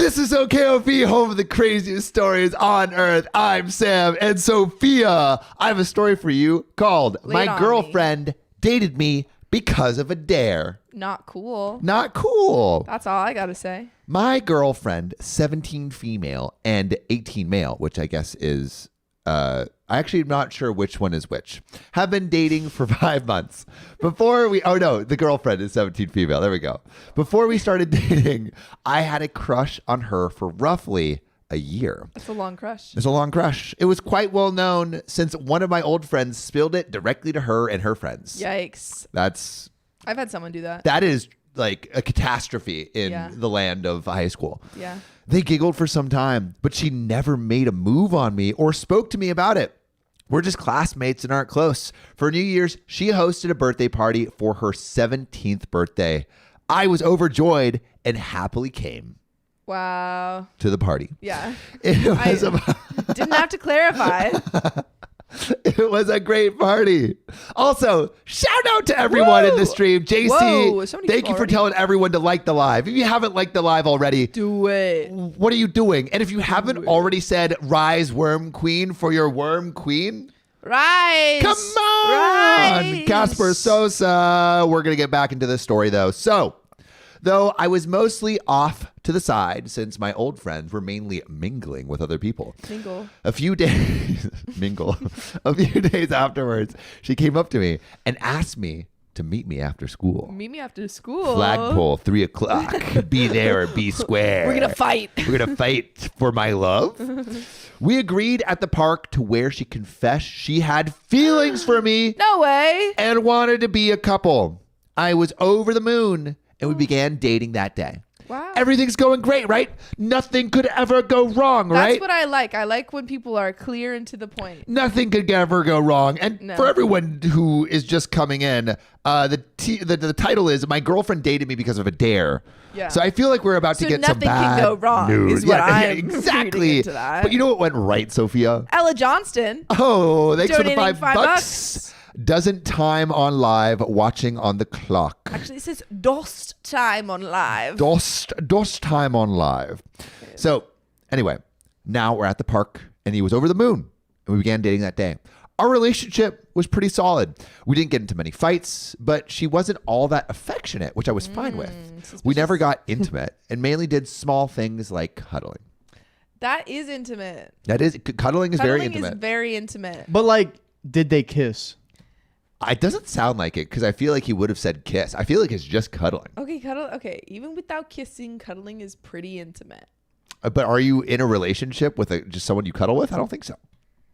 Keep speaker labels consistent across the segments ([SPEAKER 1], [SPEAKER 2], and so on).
[SPEAKER 1] This is OKOP, home of the craziest stories on earth. I'm Sam and Sophia. I have a story for you called My Girlfriend Dated Me Because of a Dare.
[SPEAKER 2] Not cool.
[SPEAKER 1] Not cool.
[SPEAKER 2] That's all I gotta say.
[SPEAKER 1] My girlfriend, 17 female and 18 male, which I guess is, I actually am not sure which one is which, have been dating for 5 months. The girlfriend is 17 female. There we go. Before we started dating, I had a crush on her for roughly a year.
[SPEAKER 2] That's a long crush.
[SPEAKER 1] It's a long crush. It was quite well known since one of my old friends spilled it directly to her and her friends.
[SPEAKER 2] Yikes.
[SPEAKER 1] I've
[SPEAKER 2] had someone do that.
[SPEAKER 1] That is like a catastrophe in the land of high school.
[SPEAKER 2] Yeah.
[SPEAKER 1] They giggled for some time, but she never made a move on me or spoke to me about it. We're just classmates and aren't close. For New Year's, she hosted a birthday party for her 17th birthday. I was overjoyed and happily came.
[SPEAKER 2] Wow.
[SPEAKER 1] To the party.
[SPEAKER 2] Yeah.
[SPEAKER 1] It was
[SPEAKER 2] didn't have to clarify.
[SPEAKER 1] It was a great party. Also, shout out to everyone in the stream. JC, thank you for telling everyone to like the live. If you haven't liked the live already,
[SPEAKER 2] do it.
[SPEAKER 1] What are you doing? And if you haven't already said Rise Worm Queen for your Worm Queen,
[SPEAKER 2] Rise.
[SPEAKER 1] Come on.
[SPEAKER 2] Rise.
[SPEAKER 1] Casper Sosa. We're going to get back into this story though. Though I was mostly off to the side since my old friends were mainly mingling with other people.
[SPEAKER 2] Mingle.
[SPEAKER 1] A few days afterwards, she came up to me and asked me to meet me after school.
[SPEAKER 2] Meet me after school.
[SPEAKER 1] Flagpole, 3:00. Be there or be square.
[SPEAKER 2] We're going to fight.
[SPEAKER 1] We're going to fight for my love. We agreed at the park to where she confessed she had feelings for me.
[SPEAKER 2] No way.
[SPEAKER 1] And wanted to be a couple. I was over the moon. And we began dating that day.
[SPEAKER 2] Wow.
[SPEAKER 1] Everything's going great, right? Nothing could ever go wrong, right?
[SPEAKER 2] That's what I like. I like when people are clear and to the point.
[SPEAKER 1] Nothing could ever go wrong. And for everyone who is just coming in, the title is My Girlfriend Dated Me Because of a Dare.
[SPEAKER 2] Yeah.
[SPEAKER 1] So I feel like we're about to get some bad
[SPEAKER 2] nothing can go wrong
[SPEAKER 1] news.
[SPEAKER 2] is what I'm
[SPEAKER 1] exactly.
[SPEAKER 2] reading into that.
[SPEAKER 1] But you know what went right, Sophia?
[SPEAKER 2] Ella Johnston.
[SPEAKER 1] Oh, thanks for the
[SPEAKER 2] $5.
[SPEAKER 1] $5. Doesn't time on live, watching on the clock.
[SPEAKER 2] Actually, it says Dost time on live.
[SPEAKER 1] Dost time on live. So anyway, now we're at the park and he was over the moon and we began dating that day. Our relationship was pretty solid. We didn't get into many fights, but she wasn't all that affectionate, which I was fine with.
[SPEAKER 2] Suspicious.
[SPEAKER 1] We never got intimate and mainly did small things like cuddling.
[SPEAKER 2] That is intimate.
[SPEAKER 1] Cuddling is very intimate.
[SPEAKER 2] Cuddling is very intimate.
[SPEAKER 3] But like, did they kiss?
[SPEAKER 1] It doesn't sound like it because I feel like he would have said kiss. I feel like it's just cuddling.
[SPEAKER 2] Okay, Okay, even without kissing, cuddling is pretty intimate.
[SPEAKER 1] But are you in a relationship with just someone you cuddle with? I don't think so.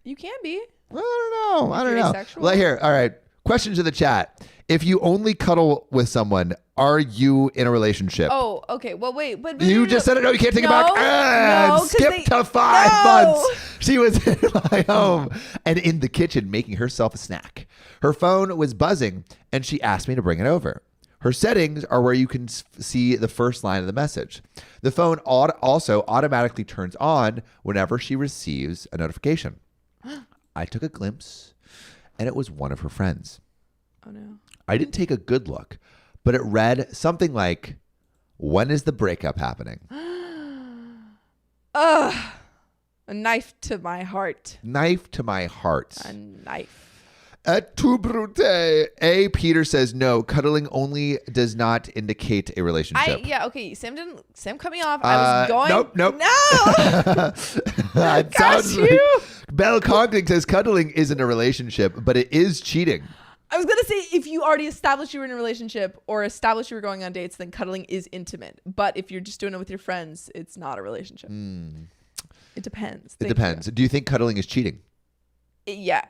[SPEAKER 2] You can be.
[SPEAKER 1] I don't know.
[SPEAKER 2] Asexual?
[SPEAKER 1] Here, all right. Questions in the chat. If you only cuddle with someone, are you in a relationship?
[SPEAKER 2] Oh, okay. Well, wait. But
[SPEAKER 1] you just said it. No, you can't take it back. And skip to 5 months. She was in my home and in the kitchen making herself a snack. Her phone was buzzing and she asked me to bring it over. Her settings are where you can see the first line of the message. The phone also automatically turns on whenever she receives a notification. I took a glimpse and it was one of her friends.
[SPEAKER 2] Oh no.
[SPEAKER 1] I didn't take a good look, but it read something like, "When is the breakup happening?"
[SPEAKER 2] Ugh. A knife to my heart.
[SPEAKER 1] Knife to my heart.
[SPEAKER 2] A knife.
[SPEAKER 1] Et tu brute. A. Peter says no. Cuddling only does not indicate a relationship.
[SPEAKER 2] Okay. Sam cut me off. I was going.
[SPEAKER 1] Nope.
[SPEAKER 2] No.
[SPEAKER 1] Got you. Belle Conkling says cuddling isn't a relationship, but it is cheating.
[SPEAKER 2] I was going to say, if you already established you were in a relationship or established you were going on dates, then cuddling is intimate. But if you're just doing it with your friends, it's not a relationship. It depends.
[SPEAKER 1] It depends. Do you think cuddling is cheating?
[SPEAKER 2] Yeah.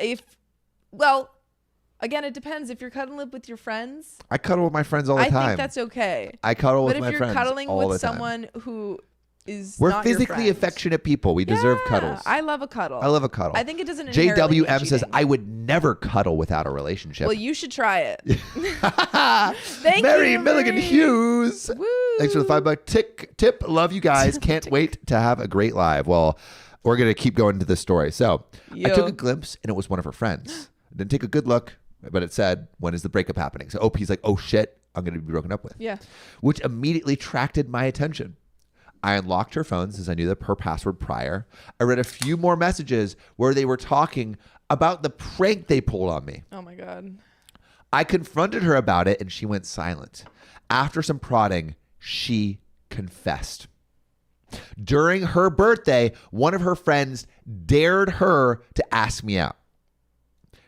[SPEAKER 2] Again, it depends. If you're cuddling with your friends.
[SPEAKER 1] I cuddle with my friends all the time.
[SPEAKER 2] I think that's okay.
[SPEAKER 1] I cuddle with my friends
[SPEAKER 2] But if you're cuddling
[SPEAKER 1] all
[SPEAKER 2] with
[SPEAKER 1] the time.
[SPEAKER 2] someone who is
[SPEAKER 1] We're
[SPEAKER 2] not your
[SPEAKER 1] physically
[SPEAKER 2] friend.
[SPEAKER 1] affectionate people. We deserve cuddles.
[SPEAKER 2] I love a cuddle.
[SPEAKER 1] I love a cuddle.
[SPEAKER 2] I think it doesn't inherently
[SPEAKER 1] JWM
[SPEAKER 2] mean
[SPEAKER 1] says,
[SPEAKER 2] cheating.
[SPEAKER 1] I would never cuddle without a relationship.
[SPEAKER 2] Well, you should try it. Thank
[SPEAKER 1] Mary
[SPEAKER 2] you,
[SPEAKER 1] Milligan
[SPEAKER 2] Mary.
[SPEAKER 1] Hughes.
[SPEAKER 2] Woo.
[SPEAKER 1] Thanks for the $5 tip. Love you guys. Can't wait to have a great live. Well, we're going to keep going into this story. So I took a glimpse and it was one of her friends. Didn't take a good look, but it said, when is the breakup happening? So OP's like, oh shit, I'm going to be broken up with.
[SPEAKER 2] Yeah.
[SPEAKER 1] Which immediately attracted my attention. I unlocked her phone since I knew her password prior. I read a few more messages where they were talking about the prank they pulled on me.
[SPEAKER 2] Oh my God.
[SPEAKER 1] I confronted her about it and she went silent. After some prodding, she confessed. During her birthday, one of her friends dared her to ask me out.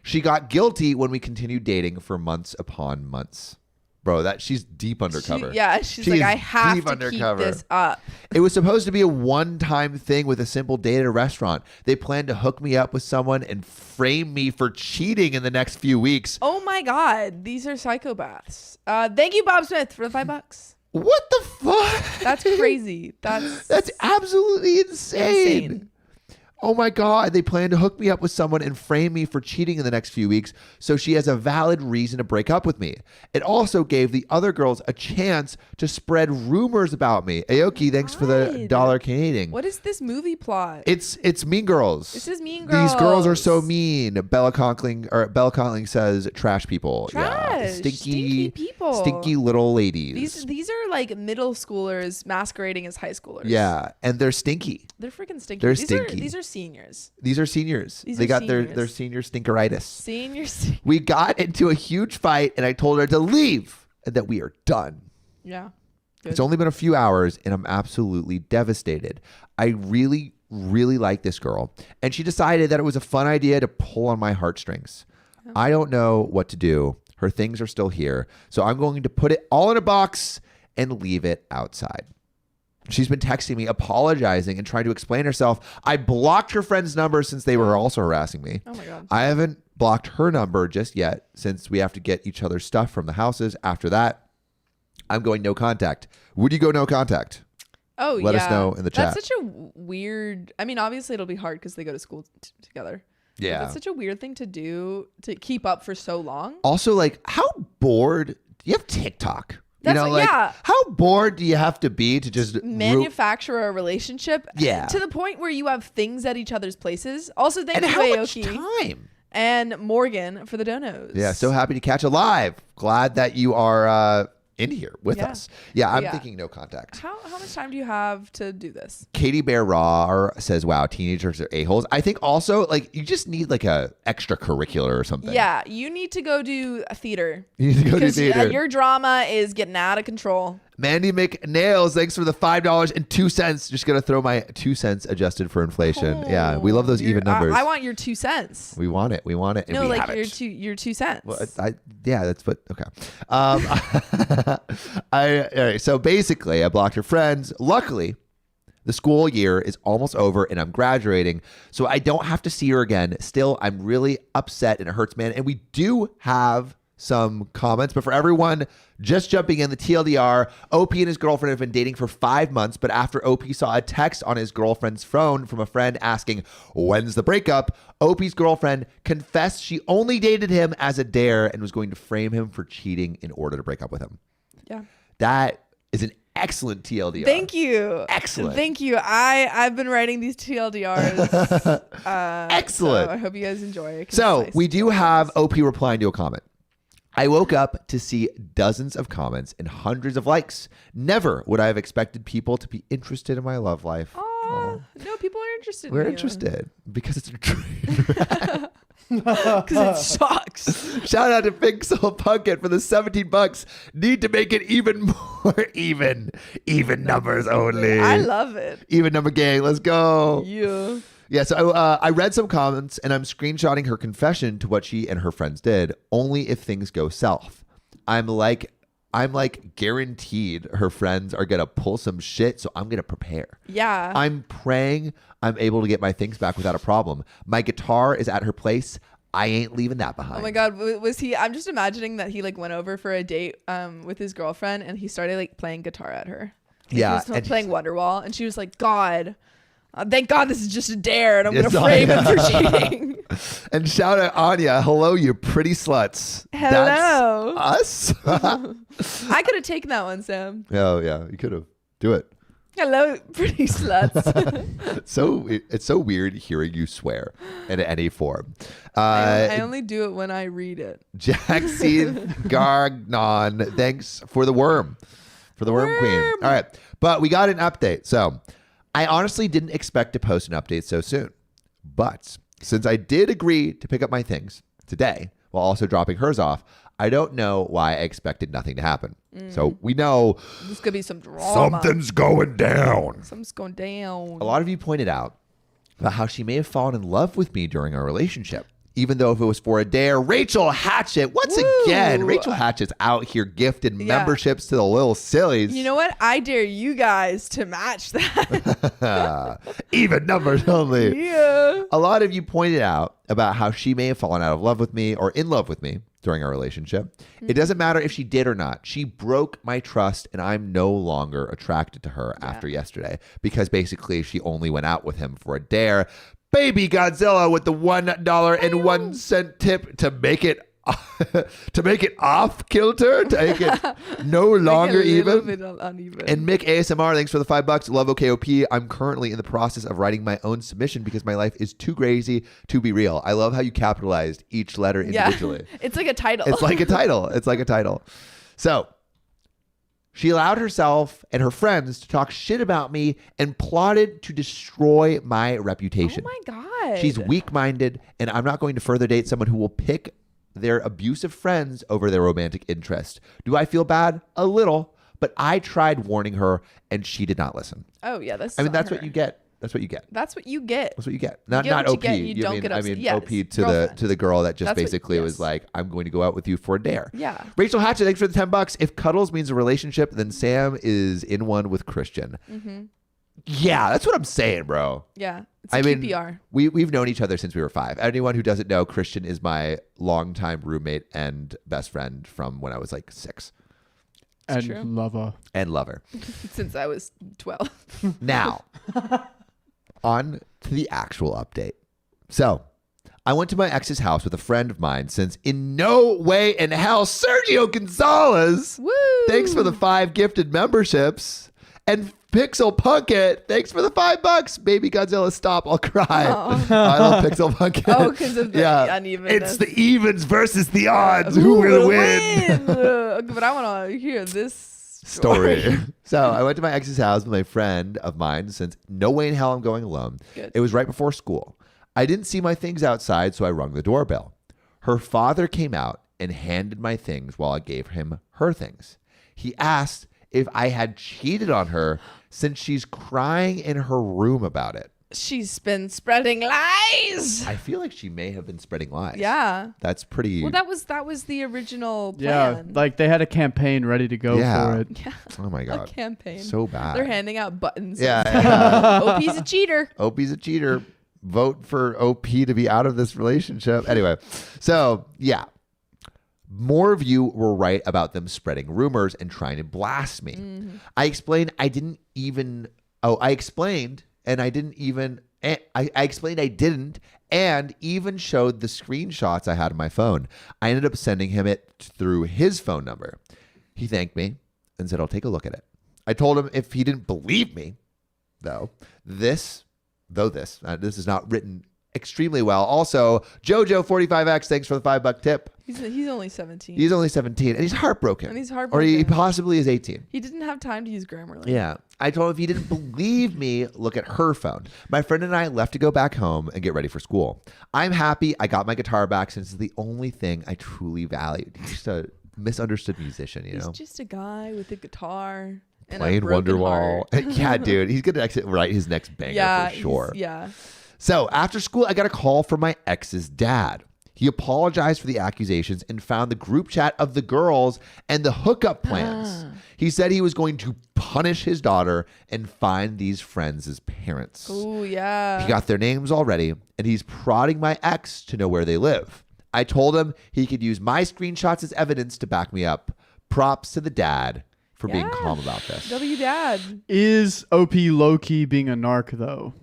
[SPEAKER 1] She got guilty when we continued dating for months upon months. Bro, she's deep undercover.
[SPEAKER 2] She's like, I have to keep this up.
[SPEAKER 1] It was supposed to be a one-time thing with a simple date at a restaurant. They planned to hook me up with someone and frame me for cheating in the next few weeks.
[SPEAKER 2] Oh my God, these are psychopaths. Thank you, Bob Smith, for the $5.
[SPEAKER 1] What the fuck?
[SPEAKER 2] That's crazy.
[SPEAKER 1] That's absolutely insane. Oh my God, they plan to hook me up with someone and frame me for cheating in the next few weeks, so she has a valid reason to break up with me. It also gave the other girls a chance to spread rumors about me. Aoki, thanks for the $1 Canadian.
[SPEAKER 2] What is this movie plot?
[SPEAKER 1] It's Mean Girls.
[SPEAKER 2] This is Mean Girls.
[SPEAKER 1] These girls are so mean. Bella Conkling says trash people.
[SPEAKER 2] Trash.
[SPEAKER 1] Yeah.
[SPEAKER 2] Stinky people.
[SPEAKER 1] Stinky little ladies.
[SPEAKER 2] These are like middle schoolers masquerading as high schoolers.
[SPEAKER 1] Yeah, and they're stinky.
[SPEAKER 2] They're freaking stinky.
[SPEAKER 1] They're stinky.
[SPEAKER 2] These are seniors.
[SPEAKER 1] These are seniors. They got their senior stinkeritis.
[SPEAKER 2] Seniors.
[SPEAKER 1] We got into a huge fight and I told her to leave and that we are done.
[SPEAKER 2] Yeah.
[SPEAKER 1] Good. It's only been a few hours and I'm absolutely devastated. I really, really like this girl. And she decided that it was a fun idea to pull on my heartstrings. Oh. I don't know what to do. Her things are still here. So I'm going to put it all in a box and leave it outside. She's been texting me, apologizing and trying to explain herself. I blocked her friend's number since they were also harassing me.
[SPEAKER 2] Oh my God.
[SPEAKER 1] I haven't blocked her number just yet since we have to get each other's stuff from the houses. After that, I'm going no contact. Would you go no contact?
[SPEAKER 2] Oh,
[SPEAKER 1] Let us know in the chat.
[SPEAKER 2] That's such a weird, I mean, obviously it'll be hard because they go to school together.
[SPEAKER 1] Yeah.
[SPEAKER 2] But that's such a weird thing to do, to keep up for so long.
[SPEAKER 1] Also, like, how bored? You have TikTok.
[SPEAKER 2] Yeah.
[SPEAKER 1] How bored do you have to be to just
[SPEAKER 2] manufacture a relationship?
[SPEAKER 1] Yeah.
[SPEAKER 2] To the point where you have things at each other's places. Also, thank you,
[SPEAKER 1] how much
[SPEAKER 2] Aoki
[SPEAKER 1] time?
[SPEAKER 2] And Morgan for the donos.
[SPEAKER 1] Yeah, so happy to catch you live. Glad that you are in here with us. Yeah, I'm thinking no contact.
[SPEAKER 2] How much time do you have to do this?
[SPEAKER 1] Katie Bear Raw says, wow, teenagers are a-holes. I think also, like, you just need like a extracurricular or something.
[SPEAKER 2] Yeah, you need to go do a theater.
[SPEAKER 1] You need to go do theater.
[SPEAKER 2] Your drama is getting out of control.
[SPEAKER 1] Mandy McNails, thanks for the $5.02. Just going to throw my 2 cents adjusted for inflation. Yeah, we love those even numbers.
[SPEAKER 2] I want your 2 cents.
[SPEAKER 1] We want it. And
[SPEAKER 2] no,
[SPEAKER 1] we
[SPEAKER 2] like
[SPEAKER 1] have it.
[SPEAKER 2] your 2 cents.
[SPEAKER 1] Well, that's what, okay. All right, so basically, I blocked her friends. Luckily, the school year is almost over and I'm graduating, so I don't have to see her again. Still, I'm really upset and it hurts, man. And we do have some comments, but for everyone just jumping in, the TLDR, OP and his girlfriend have been dating for 5 months, but after OP saw a text on his girlfriend's phone from a friend asking, when's the breakup? OP's girlfriend confessed she only dated him as a dare and was going to frame him for cheating in order to break up with him.
[SPEAKER 2] Yeah.
[SPEAKER 1] That is an excellent TLDR.
[SPEAKER 2] Thank you.
[SPEAKER 1] Excellent.
[SPEAKER 2] Thank you. I've been writing these TLDRs.
[SPEAKER 1] Excellent.
[SPEAKER 2] So I hope you guys enjoy.
[SPEAKER 1] So we do have OP replying to a comment. I woke up to see dozens of comments and hundreds of likes. Never would I have expected people to be interested in my love life.
[SPEAKER 2] Oh, no, people are interested.
[SPEAKER 1] We're interested because it's a dream.
[SPEAKER 2] Because it sucks.
[SPEAKER 1] Shout out to Pixel Pumpkin for the $17. Need to make it even more even. Even numbers only.
[SPEAKER 2] I love it.
[SPEAKER 1] Even number gang. Let's go.
[SPEAKER 2] Yeah.
[SPEAKER 1] Yeah, so I read some comments and I'm screenshotting her confession to what she and her friends did, only if things go south. I'm like guaranteed her friends are going to pull some shit, so I'm going to prepare.
[SPEAKER 2] Yeah.
[SPEAKER 1] I'm praying I'm able to get my things back without a problem. My guitar is at her place. I ain't leaving that behind.
[SPEAKER 2] Oh my God. Was he, I'm just imagining that he like went over for a date with his girlfriend and he started like playing guitar at her.
[SPEAKER 1] Yeah.
[SPEAKER 2] He was playing Wonderwall and she was like, God, thank God this is just a dare and I'm going to frame him for cheating.
[SPEAKER 1] And shout out Anya. Hello, you pretty sluts.
[SPEAKER 2] Hello.
[SPEAKER 1] That's us?
[SPEAKER 2] I could have taken that one, Sam.
[SPEAKER 1] Oh, yeah. You could have. Do it.
[SPEAKER 2] Hello, pretty sluts.
[SPEAKER 1] It's so weird hearing you swear in any form.
[SPEAKER 2] I only do it when I read it.
[SPEAKER 1] Jackson Gargnon, thanks for the worm. For the Worm Queen. All right. But we got an update. So I honestly didn't expect to post an update so soon. But since I did agree to pick up my things today while also dropping hers off, I don't know why I expected nothing to happen. So we know
[SPEAKER 2] There's going to be some drama.
[SPEAKER 1] something's going down.
[SPEAKER 2] Something's going down.
[SPEAKER 1] A lot of you pointed out about how she may have fallen in love with me during our relationship. Even though if it was for a dare, Rachel Hatchett, once again, Rachel Hatchett's out here gifting memberships to the little sillies.
[SPEAKER 2] You know what? I dare you guys to match that.
[SPEAKER 1] Even numbers only.
[SPEAKER 2] Yeah.
[SPEAKER 1] A lot of you pointed out about how she may have fallen out of love with me or in love with me during our relationship. It doesn't matter if she did or not. She broke my trust and I'm no longer attracted to her after yesterday because basically she only went out with him for a dare. Baby Godzilla with the $1.01 tip to make it off kilter, to make it no longer even.
[SPEAKER 2] Bit uneven.
[SPEAKER 1] And Mick ASMR, thanks for the $5. Love OKOP. I'm currently in the process of writing my own submission because my life is too crazy to be real. I love how you capitalized each letter individually.
[SPEAKER 2] It's like a title.
[SPEAKER 1] It's like a title. It's like a title. So she allowed herself and her friends to talk shit about me and plotted to destroy my reputation.
[SPEAKER 2] Oh my God.
[SPEAKER 1] She's weak-minded, and I'm not going to further date someone who will pick their abusive friends over their romantic interest. Do I feel bad? A little, but I tried warning her, and she did not listen.
[SPEAKER 2] Oh yeah, that's.
[SPEAKER 1] I mean, that's what you get. That's what you get.
[SPEAKER 2] That's what you get.
[SPEAKER 1] That's what you get. Not
[SPEAKER 2] get what you
[SPEAKER 1] OP.
[SPEAKER 2] get, you don't get
[SPEAKER 1] I
[SPEAKER 2] upset.
[SPEAKER 1] mean
[SPEAKER 2] Yes,
[SPEAKER 1] OP to
[SPEAKER 2] girlfriend.
[SPEAKER 1] the girl that just
[SPEAKER 2] That's what-
[SPEAKER 1] basically was
[SPEAKER 2] yes.
[SPEAKER 1] like, I'm going to go out with you for a dare.
[SPEAKER 2] Yeah.
[SPEAKER 1] Rachel Hatchett, thanks for the $10. If cuddles means a relationship, then Sam is in one with Christian.
[SPEAKER 2] Mm-hmm.
[SPEAKER 1] Yeah, that's what I'm saying, bro.
[SPEAKER 2] Yeah. It's
[SPEAKER 1] I mean,
[SPEAKER 2] QPR.
[SPEAKER 1] we've known each other since we were 5. Anyone who doesn't know, Christian is my longtime roommate and best friend from when I was like 6
[SPEAKER 3] And
[SPEAKER 2] true.
[SPEAKER 3] lover.
[SPEAKER 1] and lover.
[SPEAKER 2] Since I was 12.
[SPEAKER 1] Now, on to the actual update. So, I went to my ex's house with a friend of mine since in no way in hell, Sergio Gonzalez,
[SPEAKER 2] Woo!
[SPEAKER 1] thanks for the 5 gifted memberships. And Pixel Punkit, thanks for the $5. Baby Godzilla, stop, I'll cry. I love Pixel Punkit.
[SPEAKER 2] Oh, because of the unevenness.
[SPEAKER 1] It's the evens versus the odds. Who will win?
[SPEAKER 2] But I want to hear this
[SPEAKER 1] Story. So I went to my ex's house with my friend of mine since no way in hell I'm going alone.
[SPEAKER 2] Good.
[SPEAKER 1] It was right before school. I didn't see my things outside, so I rung the doorbell. Her father came out and handed my things while I gave him her things. He asked if I had cheated on her since she's crying in her room about it.
[SPEAKER 2] She's been spreading lies.
[SPEAKER 1] I feel like she may have been spreading lies.
[SPEAKER 2] Yeah.
[SPEAKER 1] That's pretty.
[SPEAKER 2] Well, that was the original
[SPEAKER 3] Yeah,
[SPEAKER 2] plan.
[SPEAKER 3] like they had a campaign ready to go
[SPEAKER 1] Yeah.
[SPEAKER 3] for it.
[SPEAKER 2] Yeah.
[SPEAKER 1] Oh my
[SPEAKER 2] A
[SPEAKER 1] God.
[SPEAKER 2] campaign.
[SPEAKER 1] So bad.
[SPEAKER 2] They're handing out buttons.
[SPEAKER 1] Yeah.
[SPEAKER 2] OP's a cheater.
[SPEAKER 1] OP's a cheater. Vote for OP to be out of this relationship. Anyway, so yeah. More of you were right about them spreading rumors and trying to blast me.
[SPEAKER 2] Mm-hmm.
[SPEAKER 1] I explained I didn't even. Oh, I explained and I didn't even. I explained I didn't and even showed the screenshots I had on my phone. I ended up sending him it through his phone number. He thanked me and said, I'll take a look at it. I told him if he didn't believe me, though, this is not written extremely well. Also, Jojo45X, thanks for the $5 tip.
[SPEAKER 2] He's only 17.
[SPEAKER 1] He's only 17 and he's heartbroken.
[SPEAKER 2] And he's
[SPEAKER 1] Or he
[SPEAKER 2] heartbroken.
[SPEAKER 1] possibly is 18.
[SPEAKER 2] He didn't have time to use Grammarly.
[SPEAKER 1] Yeah. I told him if he didn't believe me, look at her phone. My friend and I left to go back home and get ready for school. I'm happy I got my guitar back since it's the only thing I truly valued. He's just a misunderstood musician, you
[SPEAKER 2] He's
[SPEAKER 1] know?
[SPEAKER 2] just a guy with a guitar and
[SPEAKER 1] Playing
[SPEAKER 2] a broken
[SPEAKER 1] Wonderwall.
[SPEAKER 2] heart.
[SPEAKER 1] Yeah, dude. He's going to write his next banger
[SPEAKER 2] Yeah,
[SPEAKER 1] for sure.
[SPEAKER 2] Yeah.
[SPEAKER 1] So after school, I got a call from my ex's dad. He apologized for the accusations and found the group chat of the girls and the hookup plans. He said he was going to punish his daughter and find these friends as parents.
[SPEAKER 2] Oh yeah.
[SPEAKER 1] He got their names already, and he's prodding my ex to know where they live. I told him he could use my screenshots as evidence to back me up. Props to the dad for being calm about this.
[SPEAKER 2] W Dad.
[SPEAKER 3] Is OP low-key being a narc, though?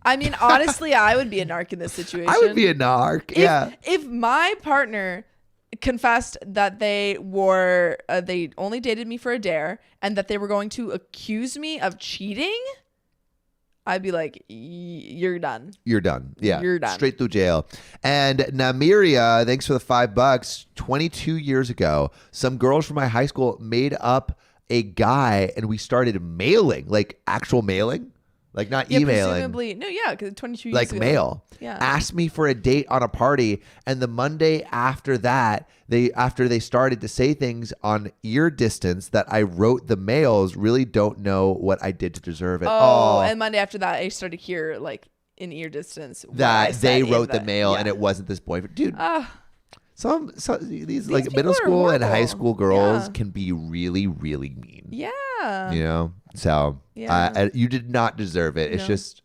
[SPEAKER 2] I mean, honestly, I would be a narc in this situation.
[SPEAKER 1] I would be a narc. Yeah.
[SPEAKER 2] If my partner confessed that they only dated me for a dare and that they were going to accuse me of cheating, I'd be like, you're done.
[SPEAKER 1] You're done. Yeah.
[SPEAKER 2] You're done.
[SPEAKER 1] Straight through jail. And Namiria, thanks for the $5. 22 years ago, some girls from my high school made up a guy and we started mailing, like actual mailing, like not emailing.
[SPEAKER 2] Presumably, no, yeah, because 22 years
[SPEAKER 1] Like
[SPEAKER 2] ago.
[SPEAKER 1] mail.
[SPEAKER 2] Yeah.
[SPEAKER 1] Asked me for a date on a party, and the Monday after that, after they started to say things on ear distance that I wrote the mails, really don't know what I did to deserve it.
[SPEAKER 2] Oh, and Monday after that, I started to hear like in ear distance what I
[SPEAKER 1] that
[SPEAKER 2] said
[SPEAKER 1] they
[SPEAKER 2] in
[SPEAKER 1] wrote the mail
[SPEAKER 2] yeah.
[SPEAKER 1] and it wasn't this boyfriend, dude. Some these like
[SPEAKER 2] people
[SPEAKER 1] middle
[SPEAKER 2] are
[SPEAKER 1] school and high
[SPEAKER 2] horrible.
[SPEAKER 1] school girls
[SPEAKER 2] Yeah.
[SPEAKER 1] can be really, really mean.
[SPEAKER 2] Yeah.
[SPEAKER 1] You know, so
[SPEAKER 2] Yeah.
[SPEAKER 1] you did not deserve it. It's
[SPEAKER 2] No.
[SPEAKER 1] just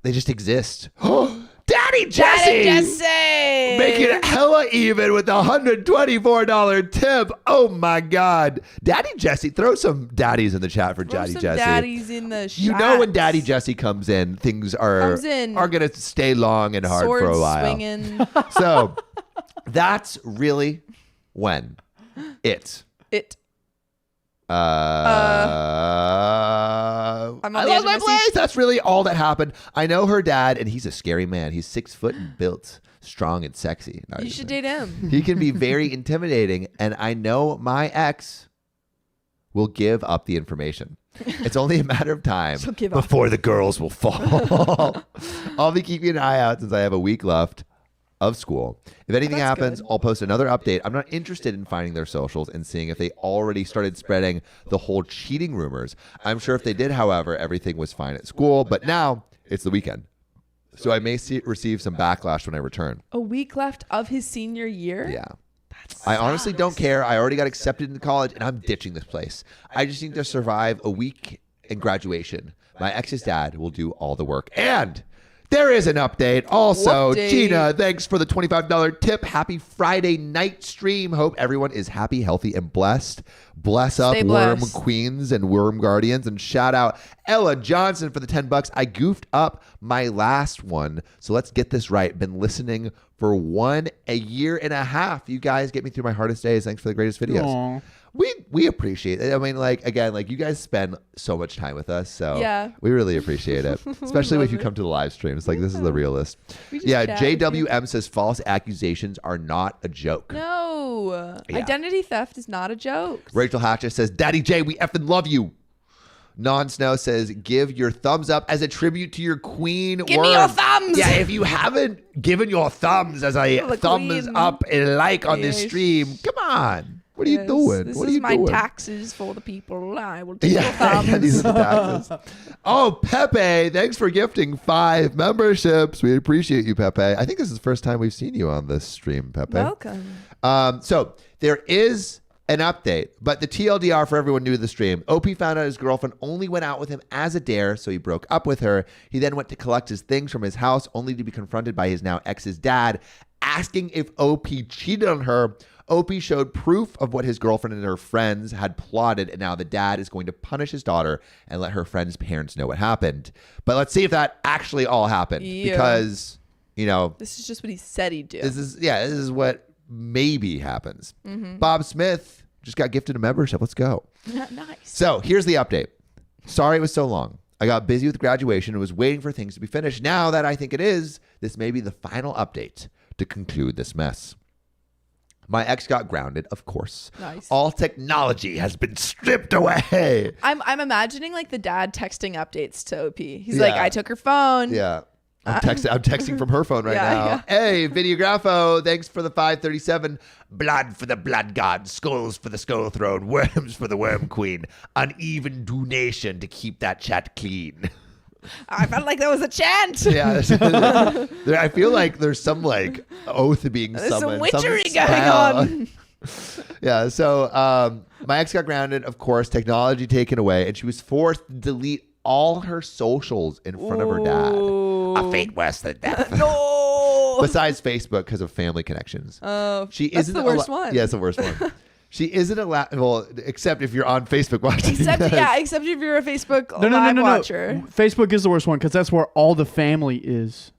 [SPEAKER 1] they just exist. Daddy Jesse,
[SPEAKER 2] Daddy Jesse!
[SPEAKER 1] making it hella even with a $124 tip. Oh my God, Daddy Jesse, throw some daddies in the chat for
[SPEAKER 2] Throw
[SPEAKER 1] Daddy
[SPEAKER 2] some
[SPEAKER 1] Jesse.
[SPEAKER 2] daddies in the
[SPEAKER 1] You know when
[SPEAKER 2] shots.
[SPEAKER 1] Daddy Jesse comes in, things are
[SPEAKER 2] Comes in.
[SPEAKER 1] gonna stay long and hard
[SPEAKER 2] Sword
[SPEAKER 1] for a while.
[SPEAKER 2] swinging.
[SPEAKER 1] So that's really when it.
[SPEAKER 2] I'm on
[SPEAKER 1] I
[SPEAKER 2] the
[SPEAKER 1] lost
[SPEAKER 2] edge of
[SPEAKER 1] my
[SPEAKER 2] my seat.
[SPEAKER 1] place. That's really all that happened. I know her dad, and he's a scary man. He's 6 foot and built, strong and sexy. No,
[SPEAKER 2] You
[SPEAKER 1] just
[SPEAKER 2] should
[SPEAKER 1] kidding.
[SPEAKER 2] date him.
[SPEAKER 1] He can be very intimidating, and I know my ex will give up the information. It's only a matter of time
[SPEAKER 2] She'll give up.
[SPEAKER 1] before the girls will fall. I'll be keeping an eye out since I have a week left of school. If anything
[SPEAKER 2] That's
[SPEAKER 1] happens,
[SPEAKER 2] good.
[SPEAKER 1] I'll post another update. I'm not interested in finding their socials and seeing if they already started spreading the whole cheating rumors. I'm sure if they did, however, everything was fine at school, but now it's the weekend. So I may receive some backlash when I return.
[SPEAKER 2] A week left of his senior year?
[SPEAKER 1] Yeah. I honestly don't care. I already got accepted into college and I'm ditching this place. I just need to survive a week in graduation. My ex's dad will do all the work. And there is an update. Also,
[SPEAKER 2] Whoopty.
[SPEAKER 1] Gina, thanks for the $25 tip. Happy Friday night stream. Hope everyone is happy, healthy, and blessed. Bless up
[SPEAKER 2] Stay
[SPEAKER 1] Worm
[SPEAKER 2] blessed.
[SPEAKER 1] Queens and Worm Guardians. And shout out Ella Johnson for the $10. I goofed up my last one. So let's get this right. Been listening for 1 year and a half. You guys get me through my hardest days. Thanks for the greatest videos.
[SPEAKER 3] Aw.
[SPEAKER 1] We appreciate it. I mean, like, again, like you guys spend so much time with us. So
[SPEAKER 2] Yeah.
[SPEAKER 1] we really appreciate it. Especially
[SPEAKER 2] love
[SPEAKER 1] if you
[SPEAKER 2] it.
[SPEAKER 1] come to the live stream. It's like, this is the realest.
[SPEAKER 2] We just
[SPEAKER 1] Yeah,
[SPEAKER 2] chat with you.
[SPEAKER 1] JWM says false accusations are not a joke.
[SPEAKER 2] No.
[SPEAKER 1] Yeah.
[SPEAKER 2] Identity theft is not a joke.
[SPEAKER 1] Rachel Hatcher says, Daddy J, we effing love you. Non Snow says, give your thumbs up as a tribute to your queen.
[SPEAKER 2] Give me your thumbs.
[SPEAKER 1] Yeah, if you haven't given your thumbs as a
[SPEAKER 2] The
[SPEAKER 1] thumbs
[SPEAKER 2] queen.
[SPEAKER 1] up and like on this
[SPEAKER 2] Yes.
[SPEAKER 1] stream, come on. What are you
[SPEAKER 2] Yes,
[SPEAKER 1] doing?
[SPEAKER 2] This
[SPEAKER 1] What are
[SPEAKER 2] is
[SPEAKER 1] you
[SPEAKER 2] my
[SPEAKER 1] doing?
[SPEAKER 2] taxes for the people. I will take your
[SPEAKER 1] Yeah,
[SPEAKER 2] thumbs.
[SPEAKER 1] yeah, these are the taxes. Oh, Pepe, thanks for gifting 5 memberships. We appreciate you, Pepe. I think this is the first time we've seen you on this stream, Pepe.
[SPEAKER 2] Welcome.
[SPEAKER 1] So there is an update, but the TLDR for everyone new to the stream. OP found out his girlfriend only went out with him as a dare, so he broke up with her. He then went to collect his things from his house, only to be confronted by his now ex's dad, asking if OP cheated on her. OP showed proof of what his girlfriend and her friends had plotted, and now the dad is going to punish his daughter and let her friend's parents know what happened. But let's see if that actually all happened,
[SPEAKER 2] Yeah.
[SPEAKER 1] because, you know,
[SPEAKER 2] This is just what he said he'd do.
[SPEAKER 1] this is what maybe happens.
[SPEAKER 2] Mm-hmm.
[SPEAKER 1] Bob Smith just got gifted a membership. Let's go.
[SPEAKER 2] Nice.
[SPEAKER 1] So here's the update. Sorry it was so long. I got busy with graduation and was waiting for things to be finished. Now that I think it is, this may be the final update to conclude this mess. My ex got grounded, of course.
[SPEAKER 2] Nice.
[SPEAKER 1] All technology has been stripped away.
[SPEAKER 2] I'm imagining like the dad texting updates to OP. He's like,
[SPEAKER 1] Yeah.
[SPEAKER 2] I took her phone.
[SPEAKER 1] Yeah. I'm texting from her phone right
[SPEAKER 2] Yeah,
[SPEAKER 1] now.
[SPEAKER 2] yeah.
[SPEAKER 1] Hey, Videographo, thanks for the 537. Blood for the blood god, skulls for the skull throne, worms for the worm queen. Uneven donation to keep that chat clean.
[SPEAKER 2] I felt like that was a chant.
[SPEAKER 1] Yeah, I feel like there's some like oath being
[SPEAKER 2] There's some
[SPEAKER 1] summoned.
[SPEAKER 2] witchery
[SPEAKER 1] spell.
[SPEAKER 2] going on.
[SPEAKER 1] Yeah, so my ex got grounded, of course, technology taken away, and she was forced to delete all her socials in front of her dad. A fate worse than death.
[SPEAKER 2] No.
[SPEAKER 1] Besides Facebook because of family connections.
[SPEAKER 2] Oh,
[SPEAKER 1] She
[SPEAKER 2] that's
[SPEAKER 1] isn't
[SPEAKER 2] the worst one.
[SPEAKER 1] Yeah, it's the worst one. She isn't allowed, well, except if you're on Facebook watching.
[SPEAKER 2] Except
[SPEAKER 1] this.
[SPEAKER 2] except if you're a Facebook
[SPEAKER 3] No,
[SPEAKER 2] live
[SPEAKER 3] no.
[SPEAKER 2] watcher.
[SPEAKER 3] Facebook is the worst one because that's where all the family is.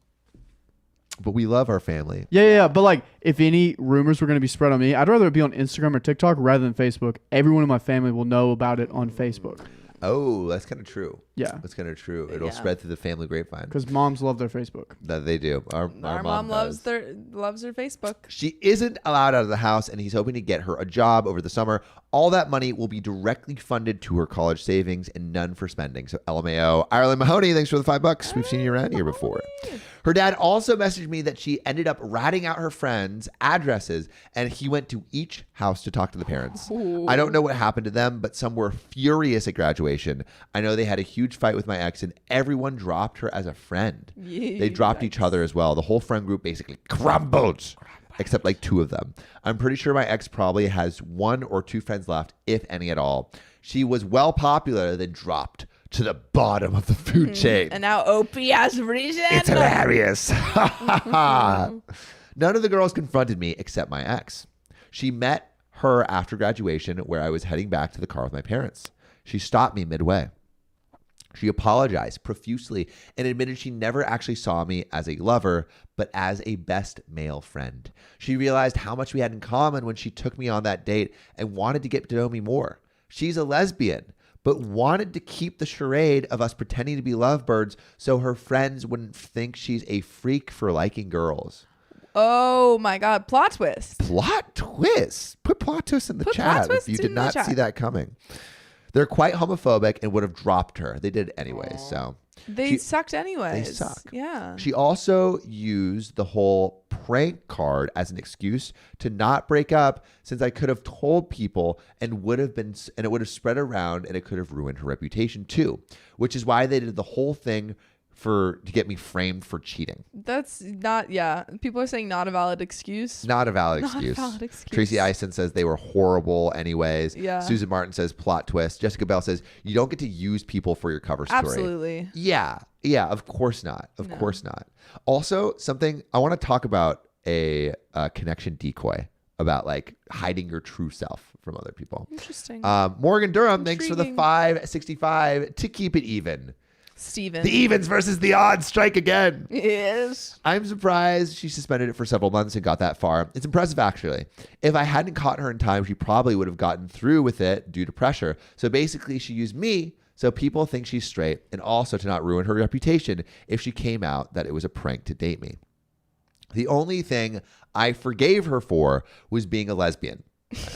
[SPEAKER 1] But we love our family.
[SPEAKER 3] Yeah. But like, if any rumors were going to be spread on me, I'd rather it be on Instagram or TikTok rather than Facebook. Everyone in my family will know about it on Facebook.
[SPEAKER 1] Oh, that's kind of true.
[SPEAKER 3] Yeah,
[SPEAKER 1] That's kind of true. It'll
[SPEAKER 2] Yeah.
[SPEAKER 1] spread through the family grapevine.
[SPEAKER 3] because moms love their Facebook.
[SPEAKER 1] That they do. Our
[SPEAKER 2] mom loves
[SPEAKER 1] does.
[SPEAKER 2] loves her Facebook.
[SPEAKER 1] She isn't allowed out of the house, and he's hoping to get her a job over the summer. All that money will be directly funded to her college savings and none for spending. So LMAO. Ireland Mahoney, thanks for the $5. We've seen you around here before. Her dad also messaged me that she ended up ratting out her friends' addresses, and he went to each house to talk to the parents.
[SPEAKER 2] Ooh.
[SPEAKER 1] I don't know what happened to them, but some were furious at graduation. I know they had a huge fight with my ex, and everyone dropped her as a friend. They dropped each other as well. The whole friend group basically crumbled. Except like 2 of them. I'm pretty sure my ex probably has 1 or 2 friends left, if any at all. She was well popular, then dropped to the bottom of the food chain.
[SPEAKER 2] And now Opie has risen.
[SPEAKER 1] It's hilarious. None of the girls confronted me except my ex. She met her after graduation where I was heading back to the car with my parents. She stopped me midway. She apologized profusely and admitted she never actually saw me as a lover, but as a best male friend. She realized how much we had in common when she took me on that date and wanted to get to know me more. She's a lesbian, but wanted to keep the charade of us pretending to be lovebirds so her friends wouldn't think she's a freak for liking girls.
[SPEAKER 2] Oh my God! Plot twist.
[SPEAKER 1] Plot twist. Put plot twist in the
[SPEAKER 2] Put
[SPEAKER 1] chat
[SPEAKER 2] plot twist
[SPEAKER 1] if you
[SPEAKER 2] in
[SPEAKER 1] did
[SPEAKER 2] the
[SPEAKER 1] not
[SPEAKER 2] chat.
[SPEAKER 1] see that coming. They're quite homophobic and would have dropped her. They did anyway, so...
[SPEAKER 2] They sucked anyways.
[SPEAKER 1] They suck.
[SPEAKER 2] Yeah.
[SPEAKER 1] She also used the whole prank card as an excuse to not break up, since I could have told people and it would have spread around and it could have ruined her reputation too, which is why they did the whole thing to get me framed for cheating.
[SPEAKER 2] That's not. Yeah. People are saying not a valid excuse.
[SPEAKER 1] Not a valid
[SPEAKER 2] Not a
[SPEAKER 1] excuse.
[SPEAKER 2] valid excuse.
[SPEAKER 1] Tracy Eisen says they were horrible anyways.
[SPEAKER 2] Yeah.
[SPEAKER 1] Susan Martin says plot twist. Jessica Bell says you don't get to use people for your cover story.
[SPEAKER 2] Absolutely.
[SPEAKER 1] Yeah. Yeah. Of course not. Of course not. Also, something I want to talk about a connection decoy about like hiding your true self from other people.
[SPEAKER 2] Interesting.
[SPEAKER 1] Morgan Durham, thanks for the
[SPEAKER 2] Intriguing.
[SPEAKER 1] $5.65 to keep it even.
[SPEAKER 2] Steven.
[SPEAKER 1] The evens versus the odds strike again.
[SPEAKER 2] Yes.
[SPEAKER 1] I'm surprised she suspended it for several months and got that far. It's impressive, actually. If I hadn't caught her in time, she probably would have gotten through with it due to pressure. So basically, she used me so people think she's straight and also to not ruin her reputation if she came out that it was a prank to date me. The only thing I forgave her for was being a lesbian.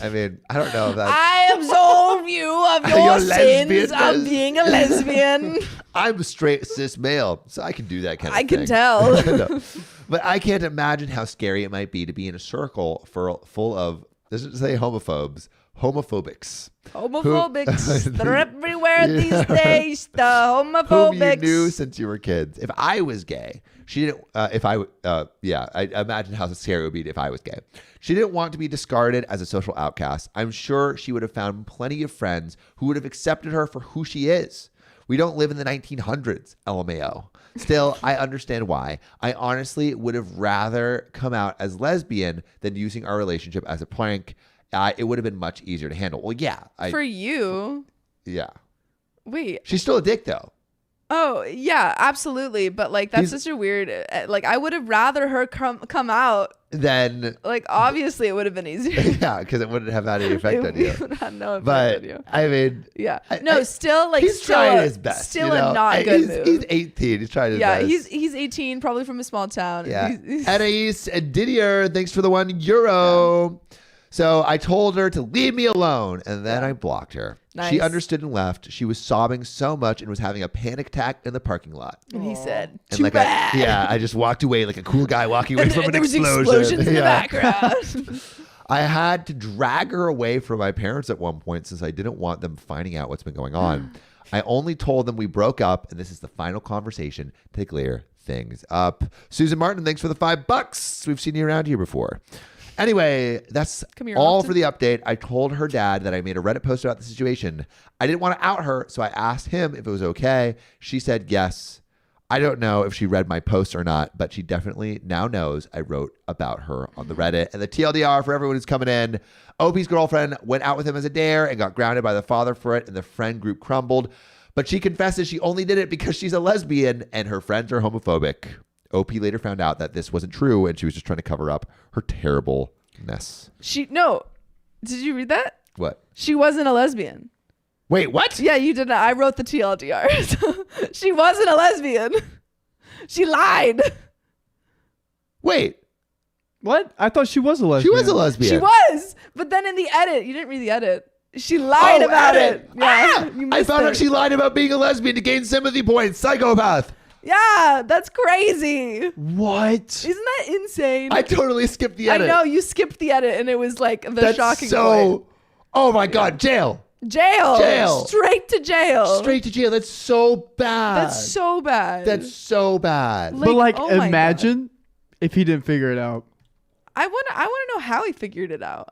[SPEAKER 1] I mean, I don't know if that's...
[SPEAKER 2] I absolve you of
[SPEAKER 1] Your
[SPEAKER 2] your sins
[SPEAKER 1] lesbianness.
[SPEAKER 2] of being a lesbian.
[SPEAKER 1] I'm a straight cis male, so I can do that kind of
[SPEAKER 2] I
[SPEAKER 1] thing.
[SPEAKER 2] can tell.
[SPEAKER 1] No. But I can't imagine how scary it might be to be in a circle full of, doesn't it say homophobics.
[SPEAKER 2] Homophobics. They're everywhere these
[SPEAKER 1] Yeah.
[SPEAKER 2] days. The
[SPEAKER 1] Whom you
[SPEAKER 2] homophobics.
[SPEAKER 1] knew since you were kids. If I was gay, she didn't. I imagine how scary it would be if I was gay. She didn't want to be discarded as a social outcast. I'm sure she would have found plenty of friends who would have accepted her for who she is. We don't live in the 1900s, LMAO. Still, I understand why. I honestly would have rather come out as lesbian than using our relationship as a prank. It would have been much easier to handle. Well, yeah.
[SPEAKER 2] For you.
[SPEAKER 1] Yeah.
[SPEAKER 2] Wait.
[SPEAKER 1] She's still a dick, though.
[SPEAKER 2] Oh, yeah, absolutely. But like, that's
[SPEAKER 1] He's-
[SPEAKER 2] such a weird, like, I would have rather her come out.
[SPEAKER 1] Then,
[SPEAKER 2] Like, obviously it would have been easier.
[SPEAKER 1] yeah, because it wouldn't have had any effect on you.
[SPEAKER 2] It would have had no effect
[SPEAKER 1] But
[SPEAKER 2] on you.
[SPEAKER 1] I mean,
[SPEAKER 2] Yeah.
[SPEAKER 1] I-
[SPEAKER 2] No, still like
[SPEAKER 1] he's
[SPEAKER 2] still
[SPEAKER 1] trying
[SPEAKER 2] a,
[SPEAKER 1] his best.
[SPEAKER 2] Still
[SPEAKER 1] you know?
[SPEAKER 2] a not good
[SPEAKER 1] he's,
[SPEAKER 2] move.
[SPEAKER 1] He's 18. He's trying his
[SPEAKER 2] Yeah,
[SPEAKER 1] best.
[SPEAKER 2] he's 18, probably from a small town.
[SPEAKER 1] Yeah.
[SPEAKER 2] He's-
[SPEAKER 1] Anais Didier, thanks for the €1. So I told her to leave me alone, and then I blocked her.
[SPEAKER 2] Nice.
[SPEAKER 1] She understood and left. She was sobbing so much and was having a panic attack in the parking lot.
[SPEAKER 2] and he said,
[SPEAKER 1] And
[SPEAKER 2] "Too
[SPEAKER 1] like
[SPEAKER 2] bad."
[SPEAKER 1] I just walked away like a cool guy walking away
[SPEAKER 2] And
[SPEAKER 1] from an
[SPEAKER 2] there was
[SPEAKER 1] explosion.
[SPEAKER 2] explosions in the
[SPEAKER 1] Yeah.
[SPEAKER 2] background.
[SPEAKER 1] I had to drag her away from my parents at one point since I didn't want them finding out what's been going on. I only told them we broke up, and this is the final conversation to clear things up. Susan Martin, thanks for the $5. We've seen you around here before. Anyway, that's
[SPEAKER 2] Come here
[SPEAKER 1] all
[SPEAKER 2] often.
[SPEAKER 1] for the update. I told her dad that I made a Reddit post about the situation. I didn't want to out her, so I asked him if it was okay. She said yes. I don't know if she read my post or not, but she definitely now knows I wrote about her on the Reddit. And the TLDR for everyone who's coming in, Opie's girlfriend went out with him as a dare and got grounded by the father for it, and the friend group crumbled. But she confesses she only did it because she's a lesbian and her friends are homophobic. Opie later found out that this wasn't true, and she was just trying to cover up her terribleness.
[SPEAKER 2] No. Did you read that?
[SPEAKER 1] What?
[SPEAKER 2] She wasn't a lesbian.
[SPEAKER 1] Wait, what?
[SPEAKER 2] Yeah, you did not. I wrote the TLDR. She wasn't a lesbian. She lied.
[SPEAKER 1] Wait,
[SPEAKER 3] What? I thought she was a lesbian.
[SPEAKER 1] she was a lesbian.
[SPEAKER 2] She was. But then in the edit, you didn't read the edit. She lied about it. Yeah. You
[SPEAKER 1] I
[SPEAKER 2] missed
[SPEAKER 1] found
[SPEAKER 2] it.
[SPEAKER 1] out she lied about being a lesbian to gain sympathy points. Psychopath.
[SPEAKER 2] Yeah, that's crazy.
[SPEAKER 3] What?
[SPEAKER 2] Isn't that insane?
[SPEAKER 1] I totally skipped the
[SPEAKER 2] I
[SPEAKER 1] edit.
[SPEAKER 2] know you skipped the edit, and it was like the
[SPEAKER 1] That's
[SPEAKER 2] shocking
[SPEAKER 1] so.
[SPEAKER 2] point.
[SPEAKER 1] Oh my God, jail.
[SPEAKER 2] Jail. Straight to jail.
[SPEAKER 1] Straight to jail. That's so bad.
[SPEAKER 2] That's so bad.
[SPEAKER 1] That's so bad.
[SPEAKER 2] Like,
[SPEAKER 3] But like,
[SPEAKER 2] oh my
[SPEAKER 3] imagine if he didn't figure it out.
[SPEAKER 2] I want to know how he figured it out.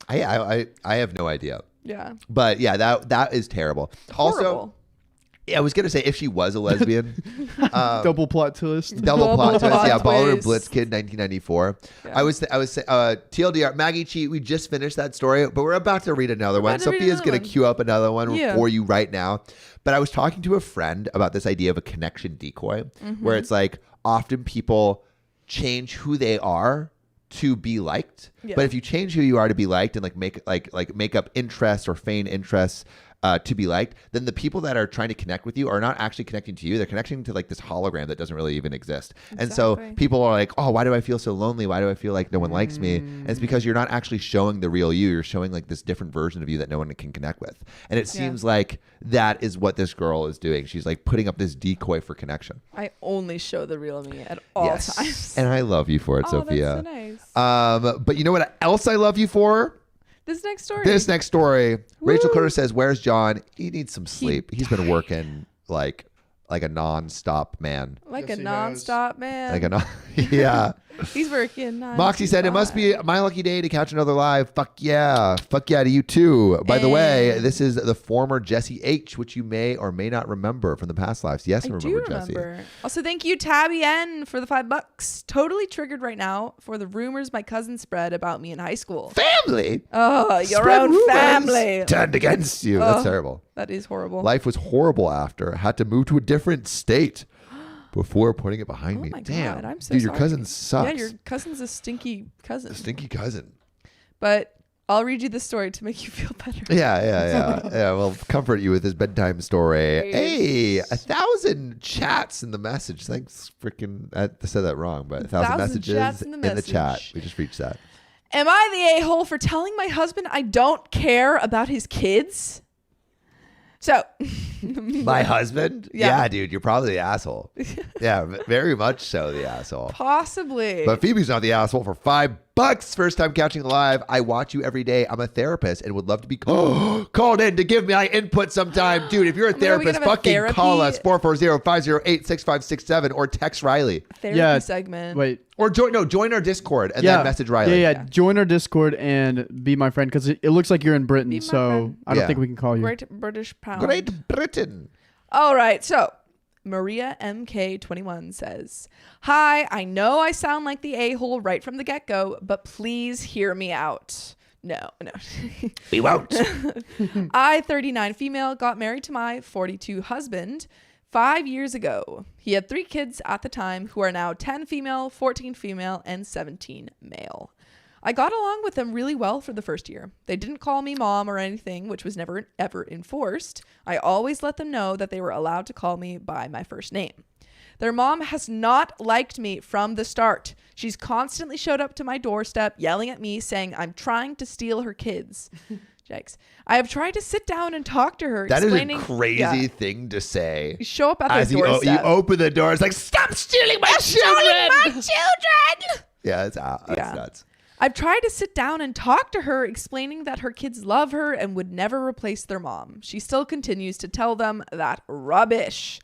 [SPEAKER 1] I have no idea.
[SPEAKER 2] Yeah.
[SPEAKER 1] But yeah, that is terrible. Also,
[SPEAKER 2] Horrible.
[SPEAKER 1] yeah, I was gonna say if she was a lesbian,
[SPEAKER 3] Double plot twist.
[SPEAKER 1] double plot twist.
[SPEAKER 2] plot
[SPEAKER 1] Yeah, Baller and
[SPEAKER 2] twist.
[SPEAKER 1] Blitz Kid, 1994.
[SPEAKER 2] Yeah.
[SPEAKER 1] I was TLDR. Maggie Cheat. We just finished that story, but we're about to read another one.
[SPEAKER 2] about to read
[SPEAKER 1] Sophia's
[SPEAKER 2] another
[SPEAKER 1] gonna
[SPEAKER 2] one.
[SPEAKER 1] queue up another one
[SPEAKER 2] Yeah.
[SPEAKER 1] for you right now. But I was talking to a friend about this idea of a connection decoy,
[SPEAKER 2] Mm-hmm.
[SPEAKER 1] where it's like often people change who they are to be liked.
[SPEAKER 2] Yeah.
[SPEAKER 1] But if you change who you are to be liked and make up interests or feign interests to be liked, then the people that are trying to connect with you are not actually connecting to you. They're connecting to like this hologram that doesn't really even exist. And so
[SPEAKER 2] Exactly.
[SPEAKER 1] people are like, oh, why do I feel so lonely? Why do I feel like no one likes me? And it's because you're not actually showing the real you. You're showing like this different version of you that no one can connect with. And it seems like that is what this girl is doing. She's like putting up this decoy for connection.
[SPEAKER 2] I only show the real me at all times.
[SPEAKER 1] And I love you for it,
[SPEAKER 2] Oh,
[SPEAKER 1] Sophia.
[SPEAKER 2] that's so nice.
[SPEAKER 1] But you know what else I love you for?
[SPEAKER 2] This next story.
[SPEAKER 1] This next story. Rachel
[SPEAKER 2] Woo.
[SPEAKER 1] Carter says, "Where's John? He needs some sleep. He's been working like a non-stop man.
[SPEAKER 2] like
[SPEAKER 3] Yes,
[SPEAKER 2] a
[SPEAKER 3] he has.
[SPEAKER 2] nonstop man.
[SPEAKER 1] Like a non- yeah."
[SPEAKER 2] He's working.
[SPEAKER 1] Moxie said, "It must be my lucky day to catch another live. Fuck yeah to you too." By the way,
[SPEAKER 2] And-
[SPEAKER 1] this is the former Jesse H, which you may or may not remember from the past lives. Yes, I
[SPEAKER 2] I
[SPEAKER 1] remember
[SPEAKER 2] do
[SPEAKER 1] Jesse.
[SPEAKER 2] remember. Also, thank you, Tabby N, for the $5. Totally triggered right now for the rumors my cousin spread about me in high school.
[SPEAKER 1] Family.
[SPEAKER 2] Oh, your
[SPEAKER 1] Spread
[SPEAKER 2] own
[SPEAKER 1] rumors
[SPEAKER 2] family.
[SPEAKER 1] turned against you. That's
[SPEAKER 2] Oh.
[SPEAKER 1] terrible.
[SPEAKER 2] That is horrible.
[SPEAKER 1] Life was horrible after. Had to move to a different state before putting it behind
[SPEAKER 2] oh
[SPEAKER 1] me.
[SPEAKER 2] my
[SPEAKER 1] Damn.
[SPEAKER 2] God, I'm so
[SPEAKER 1] Dude,
[SPEAKER 2] sorry.
[SPEAKER 1] your cousin sucks.
[SPEAKER 2] Yeah, your cousin's a stinky cousin.
[SPEAKER 1] a stinky cousin.
[SPEAKER 2] But I'll read you the story to make you feel better.
[SPEAKER 1] Yeah. Well, comfort you with his bedtime story. Hey,
[SPEAKER 2] Thanks.
[SPEAKER 1] 1,000 chats in the message. Thanks, freaking. I said that wrong, but 1,000
[SPEAKER 2] 1,000
[SPEAKER 1] messages
[SPEAKER 2] chats in the
[SPEAKER 1] chat.
[SPEAKER 2] message.
[SPEAKER 1] We just reached that.
[SPEAKER 2] Am I the a-hole for telling my husband I don't care about his kids? So,
[SPEAKER 1] My husband?
[SPEAKER 2] Yeah.
[SPEAKER 1] Dude, you're probably the asshole. Yeah, very much so the asshole.
[SPEAKER 2] possibly.
[SPEAKER 1] But Phoebe's not the asshole for $5. First time catching live. I watch you every day. I'm a therapist and would love to be called in to give my input sometime. Dude, if you're a
[SPEAKER 2] Oh my God, we
[SPEAKER 1] therapist,
[SPEAKER 2] can have a
[SPEAKER 1] fucking call us
[SPEAKER 2] therapy-
[SPEAKER 1] 440-508-6567 or text Riley.
[SPEAKER 2] Therapy
[SPEAKER 3] Yeah.
[SPEAKER 2] segment.
[SPEAKER 3] Wait.
[SPEAKER 1] Or join our Discord and then message Riley.
[SPEAKER 3] Yeah. Join our Discord and be my friend because it looks like you're in Britain,
[SPEAKER 2] Be my
[SPEAKER 3] so
[SPEAKER 2] friend.
[SPEAKER 3] I don't
[SPEAKER 1] Yeah.
[SPEAKER 3] think we can call you.
[SPEAKER 2] Great British pound.
[SPEAKER 1] Great Britain.
[SPEAKER 2] All right, so Maria MK21 says, "Hi, I know I sound like the a-hole right from the get-go, but please hear me out." No.
[SPEAKER 1] We won't.
[SPEAKER 2] I, 39 female, got married to my 42 husband 5 years ago. He had 3 kids at the time who are now 10 female, 14 female, and 17 male. I got along with them really well for the first year. They didn't call me mom or anything, which was never ever enforced. I always let them know that they were allowed to call me by my first name. Their mom has not liked me from the start. She's constantly showed up to my doorstep yelling at me saying I'm trying to steal her kids. Yikes. I have tried to sit down and talk to her.
[SPEAKER 1] That is a
[SPEAKER 2] explaining-
[SPEAKER 1] crazy
[SPEAKER 2] Yeah.
[SPEAKER 1] thing to say.
[SPEAKER 2] You show up at
[SPEAKER 1] As
[SPEAKER 2] their
[SPEAKER 1] you
[SPEAKER 2] doorstep.
[SPEAKER 1] open the door, it's like, stop stealing my children.
[SPEAKER 2] my children!
[SPEAKER 1] Yeah, it's
[SPEAKER 2] Yeah.
[SPEAKER 1] nuts.
[SPEAKER 2] I've tried to sit down and talk to her, explaining that her kids love her and would never replace their mom. She still continues to tell them that rubbish.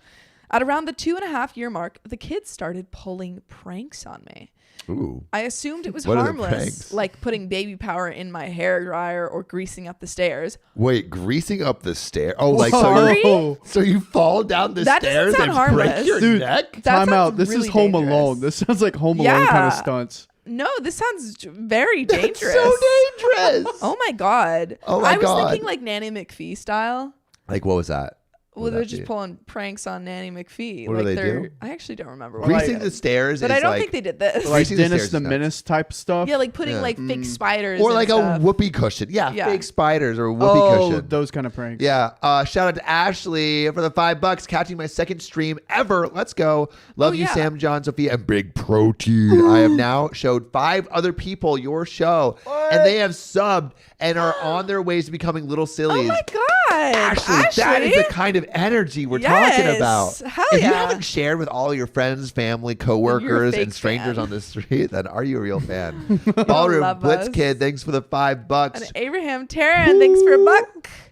[SPEAKER 2] At around the 2.5-year mark, the kids started pulling pranks on me.
[SPEAKER 1] Ooh.
[SPEAKER 2] I assumed it was
[SPEAKER 1] What are the
[SPEAKER 2] harmless,
[SPEAKER 1] pranks?
[SPEAKER 2] like putting baby powder in my hair dryer or greasing up the stairs.
[SPEAKER 1] Wait, greasing up the stair. Oh, like
[SPEAKER 2] Sorry?
[SPEAKER 1] so you fall down the
[SPEAKER 2] That doesn't
[SPEAKER 1] stairs
[SPEAKER 2] sound
[SPEAKER 1] and break
[SPEAKER 2] harmless.
[SPEAKER 1] your
[SPEAKER 3] Dude,
[SPEAKER 1] neck?
[SPEAKER 2] That
[SPEAKER 3] Time out.
[SPEAKER 2] sounds
[SPEAKER 3] This
[SPEAKER 2] really
[SPEAKER 3] is Home
[SPEAKER 2] dangerous.
[SPEAKER 3] Alone. This sounds like Home Alone
[SPEAKER 2] Yeah.
[SPEAKER 3] kind of stunts.
[SPEAKER 2] No, this sounds very
[SPEAKER 1] That's
[SPEAKER 2] dangerous.
[SPEAKER 1] so dangerous.
[SPEAKER 2] Oh my God.
[SPEAKER 1] Oh my
[SPEAKER 2] I was
[SPEAKER 1] God.
[SPEAKER 2] thinking like Nanny McPhee style.
[SPEAKER 1] Like, what was that?
[SPEAKER 2] Well, they're just pulling pranks on Nanny McPhee.
[SPEAKER 1] What do they do?
[SPEAKER 2] I actually don't remember.
[SPEAKER 1] Greasing the stairs,
[SPEAKER 2] but I don't think they did this.
[SPEAKER 3] Like
[SPEAKER 1] Greasing the
[SPEAKER 3] Dennis
[SPEAKER 1] stairs
[SPEAKER 3] the
[SPEAKER 1] is nuts.
[SPEAKER 3] Menace type stuff.
[SPEAKER 2] Yeah, like putting like fake spiders
[SPEAKER 1] or
[SPEAKER 2] and
[SPEAKER 1] like
[SPEAKER 2] stuff.
[SPEAKER 1] a whoopee cushion. Yeah,
[SPEAKER 2] Yeah.
[SPEAKER 1] fake spiders or a whoopee cushion.
[SPEAKER 3] Those kind of pranks.
[SPEAKER 1] Yeah. Shout out to Ashley for the $5, catching my second stream ever. Let's go. Love you,
[SPEAKER 2] yeah.
[SPEAKER 1] Sam, John, Sophia, and Big Protein. I have now showed 5 other people your show, and they have subbed and are on their ways to becoming little sillies.
[SPEAKER 2] Oh my god,
[SPEAKER 1] Ashley, that is the kind of energy we're talking about.
[SPEAKER 2] Hell
[SPEAKER 1] if you
[SPEAKER 2] yeah.
[SPEAKER 1] haven't shared with all your friends, family, coworkers,
[SPEAKER 2] fake
[SPEAKER 1] and strangers
[SPEAKER 2] fan.
[SPEAKER 1] on the street, then are you a real fan? Ballroom
[SPEAKER 2] love
[SPEAKER 1] Blitz
[SPEAKER 2] us.
[SPEAKER 1] Kid, thanks for the $5.
[SPEAKER 2] And Abraham Taryn, thanks for $1.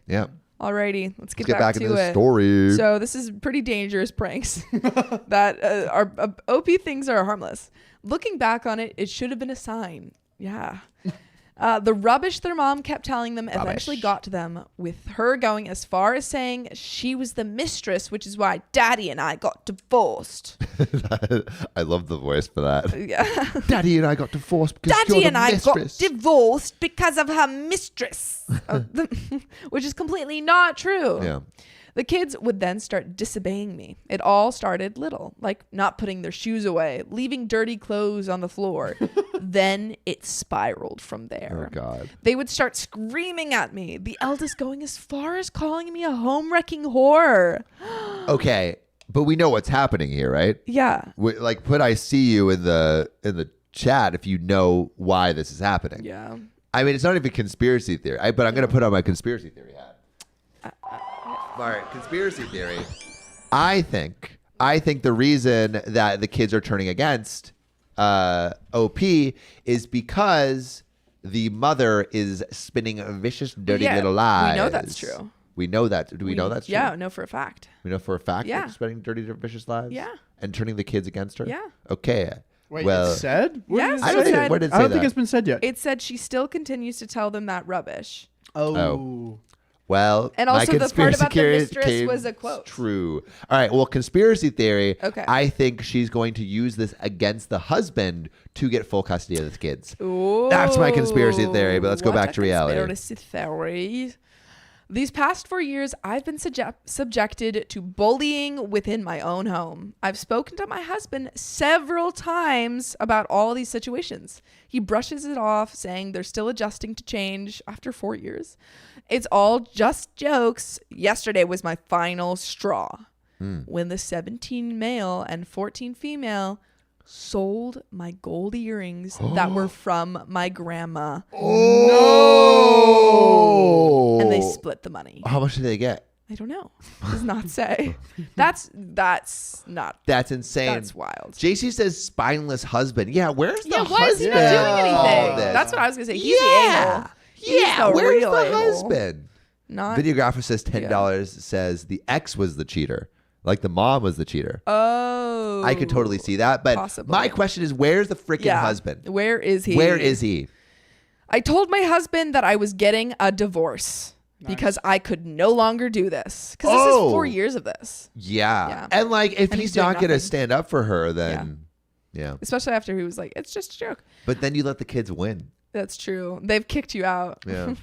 [SPEAKER 1] Yeah.
[SPEAKER 2] Alrighty, let's get
[SPEAKER 1] Let's get back
[SPEAKER 2] to
[SPEAKER 1] into the
[SPEAKER 2] it.
[SPEAKER 1] story.
[SPEAKER 2] So this is pretty dangerous pranks that are OP things are harmless. Looking back on it, it should have been a sign. Yeah. The rubbish their mom kept telling them eventually got to them, with her going as far as saying she was the mistress, which is why Daddy and I got divorced.
[SPEAKER 1] I love the voice for that.
[SPEAKER 2] Yeah.
[SPEAKER 1] Daddy and I got divorced because
[SPEAKER 2] Daddy
[SPEAKER 1] you're the
[SPEAKER 2] and I
[SPEAKER 1] mistress.
[SPEAKER 2] got divorced because of her mistress, which is completely not true.
[SPEAKER 1] Yeah.
[SPEAKER 2] The kids would then start disobeying me. It all started little, like not putting their shoes away, leaving dirty clothes on the floor. Then it spiraled from there.
[SPEAKER 1] Oh, God.
[SPEAKER 2] They would start screaming at me, the eldest going as far as calling me a home-wrecking whore.
[SPEAKER 1] Okay, but we know what's happening here, right?
[SPEAKER 2] Yeah.
[SPEAKER 1] Like, put I see you in the chat if you know why this is happening.
[SPEAKER 2] Yeah.
[SPEAKER 1] I mean, it's not even conspiracy theory, but I'm going to put on my conspiracy theory hat. All right, conspiracy theory. I think the reason that the kids are turning against OP is because the mother is spinning vicious, dirty
[SPEAKER 2] Yeah,
[SPEAKER 1] little lies.
[SPEAKER 2] we know that's true.
[SPEAKER 1] We know that. Do we know that's true?
[SPEAKER 2] Yeah, no, for a fact.
[SPEAKER 1] We know for a fact
[SPEAKER 2] Yeah.
[SPEAKER 1] that spinning dirty, vicious lies?
[SPEAKER 2] Yeah.
[SPEAKER 1] And turning the kids against her?
[SPEAKER 2] Yeah.
[SPEAKER 1] Okay.
[SPEAKER 3] Wait,
[SPEAKER 1] well,
[SPEAKER 3] it's said? Where
[SPEAKER 2] Yes,
[SPEAKER 3] did it
[SPEAKER 1] I don't
[SPEAKER 3] say?
[SPEAKER 1] think, where did it say
[SPEAKER 3] I don't
[SPEAKER 1] that?
[SPEAKER 3] think it's been said yet.
[SPEAKER 2] It said she still continues to tell them that rubbish.
[SPEAKER 3] Oh.
[SPEAKER 1] Well,
[SPEAKER 2] And
[SPEAKER 1] my
[SPEAKER 2] also the part
[SPEAKER 1] conspiracy
[SPEAKER 2] about the
[SPEAKER 1] theory
[SPEAKER 2] mistress
[SPEAKER 1] came
[SPEAKER 2] was a quote.
[SPEAKER 1] True. All right. Well, conspiracy theory.
[SPEAKER 2] Okay.
[SPEAKER 1] I think she's going to use this against the husband to get full custody of the kids.
[SPEAKER 2] Ooh,
[SPEAKER 1] That's my conspiracy theory, but let's go
[SPEAKER 2] what
[SPEAKER 1] back
[SPEAKER 2] a
[SPEAKER 1] to reality.
[SPEAKER 2] Conspiracy theory. These past 4 years, I've been subjected to bullying within my own home. I've spoken to my husband several times about all these situations. He brushes it off, saying they're still adjusting to change after 4 years. It's all just jokes. Yesterday was my final straw. When the 17 male and 14 female sold my gold earrings that were from my grandma.
[SPEAKER 1] Oh.
[SPEAKER 2] And they split the money.
[SPEAKER 1] How much did they get?
[SPEAKER 2] I don't know. Does not say. That's not.
[SPEAKER 1] That's insane.
[SPEAKER 2] That's wild.
[SPEAKER 1] JC says spineless husband. Yeah, where's the
[SPEAKER 2] Yeah,
[SPEAKER 1] husband?
[SPEAKER 2] why is he not doing
[SPEAKER 1] in all
[SPEAKER 2] anything?
[SPEAKER 1] this?
[SPEAKER 2] That's what I was gonna say. He's the a-hole. He's
[SPEAKER 1] Yeah,
[SPEAKER 2] the
[SPEAKER 1] where's
[SPEAKER 2] real
[SPEAKER 1] the
[SPEAKER 2] a-hole.
[SPEAKER 1] husband?
[SPEAKER 2] Not.
[SPEAKER 1] Videographer says $10 says the ex was the cheater. Like the mom was the cheater.
[SPEAKER 2] Oh.
[SPEAKER 1] I could totally see that. But
[SPEAKER 2] Possibly.
[SPEAKER 1] my question is, where's the freaking
[SPEAKER 2] Yeah.
[SPEAKER 1] husband?
[SPEAKER 2] Where is he?
[SPEAKER 1] Where is he?
[SPEAKER 2] I told my husband that I was getting a divorce because I could no longer do this. Because this
[SPEAKER 1] Oh.
[SPEAKER 2] is 4 years of this.
[SPEAKER 1] Yeah.
[SPEAKER 2] Yeah.
[SPEAKER 1] And like, if
[SPEAKER 2] And
[SPEAKER 1] he's
[SPEAKER 2] he's doing
[SPEAKER 1] not going to
[SPEAKER 2] nothing.
[SPEAKER 1] stand up for her, then yeah.
[SPEAKER 2] Especially after he was like, it's just a joke.
[SPEAKER 1] But then you let the kids win.
[SPEAKER 2] That's true. They've kicked you out.
[SPEAKER 1] Yeah.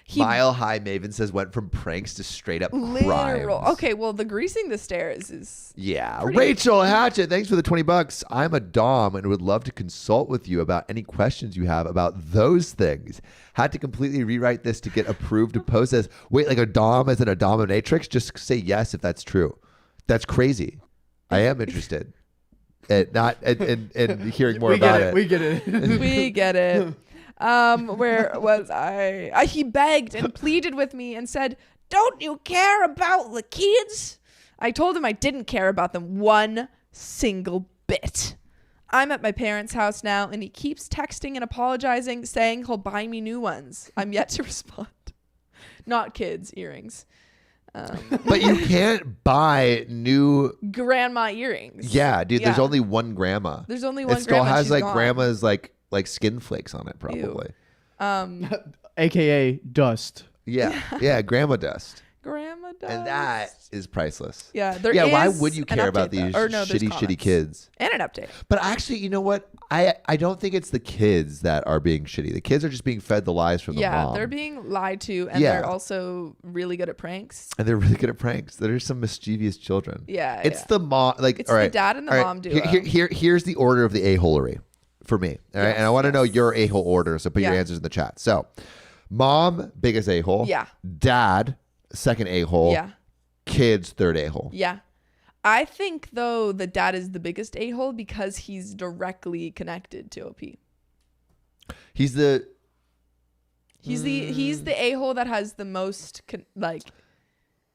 [SPEAKER 2] He
[SPEAKER 1] Mile High Maven says went from pranks to straight up
[SPEAKER 2] literal.
[SPEAKER 1] crimes.
[SPEAKER 2] Okay, well, the greasing the stairs is.
[SPEAKER 1] Yeah.
[SPEAKER 2] Pretty-
[SPEAKER 1] Rachel Hatchett, thanks for the $20. I'm a Dom and would love to consult with you about any questions you have about those things. Had to completely rewrite this to get approved to post as, wait, like a Dom as in a dominatrix? Just say yes if that's true. That's crazy. I am interested. In hearing more about it.
[SPEAKER 3] We get it.
[SPEAKER 2] We get it. Where was I? He begged and pleaded with me and said, "Don't you care about the kids?" I told him I didn't care about them one single bit. I'm at my parents' house now, and he keeps texting and apologizing, saying he'll buy me new ones. I'm yet to respond. Not kids' earrings.
[SPEAKER 1] But you can't buy new.
[SPEAKER 2] Grandma earrings.
[SPEAKER 1] Yeah, dude. There's
[SPEAKER 2] Yeah.
[SPEAKER 1] only one grandma.
[SPEAKER 2] There's only one
[SPEAKER 1] It still
[SPEAKER 2] grandma.
[SPEAKER 1] has
[SPEAKER 2] She's
[SPEAKER 1] like
[SPEAKER 2] gone.
[SPEAKER 1] grandma's like skin flakes on it, probably.
[SPEAKER 3] AKA dust.
[SPEAKER 1] Yeah, grandma dust.
[SPEAKER 2] Grandma does.
[SPEAKER 1] And that is priceless.
[SPEAKER 2] Yeah, there
[SPEAKER 1] why
[SPEAKER 2] is
[SPEAKER 1] would you
[SPEAKER 2] an
[SPEAKER 1] care about
[SPEAKER 2] update,
[SPEAKER 1] these
[SPEAKER 2] though. Or no, there's
[SPEAKER 1] shitty
[SPEAKER 2] comments.
[SPEAKER 1] kids?
[SPEAKER 2] And an update.
[SPEAKER 1] But actually, you know what? I don't think it's the kids that are being shitty. The kids are just being fed the lies from the
[SPEAKER 2] Yeah,
[SPEAKER 1] mom.
[SPEAKER 2] they're being lied to, and
[SPEAKER 1] Yeah.
[SPEAKER 2] they're also really good at pranks.
[SPEAKER 1] And they're really good at pranks. There's some mischievous children.
[SPEAKER 2] Yeah,
[SPEAKER 1] It's
[SPEAKER 2] yeah.
[SPEAKER 1] the mom. Like,
[SPEAKER 2] It's
[SPEAKER 1] all
[SPEAKER 2] the
[SPEAKER 1] right,
[SPEAKER 2] dad and the
[SPEAKER 1] all right,
[SPEAKER 2] mom duo.
[SPEAKER 1] Here's the order of the a-holery for me. All right,
[SPEAKER 2] Yes,
[SPEAKER 1] and I want to know
[SPEAKER 2] yes.
[SPEAKER 1] your a-hole order. So put your
[SPEAKER 2] Yeah.
[SPEAKER 1] answers in the chat. So, mom, biggest a-hole.
[SPEAKER 2] Yeah.
[SPEAKER 1] Dad, second a-hole.
[SPEAKER 2] Yeah.
[SPEAKER 1] Kids, third a-hole.
[SPEAKER 2] Yeah. I think, though, the dad is the biggest a-hole because he's directly connected to OP.
[SPEAKER 1] He's the
[SPEAKER 2] He's the a-hole that has the most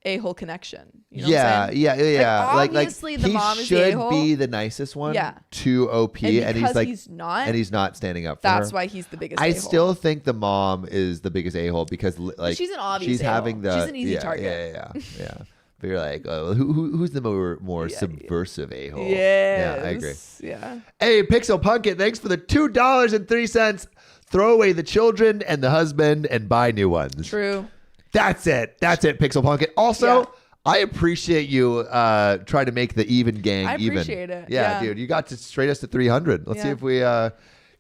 [SPEAKER 2] a-hole connection. You know
[SPEAKER 1] yeah,
[SPEAKER 2] what I'm saying?
[SPEAKER 1] yeah.
[SPEAKER 2] obviously the
[SPEAKER 1] he
[SPEAKER 2] mom is the
[SPEAKER 1] should
[SPEAKER 2] a-hole.
[SPEAKER 1] be the nicest one
[SPEAKER 2] Yeah.
[SPEAKER 1] to OP,
[SPEAKER 2] And
[SPEAKER 1] he's
[SPEAKER 2] because
[SPEAKER 1] like,
[SPEAKER 2] he's not,
[SPEAKER 1] and he's not standing up for
[SPEAKER 2] that's
[SPEAKER 1] her.
[SPEAKER 2] why he's the biggest
[SPEAKER 1] I
[SPEAKER 2] a-hole.
[SPEAKER 1] still think the mom is the biggest a-hole because like
[SPEAKER 2] she's an obvious
[SPEAKER 1] she's
[SPEAKER 2] a-hole.
[SPEAKER 1] having the
[SPEAKER 2] She's an easy
[SPEAKER 1] yeah,
[SPEAKER 2] target.
[SPEAKER 1] Yeah. But you're like, oh, who's the more subversive a-hole?
[SPEAKER 2] Yes.
[SPEAKER 1] Yeah, I agree.
[SPEAKER 2] Yeah.
[SPEAKER 1] Hey, Pixel Pumpkin, thanks for the $2.03. Throw away the children and the husband and buy new ones.
[SPEAKER 2] True.
[SPEAKER 1] That's it, Pixel Pumpkin. Also,
[SPEAKER 2] Yeah.
[SPEAKER 1] I appreciate you trying to make the even gang
[SPEAKER 2] I
[SPEAKER 1] even.
[SPEAKER 2] appreciate it.
[SPEAKER 1] Yeah,
[SPEAKER 2] Yeah.
[SPEAKER 1] dude, you got to straight us to 300. Let's see
[SPEAKER 2] Yeah.
[SPEAKER 1] if we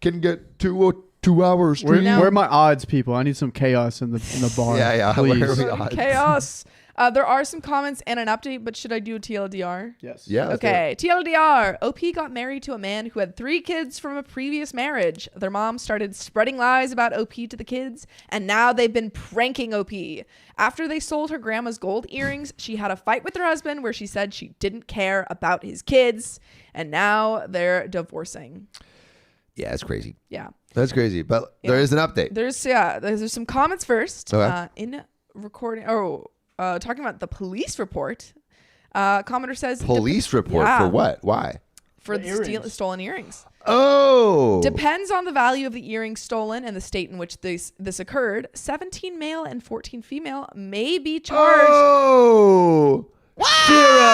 [SPEAKER 1] can get 2 hours.
[SPEAKER 3] Where,
[SPEAKER 2] Now-
[SPEAKER 3] where are my odds, people? I need some chaos in the bar.
[SPEAKER 1] Yeah,
[SPEAKER 3] Please.
[SPEAKER 1] where are we odds?
[SPEAKER 2] Chaos. There are some comments and an update, but should I do a TLDR?
[SPEAKER 3] Yes.
[SPEAKER 1] Yeah. let's do it.
[SPEAKER 2] Okay, TLDR. OP got married to a man who had 3 kids from a previous marriage. Their mom started spreading lies about OP to the kids, and now they've been pranking OP. After they sold her grandma's gold earrings, she had a fight with her husband where she said she didn't care about his kids, and now they're divorcing.
[SPEAKER 1] Yeah, it's crazy.
[SPEAKER 2] Yeah.
[SPEAKER 1] That's crazy. But there
[SPEAKER 2] Yeah.
[SPEAKER 1] is an update.
[SPEAKER 2] There's some comments first.
[SPEAKER 1] Okay.
[SPEAKER 2] In recording talking about the police report. Commenter says
[SPEAKER 1] Police report
[SPEAKER 2] yeah.
[SPEAKER 1] for what? Why?
[SPEAKER 2] for
[SPEAKER 3] The
[SPEAKER 2] the
[SPEAKER 3] earrings.
[SPEAKER 2] stolen earrings.
[SPEAKER 1] Oh.
[SPEAKER 2] Depends on the value of the earrings stolen and the state in which this occurred. 17 male and 14 female may be charged.
[SPEAKER 1] Oh.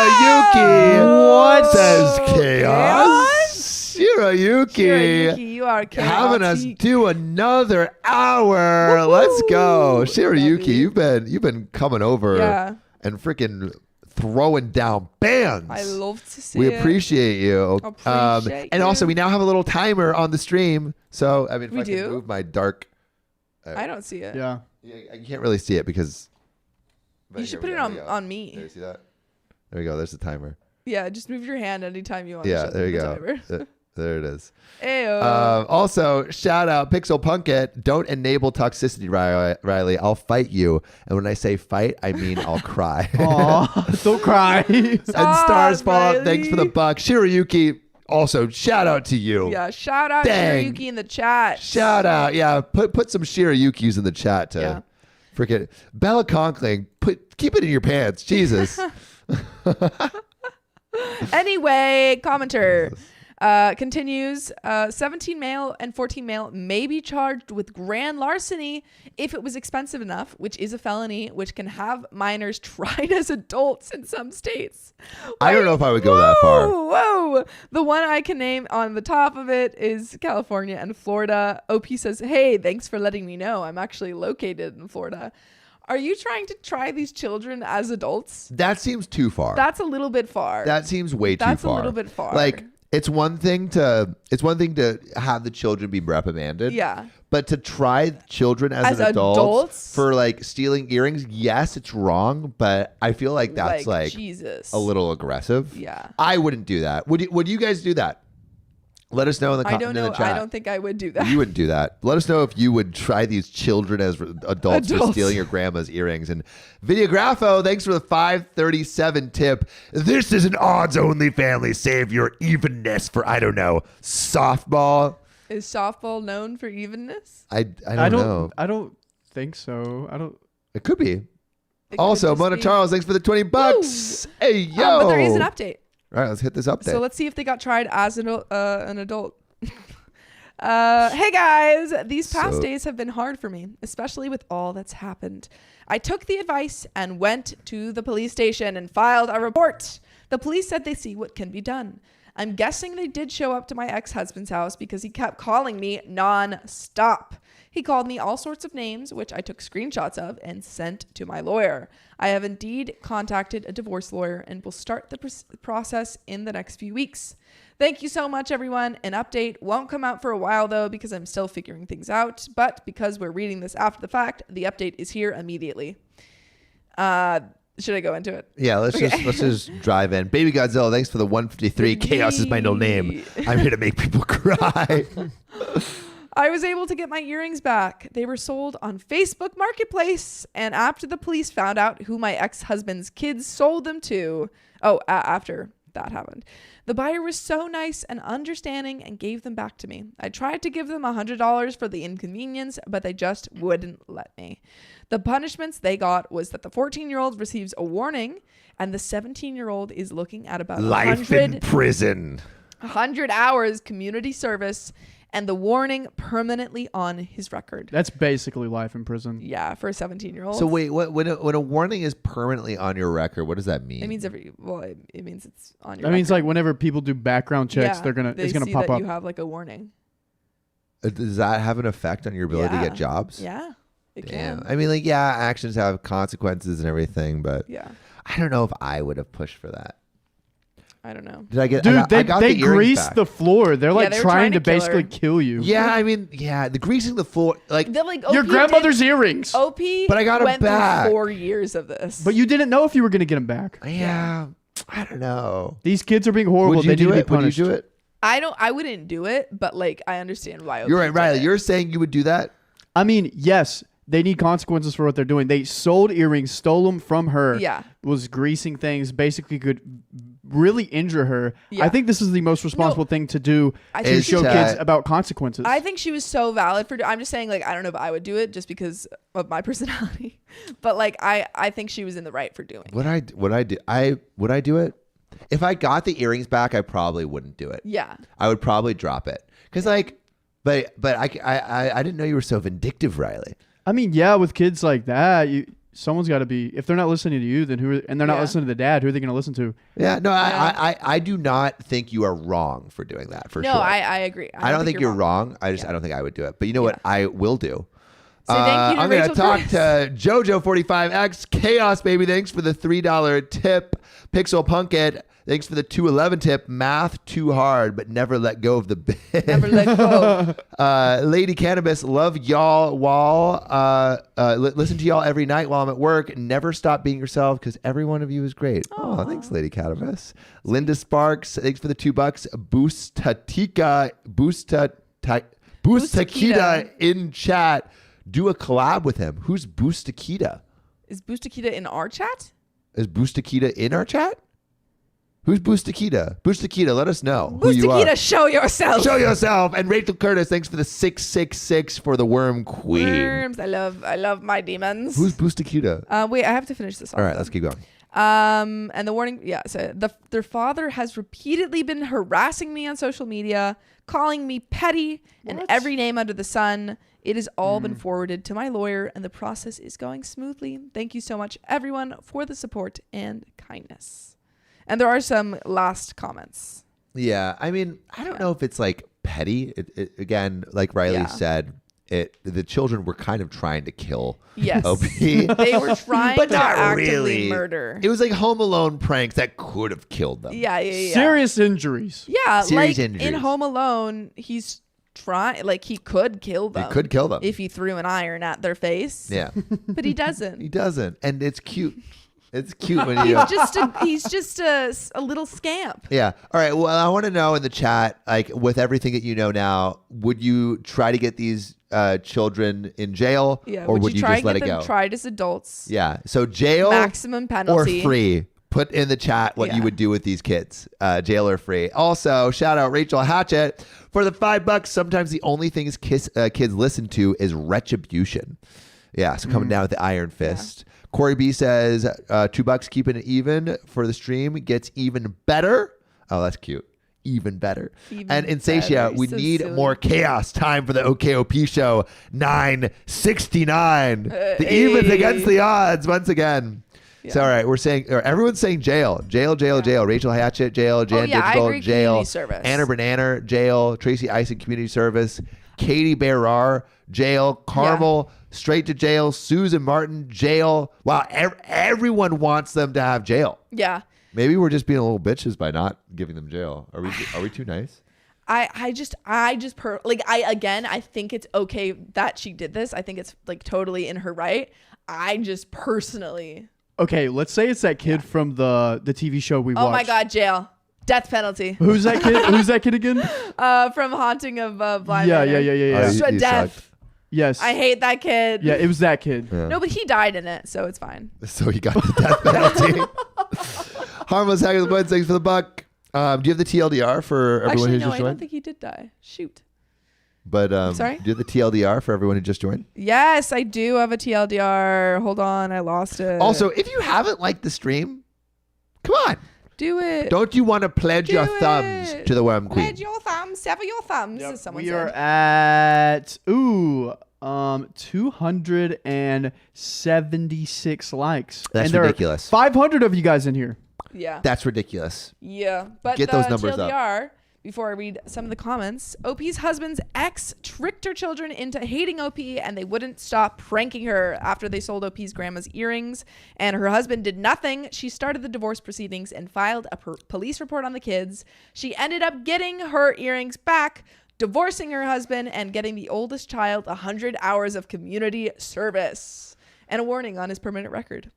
[SPEAKER 1] Shirayuki.
[SPEAKER 3] What?
[SPEAKER 1] Says chaos.
[SPEAKER 2] Chaos?
[SPEAKER 1] Shirayuki.
[SPEAKER 2] Shirayuki, you are
[SPEAKER 1] Having us
[SPEAKER 2] chaotic.
[SPEAKER 1] do another hour.
[SPEAKER 2] Woohoo.
[SPEAKER 1] Let's go.
[SPEAKER 2] Love
[SPEAKER 1] Shirayuki,
[SPEAKER 2] it.
[SPEAKER 1] you've been coming over
[SPEAKER 2] Yeah.
[SPEAKER 1] and freaking throwing down bands.
[SPEAKER 2] I love to see
[SPEAKER 1] We
[SPEAKER 2] it.
[SPEAKER 1] appreciate you.
[SPEAKER 2] Appreciate
[SPEAKER 1] and also,
[SPEAKER 2] you.
[SPEAKER 1] we now have a little timer on the stream. So, I mean, if
[SPEAKER 2] We
[SPEAKER 1] I can
[SPEAKER 2] do?
[SPEAKER 1] move my dark.
[SPEAKER 2] I don't see it.
[SPEAKER 3] Yeah.
[SPEAKER 1] I can't really see it because. but
[SPEAKER 2] You
[SPEAKER 1] here
[SPEAKER 2] should
[SPEAKER 1] we
[SPEAKER 2] put it
[SPEAKER 1] go,
[SPEAKER 2] on
[SPEAKER 1] here we go.
[SPEAKER 2] on me.
[SPEAKER 1] There, you see that? There we go. There's the timer.
[SPEAKER 2] Yeah, just move your hand anytime you want. to
[SPEAKER 1] Yeah,
[SPEAKER 2] show
[SPEAKER 1] there you
[SPEAKER 2] the
[SPEAKER 1] go.
[SPEAKER 2] timer.
[SPEAKER 1] There it is.
[SPEAKER 2] Ayo.
[SPEAKER 1] Also, shout out Pixel Punkit. Don't enable toxicity, Riley. I'll fight you. And when I say fight, I mean I'll cry.
[SPEAKER 3] Aw, don't cry.
[SPEAKER 1] And
[SPEAKER 2] Stop,
[SPEAKER 1] Stars Fall,
[SPEAKER 2] Riley.
[SPEAKER 1] thanks for the buck. Shirayuki, also shout out to you.
[SPEAKER 2] Yeah, shout out
[SPEAKER 1] Dang.
[SPEAKER 2] Shirayuki in the chat.
[SPEAKER 1] Shout out. Yeah, put some Shirayukis in the chat to
[SPEAKER 2] Yeah.
[SPEAKER 1] freaking Bella Conkling. Keep it in your pants. Jesus.
[SPEAKER 2] Anyway, commenter continues 17 male and 14 male may be charged with grand larceny if it was expensive enough, which is a felony which can have minors tried as adults in some states.
[SPEAKER 1] I don't know if I would go that far.
[SPEAKER 2] Whoa. The one I can name on the top of it is California and Florida. OP says, hey, thanks for letting me know. I'm actually located in Florida. Are you trying to try these children as adults?
[SPEAKER 1] That seems too far.
[SPEAKER 2] That's a little bit far.
[SPEAKER 1] That seems way too
[SPEAKER 2] That's
[SPEAKER 1] far.
[SPEAKER 2] a little bit far.
[SPEAKER 1] Like it's one thing to have the children be reprimanded.
[SPEAKER 2] Yeah.
[SPEAKER 1] But to try children as an adult
[SPEAKER 2] adults?
[SPEAKER 1] for like stealing earrings, yes, it's wrong, but I feel like that's like
[SPEAKER 2] Jesus.
[SPEAKER 1] a little aggressive.
[SPEAKER 2] Yeah.
[SPEAKER 1] I wouldn't do that. Would you guys do that? Let us know in the
[SPEAKER 2] I don't
[SPEAKER 1] in the
[SPEAKER 2] know.
[SPEAKER 1] chat.
[SPEAKER 2] I don't think I would do that.
[SPEAKER 1] You wouldn't do that. Let us know if you would try these children as adults for
[SPEAKER 2] Adults.
[SPEAKER 1] stealing your grandma's earrings. And Videographo, thanks for the 537 tip. This is an odds-only family. Save your evenness for, I don't know, softball.
[SPEAKER 2] Is softball known for evenness?
[SPEAKER 1] I don't know.
[SPEAKER 3] I don't think so. I don't.
[SPEAKER 1] It could be.
[SPEAKER 2] It could
[SPEAKER 1] Also,
[SPEAKER 2] just
[SPEAKER 1] Mona
[SPEAKER 2] be-
[SPEAKER 1] Charles, thanks for the $20. Hey, yo.
[SPEAKER 2] But there is an update.
[SPEAKER 1] All right, let's hit this update.
[SPEAKER 2] So let's see if they got tried as an adult. Hey guys, these past
[SPEAKER 1] So-
[SPEAKER 2] days have been hard for me, especially with all that's happened. I took the advice and went to the police station and filed a report. The police said they see what can be done. I'm guessing they did show up to my ex-husband's house because he kept calling me non-stop. He called me all sorts of names, which I took screenshots of and sent to my lawyer. I have indeed contacted a divorce lawyer and will start the process in the next few weeks. Thank you so much, everyone. An update won't come out for a while, though, because I'm still figuring things out. But because we're reading this after the fact, the update is here immediately. Should I go into it?
[SPEAKER 1] Yeah, let's just drive in. Baby Godzilla, thanks for the 153. Chaos is my no name. I'm here to make people cry.
[SPEAKER 2] I was able to get my earrings back. They were sold on Facebook Marketplace. And after the police found out who my ex-husband's kids sold them to, after that happened, the buyer was so nice and understanding and gave them back to me. I tried to give them $100 for the inconvenience, but they just wouldn't let me. The punishments they got was that the 14-year-old receives a warning and the 17-year-old is looking at about
[SPEAKER 1] Life in prison.
[SPEAKER 2] 100 hours community service and the warning permanently on his record.
[SPEAKER 3] That's basically life in prison.
[SPEAKER 2] Yeah, for a 17-year-old.
[SPEAKER 1] So wait, when a warning is permanently on your record, what does that mean?
[SPEAKER 2] It means it means it's on your
[SPEAKER 3] That
[SPEAKER 2] record.
[SPEAKER 3] means like whenever people do background checks,
[SPEAKER 2] they
[SPEAKER 3] it's gonna
[SPEAKER 2] see
[SPEAKER 3] pop
[SPEAKER 2] that
[SPEAKER 3] up.
[SPEAKER 2] you have like a warning.
[SPEAKER 1] Does that have an effect on your ability to
[SPEAKER 2] Yeah.
[SPEAKER 1] get jobs?
[SPEAKER 2] Yeah. It
[SPEAKER 1] Damn.
[SPEAKER 2] can.
[SPEAKER 1] I mean, like, yeah, actions have consequences and everything, but
[SPEAKER 2] Yeah.
[SPEAKER 1] I don't know if I would have pushed for that.
[SPEAKER 2] I don't know.
[SPEAKER 1] Did I get?
[SPEAKER 3] Dude,
[SPEAKER 1] I got
[SPEAKER 3] they
[SPEAKER 1] the earrings
[SPEAKER 3] greased
[SPEAKER 1] back.
[SPEAKER 3] the floor. They're like
[SPEAKER 2] they were
[SPEAKER 3] trying to
[SPEAKER 2] kill her.
[SPEAKER 3] basically kill you.
[SPEAKER 1] Yeah, I mean, yeah, the greasing the floor, like,
[SPEAKER 2] They're like
[SPEAKER 3] Your
[SPEAKER 2] OP
[SPEAKER 3] grandmother's earrings.
[SPEAKER 2] OP
[SPEAKER 1] But I got 'em
[SPEAKER 2] went
[SPEAKER 1] back.
[SPEAKER 2] through 4 years of this.
[SPEAKER 3] But you didn't know if you were gonna get them back.
[SPEAKER 1] yeah, I don't know.
[SPEAKER 3] These kids are being horrible.
[SPEAKER 1] Would
[SPEAKER 3] They
[SPEAKER 1] you do
[SPEAKER 3] need to be
[SPEAKER 1] it? Would you
[SPEAKER 3] punished.
[SPEAKER 1] do it?
[SPEAKER 2] I wouldn't do it, but like I understand why OP
[SPEAKER 1] You're right,
[SPEAKER 2] did
[SPEAKER 1] Riley.
[SPEAKER 2] it.
[SPEAKER 1] You're saying you would do that?
[SPEAKER 3] I mean, yes, they need consequences for what they're doing. They sold earrings, stole them from her.
[SPEAKER 2] Yeah.
[SPEAKER 3] Was greasing things, basically could really injure her.
[SPEAKER 2] Yeah.
[SPEAKER 3] I think this is the most responsible thing to do
[SPEAKER 2] I
[SPEAKER 3] to
[SPEAKER 2] think
[SPEAKER 3] show
[SPEAKER 1] she-
[SPEAKER 3] kids about consequences.
[SPEAKER 2] I think she was so valid for. I'm just saying, like, I don't know if I would do it just because of my personality, but like, I think she was in the right for doing.
[SPEAKER 1] Would I do it? If I got the earrings back, I probably wouldn't do it.
[SPEAKER 2] Yeah.
[SPEAKER 1] I would probably drop it. Cause like, but I didn't know you were so vindictive, Riley.
[SPEAKER 3] I mean, yeah, with kids like that, someone's got to be. If they're not listening to you, then and they're not
[SPEAKER 2] Yeah.
[SPEAKER 3] listening to the dad, who are they going to listen to?
[SPEAKER 1] Yeah, no,
[SPEAKER 2] Yeah.
[SPEAKER 1] I do not think you are wrong for doing that for
[SPEAKER 2] No,
[SPEAKER 1] sure.
[SPEAKER 2] I agree.
[SPEAKER 1] I don't think you're wrong. I don't think I would do it. But you know what I will do?
[SPEAKER 2] Say thank you to
[SPEAKER 1] I'm going to
[SPEAKER 2] Rachel
[SPEAKER 1] talk
[SPEAKER 2] Chris.
[SPEAKER 1] to JoJo45X. Chaos, baby. Thanks for the $3 tip. Pixel Punkit. Thanks for the $2.11 tip. Math too hard, but never let go of the bit.
[SPEAKER 2] Never let go.
[SPEAKER 1] Lady Cannabis, love y'all listen to y'all every night while I'm at work. Never stop being yourself because every one of you is great. Oh, thanks, Lady Cannabis. Linda Sparks, thanks for the $2. Boostakita in chat. Do a collab with him. Who's Boostakita?
[SPEAKER 2] Is Boostakita in our chat?
[SPEAKER 1] Is Boostakita in our chat? Who's Boostakita? Boostakita, let us know who you are.
[SPEAKER 2] Boostakita, show yourself.
[SPEAKER 1] Show yourself. And Rachel Curtis, thanks for the 666 for the Worm Queen.
[SPEAKER 2] Worms. I love my demons.
[SPEAKER 1] Who's Boostakita?
[SPEAKER 2] Wait, I have to finish this off.
[SPEAKER 1] All right,
[SPEAKER 2] though.
[SPEAKER 1] let's keep going.
[SPEAKER 2] And the warning, so their father has repeatedly been harassing me on social media, calling me petty and every name under the sun. It has all been forwarded to my lawyer, and the process is going smoothly. Thank you so much, everyone, for the support and kindness. And there are some last comments.
[SPEAKER 1] Yeah, I mean, I don't know if it's like petty. Again, like Riley said, the children were kind of trying to kill
[SPEAKER 2] Yes.
[SPEAKER 1] OP.
[SPEAKER 2] They were trying
[SPEAKER 1] But
[SPEAKER 2] to
[SPEAKER 1] not
[SPEAKER 2] actively
[SPEAKER 1] really.
[SPEAKER 2] murder.
[SPEAKER 1] It was like Home Alone pranks that could have killed them.
[SPEAKER 2] Yeah.
[SPEAKER 3] Serious injuries.
[SPEAKER 2] Yeah,
[SPEAKER 1] Serious
[SPEAKER 2] like
[SPEAKER 1] injuries.
[SPEAKER 2] in Home Alone, he's trying, like he could kill them.
[SPEAKER 1] He could kill them.
[SPEAKER 2] if he threw an iron at their face.
[SPEAKER 1] Yeah,
[SPEAKER 2] But he doesn't.
[SPEAKER 1] he doesn't, and it's cute. It's cute when you.
[SPEAKER 2] He's just a little scamp.
[SPEAKER 1] Yeah. All right. Well, I want to know in the chat, like with everything that you know now, would you try to get these children in jail,
[SPEAKER 2] Yeah.
[SPEAKER 1] or would you
[SPEAKER 2] try
[SPEAKER 1] just let
[SPEAKER 2] and
[SPEAKER 1] it
[SPEAKER 2] get them
[SPEAKER 1] go?
[SPEAKER 2] tried as adults?
[SPEAKER 1] Yeah. So jail,
[SPEAKER 2] Maximum
[SPEAKER 1] or
[SPEAKER 2] penalty.
[SPEAKER 1] free. Put in the chat what you
[SPEAKER 2] Yeah.
[SPEAKER 1] would do with these kids, jail or free. Also, shout out Rachel Hatchett for the $5. Sometimes the only things kids listen to is retribution. Yeah, so coming down with the iron fist. Corey B says $2 keeping it even for the stream gets even better. Oh, that's cute. Even better.
[SPEAKER 2] Even
[SPEAKER 1] and Insatia,
[SPEAKER 2] better.
[SPEAKER 1] we
[SPEAKER 2] So
[SPEAKER 1] need
[SPEAKER 2] silly.
[SPEAKER 1] more chaos. Time for the OKOP show 969. The evens against the odds once again. So all right, everyone's saying jail. Rachel Hatchett, jail. Jan
[SPEAKER 2] yeah, I
[SPEAKER 1] Digital,
[SPEAKER 2] agree,
[SPEAKER 1] jail.
[SPEAKER 2] community service.
[SPEAKER 1] Anna Bananer, jail. Tracy Ison, community service. Katie Berrar, jail. Carmel, straight to jail. Susan Martin, jail. Wow, everyone wants them to have jail.
[SPEAKER 2] Yeah.
[SPEAKER 1] Maybe we're just being little bitches by not giving them jail. Are we too nice?
[SPEAKER 2] I think it's okay that she did this. I think it's like totally in her right. I just personally.
[SPEAKER 3] Okay, let's say it's that kid from the TV show we watched.
[SPEAKER 2] Oh my God, jail. Death penalty.
[SPEAKER 3] Who's that kid? Who's that kid again?
[SPEAKER 2] From Haunting of Bly Manor.
[SPEAKER 3] Yeah.
[SPEAKER 1] He
[SPEAKER 2] Death.
[SPEAKER 1] sucked.
[SPEAKER 3] Yes.
[SPEAKER 2] I hate that kid.
[SPEAKER 3] Yeah, it was that kid.
[SPEAKER 1] Yeah.
[SPEAKER 2] No, but he died in it, so it's fine.
[SPEAKER 1] So he got the death penalty. Harmless Hack of the Bud, thanks for the buck. Do you have the TLDR for everyone
[SPEAKER 2] Actually,
[SPEAKER 1] who
[SPEAKER 2] no,
[SPEAKER 1] just
[SPEAKER 2] I
[SPEAKER 1] joined?
[SPEAKER 2] don't think he did die. Shoot.
[SPEAKER 1] But
[SPEAKER 2] Sorry?
[SPEAKER 1] do you have the TLDR for everyone who just joined?
[SPEAKER 2] Yes, I do have a TLDR. Hold on, I lost it.
[SPEAKER 1] Also, if you haven't liked the stream, come on.
[SPEAKER 2] do it.
[SPEAKER 1] Don't you want to pledge your
[SPEAKER 2] Do
[SPEAKER 1] thumbs
[SPEAKER 2] it.
[SPEAKER 1] to the Worm Queen?
[SPEAKER 2] Pledge your thumbs, sever your thumbs, as someone
[SPEAKER 3] We
[SPEAKER 2] said.
[SPEAKER 3] are at 276 likes.
[SPEAKER 1] That's
[SPEAKER 3] and there
[SPEAKER 1] ridiculous.
[SPEAKER 3] Are 500 of you guys in here.
[SPEAKER 2] Yeah.
[SPEAKER 1] That's ridiculous.
[SPEAKER 2] Yeah. But
[SPEAKER 1] Get those numbers up.
[SPEAKER 2] TLDR, before I read some of the comments, OP's husband's ex tricked her children into hating OP, and they wouldn't stop pranking her after they sold OP's grandma's earrings. And her husband did nothing. She started the divorce proceedings and filed a police report on the kids. She ended up getting her earrings back, divorcing her husband, and getting the oldest child 100 hours of community service and a warning on his permanent record.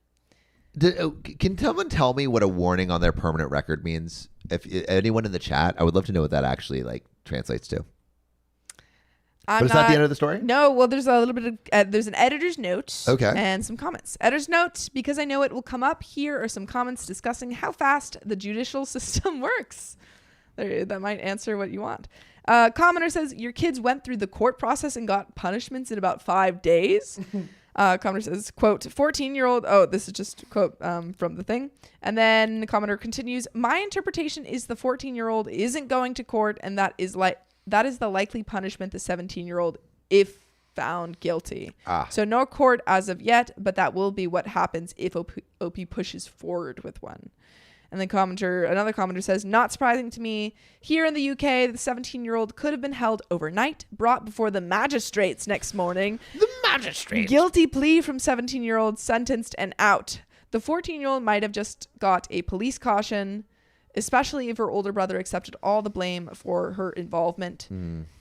[SPEAKER 1] Can someone tell me what a warning on their permanent record means? If anyone in the chat, I would love to know what that actually translates to. But it's not the end of the story?
[SPEAKER 2] No, well, there's a little bit of, there's an editor's note.
[SPEAKER 1] Okay.
[SPEAKER 2] And some comments. Editor's note, because I know it will come up, here are some comments discussing how fast the judicial system works. That might answer what you want. Commenter says, your kids went through the court process and got punishments in about 5 days. Commenter says, quote, 14-year-old. Oh, this is just a quote from the thing. And then the commenter continues, my interpretation is the 14-year-old isn't going to court, and that is the likely punishment the 17-year-old if found guilty. So no court as of yet, but that will be what happens if OP pushes forward with one. And then another commenter says, not surprising to me. Here in the UK, the 17-year-old could have been held overnight, brought before the magistrates next morning.
[SPEAKER 1] The magistrate.
[SPEAKER 2] Guilty plea from 17-year-old, sentenced and out. The 14-year-old might have just got a police caution, especially if her older brother accepted all the blame for her involvement.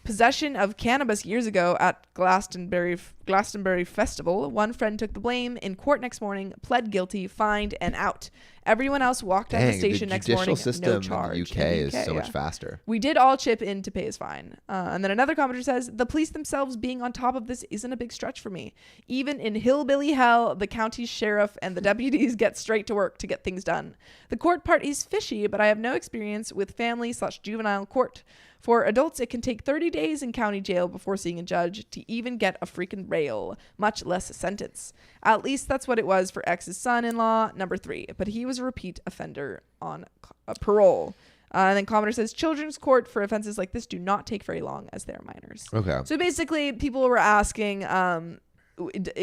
[SPEAKER 2] Possession of cannabis years ago at Glastonbury Festival. One friend took the blame. In court next morning, pled guilty, fined, and out. Everyone else walked out of the station next morning.
[SPEAKER 1] The judicial system
[SPEAKER 2] no charge.
[SPEAKER 1] in the UK is so much faster.
[SPEAKER 2] We did all chip in to pay his fine. And then another commenter says, the police themselves being on top of this isn't a big stretch for me. Even in hillbilly hell, the county's sheriff and the deputies get straight to work to get things done. The court part is fishy, but I have no experience with family/juvenile court. For adults, it can take 30 days in county jail before seeing a judge to even get a freaking rail, much less a sentence. At least that's what it was for ex's son-in-law, number 3. But he was a repeat offender on parole. And then commenter says, children's court for offenses like this do not take very long as they're minors.
[SPEAKER 1] Okay.
[SPEAKER 2] So basically, people were asking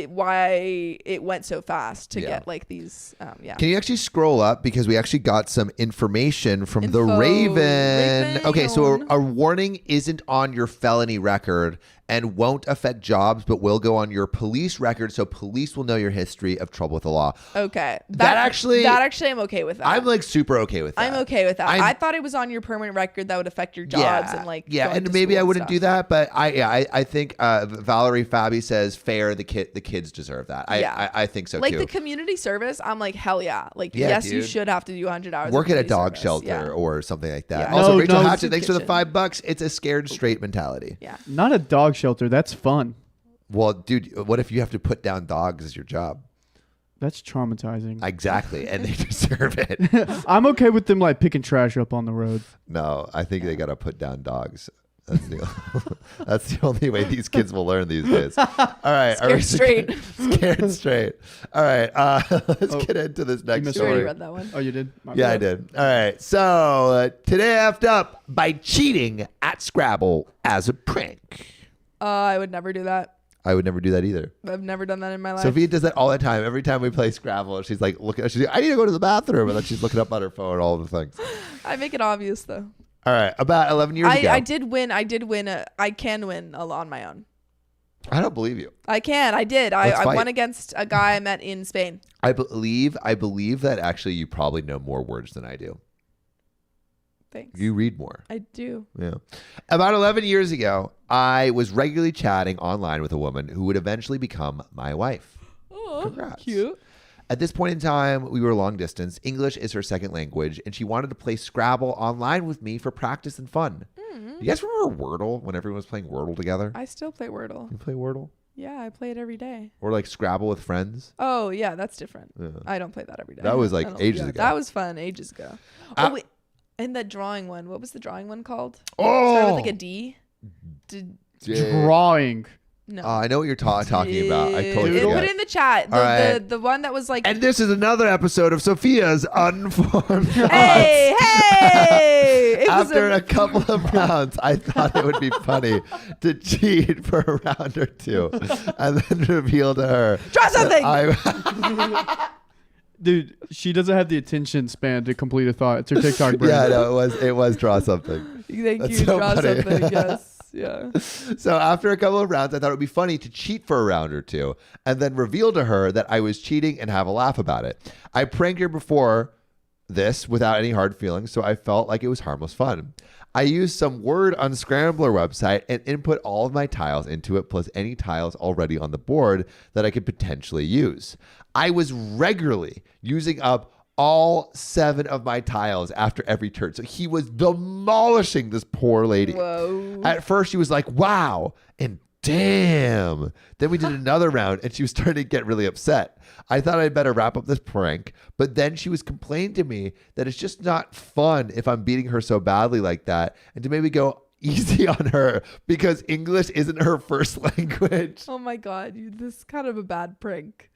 [SPEAKER 2] why it went so fast to get like these.
[SPEAKER 1] Can you actually scroll up, because we actually got some information from the Raven. Okay, so a warning isn't on your felony record and won't affect jobs, but will go on your police record, so police will know your history of trouble with the law.
[SPEAKER 2] Okay.
[SPEAKER 1] That actually
[SPEAKER 2] I'm okay with that.
[SPEAKER 1] I'm like super okay with that.
[SPEAKER 2] I'm okay with that. I thought it was on your permanent record that would affect your jobs and like
[SPEAKER 1] and maybe I wouldn't do that, but I think Valerie Fabi says fair. The kids deserve that. I think so
[SPEAKER 2] like
[SPEAKER 1] too.
[SPEAKER 2] The community service, I'm like, hell yeah. Like
[SPEAKER 1] Yeah,
[SPEAKER 2] you
[SPEAKER 1] dude.
[SPEAKER 2] should have to do 100 hours.
[SPEAKER 1] Work
[SPEAKER 2] of
[SPEAKER 1] at a dog
[SPEAKER 2] community
[SPEAKER 1] shelter
[SPEAKER 2] service.
[SPEAKER 1] or something like that.
[SPEAKER 2] Yeah.
[SPEAKER 1] Also,
[SPEAKER 3] No,
[SPEAKER 1] Rachel
[SPEAKER 3] no,
[SPEAKER 1] Hatchett, thanks for the
[SPEAKER 2] kitchen.
[SPEAKER 1] $5. It's a scared straight mentality.
[SPEAKER 2] Yeah.
[SPEAKER 3] Not a dog shelter. That's fun.
[SPEAKER 1] Well, dude, what if you have to put down dogs as your job?
[SPEAKER 3] That's traumatizing.
[SPEAKER 1] Exactly, and they deserve it.
[SPEAKER 3] I'm okay with them like picking trash up on the road.
[SPEAKER 1] No, I think they got to put down dogs. That's the only way these kids will learn these days. All right.
[SPEAKER 2] Scared straight.
[SPEAKER 1] Scared straight. All right. Let's get into this next
[SPEAKER 3] missed
[SPEAKER 2] You already
[SPEAKER 1] story.
[SPEAKER 2] read that one.
[SPEAKER 3] Oh, you did?
[SPEAKER 1] Yeah, I did. All right. So today I effed up by cheating at Scrabble as a prank.
[SPEAKER 2] I would never do that.
[SPEAKER 1] I would never do that either.
[SPEAKER 2] I've never done that in my life.
[SPEAKER 1] Sophia does that all the time. Every time we play Scrabble, she's like looking. She's like, I need to go to the bathroom, and then she's looking up on her phone all the things.
[SPEAKER 2] I make it obvious though.
[SPEAKER 1] All right, about 11 years ago.
[SPEAKER 2] I did win. I can win on my own.
[SPEAKER 1] I don't believe you.
[SPEAKER 2] I can. I did.
[SPEAKER 1] Let's
[SPEAKER 2] I
[SPEAKER 1] fight.
[SPEAKER 2] won against a guy I met in Spain.
[SPEAKER 1] I believe that actually you probably know more words than I do.
[SPEAKER 2] Thanks.
[SPEAKER 1] You read more.
[SPEAKER 2] I do.
[SPEAKER 1] Yeah. About 11 years ago, I was regularly chatting online with a woman who would eventually become my wife.
[SPEAKER 2] Oh,
[SPEAKER 1] Congrats.
[SPEAKER 2] cute.
[SPEAKER 1] At this point in time, we were long distance. English is her second language, and she wanted to play Scrabble online with me for practice and fun. You guys remember Wordle when everyone was playing Wordle together?
[SPEAKER 2] I still play Wordle.
[SPEAKER 1] You play Wordle?
[SPEAKER 2] Yeah, I play it every day.
[SPEAKER 1] Or like Scrabble with friends?
[SPEAKER 2] Oh, yeah, that's different.
[SPEAKER 1] Yeah.
[SPEAKER 2] I don't play that every day.
[SPEAKER 1] That was like
[SPEAKER 2] I don't-
[SPEAKER 1] ages
[SPEAKER 2] yeah,
[SPEAKER 1] ago.
[SPEAKER 2] That was fun ages ago.
[SPEAKER 1] Uh,
[SPEAKER 2] Oh, wait. And the drawing one. What was the drawing one called?
[SPEAKER 1] Oh!
[SPEAKER 2] Started with like a D?
[SPEAKER 3] Drawing.
[SPEAKER 2] No.
[SPEAKER 1] I know what you're talking about. I totally
[SPEAKER 3] Doodle?
[SPEAKER 1] forgot.
[SPEAKER 2] Put it in the chat.
[SPEAKER 1] All right.
[SPEAKER 2] The one that was like,
[SPEAKER 1] And this is another episode of Sophia's Unformed
[SPEAKER 2] hey, hey! It was
[SPEAKER 1] After a couple of rounds, I thought it would be funny to cheat for a round or two and then reveal to her.
[SPEAKER 2] Draw something!
[SPEAKER 1] that
[SPEAKER 3] Dude, she doesn't have the attention span to complete a thought. It's her TikTok brain.
[SPEAKER 1] yeah, no, it was draw something.
[SPEAKER 2] Thank
[SPEAKER 1] That's
[SPEAKER 2] you.
[SPEAKER 1] so
[SPEAKER 2] Draw
[SPEAKER 1] funny.
[SPEAKER 2] something. Yes. Yeah.
[SPEAKER 1] So after a couple of rounds, I thought it would be funny to cheat for a round or two and then reveal to her that I was cheating and have a laugh about it. I pranked her before this without any hard feelings, so I felt like it was harmless fun. I used some word unscrambler website and input all of my tiles into it, plus any tiles already on the board that I could potentially use. I was regularly using up all 7 of my tiles after every turn. So he was demolishing this poor lady.
[SPEAKER 2] Whoa.
[SPEAKER 1] At first, she was like, wow, and damn. Then we did another round, and she was starting to get really upset. I thought I'd better wrap up this prank, but then she was complaining to me that it's just not fun if I'm beating her so badly like that, and to maybe go easy on her because English isn't her first language.
[SPEAKER 2] Oh my God. This is kind of a bad prank.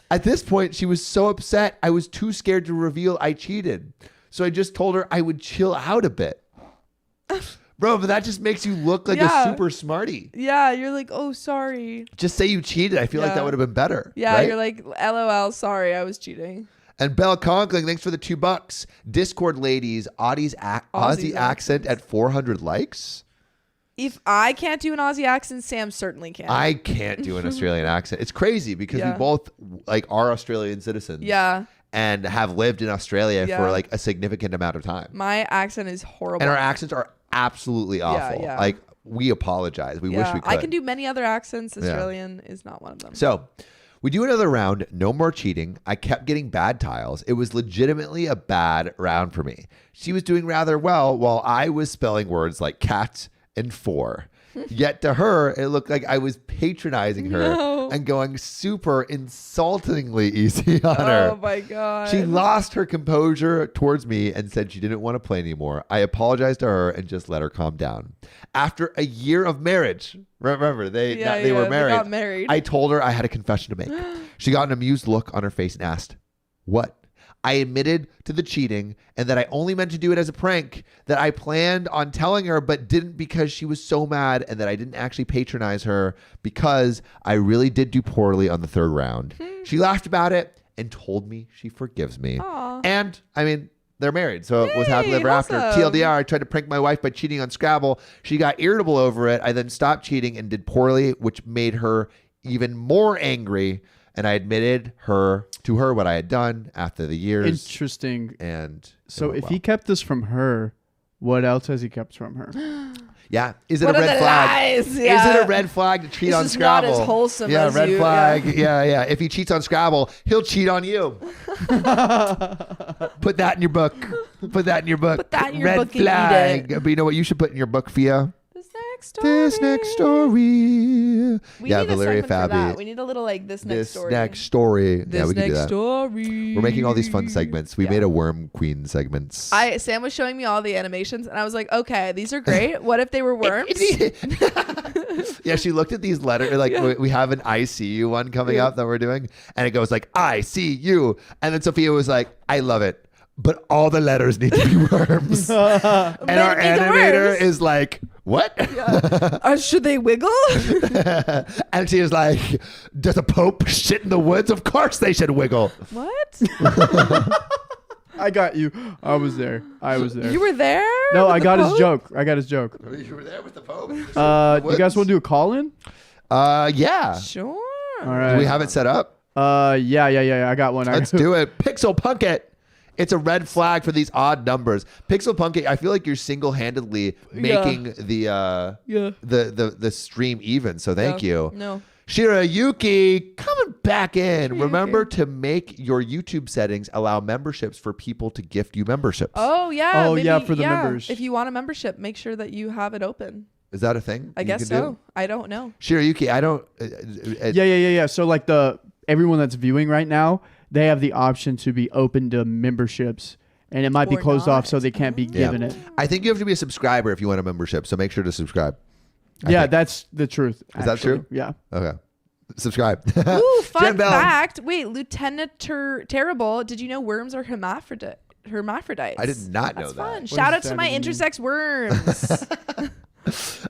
[SPEAKER 1] At this point, she was so upset, I was too scared to reveal I cheated. So I just told her I would chill out a bit. Bro, but that just makes you look like
[SPEAKER 2] Yeah.
[SPEAKER 1] a super smarty.
[SPEAKER 2] Yeah. You're like, oh, sorry.
[SPEAKER 1] Just say you cheated. I feel like that
[SPEAKER 2] Yeah.
[SPEAKER 1] would have been better.
[SPEAKER 2] Yeah.
[SPEAKER 1] right?
[SPEAKER 2] You're like, LOL. Sorry. I was cheating.
[SPEAKER 1] And Belle Conkling, thanks for the $2. Discord ladies, Aussie
[SPEAKER 2] Aussie's
[SPEAKER 1] accent at 400 likes.
[SPEAKER 2] If I can't do an Aussie accent, Sam certainly can.
[SPEAKER 1] I can't do an Australian accent. It's crazy because we
[SPEAKER 2] Yeah.
[SPEAKER 1] both like are Australian citizens.
[SPEAKER 2] Yeah.
[SPEAKER 1] And have lived in Australia
[SPEAKER 2] Yeah.
[SPEAKER 1] for like a significant amount of time.
[SPEAKER 2] My accent is horrible.
[SPEAKER 1] And our accents are absolutely awful.
[SPEAKER 2] yeah.
[SPEAKER 1] Like we apologize. We wish we could.
[SPEAKER 2] I can do many other accents. Australian is not one of them.
[SPEAKER 1] So we do another round. No more cheating. I kept getting bad tiles. It was legitimately a bad round for me. She was doing rather well while I was spelling words like cat and 4. Yet to her, it looked like I was patronizing her
[SPEAKER 2] No.
[SPEAKER 1] and going super insultingly easy on her.
[SPEAKER 2] Oh my God.
[SPEAKER 1] She lost her composure towards me and said she didn't want to play anymore. I apologized to her and just let her calm down. After a year of marriage, remember they were
[SPEAKER 2] they
[SPEAKER 1] married.
[SPEAKER 2] got married.
[SPEAKER 1] I told her I had a confession to make. She got an amused look on her face and asked, "What?" I admitted to the cheating and that I only meant to do it as a prank, that I planned on telling her but didn't because she was so mad, and that I didn't actually patronize her because I really did do poorly on the 3rd round. She laughed about it and told me she forgives me.
[SPEAKER 2] Aw.
[SPEAKER 1] And I mean, they're married, so it was happily
[SPEAKER 2] Hey,
[SPEAKER 1] ever after.
[SPEAKER 2] awesome.
[SPEAKER 1] TLDR, I tried to prank my wife by cheating on Scrabble. She got irritable over it. I then stopped cheating and did poorly, which made her even more angry. And I admitted to her what I had done after the years.
[SPEAKER 3] Interesting.
[SPEAKER 1] And
[SPEAKER 3] So
[SPEAKER 1] it
[SPEAKER 3] if
[SPEAKER 1] went
[SPEAKER 3] he kept this from her, what else has he kept from her?
[SPEAKER 1] yeah, is it
[SPEAKER 2] What
[SPEAKER 1] a
[SPEAKER 2] are
[SPEAKER 1] red
[SPEAKER 2] the
[SPEAKER 1] flag?
[SPEAKER 2] lies?
[SPEAKER 1] Is
[SPEAKER 2] Yeah.
[SPEAKER 1] it a red flag to cheat
[SPEAKER 2] This
[SPEAKER 1] on
[SPEAKER 2] is not
[SPEAKER 1] Scrabble?
[SPEAKER 2] as wholesome
[SPEAKER 1] yeah,
[SPEAKER 2] as
[SPEAKER 1] red
[SPEAKER 2] you-
[SPEAKER 1] flag. Yeah. If he cheats on Scrabble, he'll cheat on you. Put that in your book. Put that in your book.
[SPEAKER 2] Put that in your
[SPEAKER 1] red
[SPEAKER 2] book and eat
[SPEAKER 1] flag.
[SPEAKER 2] it.
[SPEAKER 1] But you know what you should put in your book, Fia?
[SPEAKER 2] This next story.
[SPEAKER 1] This next story.
[SPEAKER 2] We
[SPEAKER 1] yeah,
[SPEAKER 2] need
[SPEAKER 1] Valeria
[SPEAKER 2] a segment for that.
[SPEAKER 1] Fabi.
[SPEAKER 2] We need a little like this next
[SPEAKER 1] This
[SPEAKER 2] story.
[SPEAKER 1] next story.
[SPEAKER 2] This
[SPEAKER 1] yeah, we can do
[SPEAKER 2] next
[SPEAKER 1] that.
[SPEAKER 2] story.
[SPEAKER 1] We're making all these fun segments. We
[SPEAKER 2] Yeah.
[SPEAKER 1] made a Worm Queen segments.
[SPEAKER 2] Sam was showing me all the animations, and I was like, okay, these are great. What if they were worms?
[SPEAKER 1] yeah, she looked at these letters. Like we have an I see you one coming up that we're doing, and it goes like I see you, and then Sophia was like, I love it, but all the letters need to be worms. And our
[SPEAKER 2] Make the
[SPEAKER 1] animator
[SPEAKER 2] worms.
[SPEAKER 1] is like, what?
[SPEAKER 2] Should they wiggle?
[SPEAKER 1] And she was like, does a pope shit in the woods? Of course they should wiggle.
[SPEAKER 2] What?
[SPEAKER 3] I got you. I was there.
[SPEAKER 2] You were there?
[SPEAKER 3] No,
[SPEAKER 2] with
[SPEAKER 3] I
[SPEAKER 2] the
[SPEAKER 3] got his
[SPEAKER 2] Pope?
[SPEAKER 3] joke.
[SPEAKER 1] You were there with the Pope.
[SPEAKER 3] You guys want to do a call-in?
[SPEAKER 1] Yeah.
[SPEAKER 2] Sure.
[SPEAKER 3] All right.
[SPEAKER 1] Do we have it set up?
[SPEAKER 3] Yeah. I got one.
[SPEAKER 1] Let's do it. Pixel Punk It. It's a red flag for these odd numbers. Pixel Punk It, I feel like you're single-handedly making the stream even. So thank you.
[SPEAKER 2] No.
[SPEAKER 1] Shirayuki, coming back in. Remember to make your YouTube settings allow memberships for people to gift you memberships.
[SPEAKER 2] Oh yeah.
[SPEAKER 3] Oh,
[SPEAKER 2] maybe,
[SPEAKER 3] yeah, for the members.
[SPEAKER 2] If you want a membership, make sure that you have it open.
[SPEAKER 1] Is that a thing?
[SPEAKER 2] I guess so. I don't know.
[SPEAKER 1] Shirayuki, I don't.
[SPEAKER 3] Yeah. So like everyone that's viewing right now, they have the option to be open to memberships, and it might be
[SPEAKER 2] Or
[SPEAKER 3] closed
[SPEAKER 2] not.
[SPEAKER 3] off, so they can't be given it.
[SPEAKER 1] I think you have to be a subscriber if you want a membership. So make sure to subscribe.
[SPEAKER 3] Yeah, that's the truth.
[SPEAKER 1] Is that
[SPEAKER 3] actually.
[SPEAKER 1] true?
[SPEAKER 3] Yeah.
[SPEAKER 1] Okay. Subscribe.
[SPEAKER 2] Ooh, fun
[SPEAKER 1] Jen Bell.
[SPEAKER 2] fact. Wait, Lieutenant Terrible, did you know worms are hermaphrodites?
[SPEAKER 1] I did not know
[SPEAKER 2] That's
[SPEAKER 1] that.
[SPEAKER 2] fun.
[SPEAKER 3] What
[SPEAKER 2] Shout
[SPEAKER 3] does
[SPEAKER 2] out to
[SPEAKER 3] that
[SPEAKER 2] my
[SPEAKER 3] mean?
[SPEAKER 2] intersex worms.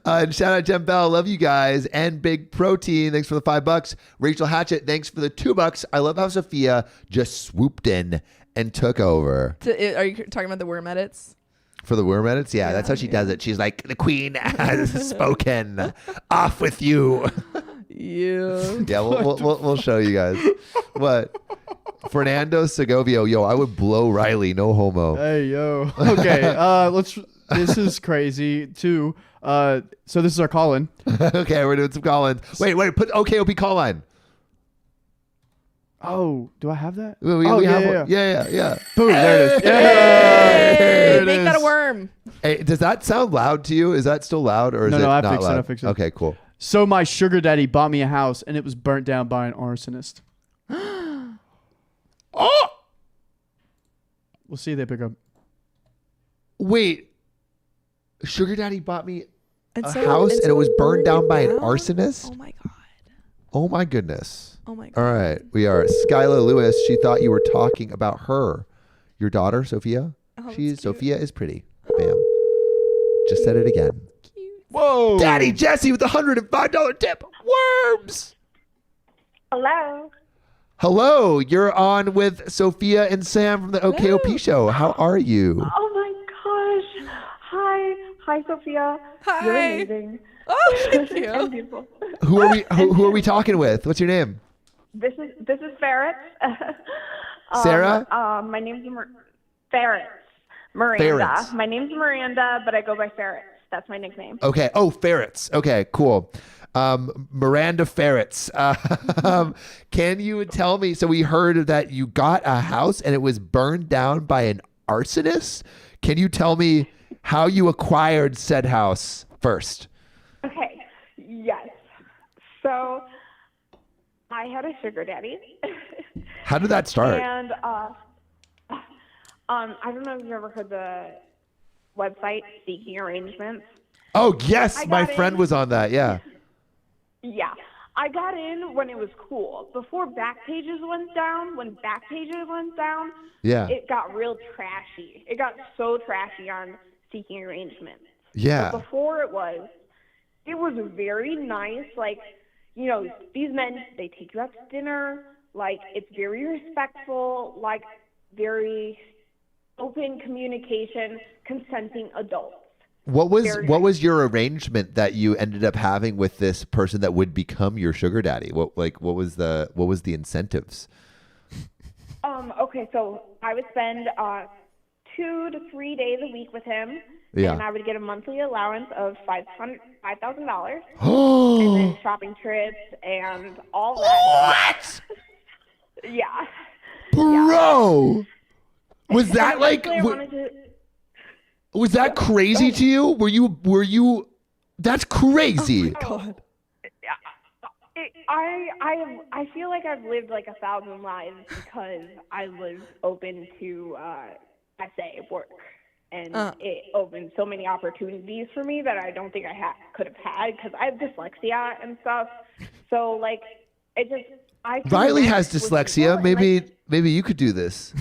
[SPEAKER 1] And shout out Jen Bell. Love you guys. And Big Protein. Thanks for the $5. Rachel Hatchett. Thanks for the $2. I love how Sophia just swooped in and took over.
[SPEAKER 2] Are you talking about the worm edits?
[SPEAKER 1] For the worm edits? Yeah, that's how she does it. She's like, the queen has spoken. Off with you.
[SPEAKER 2] You.
[SPEAKER 1] Yeah, we'll show you guys. What? Fernando Segovia. Yo, I would blow Riley. No homo.
[SPEAKER 3] Hey yo. Okay. This is crazy too. So this is our call-in.
[SPEAKER 1] Okay, we're doing some call-ins. Wait. Put OKOP call line.
[SPEAKER 3] Oh, do I have that?
[SPEAKER 1] We
[SPEAKER 3] yeah,
[SPEAKER 1] have
[SPEAKER 3] yeah,
[SPEAKER 1] one. Yeah.
[SPEAKER 3] Boom, there it is.
[SPEAKER 2] Hey,
[SPEAKER 3] There it
[SPEAKER 2] make that
[SPEAKER 3] is.
[SPEAKER 2] a worm.
[SPEAKER 1] Hey, does that sound loud to you? Is that still loud or is
[SPEAKER 3] No,
[SPEAKER 1] it
[SPEAKER 3] I
[SPEAKER 1] not
[SPEAKER 3] fixed it,
[SPEAKER 1] loud?
[SPEAKER 3] I fixed it.
[SPEAKER 1] Okay, cool.
[SPEAKER 3] So my sugar daddy bought me a house, and it was burnt down by an arsonist.
[SPEAKER 1] Oh,
[SPEAKER 3] We'll see if they pick up.
[SPEAKER 1] wait. Sugar Daddy bought me
[SPEAKER 2] And
[SPEAKER 1] a
[SPEAKER 2] so-
[SPEAKER 1] house and it was burned down by an
[SPEAKER 2] down?
[SPEAKER 1] arsonist?
[SPEAKER 2] Oh my god.
[SPEAKER 1] Oh my goodness.
[SPEAKER 2] Oh my god.
[SPEAKER 1] All right, we are Skyla Lewis. She thought you were talking about her, your daughter, Sophia.
[SPEAKER 2] Oh, that's
[SPEAKER 1] She's
[SPEAKER 2] cute.
[SPEAKER 1] Sophia is pretty. Bam. Just said it again.
[SPEAKER 2] Cute.
[SPEAKER 3] Whoa.
[SPEAKER 1] Daddy Jesse with the $105 tip. Worms.
[SPEAKER 4] Hello.
[SPEAKER 1] Hello, you're on with Sophia and Sam from the OKOP show. How are you?
[SPEAKER 4] Oh my gosh. Hi, Sophia.
[SPEAKER 2] Hi.
[SPEAKER 4] You're amazing.
[SPEAKER 2] Oh, thank
[SPEAKER 4] And
[SPEAKER 2] you.
[SPEAKER 4] beautiful.
[SPEAKER 1] Who are we? Who are we talking with? What's your name?
[SPEAKER 4] This is Ferret.
[SPEAKER 1] Sarah?
[SPEAKER 4] My name's Ferret. Miranda.
[SPEAKER 1] Ferrets.
[SPEAKER 4] My name's Miranda, but I go by Ferret. That's my nickname.
[SPEAKER 1] Okay. Oh, ferrets. Okay, cool. Miranda Ferrets. Can you tell me? So we heard that you got a house and it was burned down by an arsonist. Can you tell me how you acquired said house first?
[SPEAKER 4] Okay. Yes. So I had a sugar daddy.
[SPEAKER 1] How did that start?
[SPEAKER 4] And I don't know if you've ever heard the website Seeking Arrangements.
[SPEAKER 1] Oh yes,
[SPEAKER 4] I
[SPEAKER 1] my
[SPEAKER 4] got
[SPEAKER 1] friend
[SPEAKER 4] in.
[SPEAKER 1] was on that. Yeah.
[SPEAKER 4] Yeah. I got in when it was cool. Before Backpages went down,
[SPEAKER 1] Yeah.
[SPEAKER 4] it got real trashy. It got so trashy on Seeking Arrangements.
[SPEAKER 1] Yeah.
[SPEAKER 4] But before it was very nice. Like, you know, these men, they take you out to dinner. Like, it's very respectful, like, very open communication, consenting adults.
[SPEAKER 1] What was
[SPEAKER 4] Very
[SPEAKER 1] what
[SPEAKER 4] nice.
[SPEAKER 1] was your arrangement that you ended up having with this person that would become your sugar daddy? What was the incentives?
[SPEAKER 4] Okay, so I would spend 2 to 3 days a week with him,
[SPEAKER 1] Yeah.
[SPEAKER 4] and I would get a monthly allowance of $5,000, and
[SPEAKER 1] Oh,
[SPEAKER 4] then shopping trips and all that.
[SPEAKER 1] what,
[SPEAKER 4] Yeah.
[SPEAKER 1] bro? Was that
[SPEAKER 4] And
[SPEAKER 1] like?
[SPEAKER 4] eventually I wanted to.
[SPEAKER 1] Was that crazy to you? Were you? That's crazy.
[SPEAKER 2] God.
[SPEAKER 4] I feel like I've lived like 1,000 lives because I was open to essay work, and it opened so many opportunities for me that I don't think I could have had because I have dyslexia and stuff. So like, it just I.
[SPEAKER 1] Riley has
[SPEAKER 4] connect with
[SPEAKER 1] dyslexia.
[SPEAKER 4] people and, like,
[SPEAKER 1] Maybe you could do this.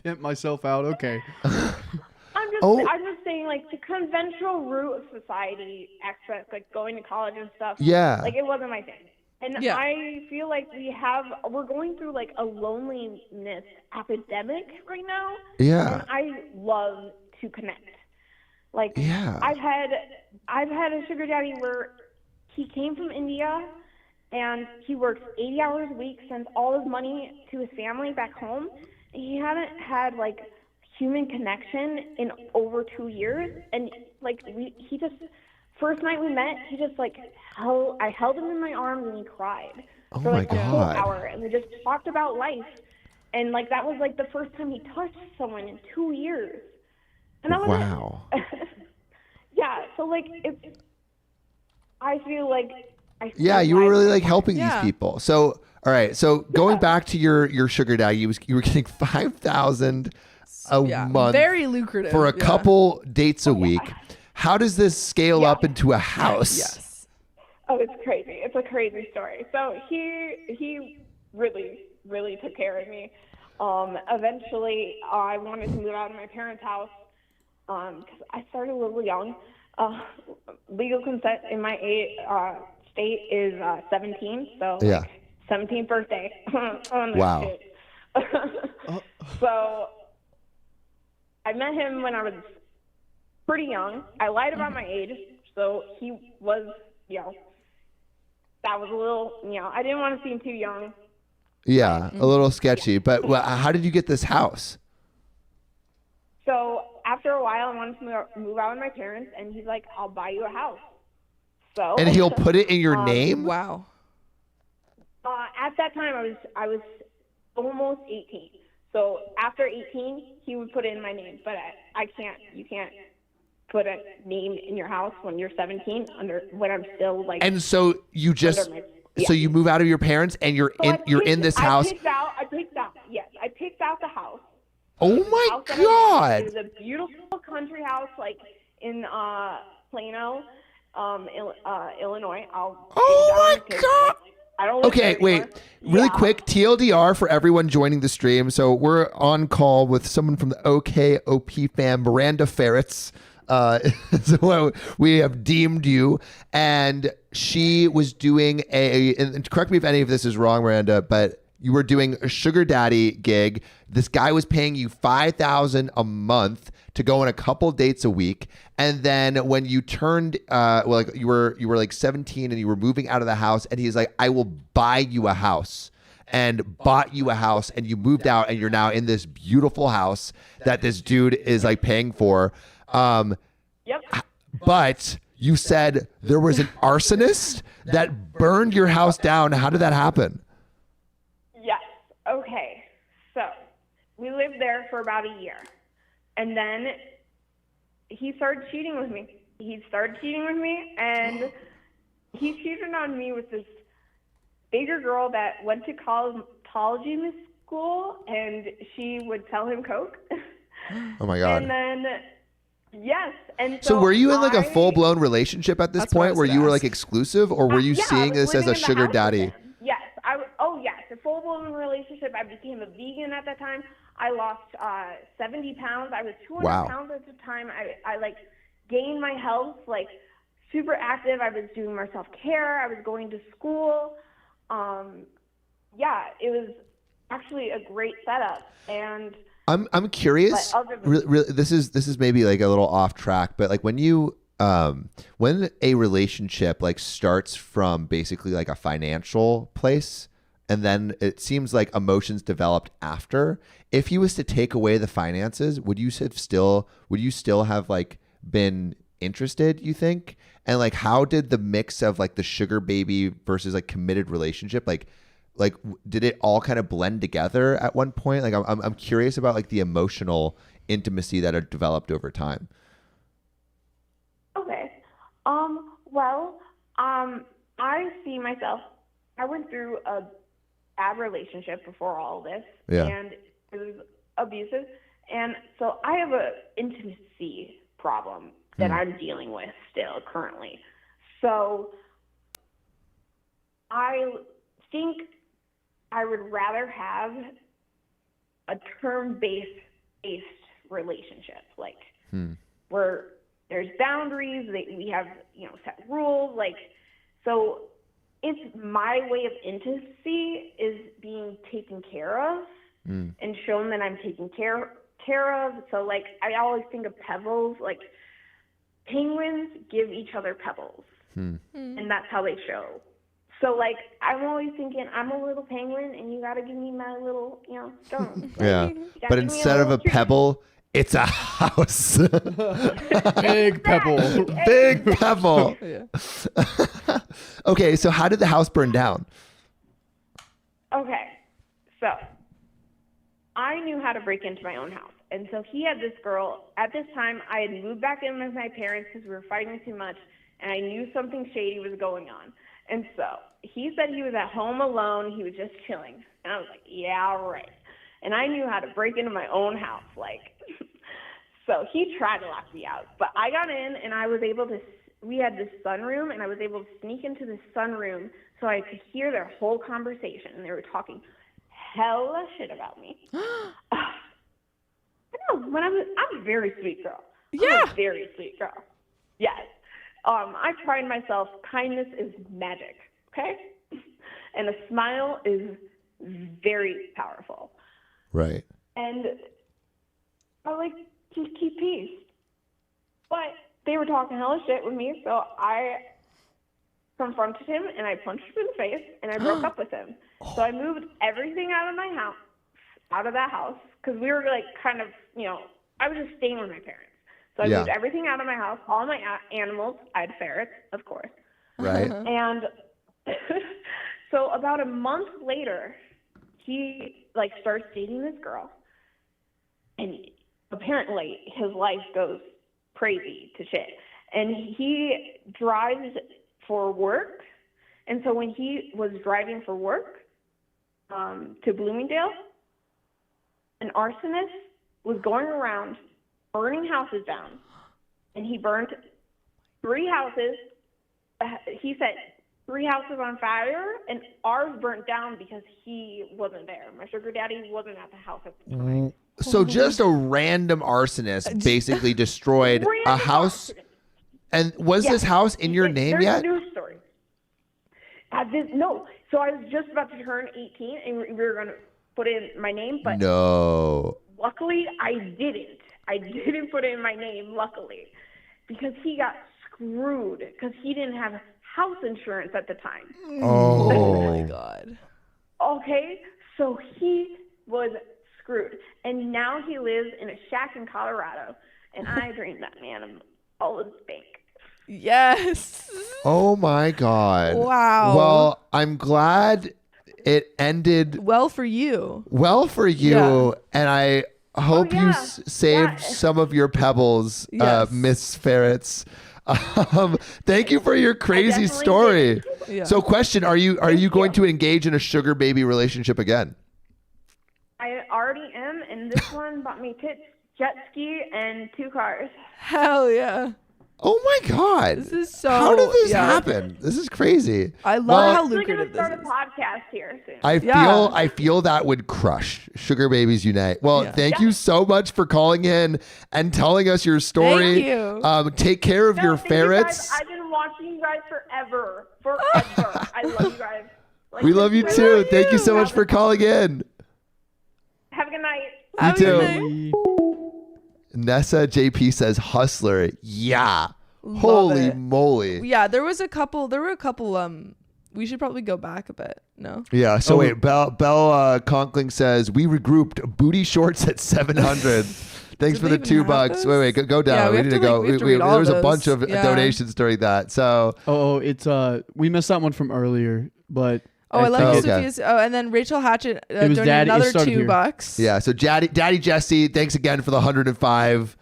[SPEAKER 3] Pimp myself out. Okay.
[SPEAKER 4] I'm just saying, like, the conventional route of society aspect, like going to college and stuff.
[SPEAKER 1] Yeah.
[SPEAKER 4] Like, it wasn't my thing. And
[SPEAKER 2] Yeah.
[SPEAKER 4] I feel like we're going through like a loneliness epidemic right now.
[SPEAKER 1] Yeah.
[SPEAKER 4] And I love to connect. Like,
[SPEAKER 1] Yeah.
[SPEAKER 4] I've had a sugar daddy where he came from India and he works 80 hours a week, sends all his money to his family back home. He hadn't had like human connection in over 2 years. And like, he just, first night we met, he just like I held him in my arms and he cried
[SPEAKER 1] Oh
[SPEAKER 4] for like
[SPEAKER 1] my
[SPEAKER 4] a whole
[SPEAKER 1] God.
[SPEAKER 4] hour, and we just talked about life. And like, that was like the first time he touched someone in 2 years. And that was
[SPEAKER 1] Wow.
[SPEAKER 4] yeah, so like I feel like
[SPEAKER 1] Yeah, you were really like helping
[SPEAKER 2] Yeah.
[SPEAKER 1] these people. So, all right. So going back to your sugar daddy, you were getting $5,000 a month
[SPEAKER 2] Very lucrative.
[SPEAKER 1] for a
[SPEAKER 2] yeah.
[SPEAKER 1] couple dates a week. How does this scale up into a house?
[SPEAKER 2] Yes.
[SPEAKER 4] Oh, it's crazy. It's a crazy story. So he really, really took care of me. Eventually, I wanted to move out of my parents' house because I started a little young. Legal consent in my state is 17, so
[SPEAKER 1] Yeah.
[SPEAKER 4] like 17th birthday on this
[SPEAKER 1] Wow.
[SPEAKER 4] shit. So I met him when I was pretty young. I lied about my age, so he was, that was a little, I didn't want to seem too young.
[SPEAKER 1] Yeah, a little sketchy. But how did you get this house?
[SPEAKER 4] So after a while, I wanted to move out with my parents, and he's like, "I'll buy you a house." So
[SPEAKER 1] And he'll put it in your name?
[SPEAKER 2] Wow.
[SPEAKER 4] at that time, I was almost 18. So after 18, he would put it in my name, but you can't put a name in your house when you're 17 when I'm still like.
[SPEAKER 1] And so you just
[SPEAKER 4] Under my-
[SPEAKER 1] so you move out of your parents and you're in this house.
[SPEAKER 4] I picked out the house.
[SPEAKER 1] Oh my
[SPEAKER 4] House that I wanted. It
[SPEAKER 1] God.
[SPEAKER 4] was a beautiful country house, like in Plano, Illinois.
[SPEAKER 1] Oh my God.
[SPEAKER 4] I don't live
[SPEAKER 1] Okay,
[SPEAKER 4] there
[SPEAKER 1] wait.
[SPEAKER 4] anymore.
[SPEAKER 1] Really
[SPEAKER 4] Yeah.
[SPEAKER 1] quick, TLDR for everyone joining the stream. So we're on call with someone from the OKOP fam, Miranda Ferretz. So we have deemed you, and she was doing and correct me if any of this is wrong, Miranda, but you were doing a sugar daddy gig. This guy was paying you $5,000 a month to go on a couple dates a week, and then when you turned, you were like 17 and you were moving out of the house, and he's like, "I will buy you a house." And bought you a house, and you moved out, and you're now in this beautiful house that this dude is like paying for.
[SPEAKER 4] Yep.
[SPEAKER 1] But you said there was an arsonist that burned your house down. How did that happen?
[SPEAKER 4] Yes. Okay. So we lived there for about a year, and then he started cheating with me. And he cheated on me with this bigger girl that went to cosmetology school, and she would sell him coke.
[SPEAKER 1] Oh my God.
[SPEAKER 4] And then, yes. And
[SPEAKER 1] So were you in like a
[SPEAKER 4] I-
[SPEAKER 1] full-blown relationship at this
[SPEAKER 2] That's what I
[SPEAKER 1] point
[SPEAKER 2] was
[SPEAKER 1] where
[SPEAKER 2] gonna
[SPEAKER 1] you were
[SPEAKER 2] ask.
[SPEAKER 1] like exclusive, or were you
[SPEAKER 4] Yeah, I
[SPEAKER 1] seeing
[SPEAKER 4] was
[SPEAKER 1] this as
[SPEAKER 4] living
[SPEAKER 1] a
[SPEAKER 4] in the
[SPEAKER 1] sugar
[SPEAKER 4] house with
[SPEAKER 1] daddy?
[SPEAKER 4] him. Yes, yes, a full-blown relationship. I became a vegan at that time. I lost 70 pounds. I was 200
[SPEAKER 1] Wow.
[SPEAKER 4] pounds at the time. I like gained my health, like super active. I was doing my self-care. I was going to school. Yeah, it was actually a great setup. And
[SPEAKER 1] I'm curious.
[SPEAKER 4] But other than-
[SPEAKER 1] This is maybe like a little off track, but like when you when a relationship like starts from basically like a financial place, and then it seems like emotions developed after. If he was to take away the finances, would you still have like been interested, you think? And like, how did the mix of like the sugar baby versus like committed relationship, did it all kind of blend together at one point? Like, I'm curious about like the emotional intimacy that had developed over time.
[SPEAKER 4] okay. I see myself. I went through a bad relationship before all this,
[SPEAKER 1] Yeah.
[SPEAKER 4] and it was abusive. And so I have a intimacy problem that I'm dealing with still currently. So I think I would rather have a term-based relationship, like where there's boundaries, we have set rules, like, so it's my way of intimacy is being taken care of and shown that I'm taken care of. So, like, I always think of pebbles. Like, penguins give each other pebbles, and that's how they show. So, like, I'm always thinking, I'm a little penguin, and you got to give me my little, stone.
[SPEAKER 1] Yeah. But instead of a pebble, it's a house.
[SPEAKER 3] Big pebble.
[SPEAKER 1] Big pebble.
[SPEAKER 2] Yeah.
[SPEAKER 1] Okay, so how did the house burn down?
[SPEAKER 4] Okay, so I knew how to break into my own house. And so he had this girl. At this time, I had moved back in with my parents because we were fighting too much, and I knew something shady was going on. And so he said he was at home alone. He was just chilling. And I was like, yeah, right. And I knew how to break into my own house. So he tried to lock me out. But I got in, and I was able to, we had this sunroom, and I was able to sneak into the sunroom so I could hear their whole conversation. And they were talking hella shit about me. I know, when I'm a very sweet girl.
[SPEAKER 2] Yeah.
[SPEAKER 4] I'm a very sweet girl. Yes. I pride myself, kindness is magic, okay? And a smile is very powerful.
[SPEAKER 1] Right.
[SPEAKER 4] And I like to keep peace. But they were talking hella shit with me, so I confronted him and I punched him in the face and I broke up with him. So I moved everything out of my house, out of that house, because we were like kind of, I was just staying with my parents. So I moved everything out of my house, all my animals. I had ferrets, of course.
[SPEAKER 1] Right.
[SPEAKER 4] And so about a month later, he starts dating this girl, and apparently his life goes crazy to shit. And he drives for work, and so when he was driving for work to Bloomingdale, an arsonist was going around burning houses down, and he burned 3 houses. He set 3 houses on fire, and ours burnt down because he wasn't there. My sugar daddy wasn't at the house at the time.
[SPEAKER 1] So just a random arsonist basically destroyed a house.
[SPEAKER 4] Arsonist.
[SPEAKER 1] And was this house in your name
[SPEAKER 4] There's
[SPEAKER 1] yet?
[SPEAKER 4] a news story. No. So I was just about to turn 18, and we were going to put in my name, but
[SPEAKER 1] No.
[SPEAKER 4] luckily I didn't. I didn't put in my name, luckily, because he got screwed because he didn't have house insurance at the time.
[SPEAKER 1] Oh
[SPEAKER 2] my God.
[SPEAKER 4] Okay, so he was screwed. And now he lives in a shack in Colorado, and I drained that man of all his bank.
[SPEAKER 2] Yes.
[SPEAKER 1] Oh my God.
[SPEAKER 2] Wow.
[SPEAKER 1] Well, I'm glad it ended
[SPEAKER 2] Well for you.
[SPEAKER 1] well for you,
[SPEAKER 2] Yeah.
[SPEAKER 1] and I hope you
[SPEAKER 4] yeah.
[SPEAKER 1] saved
[SPEAKER 4] Yeah.
[SPEAKER 1] some of your pebbles,
[SPEAKER 2] Yes.
[SPEAKER 1] Miss Ferrets. Thank you for your crazy
[SPEAKER 4] definitely
[SPEAKER 1] story.
[SPEAKER 2] Yeah.
[SPEAKER 1] So, question: Are you going to engage in a sugar baby relationship again?
[SPEAKER 4] I already am, and this one bought me tits, jet ski, and 2 cars.
[SPEAKER 2] Hell yeah.
[SPEAKER 1] Oh my God!
[SPEAKER 2] This is so.
[SPEAKER 1] How did this
[SPEAKER 2] yeah.
[SPEAKER 1] happen? This is crazy.
[SPEAKER 2] I love
[SPEAKER 1] Well,
[SPEAKER 2] how
[SPEAKER 4] I'm going to
[SPEAKER 2] lucrative
[SPEAKER 4] start
[SPEAKER 2] this
[SPEAKER 4] a
[SPEAKER 2] is.
[SPEAKER 4] podcast here soon.
[SPEAKER 1] I feel that would crush Sugar Babies Unite. Well,
[SPEAKER 2] Yeah.
[SPEAKER 1] thank you so much for calling in and telling us your story.
[SPEAKER 2] Thank you.
[SPEAKER 1] Take care of your
[SPEAKER 4] thank
[SPEAKER 1] ferrets.
[SPEAKER 4] You guys. I've been watching you guys forever. I love you guys. Like,
[SPEAKER 1] We love you
[SPEAKER 4] this is
[SPEAKER 1] too.
[SPEAKER 4] my-
[SPEAKER 1] Thank you so much for calling in.
[SPEAKER 4] Have a good night.
[SPEAKER 2] Have a
[SPEAKER 1] too.
[SPEAKER 2] good night.
[SPEAKER 1] Nessa JP says hustler. Yeah.
[SPEAKER 2] Love
[SPEAKER 1] Holy
[SPEAKER 2] it.
[SPEAKER 1] moly.
[SPEAKER 2] Yeah, there were a couple we should probably go back a bit. No?
[SPEAKER 1] Yeah. So
[SPEAKER 3] Oh.
[SPEAKER 1] wait, Bell Conkling says we regrouped booty shorts at 700. Thanks
[SPEAKER 2] Did
[SPEAKER 1] for
[SPEAKER 2] they
[SPEAKER 1] the
[SPEAKER 2] even have
[SPEAKER 1] $2.
[SPEAKER 2] those?
[SPEAKER 1] Wait, go down.
[SPEAKER 2] Yeah, we
[SPEAKER 1] we
[SPEAKER 2] have
[SPEAKER 1] need to
[SPEAKER 2] to,
[SPEAKER 1] go.
[SPEAKER 2] like, we have to read all
[SPEAKER 1] There was a
[SPEAKER 2] those.
[SPEAKER 1] bunch of
[SPEAKER 2] Yeah.
[SPEAKER 1] donations during that. So
[SPEAKER 3] It's we missed that one from earlier, but
[SPEAKER 2] Oh, I love
[SPEAKER 1] Oh,
[SPEAKER 2] you,
[SPEAKER 1] okay.
[SPEAKER 2] Sophia's. Oh, and then Rachel Hatchett
[SPEAKER 3] It was
[SPEAKER 2] donated
[SPEAKER 3] Daddy- it
[SPEAKER 2] another
[SPEAKER 3] started here.
[SPEAKER 2] $2.
[SPEAKER 1] yeah. So Daddy Jesse, thanks again for the 105.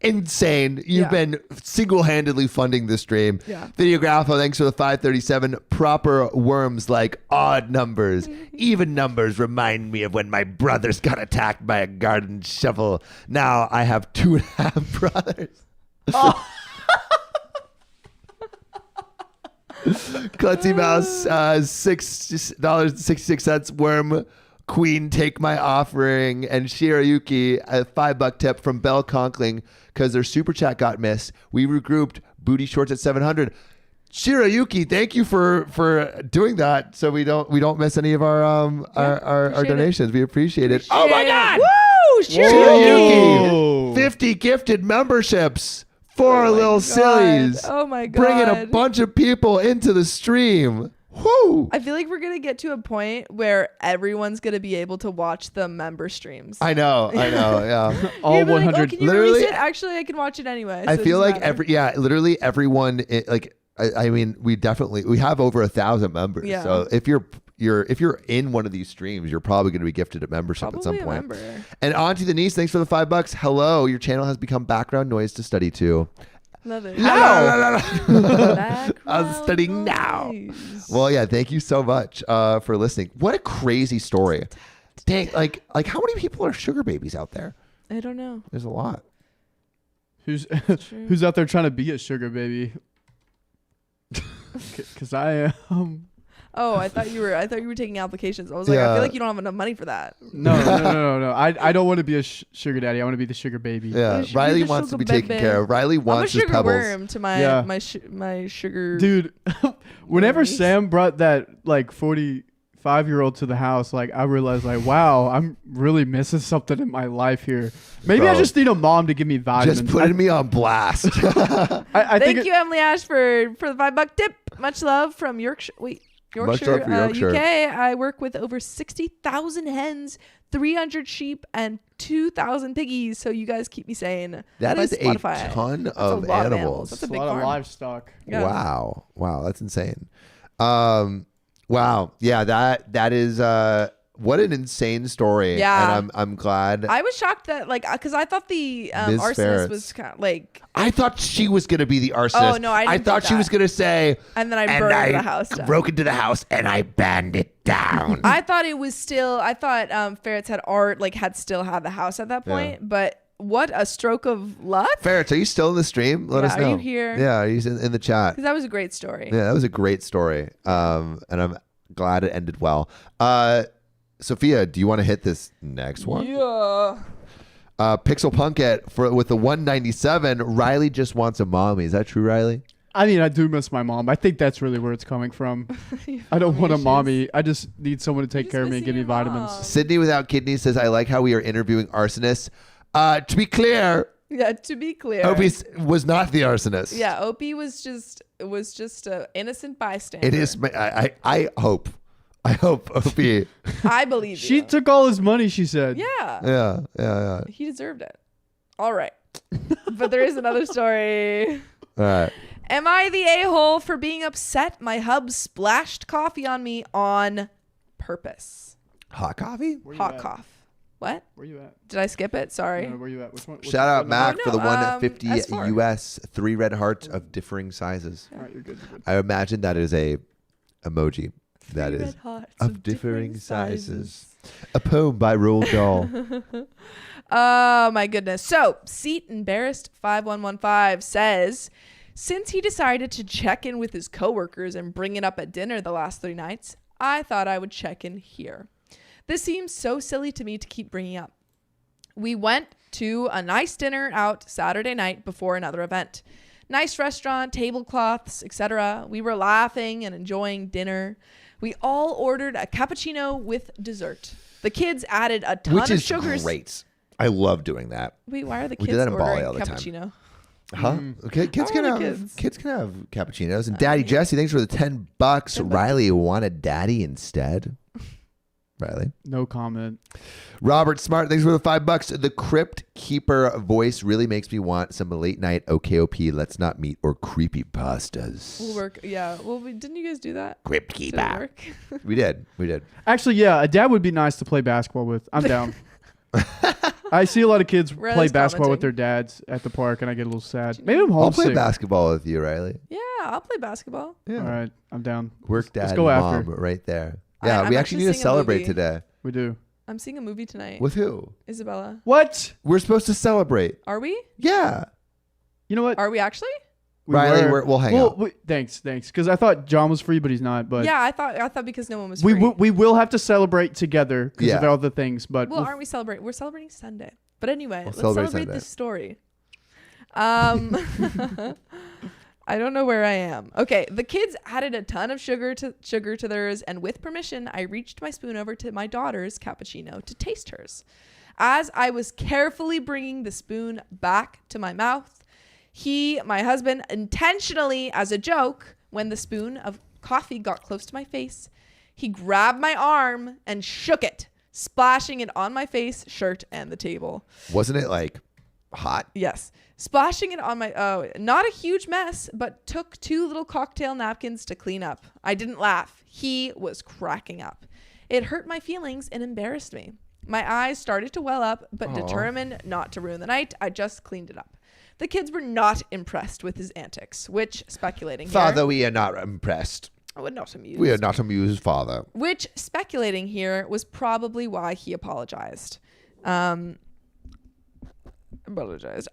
[SPEAKER 1] Insane. You've
[SPEAKER 2] Yeah.
[SPEAKER 1] been single-handedly funding this stream.
[SPEAKER 2] Yeah.
[SPEAKER 1] Videographo, thanks for the 537. Proper worms like odd numbers. Even numbers remind me of when my brothers got attacked by a garden shovel. Now I have 2.5 brothers.
[SPEAKER 2] Oh.
[SPEAKER 1] Klutzy Mouse, $6.66. Worm Queen, take my offering. And Shirayuki, a $5 tip from Bell Conkling because their super chat got missed. We regrouped booty shorts at 700. Shirayuki, thank you for doing that, so we don't miss any of our donations. We appreciate it. Oh my God!
[SPEAKER 2] Woo!
[SPEAKER 1] Shirayuki, 50 gifted memberships for our little sillies.
[SPEAKER 2] Oh my God!
[SPEAKER 1] Bringing a bunch of people into the stream. Whoo!
[SPEAKER 2] I feel like we're gonna get to a point where everyone's gonna be able to watch the member streams.
[SPEAKER 1] I know, yeah.
[SPEAKER 3] All
[SPEAKER 2] You're gonna be
[SPEAKER 3] 100.
[SPEAKER 2] Like, oh, can you
[SPEAKER 1] Literally-
[SPEAKER 2] release it? Actually, I can watch it anyway.
[SPEAKER 1] I
[SPEAKER 2] so it
[SPEAKER 1] feel
[SPEAKER 2] doesn't
[SPEAKER 1] like
[SPEAKER 2] matter.
[SPEAKER 1] literally everyone. I mean, we have over 1,000 members.
[SPEAKER 2] Yeah.
[SPEAKER 1] So if you're in one of these streams, you're probably going to be gifted a membership at some
[SPEAKER 2] Probably a
[SPEAKER 1] point.
[SPEAKER 2] member.
[SPEAKER 1] And Auntie Denise, thanks for the $5. Hello, your channel has become background noise to study to.
[SPEAKER 2] Love it.
[SPEAKER 1] La, la, la, la, la.
[SPEAKER 2] Background
[SPEAKER 1] I'm studying now.
[SPEAKER 2] noise.
[SPEAKER 1] Well, yeah, thank you so much for listening. What a crazy story. Dang, like how many people are sugar babies out there?
[SPEAKER 2] I don't know.
[SPEAKER 1] There's a lot.
[SPEAKER 3] Who's
[SPEAKER 2] True.
[SPEAKER 3] who's out there trying to be a sugar baby? Because I am.
[SPEAKER 2] Oh, I thought you were taking applications. I was like, I
[SPEAKER 1] Yeah.
[SPEAKER 2] feel like you don't have enough money for that.
[SPEAKER 3] No. I don't want to be a sugar daddy. I want to be the sugar baby.
[SPEAKER 1] Yeah,
[SPEAKER 2] You should be
[SPEAKER 1] Riley
[SPEAKER 2] the
[SPEAKER 1] wants to
[SPEAKER 2] sugar
[SPEAKER 1] be taken
[SPEAKER 2] baby.
[SPEAKER 1] care of. Riley
[SPEAKER 2] I'm a
[SPEAKER 1] wants his
[SPEAKER 2] sugar
[SPEAKER 1] pebbles.
[SPEAKER 2] worm to my
[SPEAKER 3] Yeah.
[SPEAKER 2] my sugar.
[SPEAKER 3] Dude, whenever
[SPEAKER 2] Nice.
[SPEAKER 3] Sam brought that like 45-year-old to the house, like I realized like, wow, I'm really missing something in my life here. Maybe I
[SPEAKER 1] Bro.
[SPEAKER 3] just need a mom to give me vitamins.
[SPEAKER 1] Just putting me on blast.
[SPEAKER 3] I think
[SPEAKER 2] Thank you, Emily Ash, for the $5 tip. Much love from Yorkshire. Wait,
[SPEAKER 1] Much
[SPEAKER 2] Yorkshire,
[SPEAKER 1] love for Yorkshire.
[SPEAKER 2] UK. I work with over 60,000 hens, 300 sheep, and 2,000 piggies. So you guys keep me sane.
[SPEAKER 1] That
[SPEAKER 2] By
[SPEAKER 1] is
[SPEAKER 2] Spotify.
[SPEAKER 1] a ton
[SPEAKER 2] That's
[SPEAKER 1] of
[SPEAKER 2] a lot
[SPEAKER 1] animals.
[SPEAKER 2] That's a
[SPEAKER 3] it's a
[SPEAKER 2] big
[SPEAKER 3] lot
[SPEAKER 2] farm.
[SPEAKER 3] of livestock.
[SPEAKER 2] Yeah.
[SPEAKER 1] Wow, that's insane. Wow, yeah, that is what an insane story.
[SPEAKER 2] Yeah.
[SPEAKER 1] and I'm glad.
[SPEAKER 2] I was shocked that, like, because I thought the
[SPEAKER 1] Ms.
[SPEAKER 2] arsonist
[SPEAKER 1] Ferretz.
[SPEAKER 2] was kind of like,
[SPEAKER 1] I thought she was gonna be the arsonist.
[SPEAKER 2] Oh, no, I didn't
[SPEAKER 1] thought
[SPEAKER 2] think
[SPEAKER 1] she
[SPEAKER 2] that.
[SPEAKER 1] was gonna say.
[SPEAKER 2] and then I
[SPEAKER 1] and
[SPEAKER 2] burned
[SPEAKER 1] I
[SPEAKER 2] the house down.
[SPEAKER 1] broke into the house and I burned it down.
[SPEAKER 2] I thought it was still. I thought Ferretz had art, like had still had the house at that point. But what a stroke of luck!
[SPEAKER 1] Ferretz, are you still in the stream? Let
[SPEAKER 2] Yeah,
[SPEAKER 1] us
[SPEAKER 2] are
[SPEAKER 1] know.
[SPEAKER 2] you here?
[SPEAKER 1] Yeah, he's in the chat.
[SPEAKER 2] Because that was a great story.
[SPEAKER 1] Yeah, that was a great story. And I'm glad it ended well. Sophia, do you want to hit this next one?
[SPEAKER 2] Yeah.
[SPEAKER 1] Pixel Punkette with the 197. Riley just wants a mommy. Is that true, Riley?
[SPEAKER 3] I mean, I do miss my mom. I think that's really where it's coming from. I don't want a mommy. I just need someone to take
[SPEAKER 2] just
[SPEAKER 3] care of me and give
[SPEAKER 2] missing
[SPEAKER 3] me
[SPEAKER 2] your
[SPEAKER 3] vitamins.
[SPEAKER 2] mom.
[SPEAKER 1] Sydney without kidneys says, I like how we are interviewing arsonists. To be clear,
[SPEAKER 2] Yeah. To be clear.
[SPEAKER 1] Opie was not the arsonist.
[SPEAKER 2] Yeah. Opie was just a innocent bystander.
[SPEAKER 1] It is. I hope Opie.
[SPEAKER 2] I believe
[SPEAKER 3] She
[SPEAKER 2] you.
[SPEAKER 3] took all his money, she said.
[SPEAKER 2] Yeah.
[SPEAKER 1] Yeah.
[SPEAKER 2] He deserved it. All right. But there is another story.
[SPEAKER 1] All right.
[SPEAKER 2] Am I the a-hole for being upset my hub splashed coffee on me on purpose?
[SPEAKER 1] Hot coffee?
[SPEAKER 3] Where you
[SPEAKER 2] Hot
[SPEAKER 3] at?
[SPEAKER 2] cough. What?
[SPEAKER 3] Where you at?
[SPEAKER 2] Did I skip it? Sorry.
[SPEAKER 3] No, where you at? Which one? what's
[SPEAKER 1] Shout
[SPEAKER 3] the
[SPEAKER 1] out
[SPEAKER 3] phone
[SPEAKER 1] Mac
[SPEAKER 3] number?
[SPEAKER 1] for the
[SPEAKER 2] no,
[SPEAKER 1] 150
[SPEAKER 2] S4.
[SPEAKER 1] US 3 red hearts of differing sizes.
[SPEAKER 3] All right, you're good. You're good.
[SPEAKER 1] I imagine that is a emoji that
[SPEAKER 2] Three
[SPEAKER 1] is
[SPEAKER 2] red hearts
[SPEAKER 1] of differing sizes. A poem by Roald Dahl.
[SPEAKER 2] Oh my goodness. So, Seat Embarrassed 5115 says, since he decided to check in with his coworkers and bring it up at dinner the last 3 nights, I thought I would check in here. This seems so silly to me to keep bringing up. We went to a nice dinner out Saturday night before another event. Nice restaurant, tablecloths, etc. We were laughing and enjoying dinner. We all ordered a cappuccino with dessert. The kids added a ton
[SPEAKER 1] Which
[SPEAKER 2] of
[SPEAKER 1] is
[SPEAKER 2] sugars.
[SPEAKER 1] great. I love doing that.
[SPEAKER 2] Wait, why are the
[SPEAKER 1] We do
[SPEAKER 2] kids
[SPEAKER 1] that in Bali
[SPEAKER 2] ordering
[SPEAKER 1] all the time.
[SPEAKER 2] cappuccino?
[SPEAKER 1] Huh? Okay, kids
[SPEAKER 2] How
[SPEAKER 1] can
[SPEAKER 2] are the
[SPEAKER 1] have
[SPEAKER 2] kids?
[SPEAKER 1] cappuccinos. And Daddy Jesse, thanks for the $10. Riley, you want a daddy instead? Riley.
[SPEAKER 3] No comment.
[SPEAKER 1] Robert Smart, thanks for the $5. The Crypt Keeper voice really makes me want some late night OKOP, Let's Not Meet, or creepy pastas.
[SPEAKER 2] We'll work. Yeah. Well, didn't you guys do that?
[SPEAKER 1] Crypt
[SPEAKER 2] Did it
[SPEAKER 1] Keeper.
[SPEAKER 2] work?
[SPEAKER 1] We did.
[SPEAKER 3] Actually, yeah, a dad would be nice to play basketball with. I'm down. I see a lot of kids
[SPEAKER 2] Riley's
[SPEAKER 3] play basketball with
[SPEAKER 2] commenting.
[SPEAKER 3] their dads at the park, and I get a little sad. Maybe I'm
[SPEAKER 1] I'll play
[SPEAKER 3] homesick.
[SPEAKER 1] basketball with you, Riley.
[SPEAKER 2] Yeah, I'll play basketball.
[SPEAKER 1] Yeah.
[SPEAKER 3] All right, I'm down.
[SPEAKER 1] Work dad
[SPEAKER 3] Let's go
[SPEAKER 1] and
[SPEAKER 3] after.
[SPEAKER 1] mom right there. Yeah,
[SPEAKER 2] I'm
[SPEAKER 1] we
[SPEAKER 2] actually
[SPEAKER 1] actually need to
[SPEAKER 2] seeing a
[SPEAKER 1] celebrate
[SPEAKER 2] movie.
[SPEAKER 1] today.
[SPEAKER 3] We do.
[SPEAKER 2] I'm seeing a movie tonight.
[SPEAKER 1] With who?
[SPEAKER 2] Isabella.
[SPEAKER 3] What?
[SPEAKER 1] We're supposed to celebrate.
[SPEAKER 2] Are we?
[SPEAKER 1] Yeah.
[SPEAKER 3] You know what?
[SPEAKER 2] Are we actually?
[SPEAKER 3] We
[SPEAKER 1] Riley,
[SPEAKER 3] were.
[SPEAKER 1] we'll hang out.
[SPEAKER 3] Thanks. Because I thought John was free, but he's not. But
[SPEAKER 2] Yeah, I thought because no one was
[SPEAKER 3] we
[SPEAKER 2] free.
[SPEAKER 3] we will have to celebrate together because of
[SPEAKER 1] Yeah.
[SPEAKER 3] all the things. But
[SPEAKER 2] Well, aren't we celebrating? We're celebrating Sunday. But anyway, let's
[SPEAKER 1] celebrate
[SPEAKER 2] celebrate
[SPEAKER 1] Sunday.
[SPEAKER 2] this story. I don't know where I am. Okay, the kids added a ton of sugar to theirs, and with permission, I reached my spoon over to my daughter's cappuccino to taste hers. As I was carefully bringing the spoon back to my mouth, my husband, intentionally as a joke, when the spoon of coffee got close to my face, he grabbed my arm and shook it, splashing it on my face, shirt, and the table.
[SPEAKER 1] Wasn't it like hot?
[SPEAKER 2] Yes. Splashing it on my, not a huge mess, but took 2 little cocktail napkins to clean up. I didn't laugh. He was cracking up. It hurt my feelings and embarrassed me. My eyes started to well up, but determined not to ruin the night, I just cleaned it up. The kids were not impressed with his antics, which, speculating
[SPEAKER 1] Father,
[SPEAKER 2] here,
[SPEAKER 1] we are not impressed.
[SPEAKER 2] I would not amused.
[SPEAKER 1] We are not amused, Father.
[SPEAKER 2] Which, speculating here, was probably why he apologized. I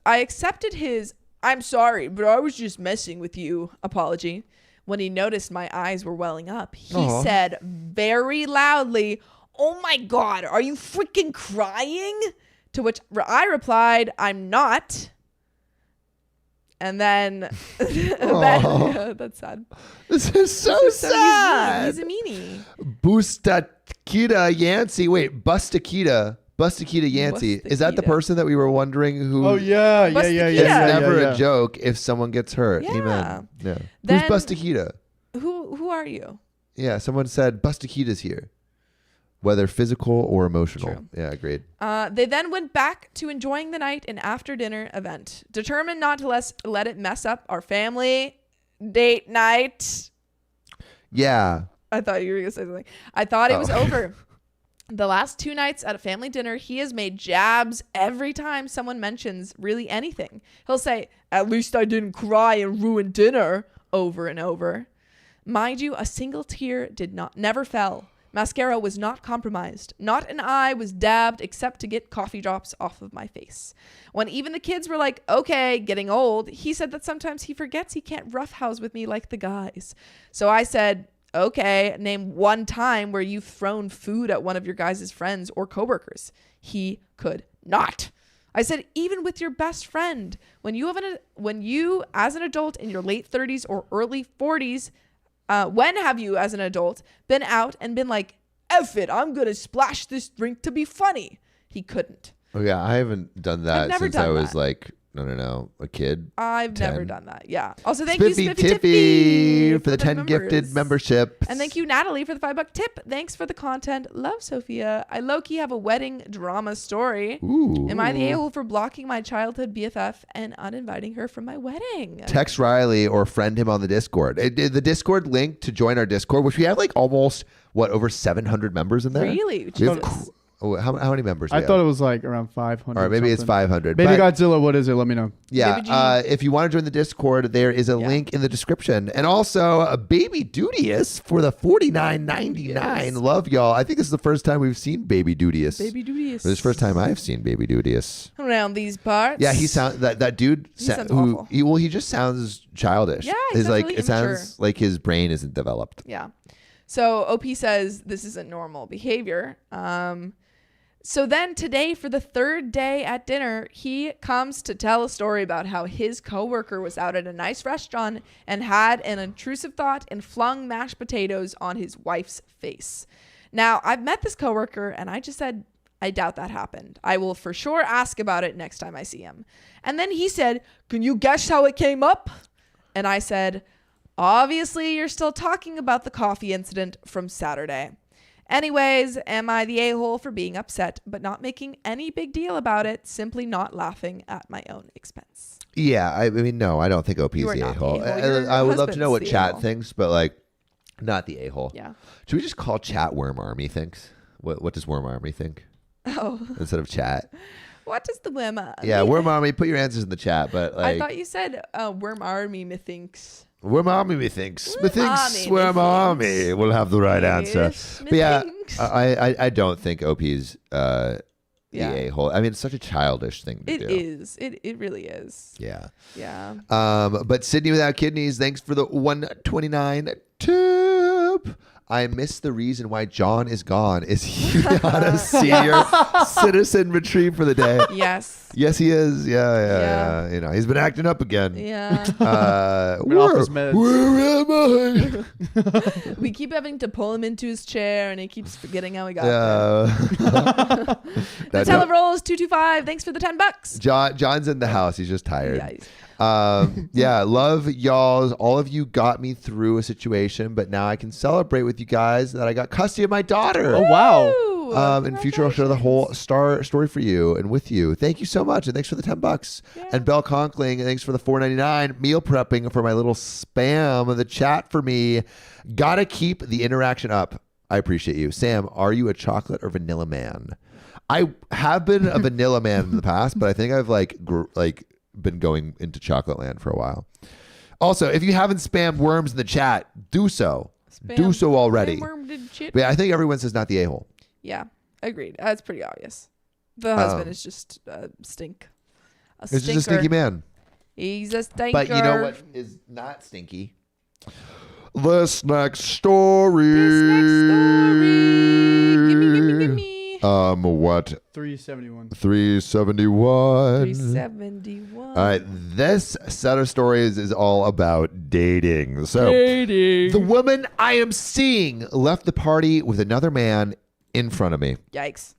[SPEAKER 2] accepted his "I'm sorry, but I was just messing with you" apology when he noticed my eyes were welling up. He said very loudly, "Oh my God, are you freaking crying?" To which I replied, "I'm not." And then, that's sad.
[SPEAKER 1] This is so sad.
[SPEAKER 2] He's a meanie.
[SPEAKER 1] Bustakita Yancey. Wait, Bustakita Yancey. Is that the
[SPEAKER 2] Bustakita.
[SPEAKER 1] person that we were wondering who?
[SPEAKER 3] Oh yeah.
[SPEAKER 1] It's
[SPEAKER 2] Bustakita.
[SPEAKER 1] never
[SPEAKER 3] yeah.
[SPEAKER 1] a joke if someone gets hurt.
[SPEAKER 2] Yeah.
[SPEAKER 1] Amen. Yeah.
[SPEAKER 2] Then-
[SPEAKER 1] Who's Bustakita?
[SPEAKER 2] Who are you?
[SPEAKER 1] Yeah, someone said Bustakita's here. Whether physical or emotional.
[SPEAKER 2] True.
[SPEAKER 1] Yeah, agreed.
[SPEAKER 2] They then went back to enjoying the night and after dinner event, determined not to let it mess up our family date night.
[SPEAKER 1] Yeah.
[SPEAKER 2] I thought you were going to say something. I thought it was over. The last 2 nights at a family dinner, he has made jabs every time someone mentions really anything. He'll say, "At least I didn't cry and ruin dinner," over and over. Mind you, a single tear never fell. Mascara was not compromised. Not an eye was dabbed except to get coffee drops off of my face. When even the kids were like, "Okay, getting old," he said that sometimes he forgets he can't roughhouse with me like the guys. So I said, "Okay, name one time where you've thrown food at one of your guys' friends or coworkers." He could not. I said, even with your best friend, when you as an adult in your late 30s or early 40s, when have you as an adult been out and been like, "F it, I'm going to splash this drink to be funny"? He couldn't.
[SPEAKER 1] Oh yeah, I haven't done that
[SPEAKER 2] never
[SPEAKER 1] since
[SPEAKER 2] done
[SPEAKER 1] I was
[SPEAKER 2] that.
[SPEAKER 1] like, no, a kid.
[SPEAKER 2] I've never
[SPEAKER 1] 10.
[SPEAKER 2] done that. Yeah. Also, thank you,
[SPEAKER 1] Spiffy
[SPEAKER 2] Spiffy
[SPEAKER 1] Tiffy
[SPEAKER 2] Tiffy,
[SPEAKER 1] for the 10 gifted
[SPEAKER 2] members.
[SPEAKER 1] memberships.
[SPEAKER 2] And thank you, Natalie, for the $5 tip. Thanks for the content. Love, Sophia. I low-key have a wedding drama story.
[SPEAKER 1] Ooh.
[SPEAKER 2] Am I the a-hole for blocking my childhood BFF and uninviting her from my wedding?
[SPEAKER 1] Text Riley or friend him on the Discord. The Discord link to join our Discord, which we have like almost, over 700 members in there?
[SPEAKER 2] Really?
[SPEAKER 1] We have,
[SPEAKER 2] Jesus.
[SPEAKER 1] how many members do
[SPEAKER 3] I
[SPEAKER 1] we
[SPEAKER 3] thought
[SPEAKER 1] have?
[SPEAKER 3] it was like around 500.
[SPEAKER 1] All right, maybe it's
[SPEAKER 3] something.
[SPEAKER 1] 500.
[SPEAKER 3] Baby
[SPEAKER 1] but-
[SPEAKER 3] Godzilla, what is it? Let me know.
[SPEAKER 1] Yeah,
[SPEAKER 2] Baby G.
[SPEAKER 1] if you want to join the Discord, there is a link in the description, and also a Baby Dudious for the $49.99.
[SPEAKER 2] Yes.
[SPEAKER 1] Love y'all. I think this is the first time we've seen Baby Dudious.
[SPEAKER 2] Baby Dudious.
[SPEAKER 1] This is the first time I've seen Baby Dudious.
[SPEAKER 2] Around these parts.
[SPEAKER 1] Yeah, he sounds that dude.
[SPEAKER 2] He sounds awful.
[SPEAKER 1] He just sounds childish.
[SPEAKER 2] Yeah, he
[SPEAKER 1] He's
[SPEAKER 2] sounds
[SPEAKER 1] like
[SPEAKER 2] really
[SPEAKER 1] it
[SPEAKER 2] immature.
[SPEAKER 1] sounds like his brain isn't developed.
[SPEAKER 2] Yeah. So OP says this isn't normal behavior. So then today, for the 3rd day at dinner, he comes to tell a story about how his coworker was out at a nice restaurant and had an intrusive thought and flung mashed potatoes on his wife's face. Now, I've met this coworker and I just said, I doubt that happened. I will for sure ask about it next time I see him. And then he said, "Can you guess how it came up?" And I said, "Obviously, you're still talking about the coffee incident from Saturday. Anyways, am I the a-hole for being upset but not making any big deal about it, simply not laughing at my own expense?"
[SPEAKER 1] Yeah, I mean, no, I don't think OP's
[SPEAKER 2] You are
[SPEAKER 1] the
[SPEAKER 2] not the
[SPEAKER 1] a-hole.
[SPEAKER 2] a-hole. Your
[SPEAKER 1] I would love to know what
[SPEAKER 2] husband's the
[SPEAKER 1] chat
[SPEAKER 2] a-hole.
[SPEAKER 1] thinks, but like, not the a-hole.
[SPEAKER 2] Yeah.
[SPEAKER 1] Should we just call chat Worm Army thinks? What does Worm Army think
[SPEAKER 2] Oh,
[SPEAKER 1] instead of chat?
[SPEAKER 2] what does the worm?
[SPEAKER 1] Yeah, Worm Army, put your answers in the chat. But like,
[SPEAKER 2] I thought you said worm army methinks.
[SPEAKER 1] Worm Army, methinks.
[SPEAKER 2] Army,
[SPEAKER 1] Worm
[SPEAKER 2] methinks.
[SPEAKER 1] Army will have the right answer.
[SPEAKER 2] Yes,
[SPEAKER 1] But yeah,
[SPEAKER 2] methinks.
[SPEAKER 1] I don't think OP's the
[SPEAKER 2] Yeah.
[SPEAKER 1] a-hole. I mean, it's such a childish thing to
[SPEAKER 2] It
[SPEAKER 1] do.
[SPEAKER 2] is. It really is.
[SPEAKER 1] Yeah.
[SPEAKER 2] Yeah.
[SPEAKER 1] But Sydney Without Kidneys, thanks for the 129 tip. I miss the reason why John is gone. Is he on a senior citizen retreat for the day?
[SPEAKER 2] Yes.
[SPEAKER 1] Yes, he is. Yeah. You know, he's been acting up again.
[SPEAKER 2] Yeah.
[SPEAKER 3] Been off his meds.
[SPEAKER 1] Where am I?
[SPEAKER 2] We keep having to pull him into his chair, and he keeps forgetting how he got
[SPEAKER 1] Nutella
[SPEAKER 2] there. Nutella rolls 225. Thanks for the $10.
[SPEAKER 1] John's in the house. He's just tired.
[SPEAKER 2] Yeah,
[SPEAKER 1] Yeah, love y'all. All of you got me through a situation, but now I can celebrate with you guys that I got custody of my daughter.
[SPEAKER 3] Oh, wow.
[SPEAKER 1] In future, I'll share the whole story for you and with you. Thank you so much, and thanks for the $10.
[SPEAKER 2] Yeah.
[SPEAKER 1] And Belle Conkling, thanks for the $4.99 meal prepping for my little spam of the chat for me. Gotta keep the interaction up. I appreciate you, Sam. Are you a chocolate or vanilla man? I have been a vanilla man in the past, but I think I've been going into chocolate land for a while. Also, if you haven't spammed worms in the chat, do so. Do so already. But yeah, I think everyone says not the a-hole.
[SPEAKER 2] Yeah, agreed. That's pretty obvious. The husband is just stink.
[SPEAKER 1] He's just a stinky man.
[SPEAKER 2] He's a stinker.
[SPEAKER 1] But you know what is not stinky? This next story.
[SPEAKER 2] Give me.
[SPEAKER 1] What?
[SPEAKER 3] 371.
[SPEAKER 1] 371.
[SPEAKER 2] 371.
[SPEAKER 1] All right, this set of stories is all about dating. So, the woman I am seeing left the party with another man in front of me.
[SPEAKER 2] Yikes.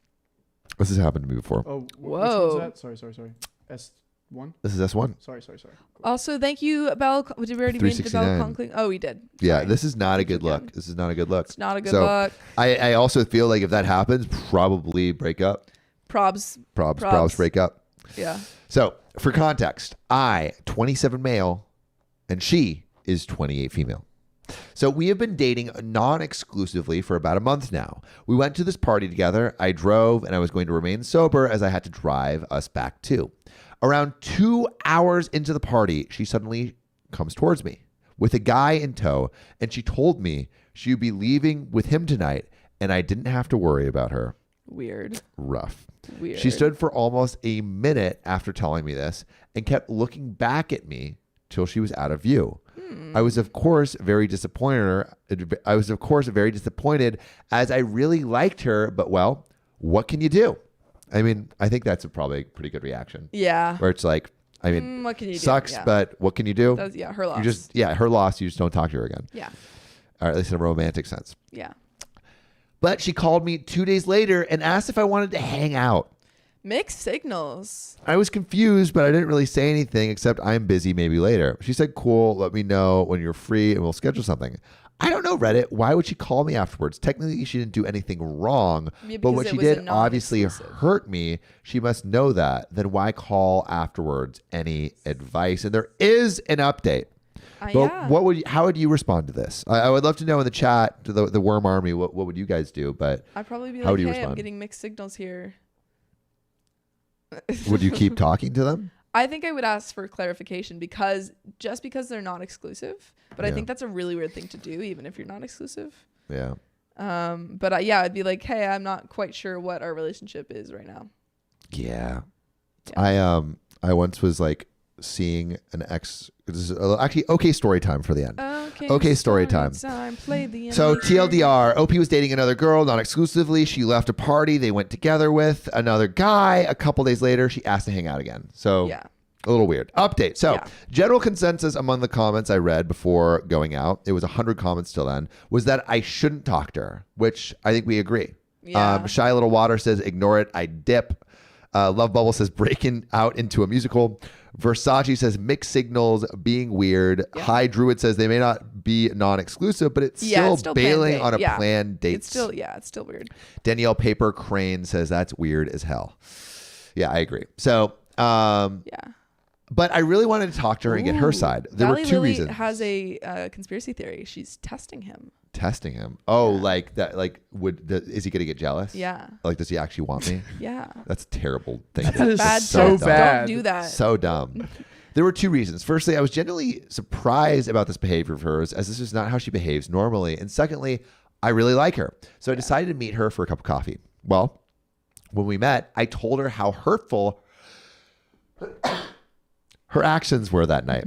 [SPEAKER 1] This has happened to me before.
[SPEAKER 3] Oh,
[SPEAKER 2] whoa.
[SPEAKER 3] which one's that? Sorry. S1?
[SPEAKER 1] This is S1.
[SPEAKER 3] Sorry.
[SPEAKER 2] Also, thank you, Belle. Did we already meet the Belle
[SPEAKER 1] 369.
[SPEAKER 2] Conkling? Oh, we did.
[SPEAKER 1] Yeah,
[SPEAKER 2] Sorry.
[SPEAKER 1] this is not a good look. This is not a good look.
[SPEAKER 2] It's not a good
[SPEAKER 1] So,
[SPEAKER 2] look.
[SPEAKER 1] I also feel like if that happens, probably break up.
[SPEAKER 2] Probs.
[SPEAKER 1] Break up.
[SPEAKER 2] Yeah.
[SPEAKER 1] So, for context, 27 male, and she is 28 female. So we have been dating non-exclusively for about a month now. We went to this party together. I drove, and I was going to remain sober as I had to drive us back too. Around 2 hours into the party, she suddenly comes towards me with a guy in tow, and she told me she would be leaving with him tonight, and I didn't have to worry about her.
[SPEAKER 2] Weird.
[SPEAKER 1] Rough.
[SPEAKER 2] Weird.
[SPEAKER 1] She stood for almost a minute after telling me this and kept looking back at me till she was out of view. I was, of course, very disappointed. As I really liked her, but well, what can you do? I mean, I think that's probably a pretty good reaction.
[SPEAKER 2] Yeah.
[SPEAKER 1] Where it's like, I mean,
[SPEAKER 2] what can you do?
[SPEAKER 1] sucks,
[SPEAKER 2] Yeah.
[SPEAKER 1] but what can you do?
[SPEAKER 2] Her loss.
[SPEAKER 1] Her loss. You just don't talk to her again.
[SPEAKER 2] Yeah.
[SPEAKER 1] Or at least in a romantic sense.
[SPEAKER 2] Yeah.
[SPEAKER 1] But she called me 2 days later and asked if I wanted to hang out.
[SPEAKER 2] Mixed signals.
[SPEAKER 1] I was confused, but I didn't really say anything except I'm busy, maybe later. She said, cool, let me know when you're free and we'll schedule something. I don't know, Reddit. Why would she call me afterwards? Technically, she didn't do anything wrong,
[SPEAKER 2] Yeah,
[SPEAKER 1] but
[SPEAKER 2] because
[SPEAKER 1] what
[SPEAKER 2] it
[SPEAKER 1] she
[SPEAKER 2] was a
[SPEAKER 1] did obviously
[SPEAKER 2] non-exclusive.
[SPEAKER 1] hurt me. She must know that. Then why call afterwards? Any advice? And there is an update. But
[SPEAKER 2] Yeah.
[SPEAKER 1] how would you respond to this? I would love to know in the chat, to the Worm Army, what would you guys do? But
[SPEAKER 2] I'd probably be
[SPEAKER 1] how would
[SPEAKER 2] like,
[SPEAKER 1] you
[SPEAKER 2] hey, I'm
[SPEAKER 1] respond?
[SPEAKER 2] getting mixed signals here.
[SPEAKER 1] Would you keep talking to them?
[SPEAKER 2] I think I would ask for clarification because they're not exclusive, but I
[SPEAKER 1] Yeah.
[SPEAKER 2] think that's a really weird thing to do, even if you're not exclusive.
[SPEAKER 1] Yeah.
[SPEAKER 2] But I'd be like, hey, I'm not quite sure what our relationship is right now.
[SPEAKER 1] Yeah.
[SPEAKER 2] Yeah.
[SPEAKER 1] I once was like seeing an ex. This is actually okay story time for the end. Okay, story time.
[SPEAKER 2] Play the
[SPEAKER 1] So
[SPEAKER 2] animation.
[SPEAKER 1] TLDR, OP was dating another girl, not exclusively. She left a party they went together with another guy. A couple days later, she asked to hang out again. So
[SPEAKER 2] Yeah.
[SPEAKER 1] a little weird. Update. So
[SPEAKER 2] Yeah.
[SPEAKER 1] general consensus among the comments I read before going out, it was 100 comments till then, was that I shouldn't talk to her, which I think we agree.
[SPEAKER 2] Yeah.
[SPEAKER 1] Shy Little Water says, ignore it. I dip. Love Bubble says, breaking out into a musical. Versace says, mixed signals, being weird.
[SPEAKER 2] Yeah.
[SPEAKER 1] High Druid says, they may not be non-exclusive, but it's
[SPEAKER 2] Yeah,
[SPEAKER 1] still
[SPEAKER 2] it's still planned
[SPEAKER 1] bailing
[SPEAKER 2] date.
[SPEAKER 1] on a
[SPEAKER 2] Yeah.
[SPEAKER 1] planned date.
[SPEAKER 2] It's still weird.
[SPEAKER 1] Danielle Paper Crane says, that's weird as hell. Yeah, I agree. So,
[SPEAKER 2] Yeah.
[SPEAKER 1] but I really wanted to talk to her and get her
[SPEAKER 2] Ooh.
[SPEAKER 1] side. There
[SPEAKER 2] Valley
[SPEAKER 1] were two
[SPEAKER 2] Lily
[SPEAKER 1] reasons.
[SPEAKER 2] has a conspiracy theory. She's testing him.
[SPEAKER 1] Testing him. Oh,
[SPEAKER 2] Yeah.
[SPEAKER 1] like that. Like, is he going to get jealous?
[SPEAKER 2] Yeah.
[SPEAKER 1] Like, does he actually want me?
[SPEAKER 2] Yeah.
[SPEAKER 1] That's a terrible thing.
[SPEAKER 3] That is
[SPEAKER 2] Bad
[SPEAKER 3] so
[SPEAKER 2] test.
[SPEAKER 3] bad.
[SPEAKER 2] Don't do that.
[SPEAKER 1] So dumb. There were two reasons. Firstly, I was genuinely surprised about this behavior of hers, as this is not how she behaves normally. And secondly, I really like her. So I decided to meet her for a cup of coffee. Well, when we met, I told her how hurtful her actions were that night.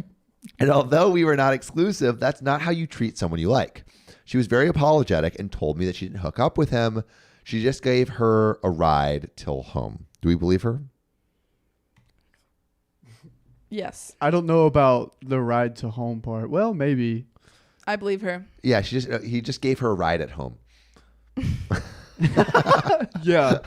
[SPEAKER 1] And although we were not exclusive, that's not how you treat someone you like. She was very apologetic and told me that she didn't hook up with him. She just gave her a ride till home. Do we believe her?
[SPEAKER 2] Yes,
[SPEAKER 3] I don't know about the ride to home part. Well, maybe.
[SPEAKER 2] I believe her.
[SPEAKER 1] Yeah, he just gave her a ride at home.
[SPEAKER 3] Yeah.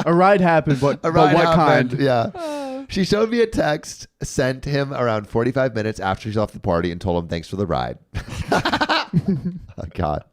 [SPEAKER 3] A ride happened, but
[SPEAKER 1] A ride
[SPEAKER 3] what
[SPEAKER 1] happened,
[SPEAKER 3] kind?
[SPEAKER 1] Yeah. She showed me a text, sent him around 45 minutes after she's off the party and told him thanks for the ride. Oh, God.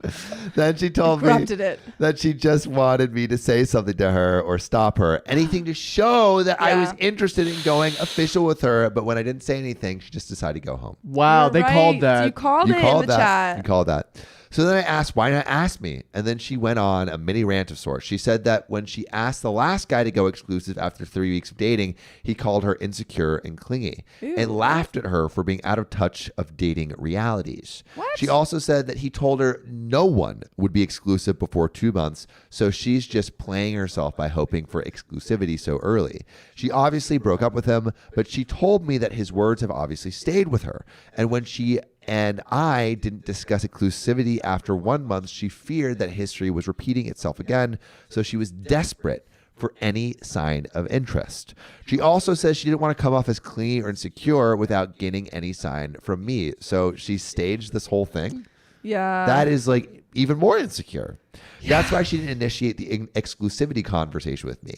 [SPEAKER 1] Then she told me
[SPEAKER 2] Corrupted it.
[SPEAKER 1] that she just wanted me to say something to her or stop her. Anything to show that I was
[SPEAKER 2] Yeah.
[SPEAKER 1] interested in going official with her. But when I didn't say anything, she just decided to go home.
[SPEAKER 3] Wow,
[SPEAKER 2] You're
[SPEAKER 3] they
[SPEAKER 2] right.
[SPEAKER 3] called that.
[SPEAKER 2] You called
[SPEAKER 1] You
[SPEAKER 2] it
[SPEAKER 1] called
[SPEAKER 2] in the
[SPEAKER 1] that. You
[SPEAKER 2] chat.
[SPEAKER 1] called that. So then I asked, why not ask me? And then she went on a mini rant of sorts. She said that when she asked the last guy to go exclusive after 3 weeks of dating, he called her insecure and clingy and laughed at her for being out of touch of dating realities.
[SPEAKER 2] What?
[SPEAKER 1] She also said that he told her no one would be exclusive before 2 months, so she's just playing herself by hoping for exclusivity so early. She obviously broke up with him, but she told me that his words have obviously stayed with her. And when she and I didn't discuss exclusivity after 1 month, she feared that history was repeating itself again, so she was desperate for any sign of interest. She also says she didn't want to come off as clingy or insecure without getting any sign from me, so she staged this whole thing.
[SPEAKER 2] Yeah.
[SPEAKER 1] That is like even more insecure. That's why she didn't initiate the exclusivity conversation with me.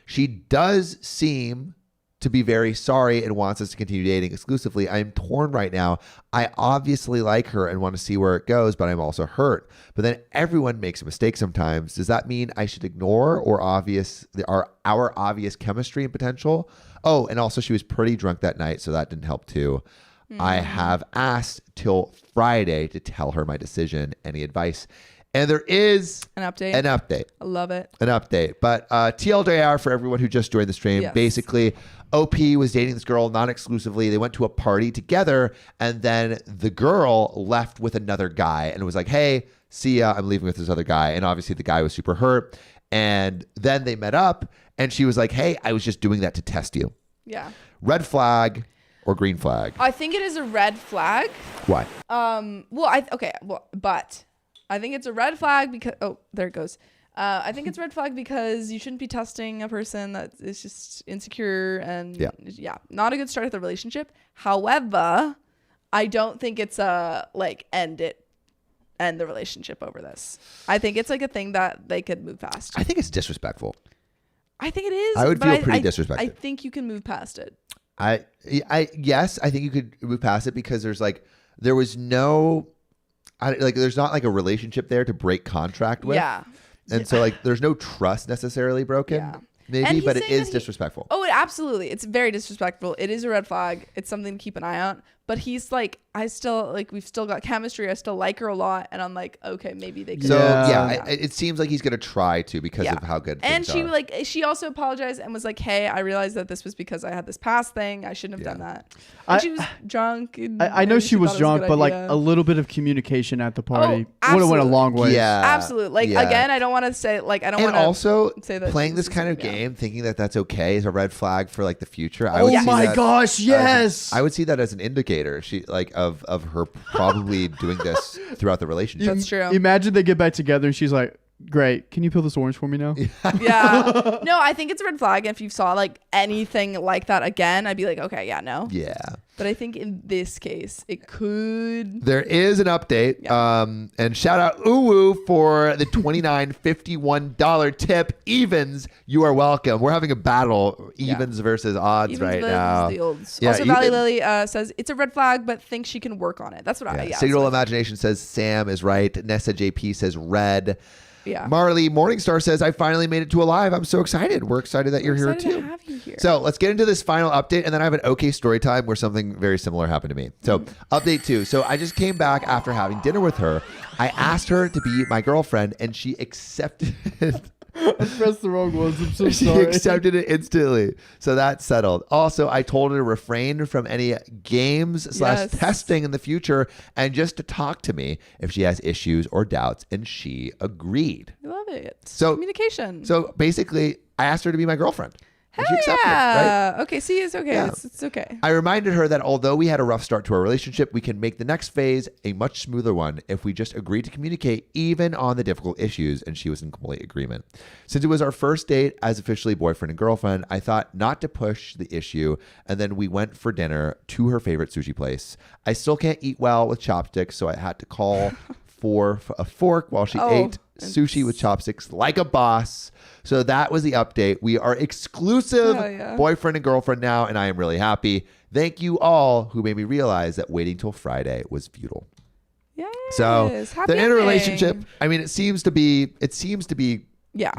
[SPEAKER 1] She does seem to be very sorry and wants us to continue dating exclusively. I'm torn right now. I obviously like her and want to see where it goes, but I'm also hurt. But then everyone makes a mistake sometimes. Does that mean I should ignore our obvious chemistry and potential? Oh, and also she was pretty drunk that night, so that didn't help too. I have asked till Friday to tell her my decision. Any advice? And there is
[SPEAKER 2] An update.
[SPEAKER 1] an update.
[SPEAKER 2] I love it.
[SPEAKER 1] An update. But TLDR for everyone who just joined the stream.
[SPEAKER 2] Yes.
[SPEAKER 1] Basically, OP was dating this girl non-exclusively. They went to a party together, and then the girl left with another guy and was like, hey, see ya, I'm leaving with this other guy. And obviously the guy was super hurt. And then they met up, and she was like, hey, I was just doing that to test you.
[SPEAKER 2] Yeah.
[SPEAKER 1] Red flag or green flag?
[SPEAKER 2] I think it is a red flag.
[SPEAKER 1] Why?
[SPEAKER 2] But I think it's a red flag because there it goes. I think it's a red flag because you shouldn't be testing a person that is just insecure and not a good start of the relationship. However, I don't think it's a end the relationship over this. I think it's like a thing that they could move past.
[SPEAKER 1] I think it's disrespectful.
[SPEAKER 2] I think it is.
[SPEAKER 1] I would
[SPEAKER 2] but
[SPEAKER 1] feel pretty disrespected.
[SPEAKER 2] I think you can move past it.
[SPEAKER 1] Yes, I think you could move past it because there's there's not like a relationship there to break contract with.
[SPEAKER 2] Yeah.
[SPEAKER 1] And so there's no trust necessarily broken.
[SPEAKER 2] Yeah.
[SPEAKER 1] Maybe,
[SPEAKER 2] And he's
[SPEAKER 1] but it
[SPEAKER 2] saying
[SPEAKER 1] is
[SPEAKER 2] that
[SPEAKER 1] disrespectful.
[SPEAKER 2] Absolutely. It's very disrespectful. It is a red flag. It's something to keep an eye on. But he's like, we've still got chemistry. I still like her a lot. And I'm like, okay, maybe they could.
[SPEAKER 1] So
[SPEAKER 3] Yeah.
[SPEAKER 1] it seems like he's gonna try to because of how good
[SPEAKER 2] And
[SPEAKER 1] things are.
[SPEAKER 2] she also apologized and was like, hey, I realized that this was because I had this past thing. I shouldn't have done that. And she was drunk. And
[SPEAKER 3] I know
[SPEAKER 2] maybe
[SPEAKER 3] she was
[SPEAKER 2] thought it a
[SPEAKER 3] drunk,
[SPEAKER 2] good
[SPEAKER 3] but
[SPEAKER 2] idea.
[SPEAKER 3] a little bit of communication at the party would have went a
[SPEAKER 2] absolutely.
[SPEAKER 3] long way.
[SPEAKER 1] Yeah.
[SPEAKER 2] Absolutely. Again, I don't want to say I don't
[SPEAKER 1] And
[SPEAKER 2] want to
[SPEAKER 1] also
[SPEAKER 2] say that
[SPEAKER 1] playing this kind of
[SPEAKER 2] yeah.
[SPEAKER 1] game, thinking that that's okay, is a red flag for the future. I
[SPEAKER 3] Oh
[SPEAKER 1] would see
[SPEAKER 3] my
[SPEAKER 1] that
[SPEAKER 3] gosh, yes.
[SPEAKER 1] I would see that as an indicator. She of her probably doing this throughout the relationship.
[SPEAKER 2] That's true.
[SPEAKER 3] Imagine they get back together and she's like, great, can you peel this orange for me now?
[SPEAKER 2] Yeah. No, I think it's a red flag. And if you saw anything like that again, I'd be like, okay, yeah, no.
[SPEAKER 1] Yeah.
[SPEAKER 2] But I think in this case, it could.
[SPEAKER 1] There is an update.
[SPEAKER 2] Yeah.
[SPEAKER 1] And shout out Uwu for the $29.51 tip. Evens, you are welcome. We're having a battle, evens versus odds
[SPEAKER 2] Even
[SPEAKER 1] right
[SPEAKER 2] the
[SPEAKER 1] now.
[SPEAKER 2] olds.
[SPEAKER 1] Yeah,
[SPEAKER 2] Also, Valley
[SPEAKER 1] even-
[SPEAKER 2] Lily says it's a red flag, but thinks she can work on it. That's what I. Yeah.
[SPEAKER 1] Signal
[SPEAKER 2] that's what I
[SPEAKER 1] Imagination says Sam is right. Nessa JP says red.
[SPEAKER 2] Yeah.
[SPEAKER 1] Marley Morningstar says, I finally made it to a live. I'm so excited. We're excited that you're here
[SPEAKER 2] excited
[SPEAKER 1] too.
[SPEAKER 2] to have you here.
[SPEAKER 1] So let's get into this final update, and then I have an okay story time where something very similar happened to me. So update 2. So I just came back after having dinner with her. I asked her to be my girlfriend, and she accepted it.
[SPEAKER 3] I pressed the wrong ones. I'm so
[SPEAKER 1] She
[SPEAKER 3] sorry.
[SPEAKER 1] accepted it instantly. So that's settled. Also, I told her to refrain from any games /
[SPEAKER 2] Yes.
[SPEAKER 1] testing in the future and just to talk to me if she has issues or doubts. And she agreed.
[SPEAKER 2] I love it.
[SPEAKER 1] So-
[SPEAKER 2] Communication.
[SPEAKER 1] So basically, I asked her to be my girlfriend. And she accepted it, right?
[SPEAKER 2] Yeah. Okay. See, it's okay.
[SPEAKER 1] Yeah.
[SPEAKER 2] It's okay.
[SPEAKER 1] I reminded her that although we had a rough start to our relationship, we can make the next phase a much smoother one if we just agree to communicate even on the difficult issues, and she was in complete agreement. Since it was our first date as officially boyfriend and girlfriend, I thought not to push the issue, and then we went for dinner to her favorite sushi place. I still can't eat well with chopsticks, so I had to call for a fork while she ate sushi with chopsticks like a boss. So that was the update. We are exclusive boyfriend and girlfriend now, and I am really happy. Thank you all who made me realize that waiting till Friday was futile.
[SPEAKER 2] Yes.
[SPEAKER 1] So
[SPEAKER 2] Happy
[SPEAKER 1] the
[SPEAKER 2] ending.
[SPEAKER 1] interrelationship, I mean, it seems to be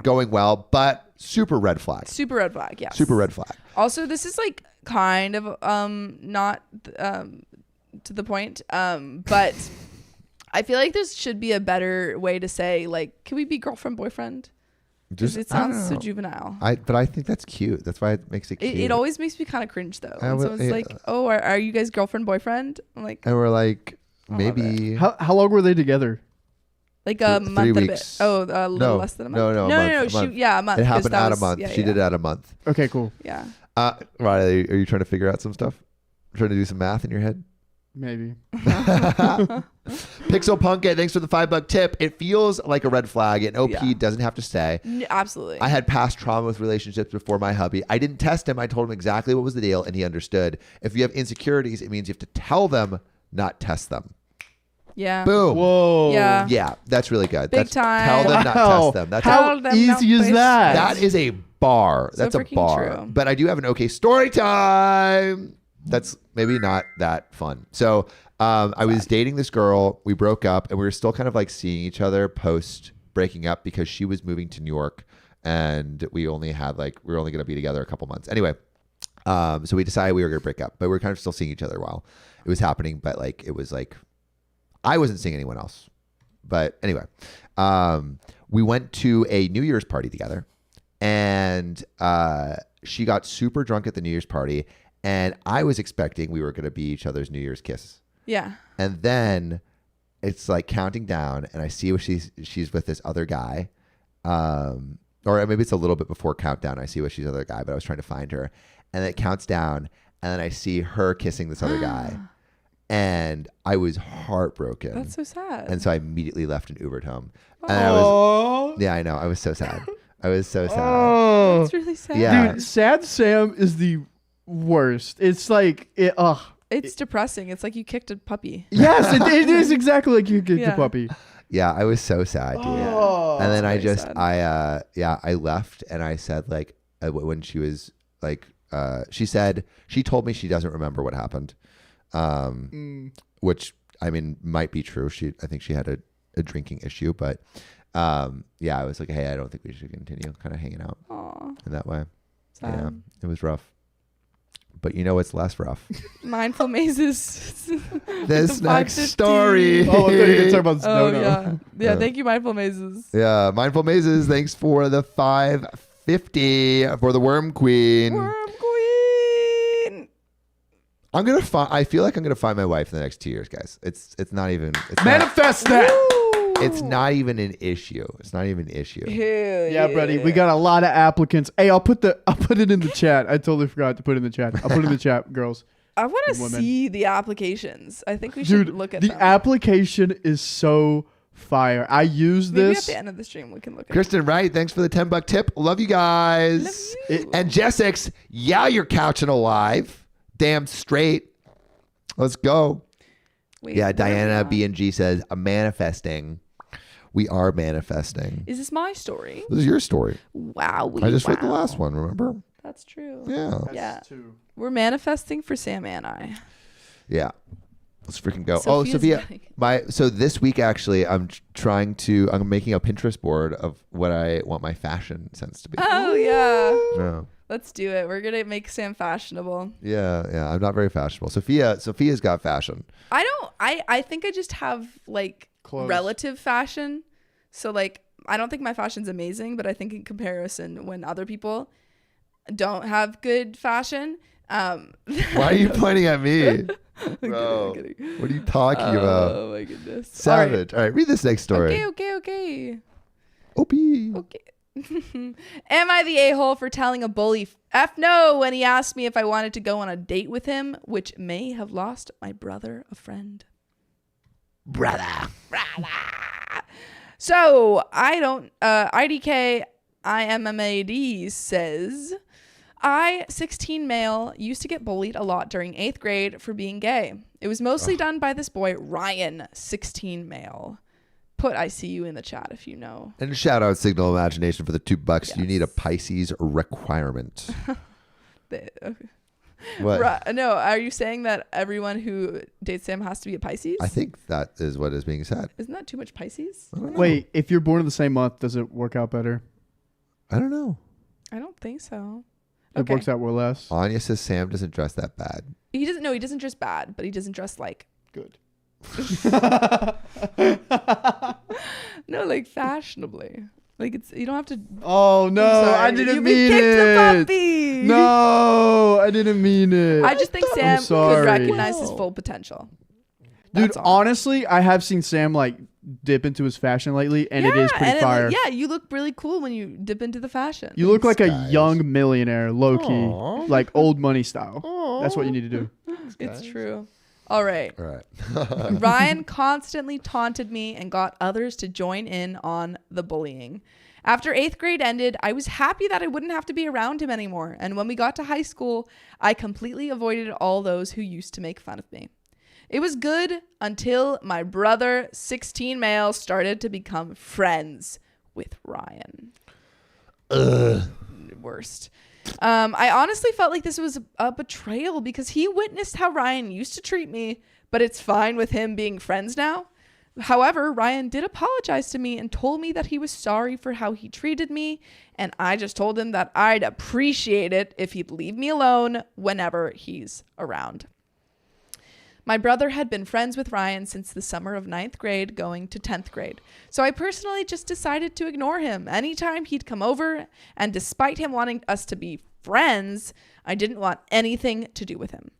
[SPEAKER 1] going well, but super red flag.
[SPEAKER 2] Super red flag. Yes.
[SPEAKER 1] Super red flag.
[SPEAKER 2] Also, this is like kind of not to the point, but I feel like there should be a better way to say, like, can we be girlfriend boyfriend?
[SPEAKER 1] Just,
[SPEAKER 2] It sounds so juvenile.
[SPEAKER 1] But I think that's cute. That's why it makes it cute.
[SPEAKER 2] It always makes me kind of cringe though.
[SPEAKER 1] I
[SPEAKER 2] And
[SPEAKER 1] would-
[SPEAKER 2] someone's like, "Oh, are you guys girlfriend boyfriend?" I'm like,
[SPEAKER 1] and we're like,
[SPEAKER 2] love
[SPEAKER 1] maybe.
[SPEAKER 3] How long were they together?
[SPEAKER 2] like a
[SPEAKER 1] 3
[SPEAKER 2] month and a bit.
[SPEAKER 1] weeks.
[SPEAKER 2] Oh, a little
[SPEAKER 1] No.
[SPEAKER 2] less than a month.
[SPEAKER 1] No, a month, a month.
[SPEAKER 2] Yeah, a month.
[SPEAKER 1] It
[SPEAKER 2] 'cause
[SPEAKER 1] happened
[SPEAKER 2] that
[SPEAKER 1] at a
[SPEAKER 2] was-
[SPEAKER 1] month.
[SPEAKER 2] Yeah,
[SPEAKER 1] She did it at a month.
[SPEAKER 3] Okay, cool.
[SPEAKER 2] Yeah.
[SPEAKER 1] Riley, are you trying to figure out some stuff? Trying to do some math in your head?
[SPEAKER 3] Maybe.
[SPEAKER 1] Pixel Punkit, thanks for the $5 tip. It feels like a red flag, and OP
[SPEAKER 2] Yeah.
[SPEAKER 1] doesn't have to stay.
[SPEAKER 2] Absolutely.
[SPEAKER 1] I had past trauma with relationships before my hubby. I didn't test him. I told him exactly what was the deal, and he understood. If you have insecurities, it means you have to tell them, not test them.
[SPEAKER 2] Yeah.
[SPEAKER 1] Boom.
[SPEAKER 3] Whoa.
[SPEAKER 2] Yeah.
[SPEAKER 1] Yeah, that's really good.
[SPEAKER 2] Big
[SPEAKER 1] That's,
[SPEAKER 2] time.
[SPEAKER 1] Tell them, not
[SPEAKER 3] Wow.
[SPEAKER 1] test them. That's
[SPEAKER 3] How
[SPEAKER 2] Tell them
[SPEAKER 3] easy
[SPEAKER 2] not
[SPEAKER 3] is
[SPEAKER 2] to
[SPEAKER 3] that?
[SPEAKER 1] that is a bar.
[SPEAKER 2] So
[SPEAKER 1] That's a
[SPEAKER 2] freaking
[SPEAKER 1] bar.
[SPEAKER 2] true.
[SPEAKER 1] But I do have an okay story time. That's maybe not that fun. So I was dating this girl. We broke up, and we were still kind of like seeing each other post breaking up because she was moving to New York, and we were only going to be together a couple months. Anyway, so we decided we were going to break up, but we were kind of still seeing each other while it was happening. But like it was like I wasn't seeing anyone else. But anyway, we went to a New Year's party together, and she got super drunk at the New Year's party, and I was expecting we were going to be each other's New Year's kiss.
[SPEAKER 2] Yeah.
[SPEAKER 1] And then it's like counting down, and I see she's with this other guy, or maybe it's a little bit before countdown. I see she's with other guy, but I was trying to find her, and it counts down, and then I see her kissing this other guy, and I was heartbroken.
[SPEAKER 2] That's so sad.
[SPEAKER 1] And so I immediately left and Ubered home. And
[SPEAKER 3] Oh.
[SPEAKER 1] I know, I was so sad. I was so sad.
[SPEAKER 3] Oh.
[SPEAKER 2] That's really sad.
[SPEAKER 1] Yeah.
[SPEAKER 3] Dude, Sad Sam is the worst. It's like it.
[SPEAKER 2] It's depressing. It's like you kicked a puppy.
[SPEAKER 3] Yes, it is exactly like you get the
[SPEAKER 2] Yeah.
[SPEAKER 3] puppy.
[SPEAKER 1] Yeah, I was so sad, dude.
[SPEAKER 3] Oh.
[SPEAKER 1] And then I
[SPEAKER 2] very
[SPEAKER 1] just,
[SPEAKER 2] sad.
[SPEAKER 1] I left, and I said like, when she was like, she told me she doesn't remember what happened, which I mean might be true. I think she had a drinking issue, but yeah, I was like, hey, I don't think we should continue kind of hanging out
[SPEAKER 2] Aw.
[SPEAKER 1] in that way.
[SPEAKER 2] Sad.
[SPEAKER 1] Yeah, it was rough. But you know what's less rough?
[SPEAKER 2] Mindful mazes.
[SPEAKER 1] This
[SPEAKER 2] The
[SPEAKER 1] next
[SPEAKER 2] 515.
[SPEAKER 1] story.
[SPEAKER 3] Oh, I thought you were gonna talk about
[SPEAKER 2] Oh
[SPEAKER 3] Snow.
[SPEAKER 2] yeah. Yeah.
[SPEAKER 1] Uh,
[SPEAKER 2] Thank you, Mindful Mazes.
[SPEAKER 1] Yeah, Mindful Mazes, thanks for the $5.50 for the Worm Queen.
[SPEAKER 2] Worm Queen.
[SPEAKER 1] I feel like I'm gonna find my wife in the next 2 years, guys. It's not even
[SPEAKER 3] Manifest that.
[SPEAKER 1] it's not even an issue. It's not even an issue.
[SPEAKER 2] Hell
[SPEAKER 3] Yeah, buddy, we got a lot of applicants. Hey, I'll put it in the chat. I totally forgot to put it in the chat. I'll put it in the chat, girls.
[SPEAKER 2] I want to
[SPEAKER 3] women.
[SPEAKER 2] see the applications. I think we should
[SPEAKER 3] Dude,
[SPEAKER 2] look at
[SPEAKER 3] the
[SPEAKER 2] them.
[SPEAKER 3] application is so fire. I use
[SPEAKER 2] Maybe
[SPEAKER 3] this.
[SPEAKER 2] at the end of the stream we can look at it.
[SPEAKER 1] Kristen Wright, thanks for the $10 tip. Love you guys.
[SPEAKER 2] Love you.
[SPEAKER 1] And Jessix, yeah, you're couching alive. Damn straight. Let's go.
[SPEAKER 2] Wait,
[SPEAKER 1] Yeah,
[SPEAKER 2] where are we
[SPEAKER 1] Diana
[SPEAKER 2] at?
[SPEAKER 1] B&G says, I'm manifesting. We are manifesting.
[SPEAKER 2] Is this my story?
[SPEAKER 1] This is your story.
[SPEAKER 2] Wow.
[SPEAKER 1] I just read the last one, remember?
[SPEAKER 2] That's true.
[SPEAKER 1] Yeah.
[SPEAKER 2] Yeah. We're manifesting for Sam and I.
[SPEAKER 1] Yeah. Let's freaking go.
[SPEAKER 2] Sophia's
[SPEAKER 1] Sophia,
[SPEAKER 2] like-
[SPEAKER 1] so this week actually I'm making a Pinterest board of what I want my fashion sense to be.
[SPEAKER 2] Oh yeah.
[SPEAKER 1] Yeah.
[SPEAKER 2] Let's do it. We're gonna make Sam fashionable.
[SPEAKER 1] Yeah. I'm not very fashionable. Sophia's got fashion.
[SPEAKER 2] I think I just have like
[SPEAKER 3] Clothes.
[SPEAKER 2] relative fashion. So like I don't think my fashion's amazing, but I think in comparison when other people don't have good fashion,
[SPEAKER 1] Why are you pointing at me?
[SPEAKER 2] I'm
[SPEAKER 1] Bro,
[SPEAKER 2] kidding.
[SPEAKER 1] what are you talking about?
[SPEAKER 2] Oh my goodness.
[SPEAKER 1] Savage. All right, read this next story.
[SPEAKER 2] Okay.
[SPEAKER 1] OP.
[SPEAKER 2] Okay. Am I the a-hole for telling a bully F no when he asked me if I wanted to go on a date with him, which may have lost my brother a friend?
[SPEAKER 1] Brother.
[SPEAKER 2] So I don't, IDK IMMAD says, I, 16 male, used to get bullied a lot during 8th grade for being gay. It was mostly done by this boy, Ryan, 16 male. Put I see you in the chat if you know.
[SPEAKER 1] And shout out Signal Imagination for the $2.
[SPEAKER 2] Yes.
[SPEAKER 1] You need a Pisces requirement.
[SPEAKER 2] Okay.
[SPEAKER 1] What?
[SPEAKER 2] No, are you saying that everyone who dates Sam has to be a Pisces?
[SPEAKER 1] I think that is what is being said.
[SPEAKER 2] Isn't that too much Pisces?
[SPEAKER 3] Wait, if you're born in the same month, does it work out better?
[SPEAKER 1] I don't know.
[SPEAKER 2] I don't think so.
[SPEAKER 3] It works out more or less.
[SPEAKER 1] Anya says Sam doesn't dress that bad.
[SPEAKER 2] He doesn't. No, he doesn't dress bad, but he doesn't dress like
[SPEAKER 3] Good.
[SPEAKER 2] no, like fashionably. Like it's you don't have to.
[SPEAKER 3] Oh no, I didn't mean it. No, I didn't mean it.
[SPEAKER 2] I just think Sam could
[SPEAKER 3] sorry.
[SPEAKER 2] recognize his full potential.
[SPEAKER 3] Dude,
[SPEAKER 2] That's all.
[SPEAKER 3] honestly, I have seen Sam like dip into his fashion lately, and it is pretty
[SPEAKER 2] and
[SPEAKER 3] fire.
[SPEAKER 2] yeah, you look really cool when you dip into the fashion.
[SPEAKER 3] You look like a
[SPEAKER 1] guys.
[SPEAKER 3] young millionaire, low key,
[SPEAKER 1] Aw.
[SPEAKER 3] like old money style. That's what you need to do.
[SPEAKER 2] It's true. All right.
[SPEAKER 1] All right.
[SPEAKER 2] Ryan constantly taunted me and got others to join in on the bullying. After 8th grade ended, I was happy that I wouldn't have to be around him anymore. And when we got to high school, I completely avoided all those who used to make fun of me. It was good until my brother, 16 male, started to become friends with Ryan. Worst. I honestly felt like this was a betrayal because he witnessed how Ryan used to treat me, but it's fine with him being friends now. However, Ryan did apologize to me and told me that he was sorry for how he treated me, and I just told him that I'd appreciate it if he'd leave me alone whenever he's around. My brother had been friends with Ryan since the summer of 9th grade going to 10th grade. So I personally just decided to ignore him anytime he'd come over, and despite him wanting us to be friends, I didn't want anything to do with him.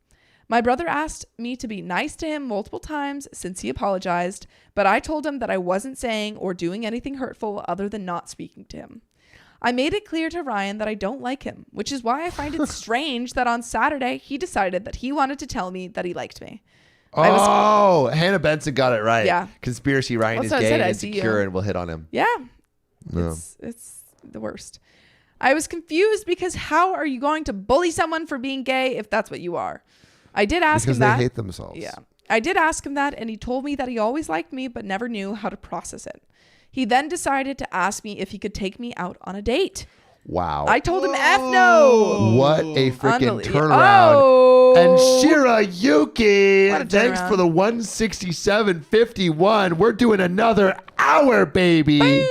[SPEAKER 2] My brother asked me to be nice to him multiple times since he apologized, but I told him that I wasn't saying or doing anything hurtful other than not speaking to him. I made it clear to Ryan that I don't like him, which is why I find it strange that on Saturday he decided that he wanted to tell me that he liked me.
[SPEAKER 1] Hannah Benson got it right.
[SPEAKER 2] Yeah.
[SPEAKER 1] Conspiracy Ryan
[SPEAKER 2] That's
[SPEAKER 1] is
[SPEAKER 2] what I
[SPEAKER 1] gay
[SPEAKER 2] said,
[SPEAKER 1] and
[SPEAKER 2] I see
[SPEAKER 1] insecure
[SPEAKER 2] you.
[SPEAKER 1] and will hit on him.
[SPEAKER 2] Yeah.
[SPEAKER 1] No.
[SPEAKER 2] It's the worst. I was confused because how are you going to bully someone for being gay if that's what you are? I did ask
[SPEAKER 1] Because
[SPEAKER 2] him
[SPEAKER 1] they
[SPEAKER 2] that.
[SPEAKER 1] hate themselves.
[SPEAKER 2] Yeah. I did ask him that, and he told me that he always liked me but never knew how to process it. He then decided to ask me if he could take me out on a date.
[SPEAKER 1] Wow.
[SPEAKER 2] I told him F no.
[SPEAKER 1] What a freaking
[SPEAKER 2] Unbelievable.
[SPEAKER 1] turnaround.
[SPEAKER 2] Oh.
[SPEAKER 1] And Shira Yuki,
[SPEAKER 2] What a
[SPEAKER 1] thanks
[SPEAKER 2] turnaround.
[SPEAKER 1] for the 167.51. We're doing another hour, baby.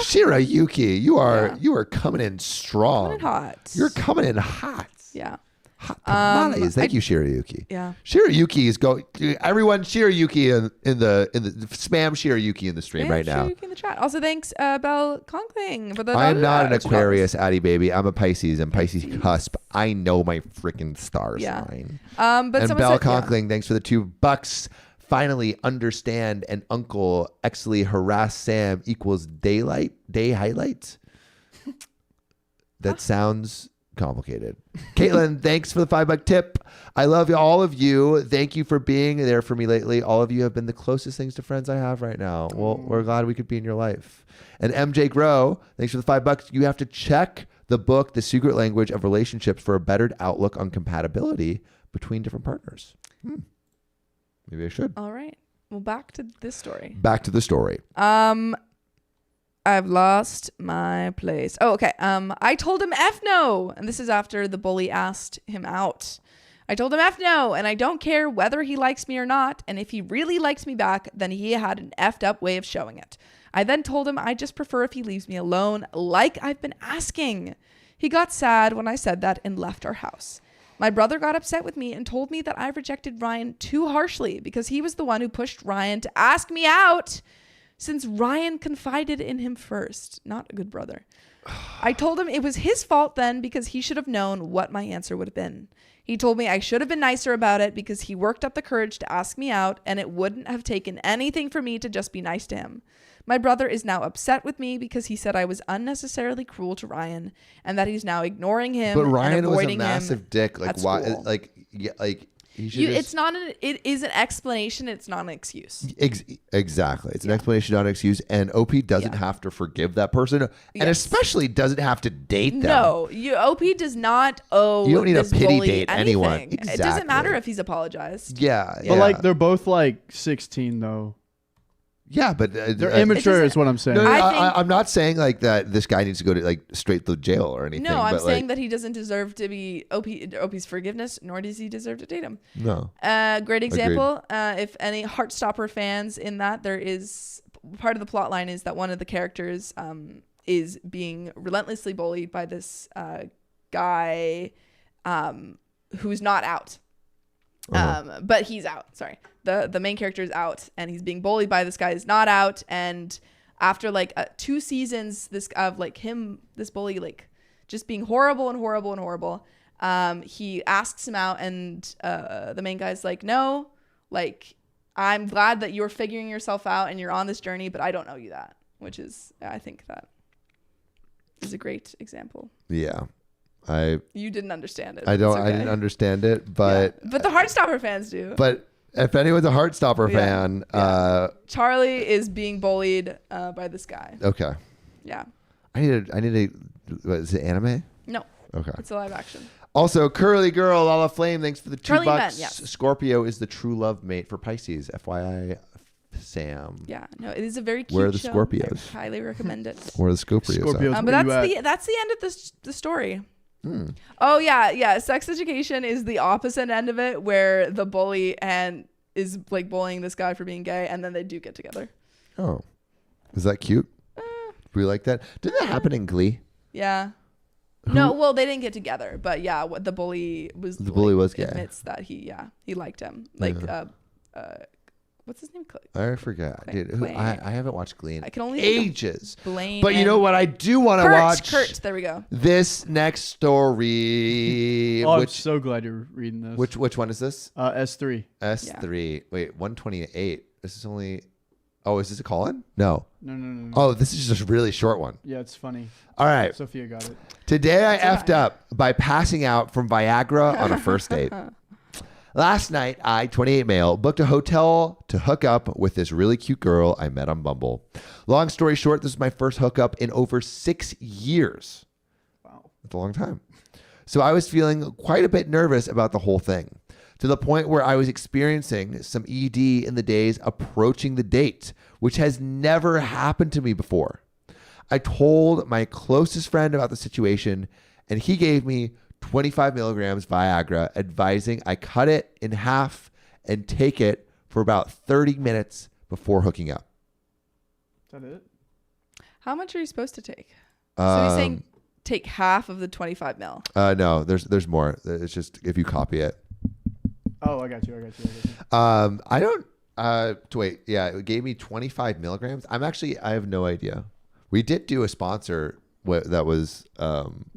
[SPEAKER 1] Shira Yuki, you are coming in strong.
[SPEAKER 2] Coming in hot.
[SPEAKER 1] You're coming in hot.
[SPEAKER 2] Yeah.
[SPEAKER 1] Hot tamales. Thank you, Shirayuki.
[SPEAKER 2] Yeah.
[SPEAKER 1] Shirayuki is going. Everyone, Shirayuki in the spam Shirayuki in the stream right now.
[SPEAKER 2] In the chat. Also, thanks, Belle Conkling for the.
[SPEAKER 1] I am not an
[SPEAKER 2] $2.
[SPEAKER 1] Aquarius, Addie baby. I'm a Pisces and Pisces cusp. I know my freaking star sign.
[SPEAKER 2] But
[SPEAKER 1] And
[SPEAKER 2] someone
[SPEAKER 1] Belle
[SPEAKER 2] said, yeah.
[SPEAKER 1] Conkling, thanks for the $2. Finally understand and Uncle Exley harass Sam equals day highlight. That sounds complicated. Caitlin, thanks for the $5 tip. I love all of you. Thank you for being there for me lately. All of you have been the closest things to friends I have right now. Well, we're glad we could be in your life. And MJ Grow, thanks for the $5. You have to check the book, The Secret Language of Relationships, for a better outlook on compatibility between different partners. Maybe I should.
[SPEAKER 2] All right. Well, back to this story.
[SPEAKER 1] Back to the story.
[SPEAKER 2] I've lost my place. Oh, okay. I told him F no. And this is after the bully asked him out. I told him F no, and I don't care whether he likes me or not. And if he really likes me back, then he had an effed up way of showing it. I then told him I just prefer if he leaves me alone, like I've been asking. He got sad when I said that and left our house. My brother got upset with me and told me that I rejected Ryan too harshly because he was the one who pushed Ryan to ask me out. since Ryan confided in him first. Not a good brother. I told him it was his fault then because he should have known what my answer would have been. He told me I should have been nicer about it because he worked up the courage to ask me out, and it wouldn't have taken anything for me to just be nice to him. My brother is now upset with me because he said I was unnecessarily cruel to Ryan and that he's now ignoring him.
[SPEAKER 1] But
[SPEAKER 2] and
[SPEAKER 1] Ryan was a
[SPEAKER 2] avoiding
[SPEAKER 1] massive
[SPEAKER 2] him
[SPEAKER 1] dick. Like
[SPEAKER 2] at
[SPEAKER 1] why?
[SPEAKER 2] school.
[SPEAKER 1] Like yeah, like he should.
[SPEAKER 2] It's not an. It is an explanation. It's not an excuse.
[SPEAKER 1] Exactly. It's an explanation, not an excuse. And OP doesn't have to forgive that person, and
[SPEAKER 2] Yes.
[SPEAKER 1] especially doesn't have to date them.
[SPEAKER 2] No, OP does not owe.
[SPEAKER 1] You don't need to
[SPEAKER 2] this
[SPEAKER 1] pity
[SPEAKER 2] bully
[SPEAKER 1] date anyone.
[SPEAKER 2] anything. It doesn't matter
[SPEAKER 1] Exactly.
[SPEAKER 2] if he's apologized.
[SPEAKER 1] Yeah,
[SPEAKER 3] But like they're both like 16 though.
[SPEAKER 1] yeah, but
[SPEAKER 3] They're immature
[SPEAKER 2] doesn't-
[SPEAKER 3] is what I'm saying.
[SPEAKER 1] No,
[SPEAKER 2] I think-
[SPEAKER 1] I'm not saying like that. This guy needs to go to like straight to jail or anything.
[SPEAKER 2] No, I'm
[SPEAKER 1] but,
[SPEAKER 2] saying
[SPEAKER 1] like,
[SPEAKER 2] that he doesn't deserve to be OP's forgiveness, nor does he deserve to date him.
[SPEAKER 1] no.
[SPEAKER 2] Great example. If any Heartstopper fans in that, there is part of the plot line is that one of the characters is being relentlessly bullied by this guy who's not out. But he's out. Sorry. The main character is out and he's being bullied by this guy who's not out. And after like 2 seasons this bully like just being horrible, he asks him out and the main guy's like, no, like I'm glad that you're figuring yourself out and you're on this journey, but I don't know you that, which is, I think that is a great example.
[SPEAKER 1] Yeah,
[SPEAKER 2] You didn't understand it.
[SPEAKER 1] I
[SPEAKER 2] It's
[SPEAKER 1] don't. I
[SPEAKER 2] okay.
[SPEAKER 1] didn't understand it, but
[SPEAKER 2] But the Heartstopper fans do.
[SPEAKER 1] but if anyone's a Heartstopper
[SPEAKER 2] Yeah.
[SPEAKER 1] fan,
[SPEAKER 2] Charlie is being bullied by this guy.
[SPEAKER 1] okay.
[SPEAKER 2] Yeah.
[SPEAKER 1] I need a. What is it? Anime?
[SPEAKER 2] No,
[SPEAKER 1] Okay.
[SPEAKER 2] it's a live action.
[SPEAKER 1] Also, Curly Girl, Lala Flame, thanks for the $2.
[SPEAKER 2] Charlie Men, yes.
[SPEAKER 1] Scorpio is the true love mate for Pisces. FYI, Sam.
[SPEAKER 2] Yeah. No, it is a very cute
[SPEAKER 1] Where are the
[SPEAKER 2] show.
[SPEAKER 1] Scorpios?
[SPEAKER 2] I highly recommend it.
[SPEAKER 1] Or the Scorpios.
[SPEAKER 3] Scorpios.
[SPEAKER 2] But
[SPEAKER 3] Where you
[SPEAKER 2] that's the end of the story.
[SPEAKER 1] Hmm.
[SPEAKER 2] Oh yeah. Sex Education is the opposite end of it, where the bully and is like bullying this guy for being gay, and then they do get together.
[SPEAKER 1] Oh, is that cute? We like that. Did that happen in Glee?
[SPEAKER 2] Yeah. No, well, they didn't get together, but yeah, what the bully was.
[SPEAKER 1] The bully was gay.
[SPEAKER 2] Admits that he liked him. Like, what's his name?
[SPEAKER 1] I forgot, dude.
[SPEAKER 2] Clay.
[SPEAKER 1] I haven't watched Glee in
[SPEAKER 2] I can only think of
[SPEAKER 1] ages.
[SPEAKER 2] Blaine.
[SPEAKER 1] But you know
[SPEAKER 2] and
[SPEAKER 1] what? I do want to watch
[SPEAKER 2] Kurt. There we go.
[SPEAKER 1] this next story.
[SPEAKER 3] Oh, I'm
[SPEAKER 1] which
[SPEAKER 3] so glad you're reading this.
[SPEAKER 1] which one is this?
[SPEAKER 3] S3.
[SPEAKER 1] S3. Wait, 128. This is only. Oh, is this a call-in? No.
[SPEAKER 3] No.
[SPEAKER 1] Oh, this is just a really short one.
[SPEAKER 3] Yeah, it's funny.
[SPEAKER 1] All right.
[SPEAKER 3] Sophia got it.
[SPEAKER 1] Today I effed up by passing out from Viagra on a first date. Last night, I, 28 male, booked a hotel to hook up with this really cute girl I met on Bumble. Long story short, this is my first hookup in over 6 years.
[SPEAKER 3] Wow.
[SPEAKER 1] That's a long time. So I was feeling quite a bit nervous about the whole thing, to the point where I was experiencing some ED in the days approaching the date, which has never happened to me before. I told my closest friend about the situation, and he gave me 25 milligrams Viagra, advising I cut it in half and take it for about 30 minutes before hooking up.
[SPEAKER 3] Is that it?
[SPEAKER 2] How much are you supposed to take? So you're saying
[SPEAKER 1] Um,
[SPEAKER 2] take half of the 25 mil.
[SPEAKER 1] No, there's more. It's just if you copy it.
[SPEAKER 3] Oh, I got you.
[SPEAKER 1] I don't. Wait. Yeah, it gave me 25 milligrams. I have no idea. We did do a sponsor that was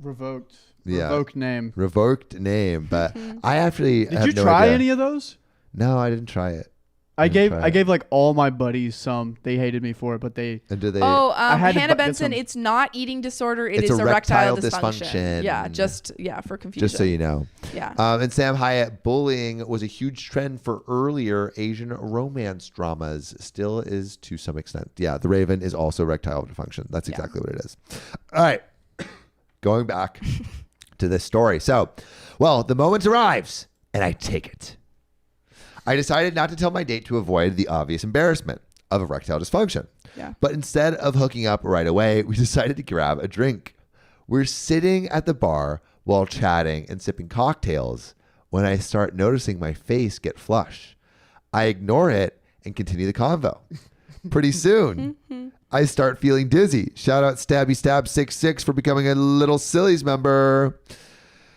[SPEAKER 3] Revoked.
[SPEAKER 1] Yeah.
[SPEAKER 3] Revoked name.
[SPEAKER 1] revoked name, but I actually
[SPEAKER 3] Did
[SPEAKER 1] have
[SPEAKER 3] you
[SPEAKER 1] no
[SPEAKER 3] try
[SPEAKER 1] idea.
[SPEAKER 3] any of those?
[SPEAKER 1] No, I didn't try it.
[SPEAKER 3] I
[SPEAKER 1] didn't try it.
[SPEAKER 3] gave like all my buddies some. They hated me for it, but they.
[SPEAKER 1] And do they?
[SPEAKER 3] I had to
[SPEAKER 2] Hannah
[SPEAKER 3] get
[SPEAKER 2] Benson,
[SPEAKER 3] some-
[SPEAKER 2] it's not eating disorder.
[SPEAKER 1] It's
[SPEAKER 2] It's
[SPEAKER 1] a
[SPEAKER 2] erectile
[SPEAKER 1] erectile
[SPEAKER 2] dysfunction.
[SPEAKER 1] dysfunction.
[SPEAKER 2] Yeah, for confusion.
[SPEAKER 1] just so you know.
[SPEAKER 2] Yeah.
[SPEAKER 1] And Sam Hyatt, bullying was a huge trend for earlier Asian romance dramas. Still is to some extent. Yeah, The Raven is also erectile dysfunction. That's exactly what it is. All right. Going back to this story. So, well, the moment arrives and I take it. I decided not to tell my date to avoid the obvious embarrassment of erectile dysfunction.
[SPEAKER 2] Yeah.
[SPEAKER 1] But instead of hooking up right away, we decided to grab a drink. We're sitting at the bar while chatting and sipping cocktails when I start noticing my face get flush. I ignore it and continue the convo. Pretty soon, I start feeling dizzy. Shout out Stabby Stab 66 for becoming a Little Sillies member.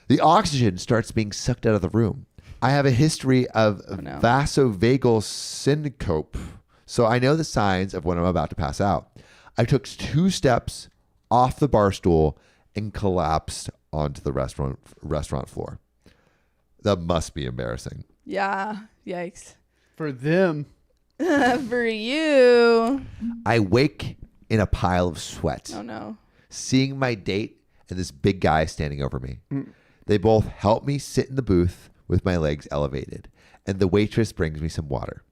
[SPEAKER 1] The oxygen starts being sucked out of the room. I have a history of vasovagal syncope. so I know the signs of when I'm about to pass out. I took 2 steps off the bar stool and collapsed onto the restaurant floor. That must be embarrassing.
[SPEAKER 2] Yeah. Yikes.
[SPEAKER 3] For them.
[SPEAKER 2] For you.
[SPEAKER 1] I wake in a pile of sweat,
[SPEAKER 2] Oh no.
[SPEAKER 1] seeing my date and this big guy standing over me. They both help me sit in the booth with my legs elevated, and the waitress brings me some water.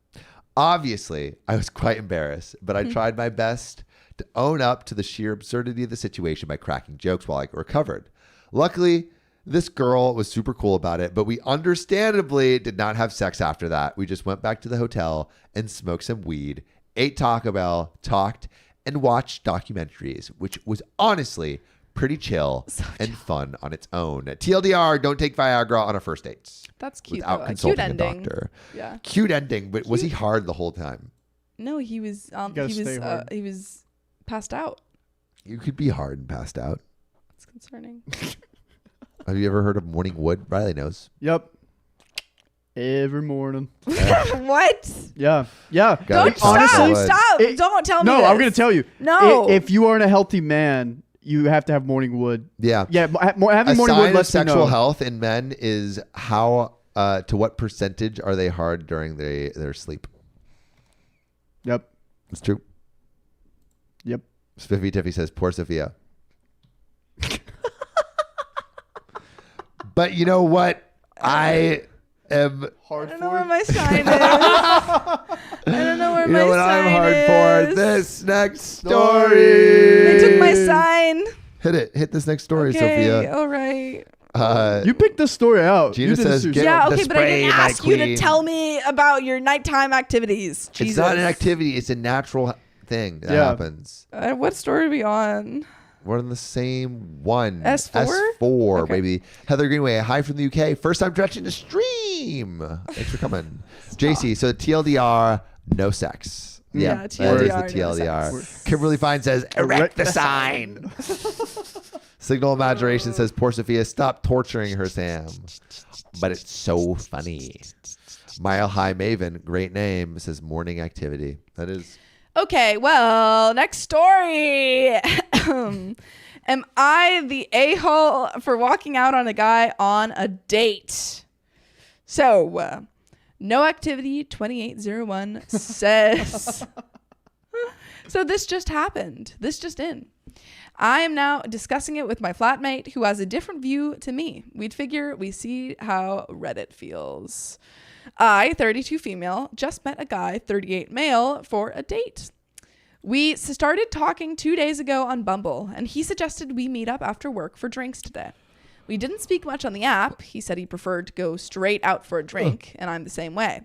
[SPEAKER 1] Obviously, I was quite embarrassed, but I tried my best to own up to the sheer absurdity of the situation by cracking jokes while I recovered. Luckily, this girl was super cool about it, but we understandably did not have sex after that. We just went back to the hotel and smoked some weed, ate Taco Bell, talked, and watched documentaries, which was honestly pretty chill and fun on its own. TLDR, don't take Viagra on a first date.
[SPEAKER 2] That's cute.
[SPEAKER 1] Without
[SPEAKER 2] though.
[SPEAKER 1] consulting
[SPEAKER 2] Cute ending.
[SPEAKER 1] a doctor.
[SPEAKER 2] Yeah.
[SPEAKER 1] Cute ending, but was he hard the whole time?
[SPEAKER 2] No, he was.
[SPEAKER 3] gotta stay hard.
[SPEAKER 2] He was passed out.
[SPEAKER 1] You could be hard and passed out.
[SPEAKER 2] That's concerning.
[SPEAKER 1] Have you ever heard of morning wood? Riley knows.
[SPEAKER 3] Yep. Every morning.
[SPEAKER 2] What?
[SPEAKER 3] Yeah.
[SPEAKER 1] Gotta
[SPEAKER 2] Don't
[SPEAKER 1] stop
[SPEAKER 3] honestly,
[SPEAKER 1] wood.
[SPEAKER 2] stop!
[SPEAKER 3] It-
[SPEAKER 2] Don't tell me.
[SPEAKER 3] No,
[SPEAKER 2] this.
[SPEAKER 3] I'm going to tell you.
[SPEAKER 2] No.
[SPEAKER 3] If you aren't a healthy man, you have to have morning wood.
[SPEAKER 1] Yeah.
[SPEAKER 3] Yeah, having
[SPEAKER 1] A
[SPEAKER 3] morning
[SPEAKER 1] sign
[SPEAKER 3] wood
[SPEAKER 1] of
[SPEAKER 3] lets me
[SPEAKER 1] sexual
[SPEAKER 3] know.
[SPEAKER 1] health in men is how to what percentage are they hard during their sleep.
[SPEAKER 3] Yep.
[SPEAKER 1] It's true.
[SPEAKER 3] Yep.
[SPEAKER 1] Spiffy Tiffy says, poor Sophia. But you know what? I am.
[SPEAKER 3] Hard
[SPEAKER 2] I don't know where my sign is. I don't know where
[SPEAKER 1] You
[SPEAKER 2] my
[SPEAKER 1] know what
[SPEAKER 2] sign
[SPEAKER 1] I'm hard
[SPEAKER 2] is.
[SPEAKER 1] for? This next story.
[SPEAKER 2] They took my sign.
[SPEAKER 1] Hit it. Hit this next story,
[SPEAKER 2] Okay,
[SPEAKER 1] Sophia.
[SPEAKER 2] all right.
[SPEAKER 3] You picked this story out.
[SPEAKER 1] Gina
[SPEAKER 3] You did
[SPEAKER 1] says,
[SPEAKER 3] this
[SPEAKER 1] get
[SPEAKER 2] Yeah,
[SPEAKER 1] the
[SPEAKER 2] okay, but I didn't
[SPEAKER 1] spray, my
[SPEAKER 2] ask you to
[SPEAKER 1] queen.
[SPEAKER 2] tell me about your nighttime activities. Jesus.
[SPEAKER 1] It's not an activity. It's a natural thing that
[SPEAKER 3] Yeah.
[SPEAKER 1] happens.
[SPEAKER 2] What story are we on?
[SPEAKER 1] We're on the same one.
[SPEAKER 2] S4?
[SPEAKER 1] S4,
[SPEAKER 2] Okay.
[SPEAKER 1] baby. Heather Greenway, hi from the UK. First time stretching the stream. Thanks for coming. JC, so TLDR, no sex.
[SPEAKER 2] Yeah,
[SPEAKER 1] that is
[SPEAKER 2] TLDR,
[SPEAKER 1] the
[SPEAKER 2] no
[SPEAKER 1] TLDR.
[SPEAKER 2] sex.
[SPEAKER 1] Kimberly Fine says, erect the sign. Signal Imagination says, poor Sophia, stop torturing her, Sam. But it's so funny. Mile High Maven, great name, says morning activity. That is.
[SPEAKER 2] Okay, well, next story. Am I the a-hole for walking out on a guy on a date? So, No Activity 2801 says... So this just happened. This just in. I am now discussing it with my flatmate who has a different view to me. We'd figure we see how Reddit feels. I, 32 female, just met a guy, 38 male, for a date. We started talking 2 days ago on Bumble, and he suggested we meet up after work for drinks today. We didn't speak much on the app. He said he preferred to go straight out for a drink, and I'm the same way.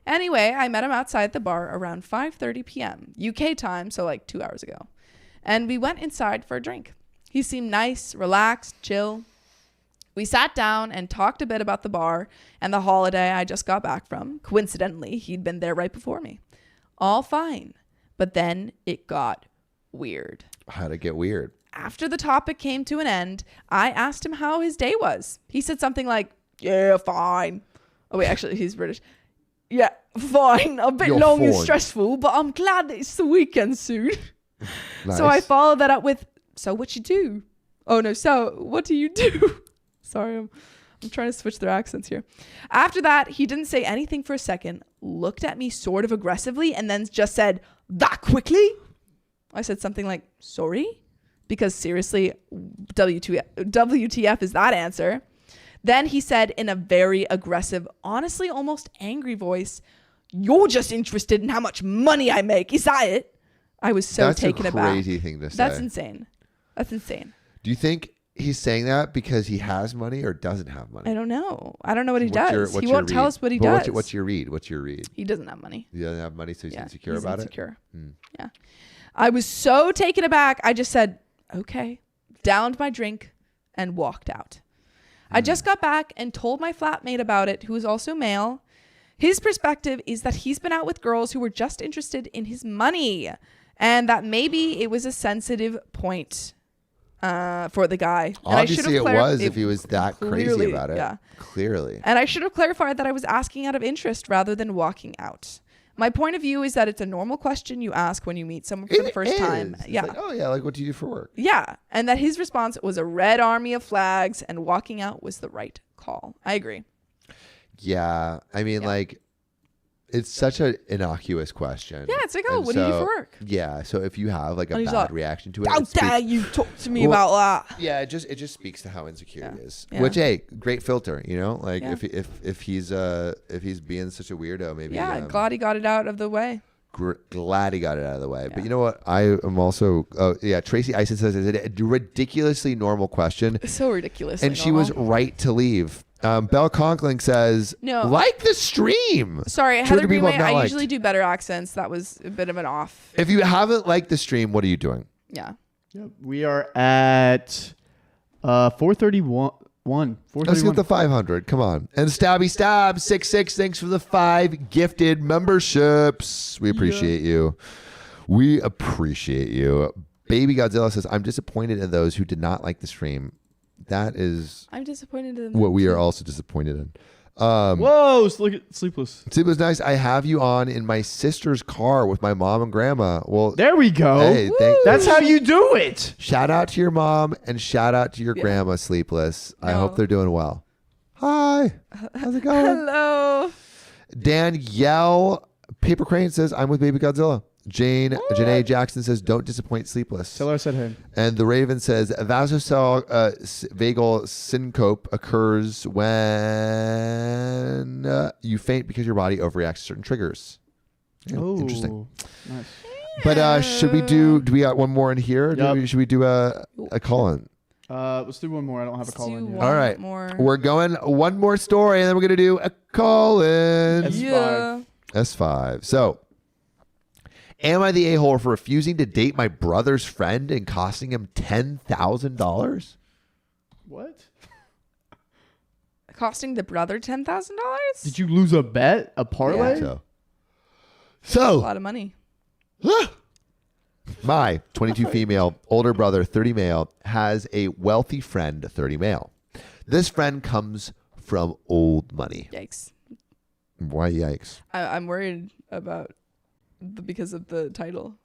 [SPEAKER 2] Anyway, I met him outside the bar around 5:30 p.m. UK time, so like 2 hours ago. And we went inside for a drink. He seemed nice, relaxed, chill. We sat down and talked a bit about the bar and the holiday I just got back from. Coincidentally, he'd been there right before me. All fine. But then it got weird.
[SPEAKER 1] How'd it get weird?
[SPEAKER 2] After the topic came to an end, I asked him how his day was. He said something like, yeah, fine. Oh, wait, actually, he's British. Yeah, fine. A bit
[SPEAKER 1] You're
[SPEAKER 2] long and
[SPEAKER 1] fine.
[SPEAKER 2] stressful, but I'm glad that it's the weekend soon.
[SPEAKER 1] Nice.
[SPEAKER 2] So I followed that up with, so what you do? Oh, no, so what do you do? Sorry, I'm trying to switch their accents here. After that, he didn't say anything for a second, looked at me sort of aggressively, and then just said, that quickly? I said something like, sorry? Because seriously, WTF is that answer? Then he said in a very aggressive, honestly almost angry voice, you're just interested in how much money I make. Is that it? I was so taken aback.
[SPEAKER 1] That's a crazy thing to say.
[SPEAKER 2] That's insane. That's insane.
[SPEAKER 1] Do you think he's saying that because he has money or doesn't have money?
[SPEAKER 2] I don't know. I don't know what he
[SPEAKER 1] What's
[SPEAKER 2] does.
[SPEAKER 1] your
[SPEAKER 2] He won't tell
[SPEAKER 1] read?
[SPEAKER 2] us what he
[SPEAKER 1] But
[SPEAKER 2] does.
[SPEAKER 1] What's your read? What's your read?
[SPEAKER 2] He doesn't have money.
[SPEAKER 1] He doesn't have money, so he's insecure
[SPEAKER 2] he's
[SPEAKER 1] about
[SPEAKER 2] insecure.
[SPEAKER 1] it?
[SPEAKER 2] Yeah. I was so taken aback. I just said, okay, downed my drink and walked out. I just got back and told my flatmate about it, who is also male. His perspective is that he's been out with girls who were just interested in his money and that maybe it was a sensitive point for the guy. And I should
[SPEAKER 1] Obviously,
[SPEAKER 2] have
[SPEAKER 1] it was if he was that crazy
[SPEAKER 2] clearly,
[SPEAKER 1] about it.
[SPEAKER 2] yeah.
[SPEAKER 1] Clearly.
[SPEAKER 2] And I should have clarified that I was asking out of interest rather than walking out. My point of view is that it's a normal question you ask when you meet someone for the first time.
[SPEAKER 1] It's
[SPEAKER 2] Yeah.
[SPEAKER 1] like, oh yeah, like what do you do for work?
[SPEAKER 2] Yeah. And that his response was a red army of flags and walking out was the right call. I agree.
[SPEAKER 1] Yeah, I mean, like, it's such an innocuous question.
[SPEAKER 2] Yeah, it's like, oh,
[SPEAKER 1] And
[SPEAKER 2] what do you do
[SPEAKER 1] so-
[SPEAKER 2] for work?
[SPEAKER 1] Yeah, so if you have like a
[SPEAKER 2] And he's
[SPEAKER 1] bad
[SPEAKER 2] like,
[SPEAKER 1] reaction to it,
[SPEAKER 2] How
[SPEAKER 1] it speaks-
[SPEAKER 2] dare you talk to me
[SPEAKER 1] Well,
[SPEAKER 2] about that?
[SPEAKER 1] yeah, it just speaks to how insecure he is.
[SPEAKER 2] Yeah.
[SPEAKER 1] Which, hey, great filter, you know. Like
[SPEAKER 2] Yeah.
[SPEAKER 1] if he's being such a weirdo, maybe
[SPEAKER 2] Yeah, glad he got it out of the way.
[SPEAKER 1] glad he got it out of the way.
[SPEAKER 2] Yeah.
[SPEAKER 1] But you know what? I am also Tracy Ison says it's a ridiculously normal question,
[SPEAKER 2] It's so ridiculous.
[SPEAKER 1] and she was right to leave. Belle Conkling says,
[SPEAKER 2] No.
[SPEAKER 1] like the stream.
[SPEAKER 2] Sorry,
[SPEAKER 1] Sure,
[SPEAKER 2] Heather
[SPEAKER 1] the people
[SPEAKER 2] Greenway,
[SPEAKER 1] have not
[SPEAKER 2] I
[SPEAKER 1] liked.
[SPEAKER 2] usually do better accents. That was a bit of an off.
[SPEAKER 1] If you haven't liked the stream, what are you doing?
[SPEAKER 2] Yeah.
[SPEAKER 3] Yep. We are at 431. 431.
[SPEAKER 1] Let's get the 500. Come on. And Stabby Stab 66. Thanks for the 5 gifted memberships. We appreciate you. We appreciate you. Baby Godzilla says, I'm disappointed in those who did not like the stream. That is
[SPEAKER 2] I'm disappointed in
[SPEAKER 1] what we are also disappointed in.
[SPEAKER 3] Whoa, look at Sleepless.
[SPEAKER 1] It was nice. I have you on in my sister's car with my mom and grandma. Well,
[SPEAKER 3] There we go.
[SPEAKER 1] hey,
[SPEAKER 3] That's how you do it.
[SPEAKER 1] shout out to your mom and shout out to your grandma, Sleepless. I
[SPEAKER 2] No.
[SPEAKER 1] hope they're doing well. Hi. How's it going?
[SPEAKER 2] Hello.
[SPEAKER 1] Danielle Paper Crane says, I'm with Baby Godzilla. Janae Jackson says, don't disappoint Sleepless.
[SPEAKER 3] Tell her I said hey.
[SPEAKER 1] And the Raven says, vasocell vagal syncope occurs when you faint because your body overreacts to certain triggers. Yeah, interesting.
[SPEAKER 3] Nice.
[SPEAKER 1] But should we do we got one more in here? Or
[SPEAKER 3] Yep.
[SPEAKER 1] should we do a call-in?
[SPEAKER 3] Let's do one more. I don't have a call in yet.
[SPEAKER 1] All right.
[SPEAKER 2] More.
[SPEAKER 1] We're going one more story, and then we're going to do a call-in.
[SPEAKER 3] S5.
[SPEAKER 2] Yeah.
[SPEAKER 1] S5. So, am I the a-hole for refusing to date my brother's friend and costing him $10,000?
[SPEAKER 3] What?
[SPEAKER 2] Costing the brother $10,000?
[SPEAKER 3] Did you lose a bet? A parlay?
[SPEAKER 1] So,
[SPEAKER 2] A lot of money.
[SPEAKER 1] my 22 female, older brother, 30 male, has a wealthy friend, 30 male. This friend comes from old money.
[SPEAKER 2] Yikes.
[SPEAKER 1] Why yikes?
[SPEAKER 2] I'm worried about because of the title.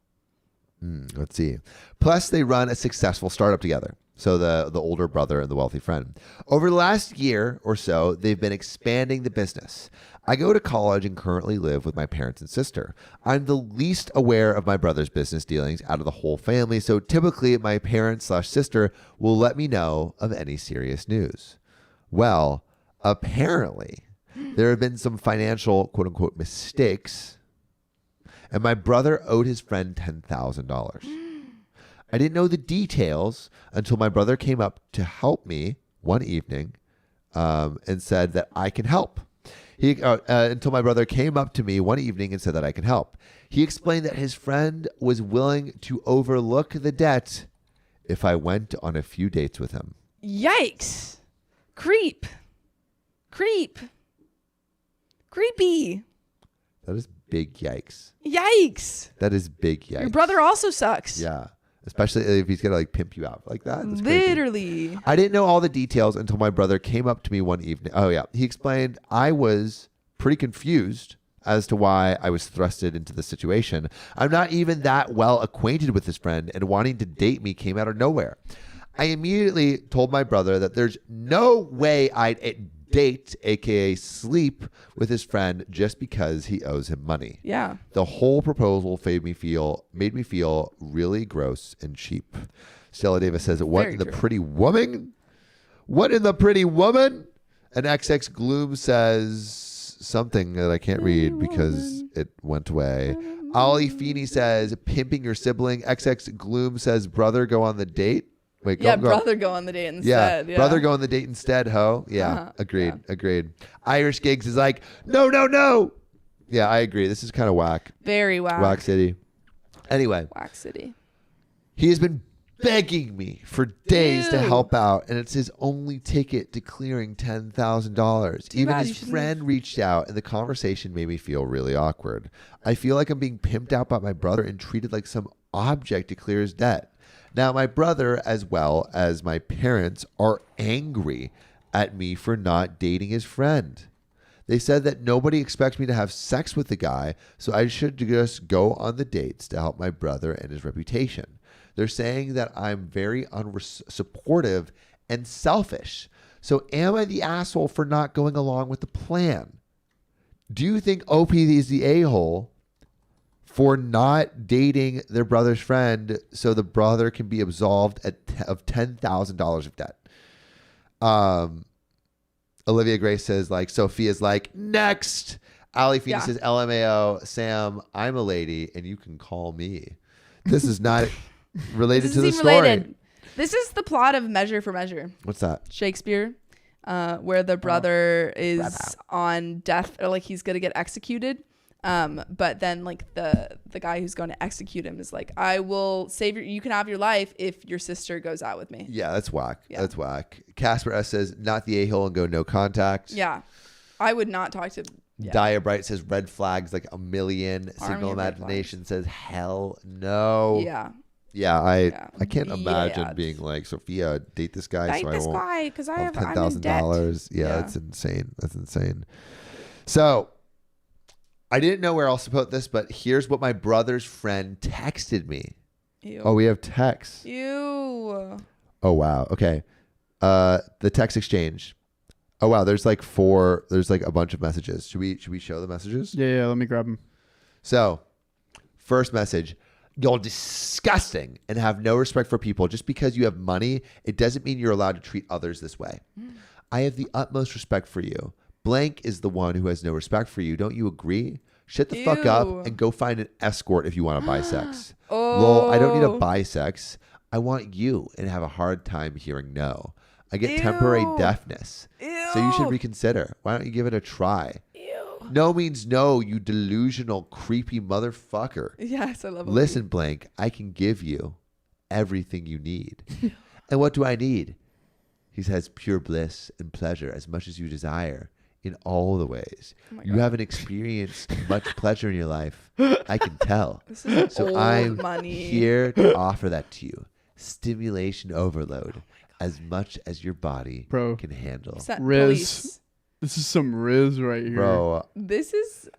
[SPEAKER 1] Let's see. Plus, they run a successful startup together. So the older brother and the wealthy friend. Over the last year or so, they've been expanding the business. I go to college and currently live with my parents and sister. I'm the least aware of my brother's business dealings out of the whole family, so typically my parents/sister will let me know of any serious news. Well, apparently, there have been some financial quote-unquote mistakes, and my brother owed his friend $10,000. I didn't know the details until my brother came up to help me one evening and said that I can help. Until my brother came up to me one evening and said that I can help. He explained that his friend was willing to overlook the debt if I went on a few dates with him.
[SPEAKER 2] Yikes. Creep. Creepy.
[SPEAKER 1] That is big yikes.
[SPEAKER 2] Yikes.
[SPEAKER 1] That is big yikes.
[SPEAKER 2] Your brother also sucks.
[SPEAKER 1] Yeah. Especially if he's going to like pimp you out like that. That's crazy.
[SPEAKER 2] Literally.
[SPEAKER 1] I didn't know all the details until my brother came up to me one evening. Oh, yeah. He explained I was pretty confused as to why I was thrusted into the situation. I'm not even that well acquainted with his friend, and wanting to date me came out of nowhere. I immediately told my brother that there's no way I'd date, aka sleep, with his friend just because he owes him money.
[SPEAKER 2] Yeah.
[SPEAKER 1] The whole proposal made me feel really gross and cheap. Stella Davis says, "What
[SPEAKER 2] Very
[SPEAKER 1] in the
[SPEAKER 2] true.
[SPEAKER 1] pretty woman? What in the pretty woman?" And XX Gloom says something that I can't read because it went away. Ollie Feeney says, "Pimping your sibling." XX Gloom says, "Brother, go on the date." Wait,
[SPEAKER 2] Yeah,
[SPEAKER 1] go.
[SPEAKER 2] brother go on the date
[SPEAKER 1] Yeah,
[SPEAKER 2] instead.
[SPEAKER 1] brother go on the date instead, ho. Yeah,
[SPEAKER 2] Uh-huh.
[SPEAKER 1] agreed, agreed. Irish Gigs is like, no. Yeah, I agree. This is kind of whack.
[SPEAKER 2] Very whack.
[SPEAKER 1] Whack City. Anyway,
[SPEAKER 2] Whack City.
[SPEAKER 1] he has been begging me for days to
[SPEAKER 2] Ew.
[SPEAKER 1] help out, and it's his only ticket to clearing $10,000. Even
[SPEAKER 2] bad, you
[SPEAKER 1] his
[SPEAKER 2] shouldn't
[SPEAKER 1] friend reached out, and the conversation made me feel really awkward. I feel like I'm being pimped out by my brother and treated like some object to clear his debt. Now, my brother, as well as my parents, are angry at me for not dating his friend. They said that nobody expects me to have sex with the guy, so I should just go on the dates to help my brother and his reputation. They're saying that I'm very unsupportive and selfish. So am I the asshole for not going along with the plan? Do you think OP is the a-hole for not dating their brother's friend so the brother can be absolved of $10,000 of debt? Olivia Grace says, like, Sophia's like, next. Ali Phoenix says, LMAO, Sam, I'm a lady and you can call me. This is not related to the story. Related.
[SPEAKER 2] This is the plot of Measure for Measure.
[SPEAKER 1] What's that?
[SPEAKER 2] Shakespeare, where the brother is on death, or like he's going to get executed. But then like the guy who's going to execute him is like, I will save you can have your life if your sister goes out with me.
[SPEAKER 1] Yeah, that's whack. Yeah. That's whack. Casper S says, not the a-hole and go no contact.
[SPEAKER 2] Yeah. I would not talk to. Yeah.
[SPEAKER 1] Dia Bright says red flags like a million. Signal Imagination says hell no.
[SPEAKER 2] Yeah.
[SPEAKER 1] Yeah, I can't imagine being like, Sophia, date this guy.
[SPEAKER 2] Date this guy because I have
[SPEAKER 1] $10,000. Yeah, that's insane. That's insane. So I didn't know where else to put this, but here's what my brother's friend texted me.
[SPEAKER 2] Ew.
[SPEAKER 1] Oh, we have text.
[SPEAKER 2] Ew.
[SPEAKER 1] Oh wow. Okay. The text exchange. Oh wow. There's like a bunch of messages. Should we show the messages?
[SPEAKER 3] Yeah. Let me grab them.
[SPEAKER 1] So, first message. You're disgusting and have no respect for people. Just because you have money, it doesn't mean you're allowed to treat others this way. I have the utmost respect for you. Blank is the one who has no respect for you. Don't you agree? Shut the fuck up and go find an escort if you want to buy sex. Lol, I don't need to buy sex. I want you and have a hard time hearing no. I get temporary deafness. So you should reconsider. Why don't you give it a try? No means no, you delusional, creepy motherfucker.
[SPEAKER 2] Yes, I love it.
[SPEAKER 1] Listen, Blank, I can give you everything you need. And what do I need? He says pure bliss and pleasure as much as you desire in all the ways. You haven't experienced much pleasure in your life. I can tell. So I'm here to offer that to you. Stimulation overload as much as your body can handle.
[SPEAKER 3] Riz. This is some Riz right here.
[SPEAKER 1] Bro.
[SPEAKER 2] This is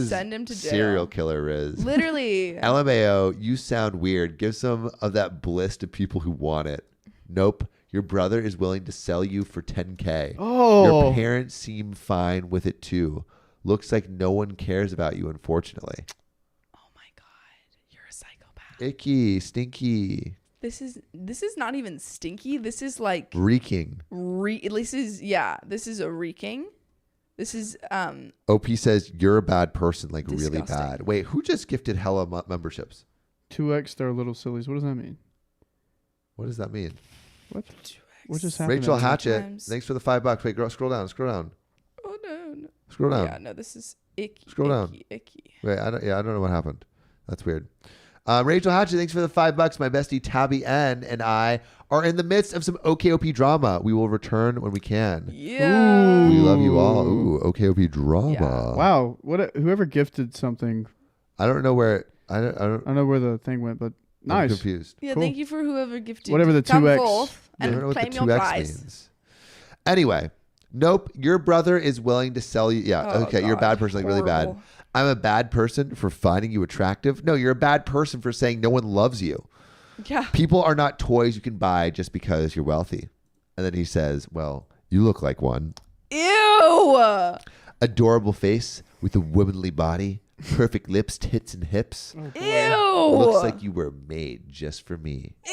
[SPEAKER 2] send him to jail.
[SPEAKER 1] Serial killer Riz.
[SPEAKER 2] Literally.
[SPEAKER 1] LMAO, you sound weird. Give some of that bliss to people who want it. Nope. Your brother is willing to sell you for $10K.
[SPEAKER 3] Oh.
[SPEAKER 1] Your parents seem fine with it too. Looks like no one cares about you, unfortunately.
[SPEAKER 2] Oh my God. You're a psychopath.
[SPEAKER 1] Icky, stinky.
[SPEAKER 2] This is not even stinky. This is like
[SPEAKER 1] reeking.
[SPEAKER 2] This is a reeking. This is
[SPEAKER 1] OP says you're a bad person, like
[SPEAKER 2] disgusting.
[SPEAKER 1] Really bad. Wait, who just gifted hella memberships?
[SPEAKER 3] 2X, they're little sillies. What does that mean?
[SPEAKER 1] What does that mean?
[SPEAKER 3] What? What just happened?
[SPEAKER 1] Rachel Hatchet, thanks for the $5. Wait, girl, scroll down.
[SPEAKER 2] Oh no.
[SPEAKER 1] Scroll down.
[SPEAKER 2] Yeah, no, this is icky.
[SPEAKER 1] Scroll down.
[SPEAKER 2] Icky.
[SPEAKER 1] Wait, I don't know what happened. That's weird. Rachel Hatchet, thanks for the $5. My bestie Tabby N and I are in the midst of some OKOP drama. We will return when we can.
[SPEAKER 2] Yeah.
[SPEAKER 1] Ooh. We love you all. Ooh, OKOP drama.
[SPEAKER 3] Yeah. Wow. Whoever gifted something.
[SPEAKER 1] I don't know where. I don't
[SPEAKER 3] know where the thing went, but nice.
[SPEAKER 1] I'm confused.
[SPEAKER 2] Yeah.
[SPEAKER 3] Cool.
[SPEAKER 2] Thank you for whoever gifted.
[SPEAKER 3] Whatever the 2X.
[SPEAKER 2] And
[SPEAKER 1] I don't know
[SPEAKER 2] claim
[SPEAKER 1] what the
[SPEAKER 2] your
[SPEAKER 1] 2X
[SPEAKER 2] prize.
[SPEAKER 1] means. Anyway, nope. Your brother is willing to sell you. Yeah.
[SPEAKER 2] Oh,
[SPEAKER 1] okay.
[SPEAKER 2] God.
[SPEAKER 1] You're a bad person, like really bad.
[SPEAKER 2] Horrible.
[SPEAKER 1] I'm a bad person for finding you attractive. No, you're a bad person for saying no one loves you.
[SPEAKER 2] Yeah.
[SPEAKER 1] People are not toys you can buy just because you're wealthy. And then he says, well, you look like one.
[SPEAKER 2] Ew.
[SPEAKER 1] Adorable face with a womanly body. Perfect lips, tits, and hips.
[SPEAKER 2] Ew.
[SPEAKER 1] Looks like you were made just for me.
[SPEAKER 2] Ew.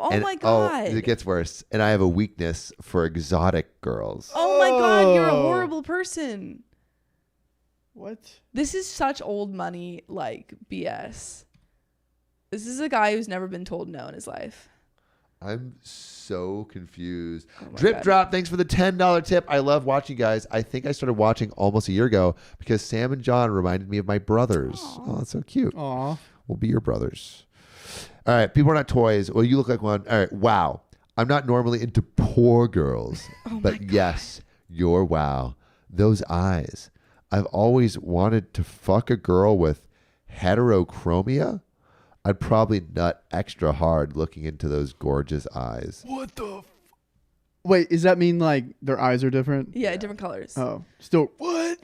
[SPEAKER 2] Oh my God.
[SPEAKER 1] Oh, it gets worse. And I have a weakness for exotic girls.
[SPEAKER 2] Oh my God. You're a horrible person.
[SPEAKER 3] What?
[SPEAKER 2] This is such old money, like BS. This is a guy who's never been told no in his life.
[SPEAKER 1] I'm so confused.
[SPEAKER 2] Oh
[SPEAKER 1] Drip
[SPEAKER 2] God.
[SPEAKER 1] Drop, thanks for the $10 tip. I love watching you guys. I think I started watching almost a year ago because Sam and John reminded me of my brothers.
[SPEAKER 2] Aww.
[SPEAKER 1] Oh, that's so cute.
[SPEAKER 3] Aw.
[SPEAKER 1] We'll be your brothers. All right. People are not toys. Well, you look like one. All right. Wow. I'm not normally into poor girls, but yes, you're wow. Those eyes. I've always wanted to fuck a girl with heterochromia. I'd probably nut extra hard looking into those gorgeous eyes.
[SPEAKER 3] What the? Wait, does that mean like their eyes are different?
[SPEAKER 2] Yeah, different colors.
[SPEAKER 3] Oh, still what?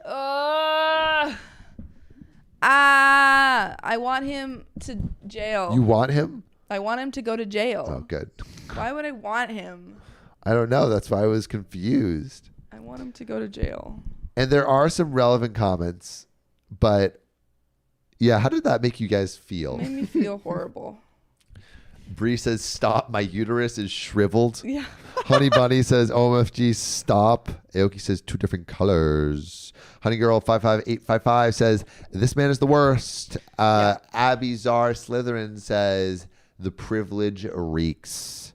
[SPEAKER 2] I want him to jail.
[SPEAKER 1] You want him?
[SPEAKER 2] I want him to go to jail.
[SPEAKER 1] Oh, good.
[SPEAKER 2] Why would I want him?
[SPEAKER 1] I don't know. That's why I was confused.
[SPEAKER 2] I want him to go to jail.
[SPEAKER 1] And there are some relevant comments, but yeah, how did that make you guys feel?
[SPEAKER 2] Made me feel horrible.
[SPEAKER 1] Bree says, "Stop! My uterus is shriveled."
[SPEAKER 2] Yeah.
[SPEAKER 1] Honey Bunny says, "OMFG, stop." Aoki says, "Two different colors." Honey Girl 55855 says, "This man is the worst." Abby Czar Slytherin says, "The privilege reeks."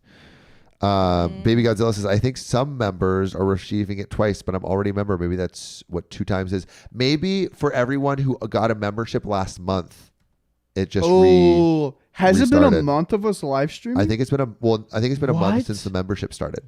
[SPEAKER 1] Baby Godzilla says, "I think some members are receiving it twice, but I'm already a member." Maybe that's what 2 times is. Maybe for everyone who got a membership last month, it just
[SPEAKER 3] has it been a
[SPEAKER 1] restarted.
[SPEAKER 3] month of us live streaming?
[SPEAKER 1] I think it's been a month
[SPEAKER 3] What?
[SPEAKER 1] since the membership started.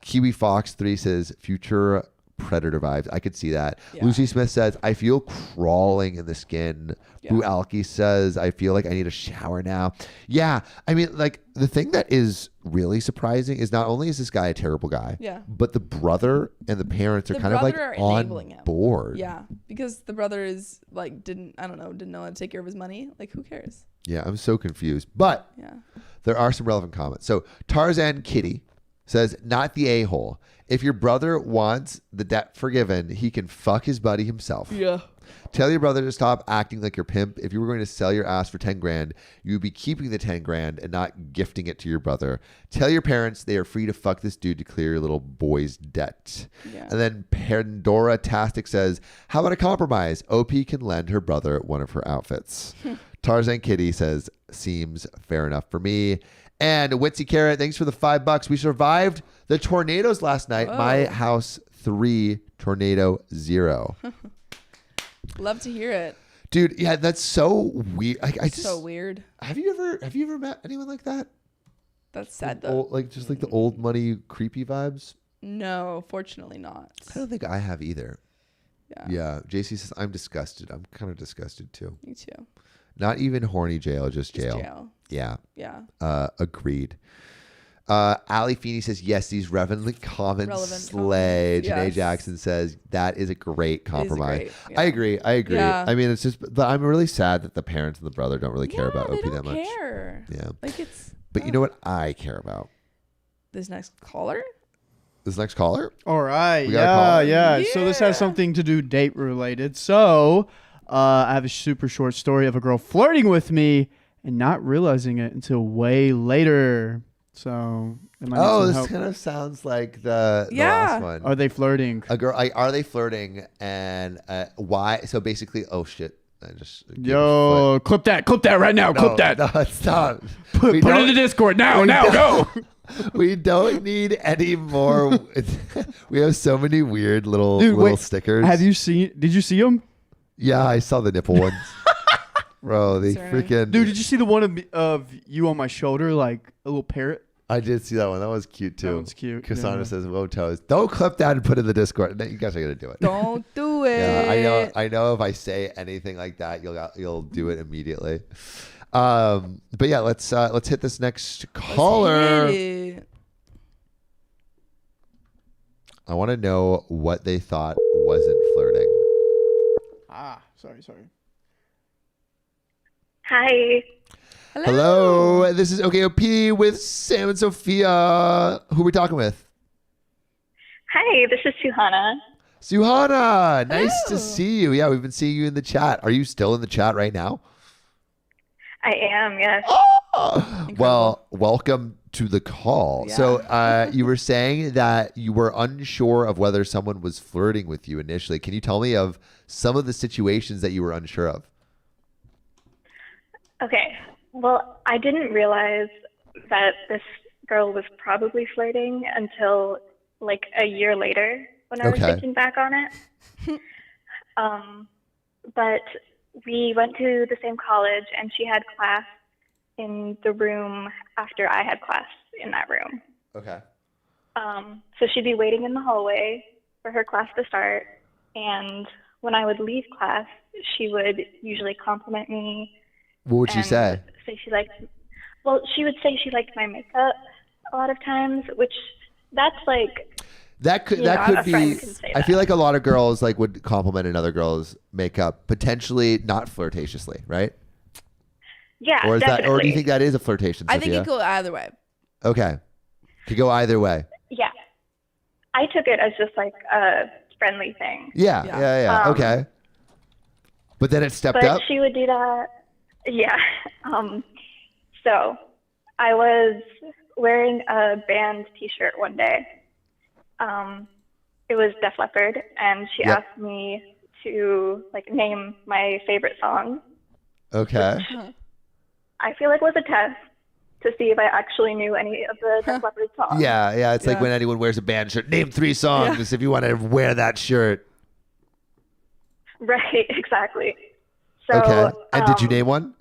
[SPEAKER 1] Kiwi Fox 3 says, "Future Predator vibes." I could see that.
[SPEAKER 2] Yeah.
[SPEAKER 1] Lucy Smith says, "I feel crawling in the skin."
[SPEAKER 2] Yeah.
[SPEAKER 1] Boo Alki says, "I feel like I need a shower now." Yeah. I mean, like, the thing that is really surprising is not only is this guy a terrible guy,
[SPEAKER 2] Yeah.
[SPEAKER 1] but the brother and the parents are
[SPEAKER 2] The
[SPEAKER 1] kind of like
[SPEAKER 2] brother are enabling
[SPEAKER 1] on
[SPEAKER 2] him.
[SPEAKER 1] board.
[SPEAKER 2] Yeah, because the brother is like didn't know how to take care of his money. Like, who cares?
[SPEAKER 1] Yeah, I'm so confused. But
[SPEAKER 2] Yeah.
[SPEAKER 1] there are some relevant comments. So Tarzan Kitty says, "Not the a-hole. If your brother wants the debt forgiven, he can fuck his buddy himself.
[SPEAKER 2] Yeah.
[SPEAKER 1] Tell your brother to stop acting like your pimp. If you were going to sell your ass for 10 grand, you would be keeping the 10 grand and not gifting it to your brother. Tell your parents they are free to fuck this dude to clear your little boy's debt."
[SPEAKER 2] Yeah.
[SPEAKER 1] And then Pandora Tastic says, "How about a compromise? OP can lend her brother one of her outfits." Tarzan Kitty says, "Seems fair enough for me." And Witsy Carrot, thanks for the $5. We survived the tornadoes last night.
[SPEAKER 2] Whoa.
[SPEAKER 1] My house 3, tornado 0.
[SPEAKER 2] Love to hear it.
[SPEAKER 1] Dude, yeah, that's so weird. I just
[SPEAKER 2] So weird.
[SPEAKER 1] Have you ever met anyone like that?
[SPEAKER 2] That's sad though.
[SPEAKER 1] Like just like the old money creepy vibes?
[SPEAKER 2] No, fortunately not.
[SPEAKER 1] I don't think I have either.
[SPEAKER 2] Yeah.
[SPEAKER 1] Yeah, JC says, "I'm disgusted." I'm kind of disgusted too.
[SPEAKER 2] Me too.
[SPEAKER 1] Not even horny jail, just
[SPEAKER 2] Just
[SPEAKER 1] jail.
[SPEAKER 2] jail.
[SPEAKER 1] Yeah.
[SPEAKER 2] Yeah.
[SPEAKER 1] Agreed. Ali Feeney says, "Yes, these relevant comments
[SPEAKER 2] Relevant
[SPEAKER 1] slay."
[SPEAKER 2] comments,
[SPEAKER 1] Janae
[SPEAKER 2] yes.
[SPEAKER 1] Jackson says, "That is a great compromise."
[SPEAKER 2] great,
[SPEAKER 1] I
[SPEAKER 2] yeah.
[SPEAKER 1] agree.
[SPEAKER 2] Yeah.
[SPEAKER 1] I mean, it's just, I'm really sad that the parents and the brother don't really care about
[SPEAKER 2] they
[SPEAKER 1] OP
[SPEAKER 2] don't
[SPEAKER 1] that much.
[SPEAKER 2] care.
[SPEAKER 1] Yeah.
[SPEAKER 2] Like it's.
[SPEAKER 1] But you know what I care about?
[SPEAKER 2] This next caller.
[SPEAKER 1] This next caller?
[SPEAKER 3] All right.
[SPEAKER 1] We got a caller?
[SPEAKER 3] Yeah. So this
[SPEAKER 2] Yeah.
[SPEAKER 3] has something to do date related. So I have a super short story of a girl flirting with me and not realizing it until way later. So it might need
[SPEAKER 1] Oh,
[SPEAKER 3] some
[SPEAKER 1] this
[SPEAKER 3] help.
[SPEAKER 1] kind of sounds like the
[SPEAKER 2] Yeah.
[SPEAKER 1] last one.
[SPEAKER 3] Are they flirting?
[SPEAKER 1] A girl, are they flirting, and why? So basically, oh shit! I just gave a
[SPEAKER 3] Yo, clip that right now.
[SPEAKER 1] foot.
[SPEAKER 3] Clip that.
[SPEAKER 1] No, stop.
[SPEAKER 3] Put
[SPEAKER 1] We
[SPEAKER 3] it in
[SPEAKER 1] don't-
[SPEAKER 3] the Discord now.
[SPEAKER 1] we
[SPEAKER 3] Now
[SPEAKER 1] don't-
[SPEAKER 3] go.
[SPEAKER 1] We don't need any more. We have so many weird little
[SPEAKER 3] Dude,
[SPEAKER 1] little
[SPEAKER 3] wait,
[SPEAKER 1] stickers.
[SPEAKER 3] Did you see them?
[SPEAKER 1] Yeah, I saw the nipple ones. Bro, they
[SPEAKER 2] Sorry.
[SPEAKER 1] freaking.
[SPEAKER 3] Dude, did you see the one of you on my shoulder, like a little parrot?
[SPEAKER 1] I did see that one. That was cute too.
[SPEAKER 3] That one's cute.
[SPEAKER 1] Cassandra
[SPEAKER 3] yeah.
[SPEAKER 1] says, "Whoa, toes! Don't clip that and put it in the Discord." No, you guys are gonna do it.
[SPEAKER 2] Don't do it.
[SPEAKER 1] Yeah, I know. If I say anything like that, you'll do it immediately. But yeah, let's hit this next caller.
[SPEAKER 2] Let's hit it.
[SPEAKER 1] I want to know what they thought wasn't flirting.
[SPEAKER 3] Sorry.
[SPEAKER 4] Hi.
[SPEAKER 1] Hello, this is OKOP with Sam and Sophia. Who are we talking with?
[SPEAKER 4] Hi, this is Suhana.
[SPEAKER 1] Suhana, nice
[SPEAKER 2] Hello.
[SPEAKER 1] to see you. Yeah, we've been seeing you in the chat. Are you still in the chat right now?
[SPEAKER 4] I am, yes.
[SPEAKER 1] Well, welcome to the call.
[SPEAKER 2] Yeah.
[SPEAKER 1] So you were saying that you were unsure of whether someone was flirting with you initially. Can you tell me of some of the situations that you were unsure of?
[SPEAKER 4] Okay. Well, I didn't realize that this girl was probably flirting until like a year later when I was
[SPEAKER 1] Okay.
[SPEAKER 4] thinking back on it. But we went to the same college and she had class in the room after I had class in that room.
[SPEAKER 1] Okay.
[SPEAKER 4] So she'd be waiting in the hallway for her class to start. And when I would leave class, she would usually compliment me.
[SPEAKER 1] What would she
[SPEAKER 4] and
[SPEAKER 1] say?
[SPEAKER 4] Say she liked, well, she would say she liked my makeup a lot of times, which
[SPEAKER 5] that's like,
[SPEAKER 1] That could
[SPEAKER 5] Yeah,
[SPEAKER 1] that
[SPEAKER 5] a
[SPEAKER 1] could be.
[SPEAKER 5] friend can say
[SPEAKER 1] I
[SPEAKER 5] that.
[SPEAKER 1] feel like a lot of girls like would compliment another girl's makeup, potentially not flirtatiously, right?
[SPEAKER 5] yeah,
[SPEAKER 1] Or is
[SPEAKER 5] definitely.
[SPEAKER 1] that, or do you think that is a flirtation?
[SPEAKER 2] I think
[SPEAKER 1] Sophia?
[SPEAKER 2] it could go either way.
[SPEAKER 1] Okay, could go either way.
[SPEAKER 5] Yeah. I took it as just like a friendly thing.
[SPEAKER 1] Yeah,
[SPEAKER 2] Yeah.
[SPEAKER 1] yeah. Okay, but then it stepped
[SPEAKER 5] But
[SPEAKER 1] up.
[SPEAKER 5] she would do that. Yeah. So I was wearing a band T-shirt one day. It was Def Leppard, and she
[SPEAKER 1] Yep.
[SPEAKER 5] asked me to like name my favorite song.
[SPEAKER 1] Okay.
[SPEAKER 5] I feel like was a test to see if I actually knew any of the Def Leppard songs.
[SPEAKER 1] Yeah. It's like
[SPEAKER 2] Yeah.
[SPEAKER 1] when anyone wears a band shirt. Name 3 songs if you want to wear that shirt.
[SPEAKER 5] Right. Exactly. So,
[SPEAKER 1] Okay. And did you name one?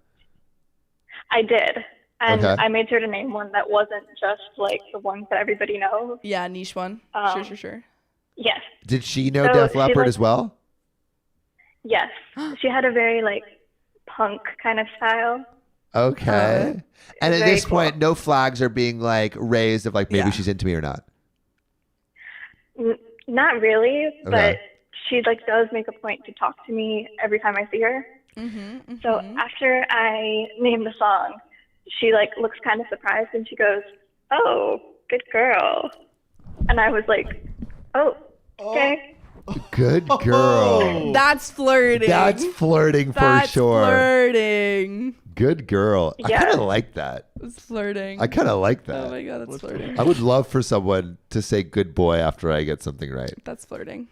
[SPEAKER 5] I did. And
[SPEAKER 1] Okay.
[SPEAKER 5] I made sure to name one that wasn't just like the ones that everybody knows.
[SPEAKER 2] Yeah, niche one. Sure.
[SPEAKER 5] Yes.
[SPEAKER 1] Did she know
[SPEAKER 5] So
[SPEAKER 1] Def
[SPEAKER 5] she,
[SPEAKER 1] Leppard
[SPEAKER 5] like-
[SPEAKER 1] as well?
[SPEAKER 5] Yes. She had a very like punk kind of style.
[SPEAKER 1] Okay. And at
[SPEAKER 5] very
[SPEAKER 1] this point,
[SPEAKER 5] cool.
[SPEAKER 1] no flags are being like raised of like maybe
[SPEAKER 2] Yeah.
[SPEAKER 1] she's into me or not.
[SPEAKER 5] Not really, but
[SPEAKER 1] Okay.
[SPEAKER 5] she like does make a point to talk to me every time I see her. So after I name the song, she like looks kind of surprised and she goes, "Oh, good girl," and I was like, "Oh, okay."
[SPEAKER 1] Good girl.
[SPEAKER 2] That's flirting.
[SPEAKER 1] That's flirting for
[SPEAKER 2] That's
[SPEAKER 1] sure.
[SPEAKER 2] flirting.
[SPEAKER 1] Good girl. I
[SPEAKER 5] Yeah.
[SPEAKER 1] kind of like that.
[SPEAKER 2] That's flirting.
[SPEAKER 1] I kind of like
[SPEAKER 2] Oh
[SPEAKER 1] that.
[SPEAKER 2] my god, that's flirting.
[SPEAKER 1] I would love for someone to say good boy after I get something right.
[SPEAKER 2] That's flirting.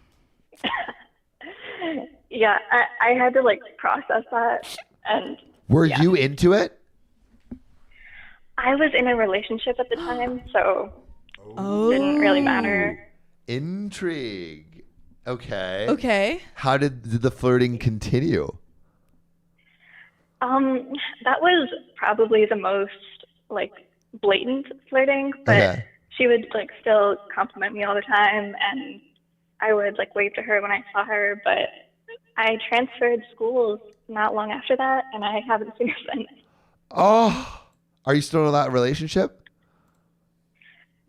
[SPEAKER 5] Yeah, I had to like process that, and
[SPEAKER 1] Were you into it?
[SPEAKER 5] I was in a relationship at the time, so
[SPEAKER 2] Oh.
[SPEAKER 5] it didn't really matter.
[SPEAKER 1] Intrigue. Okay.
[SPEAKER 2] Okay.
[SPEAKER 1] How did the flirting continue?
[SPEAKER 5] That was probably the most like blatant flirting, but
[SPEAKER 1] Okay.
[SPEAKER 5] she would like still compliment me all the time, and I would like wave to her when I saw her. But I transferred schools not long after that, and I haven't seen her since.
[SPEAKER 1] Oh, are you still in that relationship?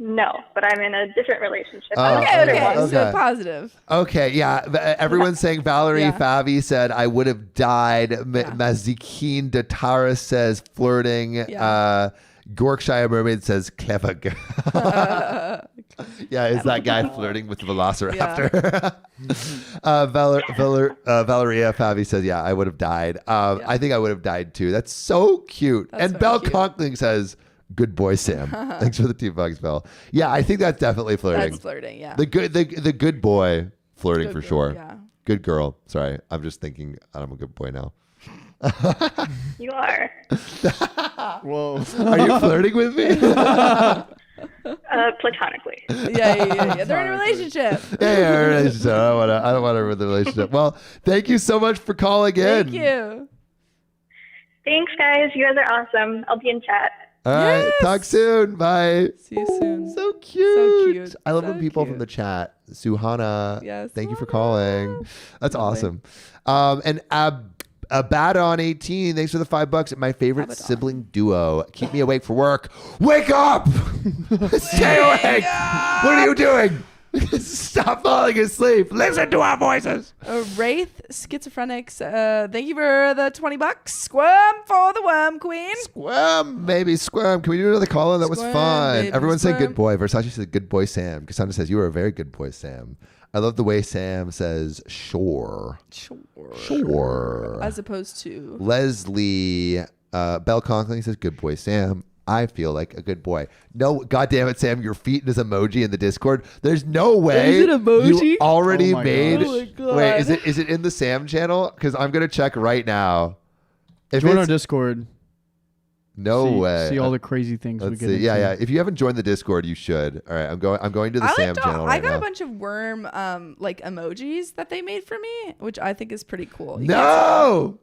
[SPEAKER 5] No, but I'm in a different relationship.
[SPEAKER 1] Oh,
[SPEAKER 5] I was
[SPEAKER 2] Okay,
[SPEAKER 5] there
[SPEAKER 2] okay.
[SPEAKER 5] once.
[SPEAKER 2] So
[SPEAKER 1] Okay.
[SPEAKER 2] positive.
[SPEAKER 1] Okay, yeah. Everyone's saying Valerie
[SPEAKER 2] Yeah.
[SPEAKER 1] Favi said, I would have died.
[SPEAKER 2] Yeah.
[SPEAKER 1] Mazikin Datara says flirting.
[SPEAKER 2] Yeah.
[SPEAKER 1] Yorkshire Mermaid says clever girl. Yeah, is that guy flirting with the Velociraptor? Valeria Favi says, yeah, I would have died. I think I would have died too. That's so cute.
[SPEAKER 2] That's
[SPEAKER 1] and
[SPEAKER 2] very
[SPEAKER 1] Belle
[SPEAKER 2] cute.
[SPEAKER 1] Conkling says, good boy, Sam. Thanks for the $2, Belle. Yeah, I think that's definitely flirting.
[SPEAKER 2] That's flirting, yeah.
[SPEAKER 1] The good boy flirting
[SPEAKER 2] Good
[SPEAKER 1] for
[SPEAKER 2] girl,
[SPEAKER 1] sure.
[SPEAKER 2] yeah.
[SPEAKER 1] Good girl. Sorry, I'm just thinking I'm a good boy now.
[SPEAKER 5] You are
[SPEAKER 3] Whoa.
[SPEAKER 1] Are you flirting with me?
[SPEAKER 5] platonically.
[SPEAKER 2] Yeah. They're in a relationship.
[SPEAKER 1] Yeah, relationship. I don't want to ruin the relationship. Well, thank you so much for calling in.
[SPEAKER 2] Thank you.
[SPEAKER 5] Thanks, guys. You guys are awesome. I'll be in chat.
[SPEAKER 1] All right,
[SPEAKER 2] Yes.
[SPEAKER 1] talk soon. Bye.
[SPEAKER 2] See you soon.
[SPEAKER 1] So cute.
[SPEAKER 2] cute.
[SPEAKER 1] I love
[SPEAKER 2] So
[SPEAKER 1] when people from
[SPEAKER 2] cute.
[SPEAKER 1] the chat. Suhana.
[SPEAKER 2] Yes,
[SPEAKER 1] Thank you for
[SPEAKER 2] Suhana.
[SPEAKER 1] calling. That's
[SPEAKER 2] Lovely.
[SPEAKER 1] awesome. And Abaddon 18, thanks for the $5. My favorite
[SPEAKER 2] Abaddon.
[SPEAKER 1] sibling duo. Keep me awake for work. Wake up! Stay awake! What are you doing? Stop falling asleep. Listen to our voices.
[SPEAKER 2] Wraith Schizophrenics. Thank you for the $20. Squirm for the worm queen.
[SPEAKER 1] Squirm, baby, squirm. Can we do another call in? That was
[SPEAKER 2] Squirm,
[SPEAKER 1] fun.
[SPEAKER 2] baby,
[SPEAKER 1] Everyone said
[SPEAKER 2] squirm.
[SPEAKER 1] good boy. Versace said good boy, Sam. Cassandra says you are a very good boy, Sam. I love the way Sam says sure. Sure.
[SPEAKER 2] As opposed to.
[SPEAKER 1] Leslie Belle Conkling says good boy, Sam. I feel like a good boy. No, God damn it, Sam, your feet in his emoji in the Discord. There's no way
[SPEAKER 2] Is it emoji?
[SPEAKER 1] you already
[SPEAKER 3] Oh my
[SPEAKER 1] made.
[SPEAKER 3] gosh.
[SPEAKER 2] Oh my God.
[SPEAKER 1] Wait, is it in the Sam channel? Because I'm gonna check right now. If
[SPEAKER 3] Join our
[SPEAKER 1] it's,
[SPEAKER 3] Discord.
[SPEAKER 1] no
[SPEAKER 3] see,
[SPEAKER 1] way.
[SPEAKER 3] See all the crazy things we
[SPEAKER 1] Let's
[SPEAKER 3] get
[SPEAKER 1] see.
[SPEAKER 3] into.
[SPEAKER 1] Yeah. If you haven't joined the Discord, you should. All right, I'm going to the
[SPEAKER 2] I
[SPEAKER 1] Sam
[SPEAKER 2] liked
[SPEAKER 1] channel
[SPEAKER 2] I
[SPEAKER 1] right
[SPEAKER 2] got
[SPEAKER 1] now.
[SPEAKER 2] a bunch of worm like emojis that they made for me, which I think is pretty cool. You can't
[SPEAKER 1] No.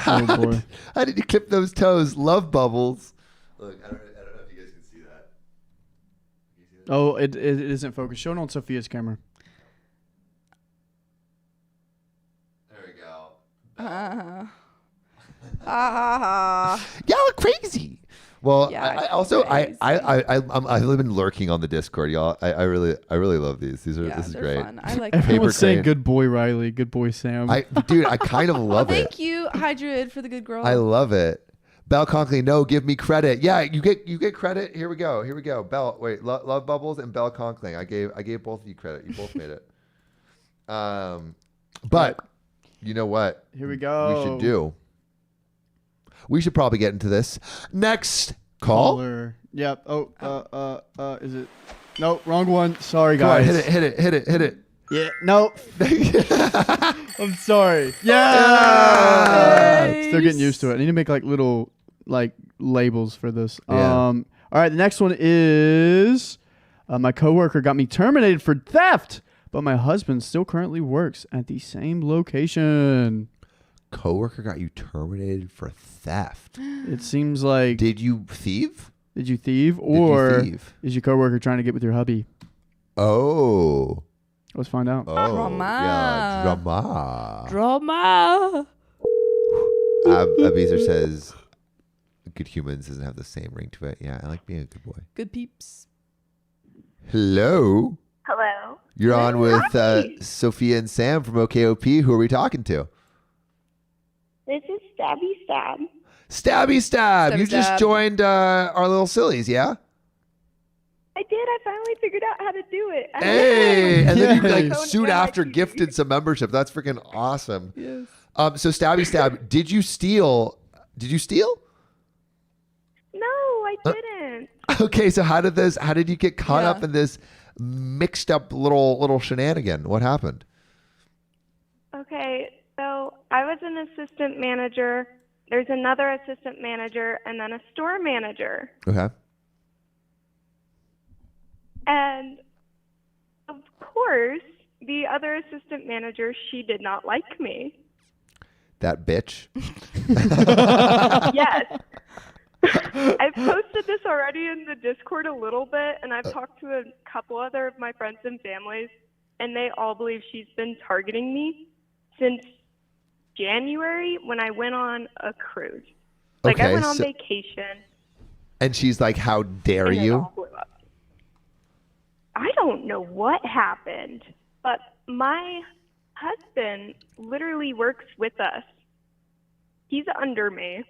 [SPEAKER 3] Oh, boy.
[SPEAKER 1] How did you clip those toes? Love bubbles. Look, I don't know if you guys can see that.
[SPEAKER 3] Oh, it isn't focused. Show it on Sophia's camera.
[SPEAKER 1] There we go.
[SPEAKER 2] Ha ha ha.
[SPEAKER 1] Y'all are crazy. Well,
[SPEAKER 2] Yeah,
[SPEAKER 1] I've been lurking on the Discord, y'all. I really love these. This is
[SPEAKER 2] they're
[SPEAKER 1] great.
[SPEAKER 2] fun. I like
[SPEAKER 1] Paper
[SPEAKER 2] them.
[SPEAKER 3] Everyone's saying
[SPEAKER 1] crane.
[SPEAKER 3] good boy Riley, good boy Sam.
[SPEAKER 1] Dude, I kind of love it.
[SPEAKER 2] Thank you, Hydrid, for the good girl.
[SPEAKER 1] I love it. Belle Conklin, no, give me credit. Yeah, you get credit. Here we go. Belle, wait, Love Bubbles and Belle Conklin. I gave both of you credit. You both made it. But you know what?
[SPEAKER 3] Here we go.
[SPEAKER 1] We should probably get into this. Next call.
[SPEAKER 3] Caller. Yep. Oh, is it? No, wrong one. Sorry,
[SPEAKER 1] Come on,
[SPEAKER 3] guys.
[SPEAKER 1] hit it.
[SPEAKER 3] Yeah. No. I'm sorry. Yeah.
[SPEAKER 2] Nice.
[SPEAKER 3] Still getting used to it. I need to make like little like labels for this.
[SPEAKER 1] Yeah.
[SPEAKER 3] All right. The next one is my coworker got me terminated for theft, but my husband still currently works at the same location.
[SPEAKER 1] Coworker got you terminated for theft.
[SPEAKER 3] It seems like
[SPEAKER 1] Did you thieve?
[SPEAKER 3] did you thieve or
[SPEAKER 1] thieve?
[SPEAKER 3] is your coworker trying to get with your hubby?
[SPEAKER 1] Oh.
[SPEAKER 3] Let's find out.
[SPEAKER 2] Drama.
[SPEAKER 1] Yeah, drama.
[SPEAKER 2] Drama.
[SPEAKER 1] Abizer says, "Good humans doesn't have the same ring to it." Yeah, I like being a good boy.
[SPEAKER 2] Good peeps.
[SPEAKER 5] Hello.
[SPEAKER 1] You're on with
[SPEAKER 5] Hi.
[SPEAKER 1] Sophia and Sam from OKOP. Who are we talking to?
[SPEAKER 5] This is Stabby Stab.
[SPEAKER 1] Stabby Stab.
[SPEAKER 2] Stabby
[SPEAKER 1] You just
[SPEAKER 2] Stab.
[SPEAKER 1] joined our little sillies, yeah?
[SPEAKER 5] I did. I finally figured out how to do it.
[SPEAKER 1] Hey, and then you like
[SPEAKER 3] Yes.
[SPEAKER 1] soon after gifted some membership. That's freaking awesome.
[SPEAKER 2] Yes.
[SPEAKER 1] So Stabby Stab, did you steal?
[SPEAKER 5] No, I didn't.
[SPEAKER 1] Okay, so how did you get caught
[SPEAKER 2] Yeah.
[SPEAKER 1] up in this mixed up little shenanigan? What happened?
[SPEAKER 5] Okay, so I was an assistant manager. There's another assistant manager and then a store manager.
[SPEAKER 1] Okay.
[SPEAKER 5] And of course, the other assistant manager, she did not like me.
[SPEAKER 1] That bitch.
[SPEAKER 5] Yes. I've posted this already in the Discord a little bit, and I've talked to a couple other of my friends and families, and they all believe she's been targeting me since January when I went on a cruise. Like, I
[SPEAKER 1] Okay,
[SPEAKER 5] went on
[SPEAKER 1] so-
[SPEAKER 5] vacation,
[SPEAKER 1] And she's like, "How dare
[SPEAKER 5] and it
[SPEAKER 1] you?"
[SPEAKER 5] all blew up. I don't know what happened, but my husband literally works with us. He's under me,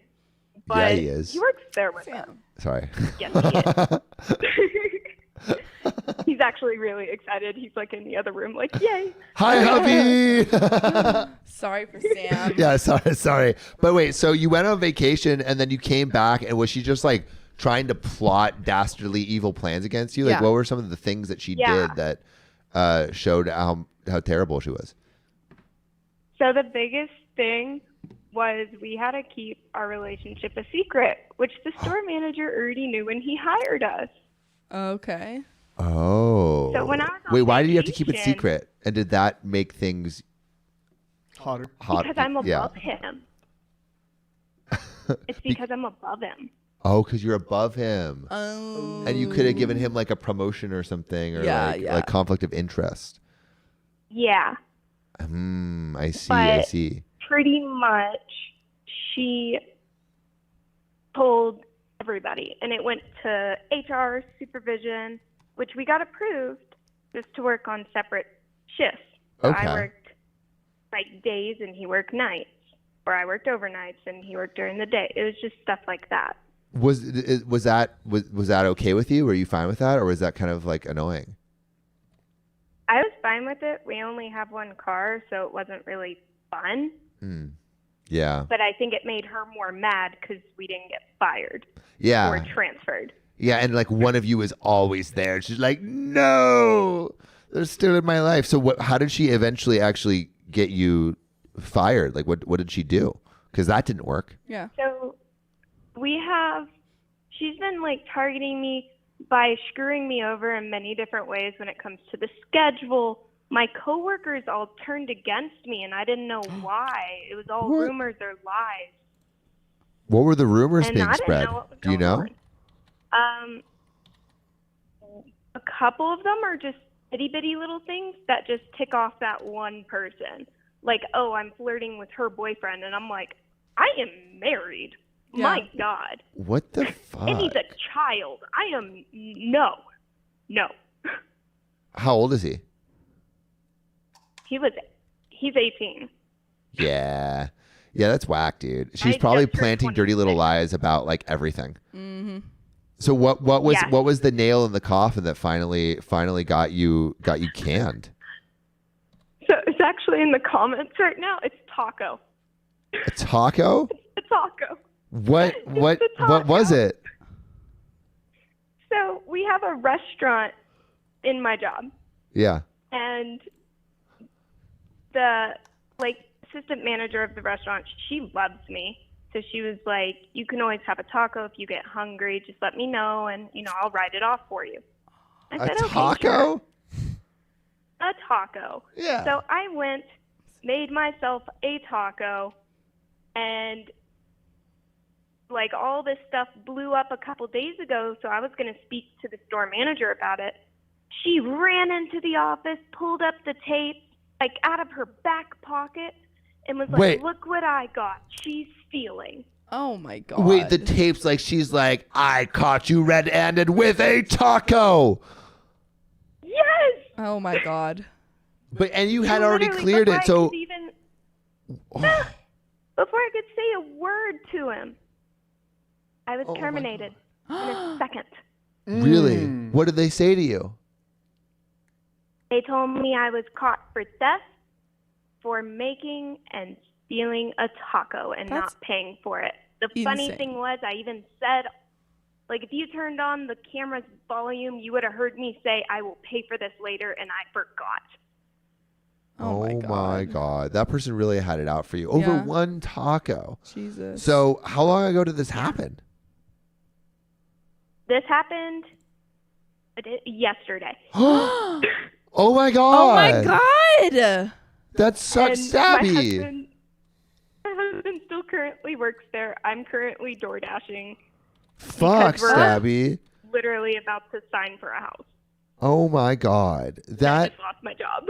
[SPEAKER 5] but
[SPEAKER 1] Yeah, he is.
[SPEAKER 5] he works there with us.
[SPEAKER 1] Sorry.
[SPEAKER 5] Yes, he is. He's actually really excited. He's like in the other room, like, yay.
[SPEAKER 1] Hi, hubby.
[SPEAKER 2] Sorry for Sam.
[SPEAKER 1] Yeah, sorry. But wait, so you went on vacation and then you came back, and was she just like trying to plot dastardly evil plans against you? Like,
[SPEAKER 2] Yeah.
[SPEAKER 1] what were some of the things that she
[SPEAKER 5] Yeah.
[SPEAKER 1] did that showed how terrible she was?
[SPEAKER 5] So the biggest thing was we had to keep our relationship a secret, which the store manager already knew when he hired us.
[SPEAKER 2] Okay.
[SPEAKER 1] Oh.
[SPEAKER 5] So when I was on
[SPEAKER 1] wait, why did you have to keep it
[SPEAKER 5] vacation-
[SPEAKER 1] secret? And did that make things
[SPEAKER 3] Hotter.
[SPEAKER 1] hot?
[SPEAKER 5] Because I'm
[SPEAKER 1] yeah.
[SPEAKER 5] above him. It's because I'm above him.
[SPEAKER 1] Oh, because you're above him.
[SPEAKER 2] Oh.
[SPEAKER 1] And you could have given him like a promotion or something, or
[SPEAKER 2] Yeah,
[SPEAKER 1] like,
[SPEAKER 2] yeah.
[SPEAKER 1] like conflict of interest.
[SPEAKER 5] Yeah.
[SPEAKER 1] I see.
[SPEAKER 5] But- Pretty much, she told everybody, and it went to HR supervision, which we got approved just to work on separate shifts. So
[SPEAKER 1] Okay.
[SPEAKER 5] I worked like days and he worked nights, or I worked overnights and he worked during the day. It was just stuff like that.
[SPEAKER 1] Was that okay with you? Were you fine with that, or was that kind of like annoying?
[SPEAKER 5] I was fine with it. We only have one car, so it wasn't really fun.
[SPEAKER 1] Yeah.
[SPEAKER 5] But I think it made her more mad because we didn't get fired or
[SPEAKER 1] Yeah.
[SPEAKER 5] transferred.
[SPEAKER 1] Yeah, and like one of you is always there. She's like, "No, they're still in my life." So what? How did she eventually actually get you fired? Like, what did she do? Because that didn't work.
[SPEAKER 2] Yeah.
[SPEAKER 5] So she's been like targeting me by screwing me over in many different ways when it comes to the schedule. My coworkers all turned against me and I didn't know why. It was all
[SPEAKER 1] What?
[SPEAKER 5] rumors or lies.
[SPEAKER 1] What were the rumors
[SPEAKER 5] And
[SPEAKER 1] being
[SPEAKER 5] I didn't
[SPEAKER 1] spread?
[SPEAKER 5] know what was
[SPEAKER 1] Do you
[SPEAKER 5] going
[SPEAKER 1] know?
[SPEAKER 5] on. A couple of them are just itty bitty little things that just tick off that one person. Like, oh, I'm flirting with her boyfriend, and I'm like, I am married.
[SPEAKER 4] My God.
[SPEAKER 1] What the fuck?
[SPEAKER 4] And he's a child. I am no.
[SPEAKER 1] How old is he?
[SPEAKER 4] He's 18.
[SPEAKER 1] Yeah. Yeah, that's whack, dude. She's
[SPEAKER 4] I
[SPEAKER 1] probably
[SPEAKER 4] just turned
[SPEAKER 1] planting dirty little
[SPEAKER 4] 26.
[SPEAKER 1] lies about like everything. Mm-hmm. So what was the nail in the coffin that finally got you canned?
[SPEAKER 4] So it's actually in the comments right now. It's taco.
[SPEAKER 1] A taco?
[SPEAKER 4] A taco.
[SPEAKER 1] What
[SPEAKER 4] It's a
[SPEAKER 1] what was
[SPEAKER 4] taco.
[SPEAKER 1] it?
[SPEAKER 4] So we have a restaurant in my job,
[SPEAKER 1] Yeah.
[SPEAKER 4] and the assistant manager of the restaurant, she loves me. So she was like, "You can always have a taco if you get hungry. Just let me know, and I'll write it off for you." I
[SPEAKER 1] A
[SPEAKER 4] said, "Okay,
[SPEAKER 1] taco?
[SPEAKER 4] sure." A taco.
[SPEAKER 1] Yeah.
[SPEAKER 4] So I went, made myself a taco, and all this stuff blew up a couple days ago. So I was going to speak to the store manager about it. She ran into the office, pulled up the tape out of her back pocket, and was like,
[SPEAKER 1] Wait.
[SPEAKER 4] "Look what I got. She's stealing."
[SPEAKER 2] Oh my God.
[SPEAKER 1] Wait, the tape's like she's like, I caught you red-handed with a taco.
[SPEAKER 4] Yes.
[SPEAKER 2] Oh my God.
[SPEAKER 1] But and you had already
[SPEAKER 4] Literally,
[SPEAKER 1] cleared
[SPEAKER 4] before
[SPEAKER 1] it,
[SPEAKER 4] I
[SPEAKER 1] so
[SPEAKER 4] could before I could say a word to him, I was
[SPEAKER 1] Oh my
[SPEAKER 4] terminated in a second.
[SPEAKER 1] really, what did they say to you?
[SPEAKER 4] They told me I was caught for theft, for making and stealing a taco and
[SPEAKER 2] That's
[SPEAKER 4] not paying for it. The funny
[SPEAKER 2] insane.
[SPEAKER 4] thing was, I even said, if you turned on the camera's volume, you would have heard me say, "I will pay for this later," and I forgot.
[SPEAKER 2] Oh my God.
[SPEAKER 1] That person really had it out for you over
[SPEAKER 2] Yeah.
[SPEAKER 1] one taco.
[SPEAKER 2] Jesus.
[SPEAKER 1] So how long ago did this happen?
[SPEAKER 4] This happened yesterday.
[SPEAKER 1] Oh my
[SPEAKER 2] Oh
[SPEAKER 1] God.
[SPEAKER 2] my God.
[SPEAKER 1] That sucks,
[SPEAKER 4] And
[SPEAKER 1] Stabby.
[SPEAKER 4] my husband still currently works there. I'm currently door dashing,
[SPEAKER 1] Fuck,
[SPEAKER 4] we're-
[SPEAKER 1] Stabby.
[SPEAKER 4] literally about to sign for a house.
[SPEAKER 1] Oh my God.
[SPEAKER 4] I
[SPEAKER 1] That
[SPEAKER 4] just lost my job.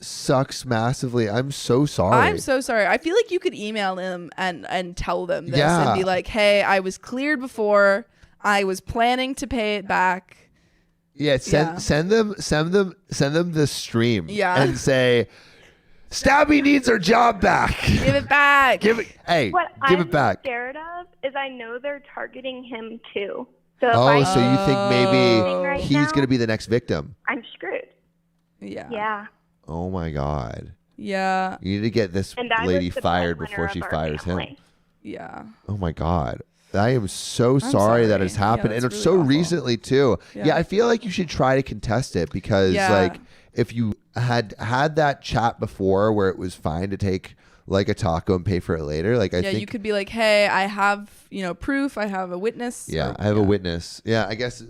[SPEAKER 1] sucks massively. I'm so sorry.
[SPEAKER 2] I'm so sorry. I feel like you could email them and tell them this
[SPEAKER 1] Yeah.
[SPEAKER 2] and be like, "Hey, I was cleared before. I was planning to pay it back."
[SPEAKER 1] Yeah,
[SPEAKER 2] Yeah.
[SPEAKER 1] send them the stream.
[SPEAKER 2] Yeah.
[SPEAKER 1] And say, Stabby needs her job back.
[SPEAKER 2] Give it back.
[SPEAKER 1] Give it
[SPEAKER 4] What
[SPEAKER 1] give
[SPEAKER 4] I'm
[SPEAKER 1] it back.
[SPEAKER 4] scared of is I know they're targeting him too. So if
[SPEAKER 1] Oh,
[SPEAKER 4] I
[SPEAKER 1] so you think maybe
[SPEAKER 4] Right
[SPEAKER 1] he's
[SPEAKER 4] now?
[SPEAKER 1] gonna be the next victim.
[SPEAKER 4] I'm screwed.
[SPEAKER 2] Yeah.
[SPEAKER 4] Yeah.
[SPEAKER 1] Oh my God.
[SPEAKER 2] Yeah.
[SPEAKER 1] You need to get this
[SPEAKER 4] And I
[SPEAKER 1] lady
[SPEAKER 4] was the
[SPEAKER 1] fired
[SPEAKER 4] breadwinner
[SPEAKER 1] before she
[SPEAKER 4] of our
[SPEAKER 1] fires him.
[SPEAKER 4] family.
[SPEAKER 2] Yeah.
[SPEAKER 1] Oh my God. I am so sorry that
[SPEAKER 2] sorry.
[SPEAKER 1] has happened.
[SPEAKER 2] Yeah,
[SPEAKER 1] and
[SPEAKER 2] that's
[SPEAKER 1] it's
[SPEAKER 2] really
[SPEAKER 1] so
[SPEAKER 2] awful.
[SPEAKER 1] recently too.
[SPEAKER 2] Yeah.
[SPEAKER 1] Yeah, I feel like you should try to contest it because
[SPEAKER 2] Yeah.
[SPEAKER 1] if you had that chat before where it was fine to take a taco and pay for it later, I
[SPEAKER 2] Yeah,
[SPEAKER 1] think
[SPEAKER 2] you could be like, "Hey, I have, proof. I have a witness."
[SPEAKER 1] yeah,
[SPEAKER 2] or-
[SPEAKER 1] I have a witness. Yeah, I guess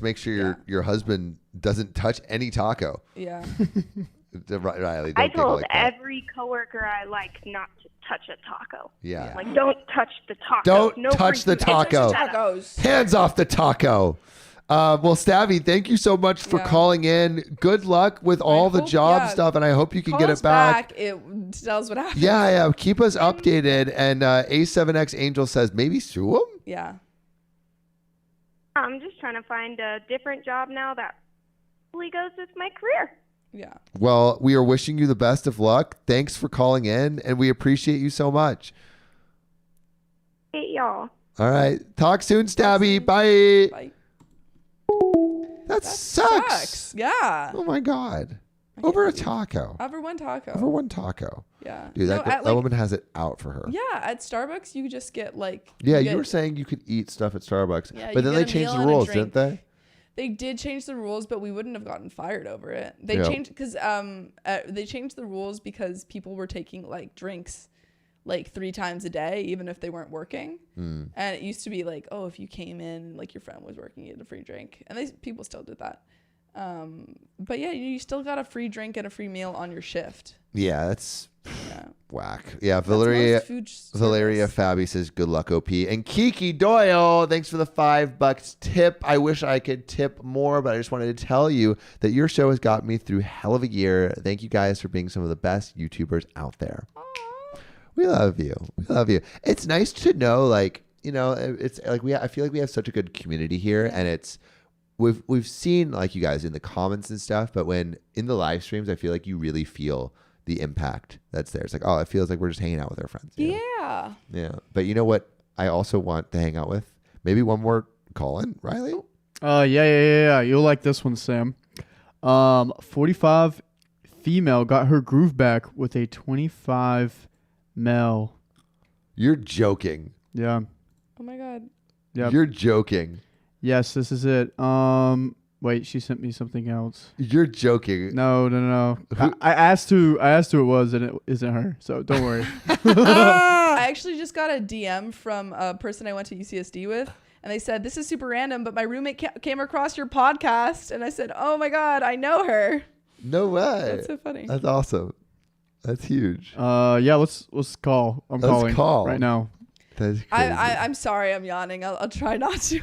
[SPEAKER 1] make sure
[SPEAKER 2] Yeah.
[SPEAKER 1] your husband doesn't touch any taco.
[SPEAKER 2] Yeah.
[SPEAKER 1] Riley, don't
[SPEAKER 4] I
[SPEAKER 1] giggle
[SPEAKER 4] told
[SPEAKER 1] like that.
[SPEAKER 4] every coworker I like not to touch a taco.
[SPEAKER 1] Yeah.
[SPEAKER 4] Don't touch the taco.
[SPEAKER 1] Don't
[SPEAKER 4] No
[SPEAKER 1] touch the
[SPEAKER 4] freaking
[SPEAKER 1] taco.
[SPEAKER 2] Tacos.
[SPEAKER 1] Hands off the taco. Well, Stabby, thank you so much for
[SPEAKER 2] Yeah.
[SPEAKER 1] calling in. Good luck with all the
[SPEAKER 2] hope-
[SPEAKER 1] job
[SPEAKER 2] yeah.
[SPEAKER 1] stuff, and I hope you can
[SPEAKER 2] Call
[SPEAKER 1] get
[SPEAKER 2] us
[SPEAKER 1] it back.
[SPEAKER 2] It tells what happened.
[SPEAKER 1] Yeah. Keep us updated. And A7X Angel says maybe sue him.
[SPEAKER 2] Yeah.
[SPEAKER 4] I'm just trying to find a different job now that really goes with my career.
[SPEAKER 2] Yeah.
[SPEAKER 1] Well, we are wishing you the best of luck. Thanks for calling in, and we appreciate you so much.
[SPEAKER 4] Hey, y'all.
[SPEAKER 1] All right. Talk soon, Stabby. Bye.
[SPEAKER 2] Bye.
[SPEAKER 1] That sucks.
[SPEAKER 2] Yeah.
[SPEAKER 1] Oh my God. Over a taco.
[SPEAKER 2] Over one taco.
[SPEAKER 1] Over one taco.
[SPEAKER 2] Yeah.
[SPEAKER 1] Dude,
[SPEAKER 2] No,
[SPEAKER 1] that woman has it out for her.
[SPEAKER 2] Yeah, at Starbucks you just get
[SPEAKER 1] Yeah,
[SPEAKER 2] you
[SPEAKER 1] you were
[SPEAKER 2] get-
[SPEAKER 1] saying you could eat stuff at Starbucks,
[SPEAKER 2] Yeah,
[SPEAKER 1] but
[SPEAKER 2] you
[SPEAKER 1] then they
[SPEAKER 2] get a
[SPEAKER 1] changed
[SPEAKER 2] meal
[SPEAKER 1] the
[SPEAKER 2] and a
[SPEAKER 1] rules,
[SPEAKER 2] drink.
[SPEAKER 1] didn't they?
[SPEAKER 2] They did change the rules, but we wouldn't have gotten fired over it. They
[SPEAKER 1] Yeah.
[SPEAKER 2] changed because they changed the rules because people were taking drinks 3 times a day, even if they weren't working.
[SPEAKER 1] Hmm.
[SPEAKER 2] And it used to be if you came in your friend was working, you had a free drink, and people still did that. But yeah, you still got a free drink and a free meal on your shift.
[SPEAKER 1] Yeah, that's
[SPEAKER 2] Yeah.
[SPEAKER 1] whack. Yeah,
[SPEAKER 2] That's
[SPEAKER 1] Valeria
[SPEAKER 2] most food
[SPEAKER 1] Valeria
[SPEAKER 2] service.
[SPEAKER 1] Fabi says good luck, OP. And Kiki Doyle, thanks for the $5 tip. I wish I could tip more, but I just wanted to tell you that your show has got me through hell of a year. Thank you guys for being some of the best YouTubers out there. We love you. We love you. It's nice to know you know, it's like I feel like we have such a good community here, and we've seen like you guys in the comments and stuff, but when in the live streams, I feel like you really feel the impact that's there. It's like, oh, it feels like we're just hanging out with our friends.
[SPEAKER 2] Yeah.
[SPEAKER 1] Yeah. But you know what I also want to hang out with? Maybe one more call-in, Riley?
[SPEAKER 3] Yeah. You'll like this one, Sam. 45 female got her groove back with a 25 male.
[SPEAKER 1] You're joking.
[SPEAKER 3] Yeah.
[SPEAKER 2] Oh my God.
[SPEAKER 3] Yeah.
[SPEAKER 1] You're joking.
[SPEAKER 3] Yes, this is it. Wait, she sent me something else.
[SPEAKER 1] You're joking.
[SPEAKER 3] No. I asked who it was, and it isn't her. So don't worry.
[SPEAKER 2] I actually just got a DM from a person I went to UCSD with, and they said, "This is super random, but my roommate came across your podcast," and I said, "Oh my God, I know her."
[SPEAKER 1] No way.
[SPEAKER 2] That's so funny.
[SPEAKER 1] That's awesome. That's huge.
[SPEAKER 3] Yeah. Let's call. I'm
[SPEAKER 1] Let's
[SPEAKER 3] calling
[SPEAKER 1] call.
[SPEAKER 3] right now.
[SPEAKER 1] That's crazy.
[SPEAKER 2] I'm sorry, I'm yawning. I'll try not to.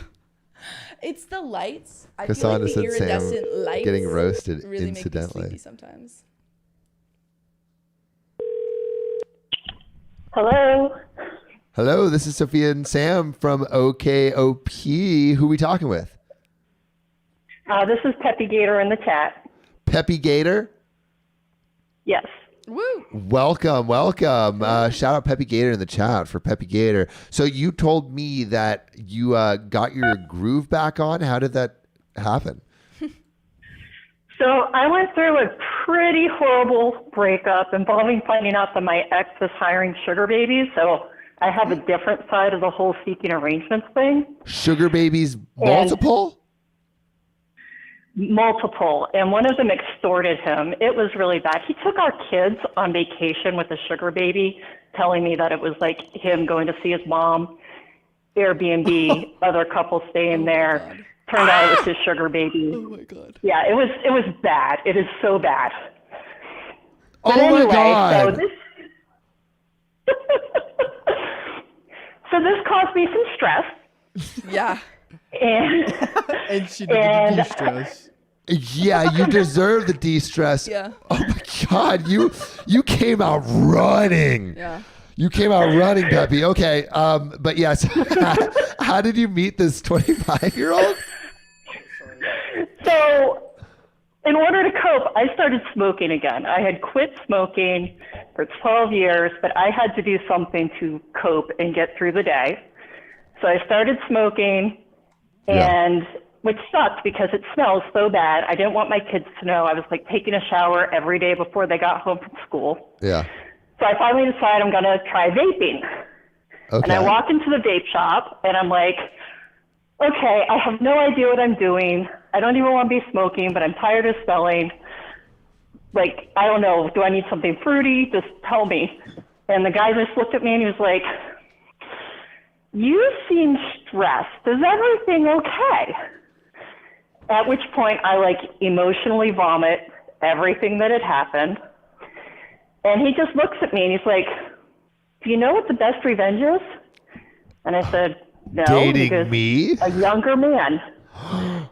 [SPEAKER 2] It's the lights. I feel
[SPEAKER 1] Cassandra
[SPEAKER 2] like the
[SPEAKER 1] said Sam
[SPEAKER 2] iridescent lights
[SPEAKER 1] getting roasted
[SPEAKER 2] really
[SPEAKER 1] incidentally.
[SPEAKER 2] make me sleepy sometimes.
[SPEAKER 5] Hello.
[SPEAKER 1] Hello, this is Sophia and Sam from OKOP. Who are we talking with?
[SPEAKER 5] This is Peppy Gator in the chat.
[SPEAKER 1] Peppy Gator.
[SPEAKER 5] Yes.
[SPEAKER 2] Woo!
[SPEAKER 1] Welcome. Shout out Peppy Gator in the chat for Peppy Gator. So you told me that you got your groove back on. How did that happen?
[SPEAKER 5] So I went through a pretty horrible breakup involving finding out that my ex was hiring sugar babies. So I have a different side of the whole seeking arrangements thing.
[SPEAKER 1] Sugar babies multiple?
[SPEAKER 5] Multiple, and one of them extorted him. It was really bad. He took our kids on vacation with a sugar baby, telling me that it was like him going to see his mom, Airbnb, other couples staying there.
[SPEAKER 2] God.
[SPEAKER 5] Turned out it was his sugar baby.
[SPEAKER 2] Oh my God.
[SPEAKER 5] Yeah, it was bad. It is so bad. But
[SPEAKER 1] Oh
[SPEAKER 5] anyway,
[SPEAKER 1] my God.
[SPEAKER 5] So this caused me some stress.
[SPEAKER 2] Yeah.
[SPEAKER 5] And
[SPEAKER 3] And she did the stress.
[SPEAKER 1] Yeah, you deserve the de-stress.
[SPEAKER 2] Yeah.
[SPEAKER 1] Oh my God, you came out running.
[SPEAKER 2] Yeah.
[SPEAKER 1] You came out running, Peppy. Okay, but yes, how did you meet this 25-year-old?
[SPEAKER 5] so in order to cope, I started smoking again. I had quit smoking for 12 years, but I had to do something to cope and get through the day. So I started smoking, and which sucked because it smells so bad. I didn't want my kids to know. I was like taking a shower every day before they got home from school.
[SPEAKER 1] Yeah.
[SPEAKER 5] So I finally decided I'm going to try vaping.
[SPEAKER 1] Okay.
[SPEAKER 5] And I walk into the vape shop, and I'm like, okay, I have no idea what I'm doing. I don't even want to be smoking, but I'm tired of smelling. Like, I don't know, do I need something fruity? Just tell me. And the guy just looked at me, and he was like, you seem stressed. Is everything okay? At which point I like emotionally vomit everything that had happened. And he just looks at me and he's like, do you know what the best revenge is? And I said, no.
[SPEAKER 1] Dating
[SPEAKER 5] He goes,
[SPEAKER 1] me?
[SPEAKER 5] a younger man.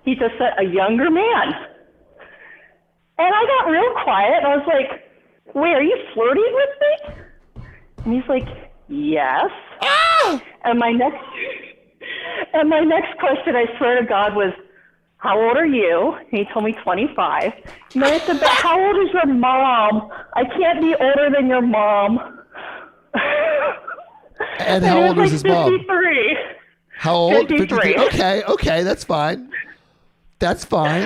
[SPEAKER 5] He just said, a younger man. And I got real quiet. I was like, wait, are you flirting with me? And he's like, yes. And my next question, I swear to God, was, how old are you? And he told me 25. And then I said, but how old is your mom? I can't be older than your mom.
[SPEAKER 1] And how old was his mom?
[SPEAKER 5] 53.
[SPEAKER 1] How old?
[SPEAKER 5] 53.
[SPEAKER 1] Okay, that's fine. That's fine.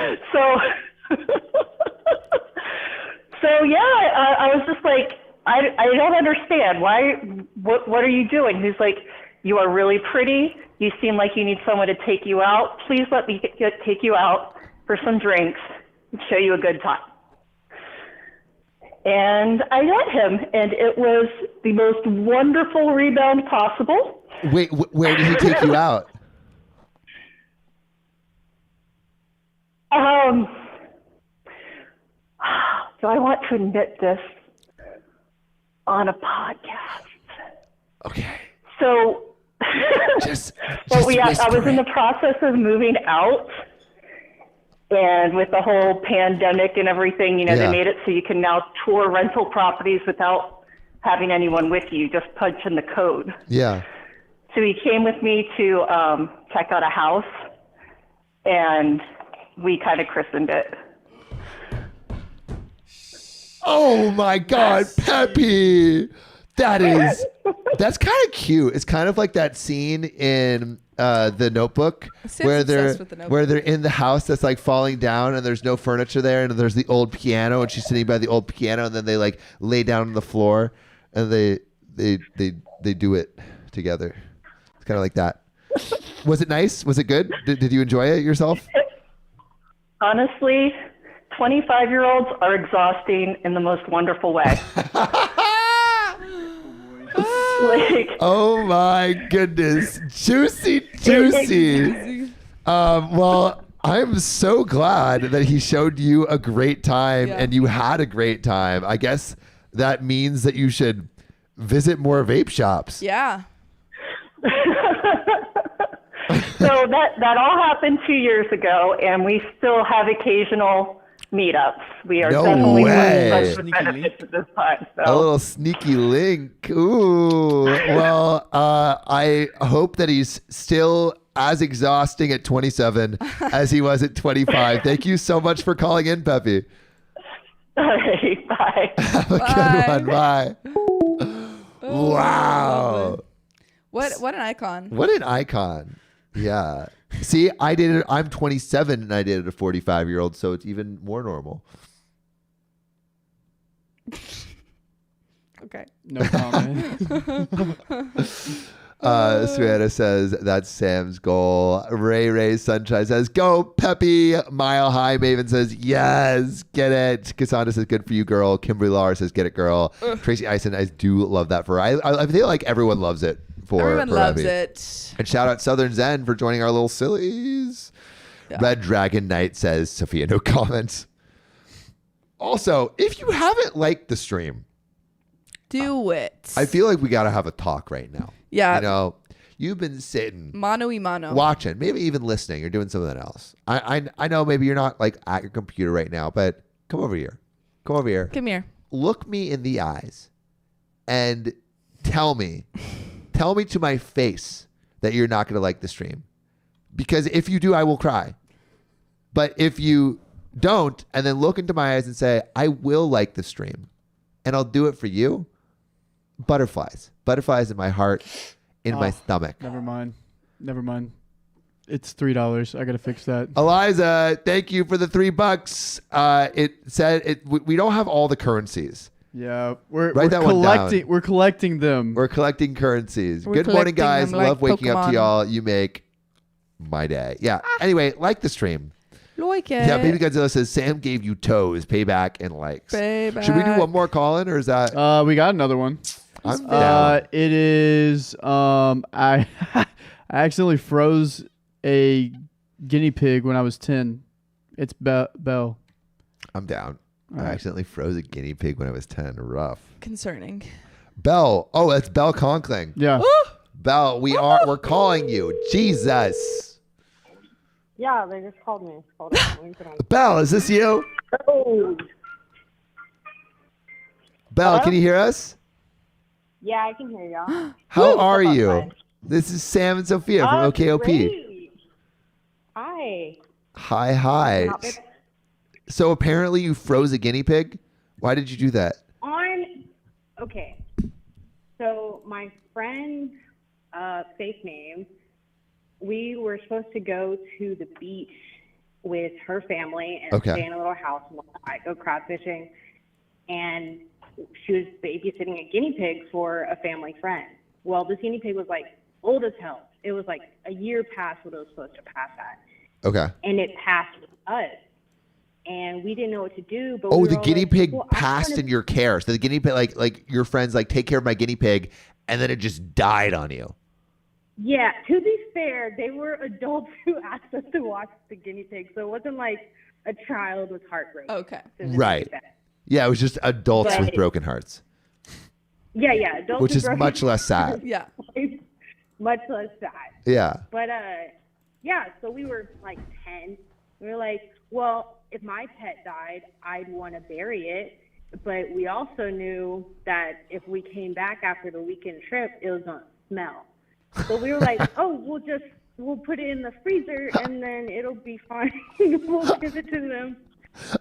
[SPEAKER 5] So, yeah, I was just like, I don't understand. Why? What are you doing? He's like, you are really pretty. You seem like you need someone to take you out. Please let me take you out for some drinks and show you a good time. And I let him, and it was the most wonderful rebound possible.
[SPEAKER 1] Wait, where did he take you out?
[SPEAKER 5] Do I want to admit this on a podcast?
[SPEAKER 1] Okay.
[SPEAKER 5] So, I was in the process of moving out, and with the whole pandemic and everything, you know,
[SPEAKER 1] Yeah.
[SPEAKER 5] they made it so you can now tour rental properties without having anyone with you, just punch in the code.
[SPEAKER 1] Yeah.
[SPEAKER 6] So he came with me to check out a house, and we kind of christened it.
[SPEAKER 1] Oh my God, Peppy! That's kind of cute. It's kind of like that scene in The Notebook
[SPEAKER 2] Sam's
[SPEAKER 1] where
[SPEAKER 2] obsessed with The Notebook.
[SPEAKER 1] where they're in the house that's like falling down and there's no furniture there and there's the old piano and she's sitting by the old piano and then they like lay down on the floor and they do it together. It's kind of like that. Was it nice? Was it good? Did you enjoy it yourself?
[SPEAKER 6] Honestly, 25-year-olds are exhausting in the most wonderful way. Like,
[SPEAKER 1] Oh my goodness. Juicy. Well, I'm so glad that he showed you a great time and you had a great time. I guess that means that you should visit more vape shops.
[SPEAKER 2] Yeah.
[SPEAKER 6] so that all happened 2 years ago, and we still have occasional meetups. We are
[SPEAKER 1] No
[SPEAKER 6] definitely
[SPEAKER 1] way.
[SPEAKER 6] friends with benefits at this time.
[SPEAKER 1] A
[SPEAKER 6] So
[SPEAKER 1] little sneaky link. Ooh. Well, I hope that he's still as exhausting at 27 as he was at 25. Thank you so much for calling in, Peppy.
[SPEAKER 6] all right, bye.
[SPEAKER 1] Have a good one. Bye. Wow.
[SPEAKER 2] What an icon.
[SPEAKER 1] What an icon. Yeah. See, I did it. I'm 27 and I did it a 45-year-old, so it's even more normal.
[SPEAKER 2] Okay.
[SPEAKER 3] No comment.
[SPEAKER 1] Savannah says that's Sam's goal. Ray Sunshine says, go Peppy. Mile High Maven says, yes, get it. Cassandra says, good for you, girl. Kimberly Lar says, get it, girl. Tracy Eisen, I do love that for her. I feel like everyone loves it for
[SPEAKER 2] Everyone
[SPEAKER 1] for
[SPEAKER 2] loves
[SPEAKER 1] Abby.
[SPEAKER 2] it.
[SPEAKER 1] And shout out Southern Zen for joining our little sillies.
[SPEAKER 2] Yeah.
[SPEAKER 1] Red Dragon Knight says, Sophia, no comments. Also, if you haven't liked the stream,
[SPEAKER 2] Do it.
[SPEAKER 1] I feel like we got to have a talk right now.
[SPEAKER 2] Yeah.
[SPEAKER 1] You know, you've been sitting,
[SPEAKER 2] Mano y mano.
[SPEAKER 1] watching, maybe even listening or doing something else. I know maybe you're not like at your computer right now, but come over here. Come over here.
[SPEAKER 2] Come here.
[SPEAKER 1] Look me in the eyes and tell me to my face that you're not going to like the stream. Because if you do, I will cry. But if you don't, and then look into my eyes and say, I will like the stream and I'll do it for you, butterflies in my heart, in my stomach.
[SPEAKER 3] Never mind. It's $3. I gotta fix that.
[SPEAKER 1] Eliza, thank you for the $3. It said we don't have all the currencies.
[SPEAKER 3] Yeah, we're
[SPEAKER 1] Write that one
[SPEAKER 3] collecting.
[SPEAKER 1] down.
[SPEAKER 3] We're collecting them.
[SPEAKER 1] We're collecting currencies.
[SPEAKER 2] We're
[SPEAKER 1] Good morning,
[SPEAKER 2] collecting
[SPEAKER 1] guys.
[SPEAKER 2] them like
[SPEAKER 1] Love waking up to
[SPEAKER 2] Pokemon.
[SPEAKER 1] y'all. You make my day. Yeah. Anyway, like the stream.
[SPEAKER 2] Like it.
[SPEAKER 1] Yeah, Baby Godzilla says Sam gave you toes, payback, and likes.
[SPEAKER 2] Payback.
[SPEAKER 1] Should we do one more call in, or is that?
[SPEAKER 3] We got another one.
[SPEAKER 1] I'm down.
[SPEAKER 3] It is. I I accidentally froze a guinea pig when I was 10. It's Belle.
[SPEAKER 1] I'm down.
[SPEAKER 3] All
[SPEAKER 1] I
[SPEAKER 3] right.
[SPEAKER 1] accidentally froze a guinea pig when I was 10. Rough.
[SPEAKER 2] Concerning.
[SPEAKER 1] Belle. Oh, that's Belle Conkling.
[SPEAKER 3] Yeah.
[SPEAKER 1] Belle, we're calling you. Jesus.
[SPEAKER 7] Yeah, they just called me. Hold on, let me put on.
[SPEAKER 1] Belle, is this you?
[SPEAKER 7] Oh,
[SPEAKER 1] Belle,
[SPEAKER 7] Hello?
[SPEAKER 1] can you hear us?
[SPEAKER 7] yeah, I can hear y'all.
[SPEAKER 1] How
[SPEAKER 7] Woo,
[SPEAKER 1] are
[SPEAKER 7] what's up,
[SPEAKER 1] you?
[SPEAKER 7] guys?
[SPEAKER 1] This is Sam and Sophia from OKOP.
[SPEAKER 7] Great. Hi.
[SPEAKER 1] Hi.
[SPEAKER 7] Not bad.
[SPEAKER 1] So apparently you froze a guinea pig? Why did you do that?
[SPEAKER 7] Okay. So my friend, fake name, we were supposed to go to the beach with her family and
[SPEAKER 1] Okay.
[SPEAKER 7] stay in a little house and whatnot, go crab fishing. And she was babysitting a guinea pig for a family friend. Well, this guinea pig was like old as hell. It was like a year past what it was supposed to pass at.
[SPEAKER 1] Okay.
[SPEAKER 7] And it passed us. And we didn't know what to do. But
[SPEAKER 1] Oh,
[SPEAKER 7] we
[SPEAKER 1] the
[SPEAKER 7] were all
[SPEAKER 1] guinea
[SPEAKER 7] like,
[SPEAKER 1] pig
[SPEAKER 7] well, I'm
[SPEAKER 1] passed
[SPEAKER 7] gonna-
[SPEAKER 1] in your care. So the guinea pig, like your friends, like take care of my guinea pig, and then it just died on you.
[SPEAKER 7] Yeah, to be fair, they were adults who asked us to watch the guinea pig, so it wasn't like a child with heartbreak.
[SPEAKER 2] Okay.
[SPEAKER 7] So this
[SPEAKER 1] Right.
[SPEAKER 7] is bad.
[SPEAKER 1] Yeah, it was just adults with
[SPEAKER 7] But-
[SPEAKER 1] broken hearts,
[SPEAKER 7] Yeah, adults
[SPEAKER 1] which
[SPEAKER 7] with
[SPEAKER 1] is
[SPEAKER 7] broken
[SPEAKER 1] much less sad.
[SPEAKER 2] Yeah.
[SPEAKER 7] hearts, much less sad.
[SPEAKER 1] Yeah.
[SPEAKER 7] But yeah, so we were like 10. We were like, well, if my pet died, I'd want to bury it. But we also knew that if we came back after the weekend trip, it was going to smell. But we were like, oh, we'll put it in the freezer and then it'll be fine. We'll give it to them.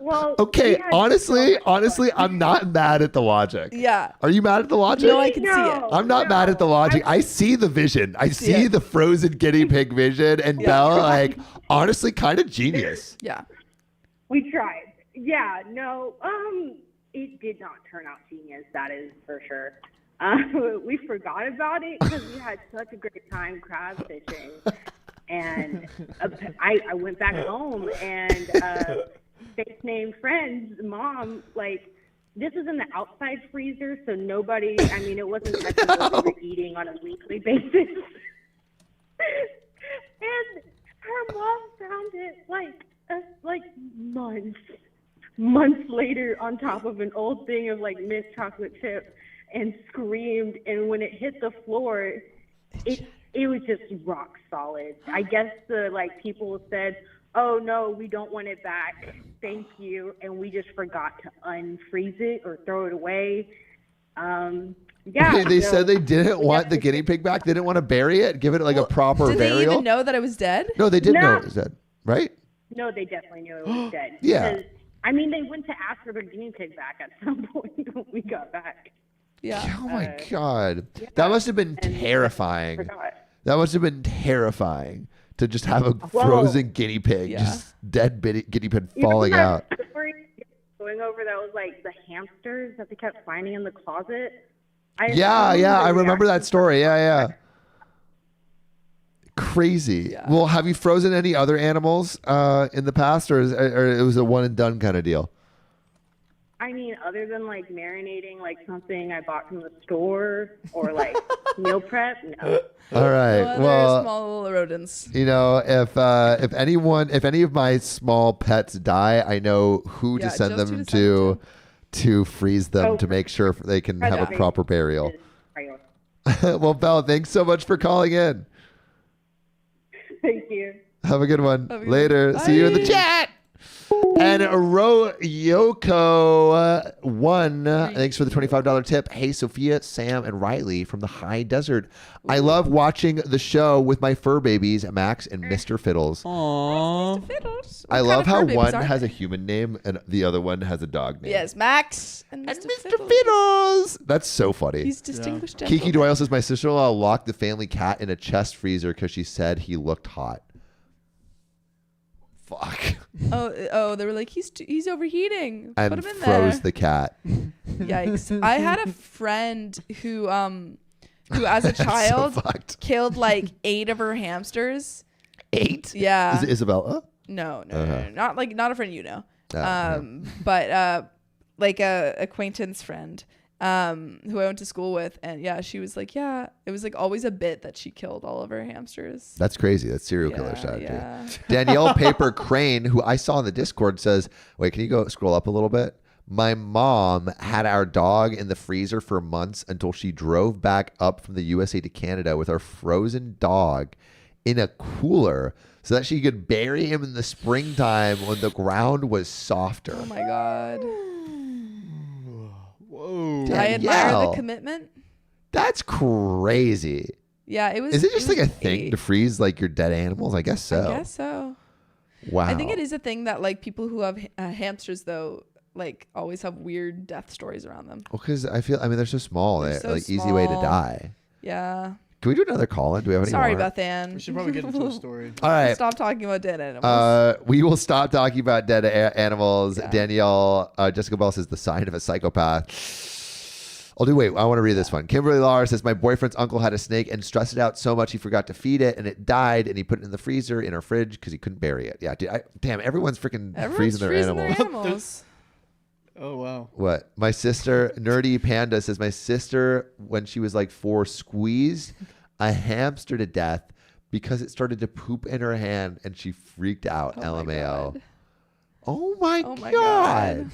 [SPEAKER 7] Well,
[SPEAKER 1] Okay,
[SPEAKER 7] we had
[SPEAKER 1] honestly,
[SPEAKER 7] so much fun.
[SPEAKER 1] I'm not mad at the logic.
[SPEAKER 2] Yeah.
[SPEAKER 1] Are you mad at the logic?
[SPEAKER 2] No, I can see it.
[SPEAKER 1] I'm not mad at the logic. I see the vision. I see the frozen guinea pig vision, and Belle, like, honestly, kind of genius.
[SPEAKER 2] Yeah.
[SPEAKER 7] We tried. Yeah, no, it did not turn out genius, that is for sure. We forgot about it because we had such a great time crab fishing. And I went back home and fake name friend's mom, like, this is in the outside freezer, so nobody, I mean, it wasn't as though we were eating on a weekly basis. And her mom found it like months later on top of an old thing of like mint chocolate chip and screamed, and when it hit the floor, it was just rock solid. I guess the like people said, oh no, we don't want it back, thank you, and we just forgot to unfreeze it or throw it away. Yeah,
[SPEAKER 1] Okay, they said they didn't want the guinea pig back. They didn't want to bury it, give it like a proper
[SPEAKER 2] Did
[SPEAKER 1] burial.
[SPEAKER 2] they even know that it was dead?
[SPEAKER 1] No, they didn't know
[SPEAKER 7] No.
[SPEAKER 1] it was dead, right?
[SPEAKER 7] No, they definitely knew it was dead.
[SPEAKER 1] Yeah.
[SPEAKER 7] Because, I mean, they went to ask for their guinea pig back at some point when we got back.
[SPEAKER 2] Yeah.
[SPEAKER 1] Oh my God. That must have been terrifying.
[SPEAKER 7] Forgot.
[SPEAKER 1] That must have been terrifying to just have a frozen guinea pig,
[SPEAKER 2] Yeah.
[SPEAKER 1] just dead guinea pig
[SPEAKER 7] You
[SPEAKER 1] falling
[SPEAKER 7] remember
[SPEAKER 1] out.
[SPEAKER 7] that story going over that was like the hamsters that they kept finding in the closet?
[SPEAKER 1] I remember that story. Yeah. Crazy.
[SPEAKER 2] Yeah.
[SPEAKER 1] Well, have you frozen any other animals in the past, or it was a one and done kind of deal?
[SPEAKER 7] I mean, other than like marinating like something I bought from the store or like meal prep, no.
[SPEAKER 1] All right.
[SPEAKER 2] Well,
[SPEAKER 1] Well,
[SPEAKER 2] they're small little rodents.
[SPEAKER 1] you know, if any of my small pets die, I know who to
[SPEAKER 2] Yeah,
[SPEAKER 1] send
[SPEAKER 2] just who
[SPEAKER 1] them
[SPEAKER 2] to send
[SPEAKER 1] to freeze them
[SPEAKER 7] Oh,
[SPEAKER 1] to make sure they can have a
[SPEAKER 7] Preservation
[SPEAKER 1] proper burial.
[SPEAKER 7] is priority.
[SPEAKER 1] Well, Belle, thanks so much for calling in.
[SPEAKER 7] Thank you.
[SPEAKER 1] Have a good one.
[SPEAKER 2] Have a good
[SPEAKER 1] Later.
[SPEAKER 2] one.
[SPEAKER 1] See you in the
[SPEAKER 2] Bye.
[SPEAKER 1] chat. And Yoko won. Thanks for the $25 tip. Hey, Sophia, Sam, and Riley from the high desert. I love watching the show with my fur babies, Max and Mr. Fiddles.
[SPEAKER 3] Aww.
[SPEAKER 2] Fiddles.
[SPEAKER 1] I
[SPEAKER 2] What
[SPEAKER 1] love
[SPEAKER 2] kind of
[SPEAKER 1] how
[SPEAKER 2] fur babies
[SPEAKER 1] one
[SPEAKER 2] are
[SPEAKER 1] has a
[SPEAKER 2] they?
[SPEAKER 1] human name and the other one has a dog name.
[SPEAKER 2] Yes, Max and Mr.
[SPEAKER 1] Mr. Fiddles. That's so funny.
[SPEAKER 2] He's distinguished.
[SPEAKER 1] Kiki
[SPEAKER 2] gentleman.
[SPEAKER 1] Doyle says, my sister-in-law locked the family cat in a chest freezer because she said he looked hot. Fuck.
[SPEAKER 2] Oh, they were like, he's overheating. Put
[SPEAKER 1] And
[SPEAKER 2] him in
[SPEAKER 1] froze
[SPEAKER 2] there.
[SPEAKER 1] the cat.
[SPEAKER 2] Yikes! I had a friend who as a child
[SPEAKER 1] fucked.
[SPEAKER 2] killed like 8 of her hamsters.
[SPEAKER 1] 8?
[SPEAKER 2] Yeah.
[SPEAKER 1] Is it Isabella?
[SPEAKER 2] No,
[SPEAKER 1] Uh-huh.
[SPEAKER 2] not a friend you know.
[SPEAKER 1] No.
[SPEAKER 2] But like a acquaintance friend who I went to school with, and yeah, she was like, yeah, it was like always a bit that she killed all of her hamsters.
[SPEAKER 1] That's crazy. That's serial killer
[SPEAKER 2] Yeah,
[SPEAKER 1] strategy.
[SPEAKER 2] yeah.
[SPEAKER 1] Danielle Paper Crane, who I saw in the Discord, says, wait, can you go scroll up a little bit? My mom had our dog in the freezer for months until she drove back up from the USA to Canada with our frozen dog in a cooler so that she could bury him in the springtime when the ground was softer.
[SPEAKER 2] Oh my god.
[SPEAKER 3] Whoa.
[SPEAKER 2] I admire
[SPEAKER 1] Danielle.
[SPEAKER 2] the commitment.
[SPEAKER 1] That's crazy.
[SPEAKER 2] Yeah, it was.
[SPEAKER 1] Is it just like a
[SPEAKER 2] was
[SPEAKER 1] thing
[SPEAKER 2] eight.
[SPEAKER 1] to freeze like your dead animals? I guess so.
[SPEAKER 2] I guess so.
[SPEAKER 1] Wow.
[SPEAKER 2] I think it is a thing that like people who have hamsters though like always have weird death stories around them.
[SPEAKER 1] Well, because they're so small.
[SPEAKER 2] They're
[SPEAKER 1] They're
[SPEAKER 2] so
[SPEAKER 1] like easy way to
[SPEAKER 2] small.
[SPEAKER 1] die.
[SPEAKER 2] Yeah.
[SPEAKER 1] Can we do another call in? Do we have any
[SPEAKER 2] Sorry,
[SPEAKER 1] more?
[SPEAKER 2] Beth Ann.
[SPEAKER 3] We should probably get into a story.
[SPEAKER 1] All right.
[SPEAKER 2] Stop talking about dead animals.
[SPEAKER 1] We will stop talking about dead animals.
[SPEAKER 2] Yeah.
[SPEAKER 1] Danielle, Jessica Bell says the sign of a psychopath. I want to read this one. Kimberly Lawler says, my boyfriend's uncle had a snake and stressed it out so much he forgot to feed it and it died and he put it in the freezer in our fridge because he couldn't bury it. Yeah, dude, damn, everyone's freaking
[SPEAKER 2] Everyone's
[SPEAKER 1] freezing their animals.
[SPEAKER 2] animals.
[SPEAKER 3] Oh wow.
[SPEAKER 1] What? My sister, Nerdy Panda, says my sister, when she was like 4, squeezed a hamster to death because it started to poop in her hand and she freaked out.
[SPEAKER 2] Oh my
[SPEAKER 1] LMAO.
[SPEAKER 2] God.
[SPEAKER 1] Oh my
[SPEAKER 2] Oh my
[SPEAKER 1] God.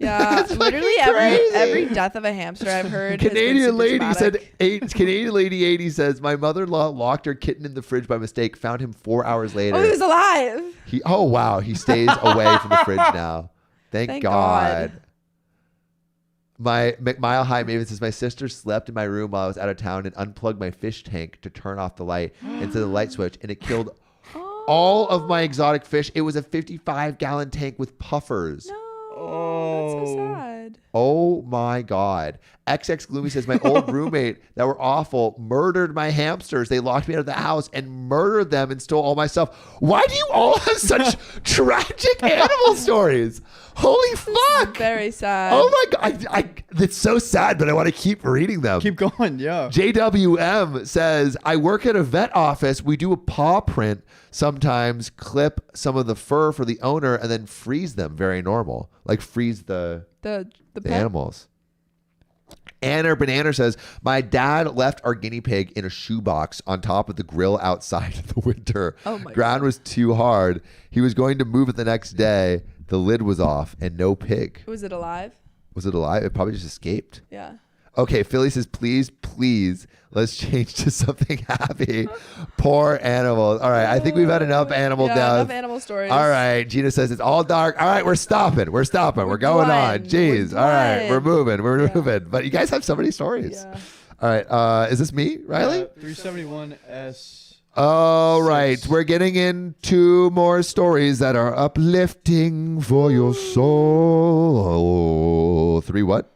[SPEAKER 2] Yeah,
[SPEAKER 1] That's
[SPEAKER 2] literally
[SPEAKER 1] fucking crazy.
[SPEAKER 2] every death of a hamster I've heard. has been
[SPEAKER 1] Canadian
[SPEAKER 2] super
[SPEAKER 1] lady
[SPEAKER 2] traumatic.
[SPEAKER 1] said, Canadian lady 80 says, my mother-in-law locked her kitten in the fridge by mistake, found him 4 hours later.
[SPEAKER 2] Oh, he was alive.
[SPEAKER 1] Oh, wow. He stays away from the fridge now. Thank
[SPEAKER 2] Thank
[SPEAKER 1] God.
[SPEAKER 2] God.
[SPEAKER 1] My McMile High Maven says, my sister slept in my room while I was out of town and unplugged my fish tank to turn off the light into the light switch, and it killed all of my exotic fish. It was a 55-gallon tank with puffers.
[SPEAKER 2] No, that's so sad.
[SPEAKER 1] Oh my God. XX Gloomy says, my old roommate that were awful murdered my hamsters. They locked me out of the house and murdered them and stole all my stuff. Why do you all have such tragic animal stories? Holy fuck.
[SPEAKER 2] Very sad.
[SPEAKER 1] Oh my God. It's so sad, but I want to keep reading them.
[SPEAKER 3] Keep going, yeah.
[SPEAKER 1] JWM says, I work at a vet office. We do a paw print, sometimes clip some of the fur for the owner and then freeze them. Very normal. Like freeze the
[SPEAKER 2] pet?
[SPEAKER 1] animals. Anna Banana says, my dad left our guinea pig in a shoebox on top of the grill outside in the winter.
[SPEAKER 2] Oh my
[SPEAKER 1] Ground
[SPEAKER 2] God.
[SPEAKER 1] was too hard. He was going to move it the next day. The lid was off and no pig.
[SPEAKER 2] Was it alive?
[SPEAKER 1] Was it alive? It probably just escaped.
[SPEAKER 2] Yeah.
[SPEAKER 1] Okay, Philly says, please, let's change to something happy. Poor animals. All right, I think we've had enough animal death.
[SPEAKER 2] Enough animal stories.
[SPEAKER 1] All right, Gina says it's all dark. All right, we're stopping. We're going on.
[SPEAKER 2] done.
[SPEAKER 1] Jeez.
[SPEAKER 2] We're
[SPEAKER 1] All right, we're
[SPEAKER 2] done.
[SPEAKER 1] moving. But you guys have so many stories.
[SPEAKER 2] Yeah.
[SPEAKER 1] All right, is this me, Riley?
[SPEAKER 3] 371S.
[SPEAKER 1] All right, we're getting into more stories that are uplifting for your soul. 3 what?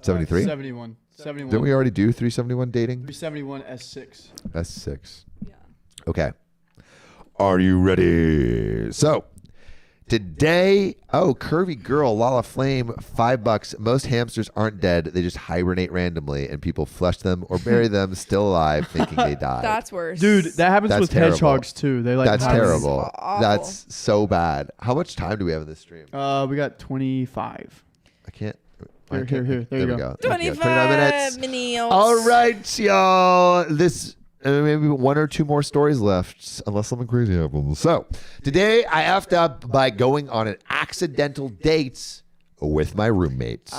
[SPEAKER 1] 73?
[SPEAKER 3] 71. 71.
[SPEAKER 1] Didn't we already do 371 dating?
[SPEAKER 3] 371 S6.
[SPEAKER 1] That's 6.
[SPEAKER 2] Yeah.
[SPEAKER 1] Okay. Are you ready? So, today, curvy girl, Lala Flame, $5. Most hamsters aren't dead. They just hibernate randomly, and people flush them or bury them still alive, thinking they died.
[SPEAKER 2] That's worse.
[SPEAKER 3] Dude, that happens
[SPEAKER 1] That's
[SPEAKER 3] with
[SPEAKER 1] terrible.
[SPEAKER 3] hedgehogs too. They like
[SPEAKER 1] That's
[SPEAKER 3] hibernate.
[SPEAKER 1] terrible.
[SPEAKER 2] awful.
[SPEAKER 1] That's so bad. How much time do we have in this stream?
[SPEAKER 3] We got 25.
[SPEAKER 1] I can't.
[SPEAKER 3] Here. There you
[SPEAKER 1] we
[SPEAKER 3] go.
[SPEAKER 2] 25
[SPEAKER 1] minutes.
[SPEAKER 2] minutes.
[SPEAKER 1] All right, y'all. This maybe 1 or 2 more stories left, unless something crazy happens. So today I effed up by going on an accidental date with my roommates.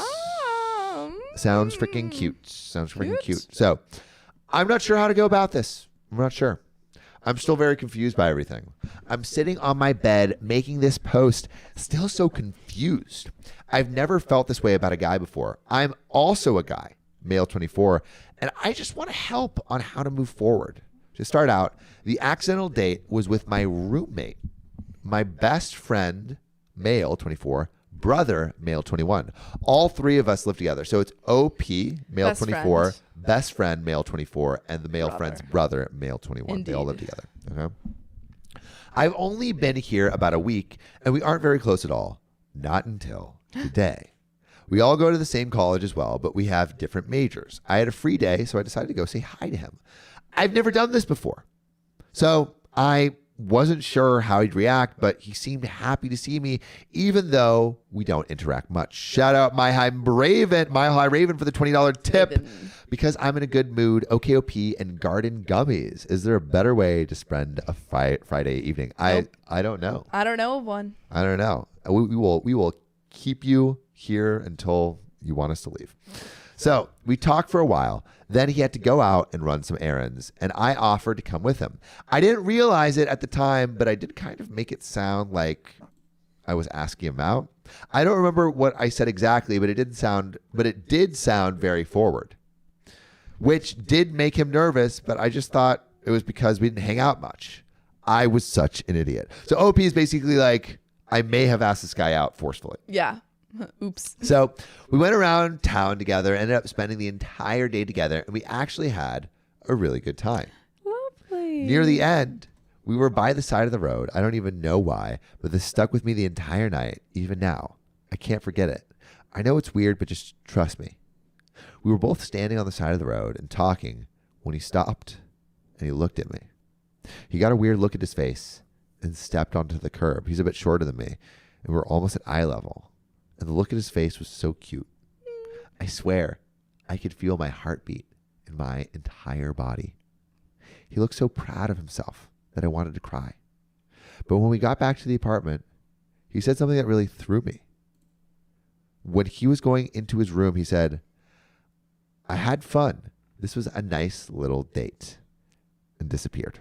[SPEAKER 1] Sounds freaking cute. So I'm not sure how to go about this. I'm not sure. I'm still very confused by everything. I'm sitting on my bed making this post, still so confused. I've never felt this way about a guy before. I'm also a guy, male 24, and I just want to help on how to move forward. To start out, the accidental date was with my roommate, my best friend, male 24, brother, male 21. All 3 of us live together. So it's OP, male
[SPEAKER 2] Best
[SPEAKER 1] 24,
[SPEAKER 2] friend.
[SPEAKER 1] best friend, male 24, and the male
[SPEAKER 2] Brother.
[SPEAKER 1] friend's brother, male 21. They all live
[SPEAKER 2] Indeed.
[SPEAKER 1] together. Okay. I've only been here about a week, and we aren't very close at all. Not until today. We all go to the same college as well, but we have different majors. I had a free day, so I decided to go say hi to him. I've never done this before. So I wasn't sure how he'd react, but he seemed happy to see me, even though we don't interact much. Shout out Mile High Raven for the $20 tip.
[SPEAKER 2] Raven.
[SPEAKER 1] Because I'm in a good mood, OKOP and garden gummies. Is there a better way to spend a Friday evening?
[SPEAKER 2] Nope.
[SPEAKER 1] I don't know.
[SPEAKER 2] I don't know of one.
[SPEAKER 1] I don't know. We will keep you here until you want us to leave. So we talked for a while. Then he had to go out and run some errands, and I offered to come with him. I didn't realize it at the time, but I did kind of make it sound like I was asking him out. I don't remember what I said exactly, but it did sound very forward, which did make him nervous. But I just thought it was because we didn't hang out much. I was such an idiot. So OP is basically like, I may have asked this guy out forcefully.
[SPEAKER 2] Yeah. Oops.
[SPEAKER 1] So we went around town together, ended up spending the entire day together, and we actually had a really good time.
[SPEAKER 2] Lovely.
[SPEAKER 1] Near the end, we were by the side of the road. I don't even know why, but this stuck with me the entire night, even now. I can't forget it. I know it's weird, but just trust me. We were both standing on the side of the road and talking when he stopped and he looked at me. He got a weird look at his face and stepped onto the curb. He's a bit shorter than me, and we're almost at eye level. And the look at his face was so cute. I swear, I could feel my heartbeat in my entire body. He looked so proud of himself that I wanted to cry. But when we got back to the apartment, he said something that really threw me. When he was going into his room, he said, I had fun. This was a nice little date. And disappeared.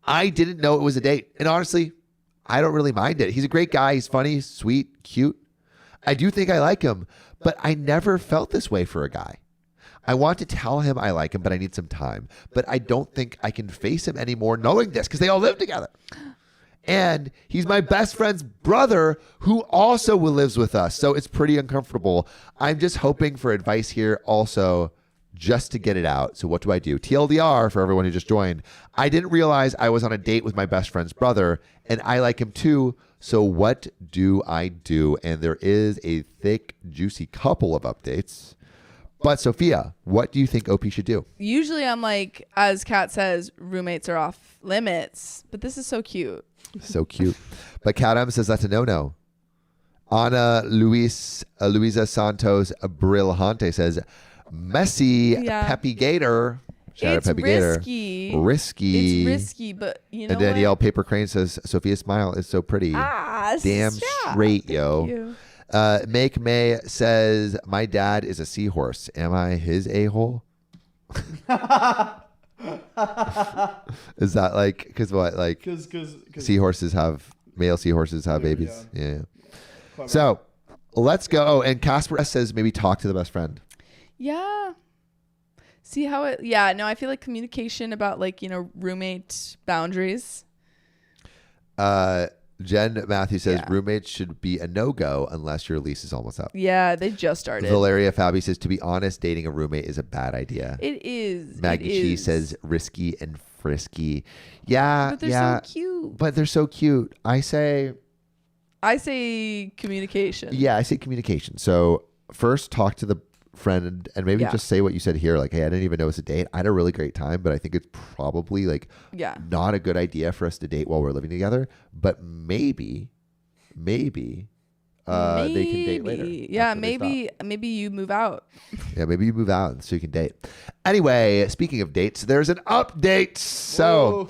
[SPEAKER 1] I didn't know it was a date. And honestly, I don't really mind it. He's a great guy. He's funny, sweet, cute. I do think I like him, but I never felt this way for a guy. I want to tell him I like him, but I need some time. But I don't think I can face him anymore knowing this because they all live together. And he's my best friend's brother who also lives with us. So it's pretty uncomfortable. I'm just hoping for advice here also just to get it out. So what do I do? TLDR for everyone who just joined. I didn't realize I was on a date with my best friend's brother and I like him too. So what do I do? And there is a thick, juicy couple of updates. But Sophia, what do you think OP should do?
[SPEAKER 2] Usually I'm like, as Kat says, roommates are off limits. But this is so cute.
[SPEAKER 1] So cute. But Kat M says that's a no-no. Ana Luisa Santos Brilhante says, messy Peppy Gator. Shout out Peppy
[SPEAKER 2] risky.
[SPEAKER 1] Gator. Risky.
[SPEAKER 2] It's risky, but you know
[SPEAKER 1] And Danielle
[SPEAKER 2] what?
[SPEAKER 1] Paper Crane says, Sophia's smile is so pretty. Damn
[SPEAKER 2] stop.
[SPEAKER 1] straight,
[SPEAKER 2] Thank
[SPEAKER 1] yo.
[SPEAKER 2] you.
[SPEAKER 1] Make May says, my dad is a seahorse. Am I his a-hole? Is that like, because what? Like,
[SPEAKER 3] Cause
[SPEAKER 1] seahorses have, male seahorses have babies. Yeah. So let's go. Oh, and Casper S says maybe talk to the best friend.
[SPEAKER 2] Yeah. See how it, yeah, no, I feel like communication about like, roommate boundaries.
[SPEAKER 1] Jen Matthew says
[SPEAKER 2] Yeah.
[SPEAKER 1] roommates should be a no-go unless your lease is almost up.
[SPEAKER 2] Yeah, they just started.
[SPEAKER 1] Valeria Fabi says, to be honest, dating a roommate is a bad idea.
[SPEAKER 2] It is.
[SPEAKER 1] Maggie
[SPEAKER 2] it
[SPEAKER 1] Chi
[SPEAKER 2] is.
[SPEAKER 1] says risky and frisky. Yeah,
[SPEAKER 2] But they're
[SPEAKER 1] yeah.
[SPEAKER 2] so cute.
[SPEAKER 1] But they're so cute. I say
[SPEAKER 2] communication.
[SPEAKER 1] Yeah, I say communication. So first talk to the friend and maybe
[SPEAKER 2] Yeah.
[SPEAKER 1] just say what you said here. Like, hey, I didn't even know it's a date. I had a really great time, but I think it's probably like
[SPEAKER 2] Yeah.
[SPEAKER 1] not a good idea for us to date while we're living together. But maybe they can date later.
[SPEAKER 2] Yeah,
[SPEAKER 1] after they stop.
[SPEAKER 2] maybe you move out.
[SPEAKER 1] Yeah, maybe you move out so you can date. Anyway, speaking of dates, there's an update. So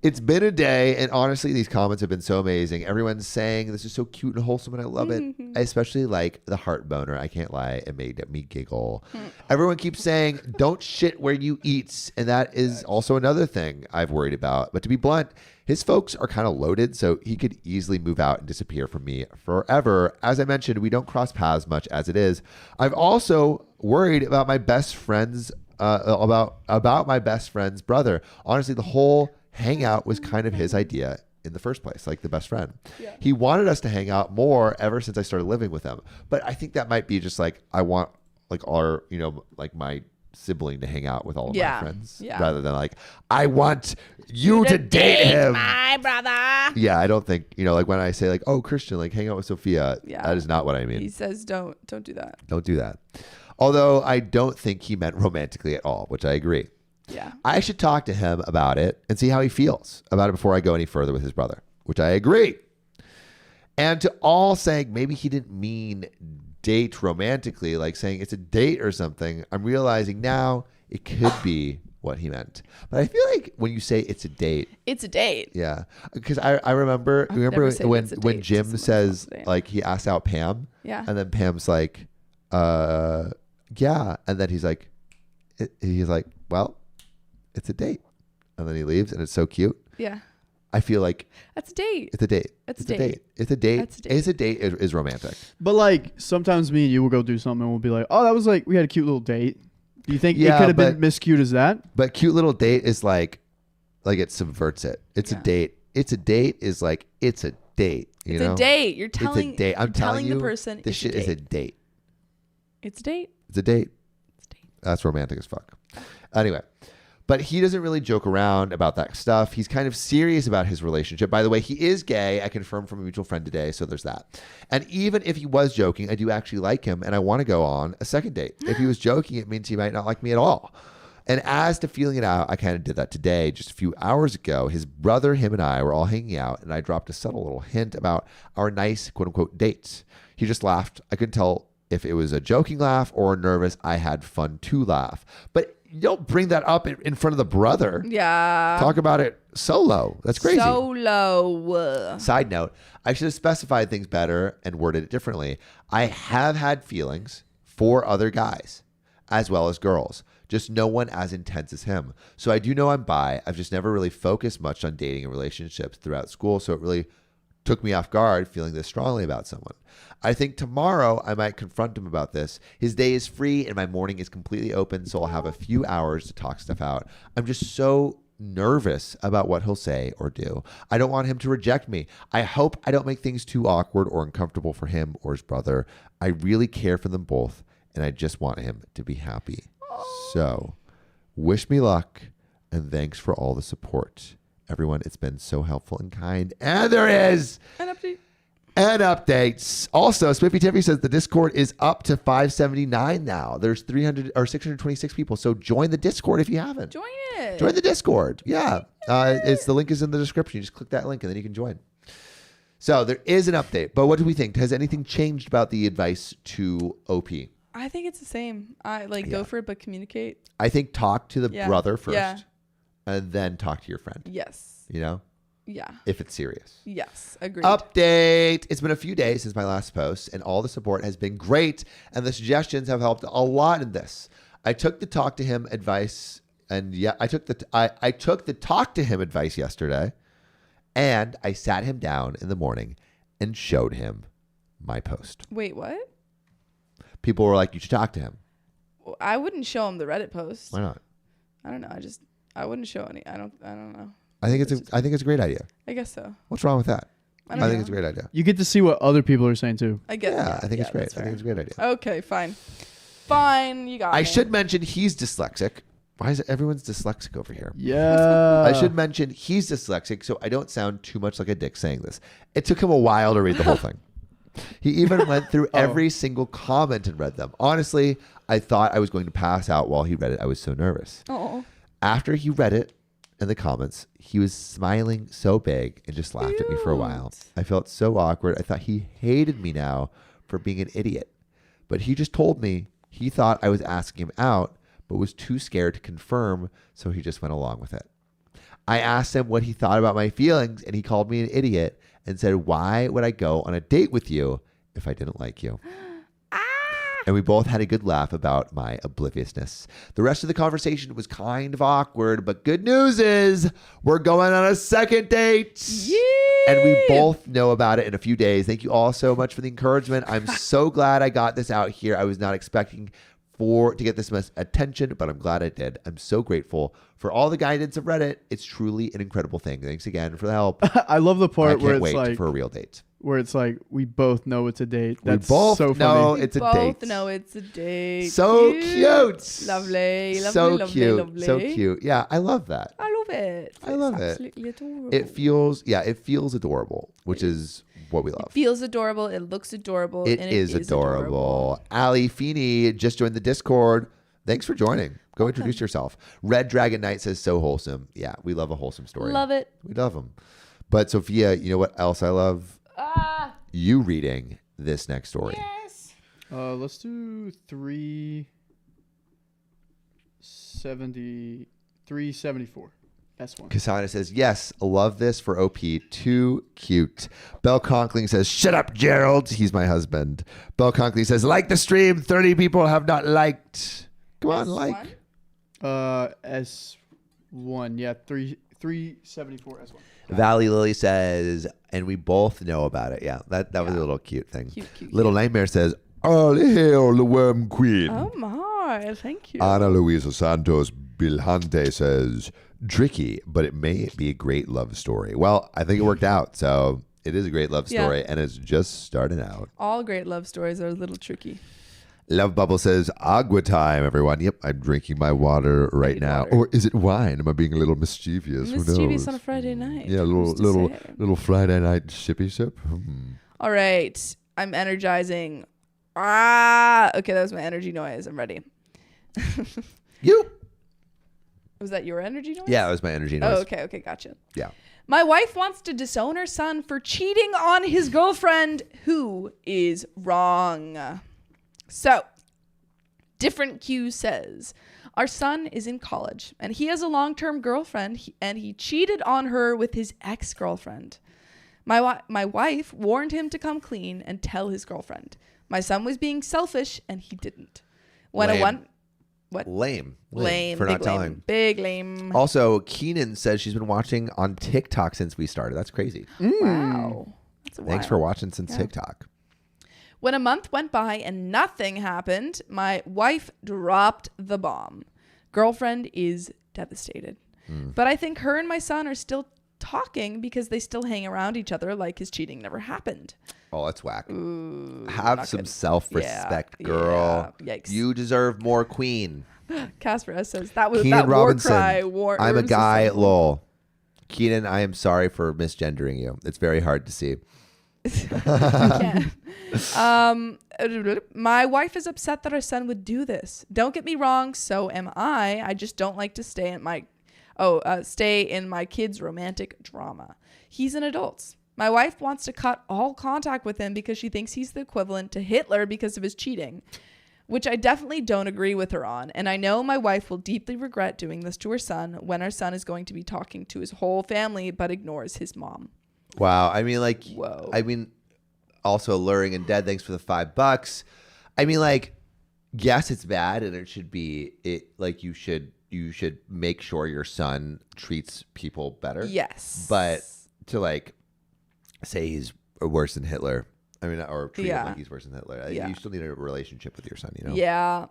[SPEAKER 1] it's been a day, and honestly, these comments have been so amazing. Everyone's saying this is so cute and wholesome, and I love it. I especially like the heart boner. I can't lie, it made me giggle. Everyone keeps saying, don't shit where you eat, and that is also another thing I've worried about. But to be blunt, his folks are kind of loaded, so he could easily move out and disappear from me forever. As I mentioned, we don't cross paths much as it is. I've also worried about my best friend's about my best friend's brother. Honestly, the whole hangout was kind of his idea in the first place, like the best friend. Yeah. He wanted us to hang out more ever since I started living with him. But I think that might be just like I want like our, like my sibling to hang out with all of my friends rather than like I want you to date him,
[SPEAKER 2] my brother.
[SPEAKER 1] Yeah, I don't think like when I say like, oh, Christian, like hang out with Sophia, that is not what I mean.
[SPEAKER 2] He says don't do that.
[SPEAKER 1] Don't do that. Although I don't think he meant romantically at all, which I agree.
[SPEAKER 2] Yeah.
[SPEAKER 1] I should talk to him about it and see how he feels about it before I go any further with his brother, which I agree. And to all saying maybe he didn't mean date romantically, like saying it's a date or something, I'm realizing now it could be what he meant. But I feel like when you say it's a date,
[SPEAKER 2] it's a date.
[SPEAKER 1] Yeah, because I remember when Jim says like he asked out Pam, and then Pam's like, yeah, and then he's like, well, it's a date, and then he leaves, and it's so cute.
[SPEAKER 2] Yeah.
[SPEAKER 1] I feel like
[SPEAKER 2] that's a date.
[SPEAKER 1] It's a date. It's a date. It's a date. It's a date is romantic.
[SPEAKER 3] But like sometimes me and you will go do something and we'll be like, oh, that was like we had a cute little date. Do you think it could have been as cute as that?
[SPEAKER 1] But cute little date is like it subverts it. It's a date. It's a date is like it's a date.
[SPEAKER 2] It's a date. You're telling.
[SPEAKER 1] It's a date. I'm telling you,
[SPEAKER 2] the person
[SPEAKER 1] this shit is a date.
[SPEAKER 2] It's a date.
[SPEAKER 1] It's a date. It's a date. That's romantic as fuck. Anyway. But he doesn't really joke around about that stuff. He's kind of serious about his relationship. By the way, he is gay. I confirmed from a mutual friend today, so there's that. And even if he was joking, I do actually like him, and I want to go on a second date. If he was joking, it means he might not like me at all. And as to feeling it out, I kind of did that today. Just a few hours ago, his brother, him, and I were all hanging out, and I dropped a subtle little hint about our nice, quote-unquote, dates. He just laughed. I couldn't tell if it was a joking laugh or a nervous, I had fun to laugh. But you don't bring that up in front of the brother.
[SPEAKER 2] Yeah.
[SPEAKER 1] Talk about it solo. That's crazy.
[SPEAKER 2] Solo.
[SPEAKER 1] Side note, I should have specified things better and worded it differently. I have had feelings for other guys as well as girls, just no one as intense as him. So I do know I'm bi. I've just never really focused much on dating and relationships throughout school. So it really took me off guard feeling this strongly about someone. I think tomorrow I might confront him about this. His day is free and my morning is completely open, so I'll have a few hours to talk stuff out. I'm just so nervous about what he'll say or do. I don't want him to reject me. I hope I don't make things too awkward or uncomfortable for him or his brother. I really care for them both, and I just want him to be happy. So, wish me luck, and thanks for all the support. Everyone, it's been so helpful and kind. And there is
[SPEAKER 2] An update.
[SPEAKER 1] an update. Also, Spiffy Tiffy says the Discord is up to 579 now. There's 300 or 626 people. So join the Discord if you haven't.
[SPEAKER 2] Join it.
[SPEAKER 1] Join the Discord. Yeah. The link is in the description. You just click that link and then you can join. So there is an update. But what do we think? Has anything changed about the advice to OP?
[SPEAKER 2] I think it's the same. Go for it, but communicate.
[SPEAKER 1] I think talk to the brother first.
[SPEAKER 2] Yeah.
[SPEAKER 1] And then talk to your friend.
[SPEAKER 2] Yes.
[SPEAKER 1] You know?
[SPEAKER 2] Yeah.
[SPEAKER 1] If it's serious.
[SPEAKER 2] Yes. Agreed.
[SPEAKER 1] Update. It's been a few days since my last post, and all the support has been great, and the suggestions have helped a lot in this. I took the talk to him advice, and I took the talk to him advice yesterday, and I sat him down in the morning and showed him my post.
[SPEAKER 2] Wait, what?
[SPEAKER 1] People were like, "You should talk to him."
[SPEAKER 2] I wouldn't show him the Reddit post.
[SPEAKER 1] Why not?
[SPEAKER 2] I don't know. I wouldn't show any. I don't know.
[SPEAKER 1] I think it's a great idea.
[SPEAKER 2] I guess so.
[SPEAKER 1] What's wrong with that?
[SPEAKER 2] I
[SPEAKER 1] I
[SPEAKER 2] don't
[SPEAKER 1] think
[SPEAKER 2] know.
[SPEAKER 1] it's a great idea.
[SPEAKER 3] You get to see what other people are saying too.
[SPEAKER 2] I guess.
[SPEAKER 1] Yeah, I think it's great.
[SPEAKER 2] that's
[SPEAKER 1] I think it's a
[SPEAKER 2] fair.
[SPEAKER 1] great idea.
[SPEAKER 2] Okay, fine. Fine, you got
[SPEAKER 1] I
[SPEAKER 2] me.
[SPEAKER 1] should mention he's dyslexic. Why is everyone's dyslexic over here?
[SPEAKER 3] Yeah.
[SPEAKER 1] I should mention he's dyslexic, so I don't sound too much like a dick saying this. It took him a while to read the whole thing. He even went through every single comment and read them. Honestly, I thought I was going to pass out while he read it. I was so nervous.
[SPEAKER 2] Oh.
[SPEAKER 1] After he read it in the comments, he was smiling so big and just laughed at me for a while.
[SPEAKER 2] Cute.
[SPEAKER 1] I felt so awkward. I thought he hated me now for being an idiot. But he just told me he thought I was asking him out, but was too scared to confirm, so he just went along with it. I asked him what he thought about my feelings, and he called me an idiot and said, "Why would I go on a date with you if I didn't like you?" And we both had a good laugh about my obliviousness. The rest of the conversation was kind of awkward, but good news is we're going on a second date.
[SPEAKER 2] Yay!
[SPEAKER 1] And we both know about it in a few days. Thank you all so much for the encouragement. I'm so glad I got this out here. I was not expecting to get this much attention, but I'm glad I did. I'm so grateful for all the guidance of Reddit. It's truly an incredible thing. Thanks again for the help.
[SPEAKER 3] I love the
[SPEAKER 1] I
[SPEAKER 3] part where
[SPEAKER 1] can't
[SPEAKER 3] it's
[SPEAKER 1] wait
[SPEAKER 3] like
[SPEAKER 1] for a real date.
[SPEAKER 3] where it's like we both know it's a date. That's
[SPEAKER 1] we both
[SPEAKER 3] so
[SPEAKER 1] know
[SPEAKER 3] funny.
[SPEAKER 1] it's a
[SPEAKER 2] Both
[SPEAKER 1] date.
[SPEAKER 2] know it's a date.
[SPEAKER 1] So cute.
[SPEAKER 2] Lovely.
[SPEAKER 1] So
[SPEAKER 2] Lovely,
[SPEAKER 1] cute.
[SPEAKER 2] lovely.
[SPEAKER 1] So cute. Yeah, I love that.
[SPEAKER 2] I love it.
[SPEAKER 1] I love
[SPEAKER 2] It's
[SPEAKER 1] it.
[SPEAKER 2] absolutely adorable.
[SPEAKER 1] It feels adorable, which is what we love.
[SPEAKER 2] feels adorable. It looks adorable.
[SPEAKER 1] It
[SPEAKER 2] and
[SPEAKER 1] is adorable. Ali Feeney just joined the Discord. Thanks for joining. Go introduce yourself. Red Dragon Knight says so wholesome. Yeah, we love a wholesome story.
[SPEAKER 2] Love it.
[SPEAKER 1] We love them. But Sophia, you know what else I love? You reading this next story.
[SPEAKER 2] Yes.
[SPEAKER 3] Let's do 374. S1.
[SPEAKER 1] Cassandra says, yes, love this for OP. Too cute. Belle Conkling says, shut up, Gerald. He's my husband. Belle Conkling says, like the stream. 30 people have not liked. Come on, like.
[SPEAKER 3] S1. Yeah, 374 S1.
[SPEAKER 1] Valley Lily says, and we both know about it. Yeah, that was a little cute thing.
[SPEAKER 2] Cute.
[SPEAKER 1] Little Nightmare says, all hail the Worm Queen.
[SPEAKER 2] Oh my, thank you.
[SPEAKER 1] Ana Luisa Santos Bilhante says, tricky, but it may be a great love story. Well, I think it worked out. So it is a great love story, and it's just starting out.
[SPEAKER 2] All great love stories are a little tricky.
[SPEAKER 1] Love Bubble says, agua time, everyone. Yep, I'm drinking my water right now.
[SPEAKER 2] water.
[SPEAKER 1] Or is it wine? Am I being a little mischievous? Who
[SPEAKER 2] Mischievous
[SPEAKER 1] knows?
[SPEAKER 2] on a Friday night.
[SPEAKER 1] Yeah,
[SPEAKER 2] Who's to say?
[SPEAKER 1] little Friday night sippy sip.
[SPEAKER 2] All right, I'm energizing. Okay, that was my energy noise. I'm ready.
[SPEAKER 1] You.
[SPEAKER 2] Was that your energy noise?
[SPEAKER 1] Yeah, that was my energy noise.
[SPEAKER 2] Oh, okay, gotcha.
[SPEAKER 1] Yeah.
[SPEAKER 2] My wife wants to disown her son for cheating on his girlfriend, who is wrong. So, Different Q says, our son is in college and he has a long-term girlfriend and he cheated on her with his ex-girlfriend. My wife warned him to come clean and tell his girlfriend. My son was being selfish and he didn't.
[SPEAKER 1] Lame.
[SPEAKER 2] What?
[SPEAKER 1] Lame
[SPEAKER 2] Big
[SPEAKER 1] for not telling.
[SPEAKER 2] lame. Big lame.
[SPEAKER 1] Also, Keenan says she's been watching on TikTok since we started. That's crazy.
[SPEAKER 2] Wow.
[SPEAKER 1] Thanks for watching since TikTok.
[SPEAKER 2] When a month went by and nothing happened, my wife dropped the bomb. Girlfriend is devastated. But I think her and my son are still talking because they still hang around each other like his cheating never happened.
[SPEAKER 1] Oh, that's whack.
[SPEAKER 2] Ooh,
[SPEAKER 1] Have some self-respect, girl.
[SPEAKER 2] Yeah. Yikes.
[SPEAKER 1] You deserve more queen.
[SPEAKER 2] Casper S says that was
[SPEAKER 1] Keenan
[SPEAKER 2] that
[SPEAKER 1] Robinson.
[SPEAKER 2] war cry.
[SPEAKER 1] I'm a guy, lol. Keenan, I am sorry for misgendering you. It's very hard to see.
[SPEAKER 2] My wife is upset that our son would do this. Don't get me wrong, so am I. I just don't like to stay in my kids' romantic drama. He's an adult. My wife wants to cut all contact with him because she thinks he's the equivalent to Hitler because of his cheating, which I definitely don't agree with her on. And I know my wife will deeply regret doing this to her son when our son is going to be talking to his whole family but ignores his mom.
[SPEAKER 1] Wow. I mean, like,
[SPEAKER 2] Whoa.
[SPEAKER 1] I mean, also alluring and dead. Thanks for the $5. I mean, like, yes, it's bad, and it should be like you should make sure your son treats people better.
[SPEAKER 2] Yes.
[SPEAKER 1] But to like say he's worse than Hitler, I mean, or treat him like he's worse than Hitler. You still need a relationship with your son, you know?
[SPEAKER 2] Yeah.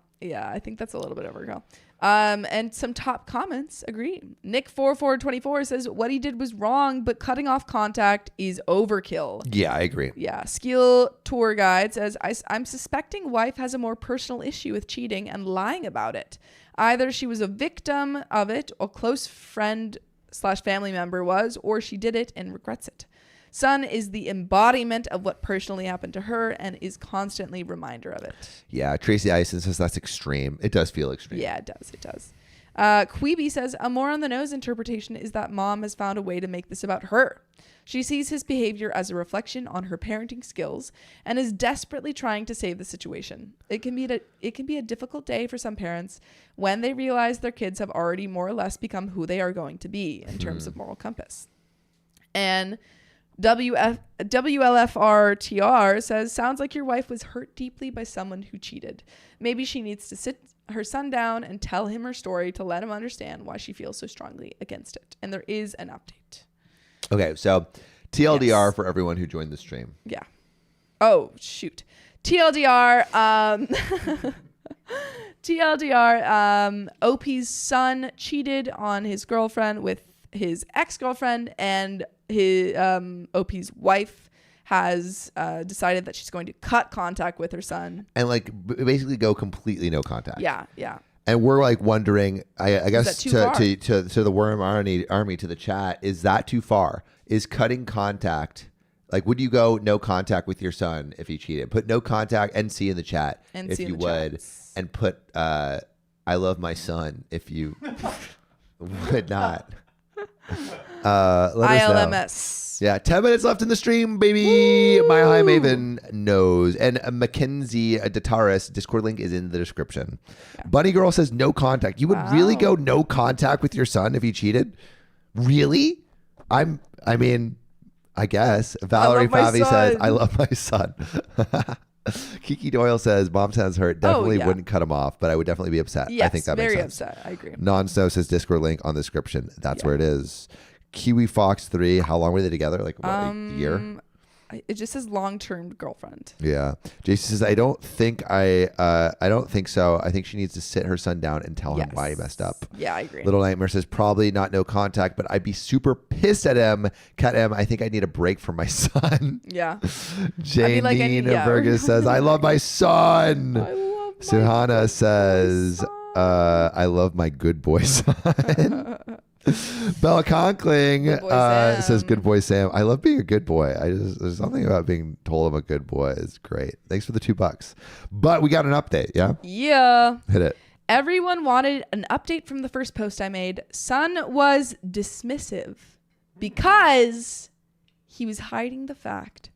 [SPEAKER 2] I think that's a little bit overkill. And some top comments agree. Nick4424 says what he did was wrong, but cutting off contact is overkill.
[SPEAKER 1] Yeah, I agree.
[SPEAKER 2] Yeah. Skill Tour Guide says I'm suspecting wife has a more personal issue with cheating and lying about it. Either she was a victim of it, or close friend / family member was, or she did it and regrets it. Son is the embodiment of what personally happened to her and is constantly a reminder of it.
[SPEAKER 1] Yeah, Tracy Eisen says that's extreme. It does feel extreme.
[SPEAKER 2] Yeah, it does. Queeby says a more on the nose interpretation is that mom has found a way to make this about her. She sees his behavior as a reflection on her parenting skills and is desperately trying to save the situation. It can be a difficult day for some parents when they realize their kids have already more or less become who they are going to be in terms of moral compass. And WLFRTR says, sounds like your wife was hurt deeply by someone who cheated. Maybe she needs to sit her son down and tell him her story to let him understand why she feels so strongly against it. And there is an update.
[SPEAKER 1] Okay, so TLDR for everyone who joined the stream.
[SPEAKER 2] Yeah. Oh, shoot. TLDR. TLDR. OP's son cheated on his girlfriend with his ex-girlfriend, and his OP's wife has decided that she's going to cut contact with her son
[SPEAKER 1] and like basically go completely no contact.
[SPEAKER 2] Yeah.
[SPEAKER 1] And we're like wondering, I guess to the Worm Army, to the chat, is that too far? Is cutting contact, like, would you go no contact with your son if he cheated? Put no contact, NC in the chat, if you would, and put I love my son if you would not. Let
[SPEAKER 2] ILMS.
[SPEAKER 1] us know. Yeah, 10 minutes left in the stream, baby. Woo! My High Maven knows. And Mackenzie Dataris, Discord link is in the description. Yeah. Bunny Girl says no contact. You would really go no contact with your son if he cheated? Really? I guess. Valerie Favi says, I love my son. Kiki Doyle says, mom sounds hurt. Definitely wouldn't cut him off, but I would definitely be upset.
[SPEAKER 2] Yes,
[SPEAKER 1] I think that makes sense.
[SPEAKER 2] Very upset. I agree.
[SPEAKER 1] Non-Snow says Discord link on the description. That's where it is. Kiwi Fox 3. How long were they together? Like a year?
[SPEAKER 2] It just says long-term girlfriend.
[SPEAKER 1] Yeah. Jason says, I don't think so. I think she needs to sit her son down and tell him why he messed up.
[SPEAKER 2] Yeah, I agree.
[SPEAKER 1] Little Nightmare says, probably not no contact, but I'd be super pissed at him. Cat M, I think I need a break from my son.
[SPEAKER 2] Yeah.
[SPEAKER 1] Janine Burgess says, I love my son.
[SPEAKER 2] I love my
[SPEAKER 1] Suhana says, I love my good boy son. Bella Conkling says, good boy Sam. I love being a good boy. There's something about being told I'm a good boy is great. Thanks for the $2. But we got an update, yeah?
[SPEAKER 2] Yeah.
[SPEAKER 1] Hit it.
[SPEAKER 2] Everyone wanted an update from the first post I made. Son was dismissive because he was hiding the fact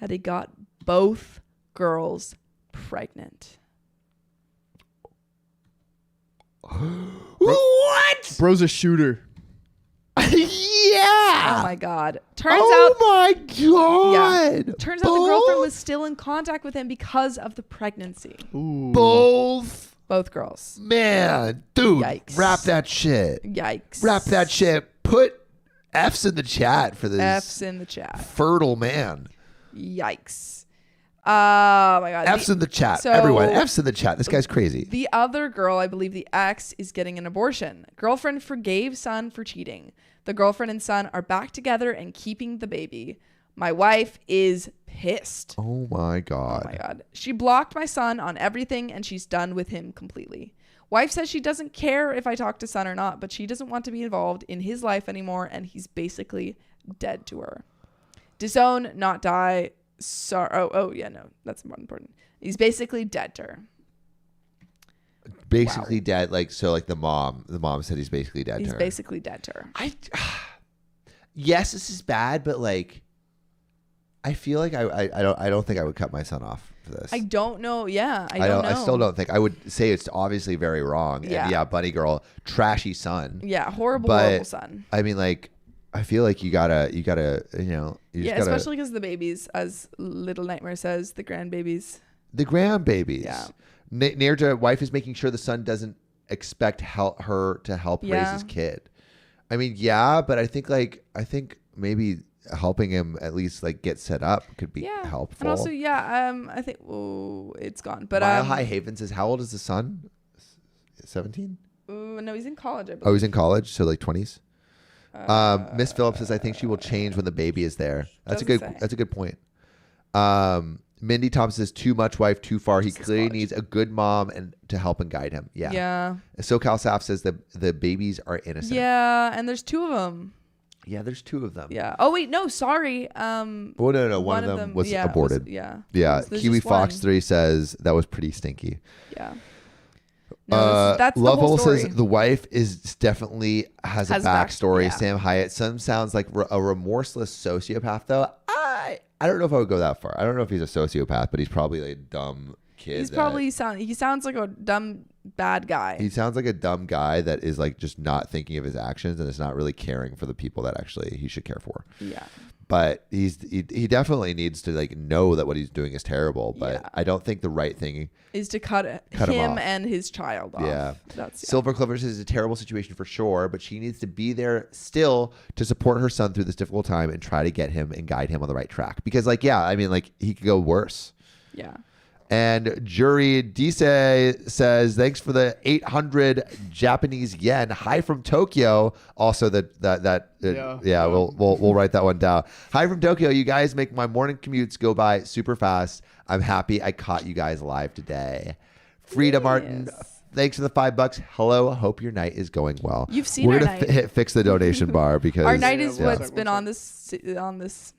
[SPEAKER 2] that he got both girls pregnant.
[SPEAKER 1] What?
[SPEAKER 3] Bro's a shooter.
[SPEAKER 1] Yeah.
[SPEAKER 2] Oh my God. Turns out.
[SPEAKER 1] Oh my God.
[SPEAKER 2] Yeah. Turns out the girlfriend was still in contact with him because of the pregnancy.
[SPEAKER 3] Ooh.
[SPEAKER 2] Both girls.
[SPEAKER 1] Man, dude.
[SPEAKER 2] Yikes.
[SPEAKER 1] Wrap that shit.
[SPEAKER 2] Yikes.
[SPEAKER 1] Wrap that shit. Put F's in the chat for this.
[SPEAKER 2] F's in the chat.
[SPEAKER 1] Fertile man.
[SPEAKER 2] Yikes. Oh my God.
[SPEAKER 1] F's in the chat.
[SPEAKER 2] so-
[SPEAKER 1] Everyone, F's in the chat. This guy's crazy.
[SPEAKER 2] The other girl, I believe the ex, is getting an abortion. Girlfriend forgave son for cheating. The girlfriend and son are back together and keeping the baby. My wife is pissed.
[SPEAKER 1] Oh my God.
[SPEAKER 2] Oh my God. She blocked my son on everything and she's done with him completely. Wife says she doesn't care if I talk to son or not, but she doesn't want to be involved in his life anymore and he's basically dead to her. Disown, not die. Sorry. Oh yeah, no, that's more important. He's basically dead to her.
[SPEAKER 1] Basically dead. Like the mom said he's basically dead
[SPEAKER 2] He's
[SPEAKER 1] to her.
[SPEAKER 2] basically dead to her.
[SPEAKER 1] Yes, this is bad, but like, I feel like I don't think I would cut my son off for this.
[SPEAKER 2] I don't know. Yeah, I don't know.
[SPEAKER 1] I still don't think. I would say it's obviously very wrong.
[SPEAKER 2] Yeah.
[SPEAKER 1] And yeah, bunny girl, trashy son.
[SPEAKER 2] Yeah, horrible son.
[SPEAKER 1] I mean, like, I feel like you gotta, you know, you just gotta,
[SPEAKER 2] especially because the babies, as Little Nightmare says, the grandbabies.
[SPEAKER 1] the grandbabies.
[SPEAKER 2] Yeah.
[SPEAKER 1] Nearja, wife is making sure the son doesn't expect her to help raise his kid. I mean, yeah, but I think maybe helping him at least like get set up could be helpful.
[SPEAKER 2] And also, I think it's gone. But
[SPEAKER 1] Mile High Haven says, how old is the son? 17?
[SPEAKER 2] No, he's in college. I believe.
[SPEAKER 1] Oh, he's in college, so like 20s. Miss Phillips says, I think she will change when the baby is there. That's a good point. Mindy Thompson says, too much wife, too far. He clearly needs a good mom and to help and guide him. Yeah.
[SPEAKER 2] Yeah.
[SPEAKER 1] SoCal Saf says the babies are innocent.
[SPEAKER 2] Yeah, and there's 2 of them.
[SPEAKER 1] Yeah, there's 2 of them.
[SPEAKER 2] Yeah. Oh wait, no, sorry.
[SPEAKER 1] Oh no, one of them was aborted.
[SPEAKER 2] Yeah.
[SPEAKER 1] Yeah.
[SPEAKER 2] There's
[SPEAKER 1] Kiwi
[SPEAKER 2] just
[SPEAKER 1] Fox
[SPEAKER 2] one.
[SPEAKER 1] 3 says that was pretty stinky.
[SPEAKER 2] Yeah. No, that's the
[SPEAKER 1] Love
[SPEAKER 2] whole
[SPEAKER 1] Hole
[SPEAKER 2] story.
[SPEAKER 1] says the wife is definitely has a backstory.
[SPEAKER 2] yeah.
[SPEAKER 1] Sam Hyatt. Some sounds like a remorseless sociopath, though. I don't know if I would go that far. I don't know if he's a sociopath, but he's probably like a dumb kid.
[SPEAKER 2] He sounds like a dumb bad guy.
[SPEAKER 1] He sounds like a dumb guy that is like just not thinking of his actions and is not really caring for the people that actually he should care for.
[SPEAKER 2] Yeah.
[SPEAKER 1] But he definitely needs to like know that what he's doing is terrible. But I don't think the right thing
[SPEAKER 2] is to cut him and his child off.
[SPEAKER 1] Yeah.
[SPEAKER 2] That's
[SPEAKER 1] Silver Clover says it's a terrible situation for sure, but she needs to be there still to support her son through this difficult time and try to get him and guide him on the right track. Because like, yeah, I mean, like he could go worse.
[SPEAKER 2] Yeah.
[SPEAKER 1] And Jury Dise says, thanks for the 800 Japanese yen. Hi from Tokyo. Also we'll write that one down. Hi from Tokyo. You guys make my morning commutes go by super fast. I'm happy I caught you guys live today. Frida Martin, thanks for the $5. Hello. Hope your night is going well.
[SPEAKER 2] You've seen
[SPEAKER 1] We're
[SPEAKER 2] our
[SPEAKER 1] gonna
[SPEAKER 2] night.
[SPEAKER 1] fix the donation bar because
[SPEAKER 2] our night is what's been on this.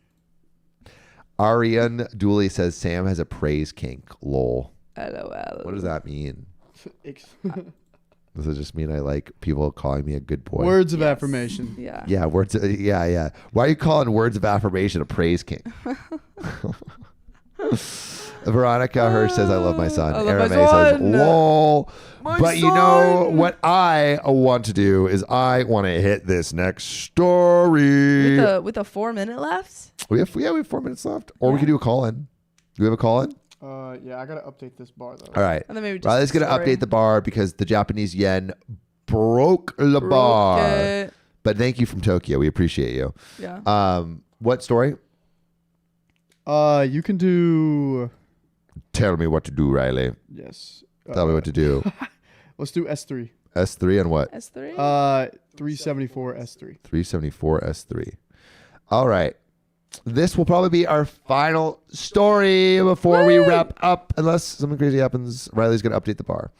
[SPEAKER 1] Ariane Dooley says Sam has a praise kink. Lol.
[SPEAKER 2] LOL.
[SPEAKER 1] What does that mean? Does it just mean I like people calling me a good boy?
[SPEAKER 3] Words of affirmation.
[SPEAKER 2] Yeah.
[SPEAKER 1] Yeah, words. Yeah. Why are you calling words of affirmation a praise kink? Veronica Hirsch says, I love my son. Aaron May says, lol. But you know what I want to do is I want to hit this next story.
[SPEAKER 2] With a 4 minute left?
[SPEAKER 1] We have 4 minutes left. Or we could do a call-in. Do we have a call-in?
[SPEAKER 3] Yeah, I got to update this bar, though.
[SPEAKER 1] All right.
[SPEAKER 2] And then maybe just
[SPEAKER 1] Riley's going to update the bar because the Japanese yen broke the bar.
[SPEAKER 2] It.
[SPEAKER 1] But thank you from Tokyo. We appreciate you.
[SPEAKER 2] Yeah.
[SPEAKER 1] What story?
[SPEAKER 3] You can do...
[SPEAKER 1] Tell me what to do, Riley.
[SPEAKER 3] Yes.
[SPEAKER 1] Tell me what to do.
[SPEAKER 3] Let's do S3.
[SPEAKER 1] S3 and what?
[SPEAKER 2] S3?
[SPEAKER 3] 374 S3.
[SPEAKER 1] 374 S3. All right. This will probably be our final story before we wrap up. Unless something crazy happens, Riley's going to update the bar.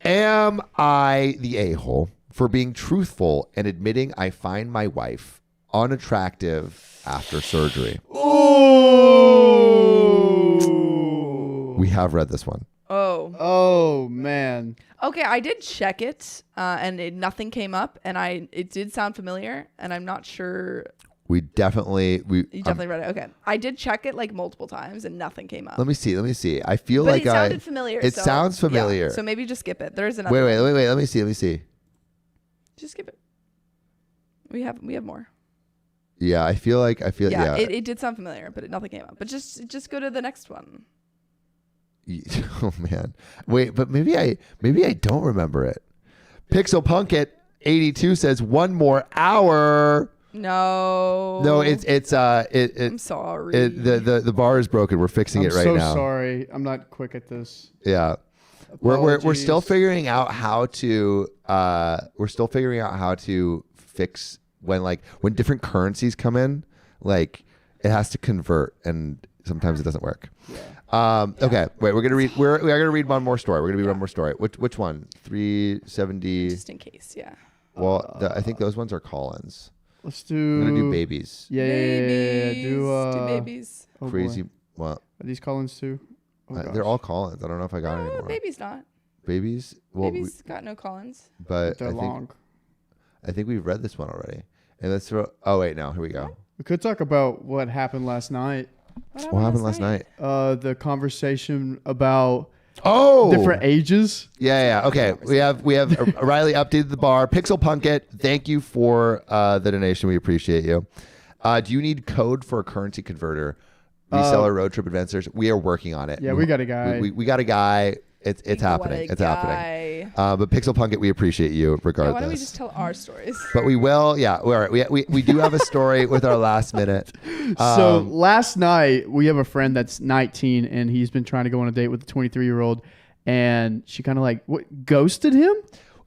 [SPEAKER 1] Am I the a-hole for being truthful and admitting I find my wife unattractive after surgery?
[SPEAKER 3] Oh.
[SPEAKER 1] We have read this one.
[SPEAKER 3] Oh, man.
[SPEAKER 2] Okay, I did check it, and nothing came up, and it did sound familiar, and I'm not sure.
[SPEAKER 1] You definitely
[SPEAKER 2] read it. Okay, I did check it like multiple times, and nothing came up.
[SPEAKER 1] Let me see. I feel
[SPEAKER 2] but
[SPEAKER 1] like
[SPEAKER 2] it sounded familiar.
[SPEAKER 1] It sounds familiar.
[SPEAKER 2] Yeah, so maybe just skip it. There's another.
[SPEAKER 1] Wait. Let me see.
[SPEAKER 2] Just skip it. We have more.
[SPEAKER 1] Yeah, I feel. Yeah.
[SPEAKER 2] It did sound familiar, but nothing came up. But just go to the next one.
[SPEAKER 1] Oh man, wait, but maybe I don't remember it. Pixel Punkit 82 says 1 more hour.
[SPEAKER 2] No, I'm sorry.
[SPEAKER 1] The bar is broken. We're fixing it right
[SPEAKER 3] so
[SPEAKER 1] now.
[SPEAKER 3] sorry. I'm not quick at this.
[SPEAKER 1] Yeah. We're still
[SPEAKER 3] Apologies.
[SPEAKER 1] figuring out how to fix when different currencies come in, like it has to convert and sometimes it doesn't work. Okay, wait, we're gonna read one more story. We're gonna read one more story. Which one? 370.
[SPEAKER 2] Just in case, yeah.
[SPEAKER 1] Well, I think those ones are call-ins.
[SPEAKER 3] Let's do.
[SPEAKER 1] I'm gonna do babies.
[SPEAKER 3] Yeah.
[SPEAKER 2] Babies.
[SPEAKER 3] Do
[SPEAKER 2] babies.
[SPEAKER 3] oh boy.
[SPEAKER 1] Crazy. Well,
[SPEAKER 3] Are these Collins too? Oh,
[SPEAKER 1] they're
[SPEAKER 3] gosh.
[SPEAKER 1] all call-ins. I don't know if I got any
[SPEAKER 2] Oh,
[SPEAKER 1] more.
[SPEAKER 2] baby's not.
[SPEAKER 1] Babies. Well,
[SPEAKER 2] Baby's got no Collins.
[SPEAKER 1] but
[SPEAKER 3] They're long.
[SPEAKER 1] I think we've read this one already. And let's throw. Oh wait, no. Here we go.
[SPEAKER 3] We could talk about what happened last night.
[SPEAKER 1] What happened last night?
[SPEAKER 3] The conversation about
[SPEAKER 1] Oh,
[SPEAKER 3] different ages.
[SPEAKER 1] Yeah. Okay. We have Riley updated the bar. Pixel Punkit. Thank you for the donation. We appreciate you. Do you need code for a currency converter? Reseller Road Trip Adventures. We are working on it.
[SPEAKER 3] Yeah, we got a guy.
[SPEAKER 1] We got a guy. It's happening. It's happening. But Pixel Punkit, we appreciate you regardless.
[SPEAKER 2] Why don't we just tell our stories?
[SPEAKER 1] But we will. Yeah. All right. We do have a story with our last minute.
[SPEAKER 3] So last night we have a friend that's 19 and he's been trying to go on a date with a 23-year-old, and she kind of ghosted him.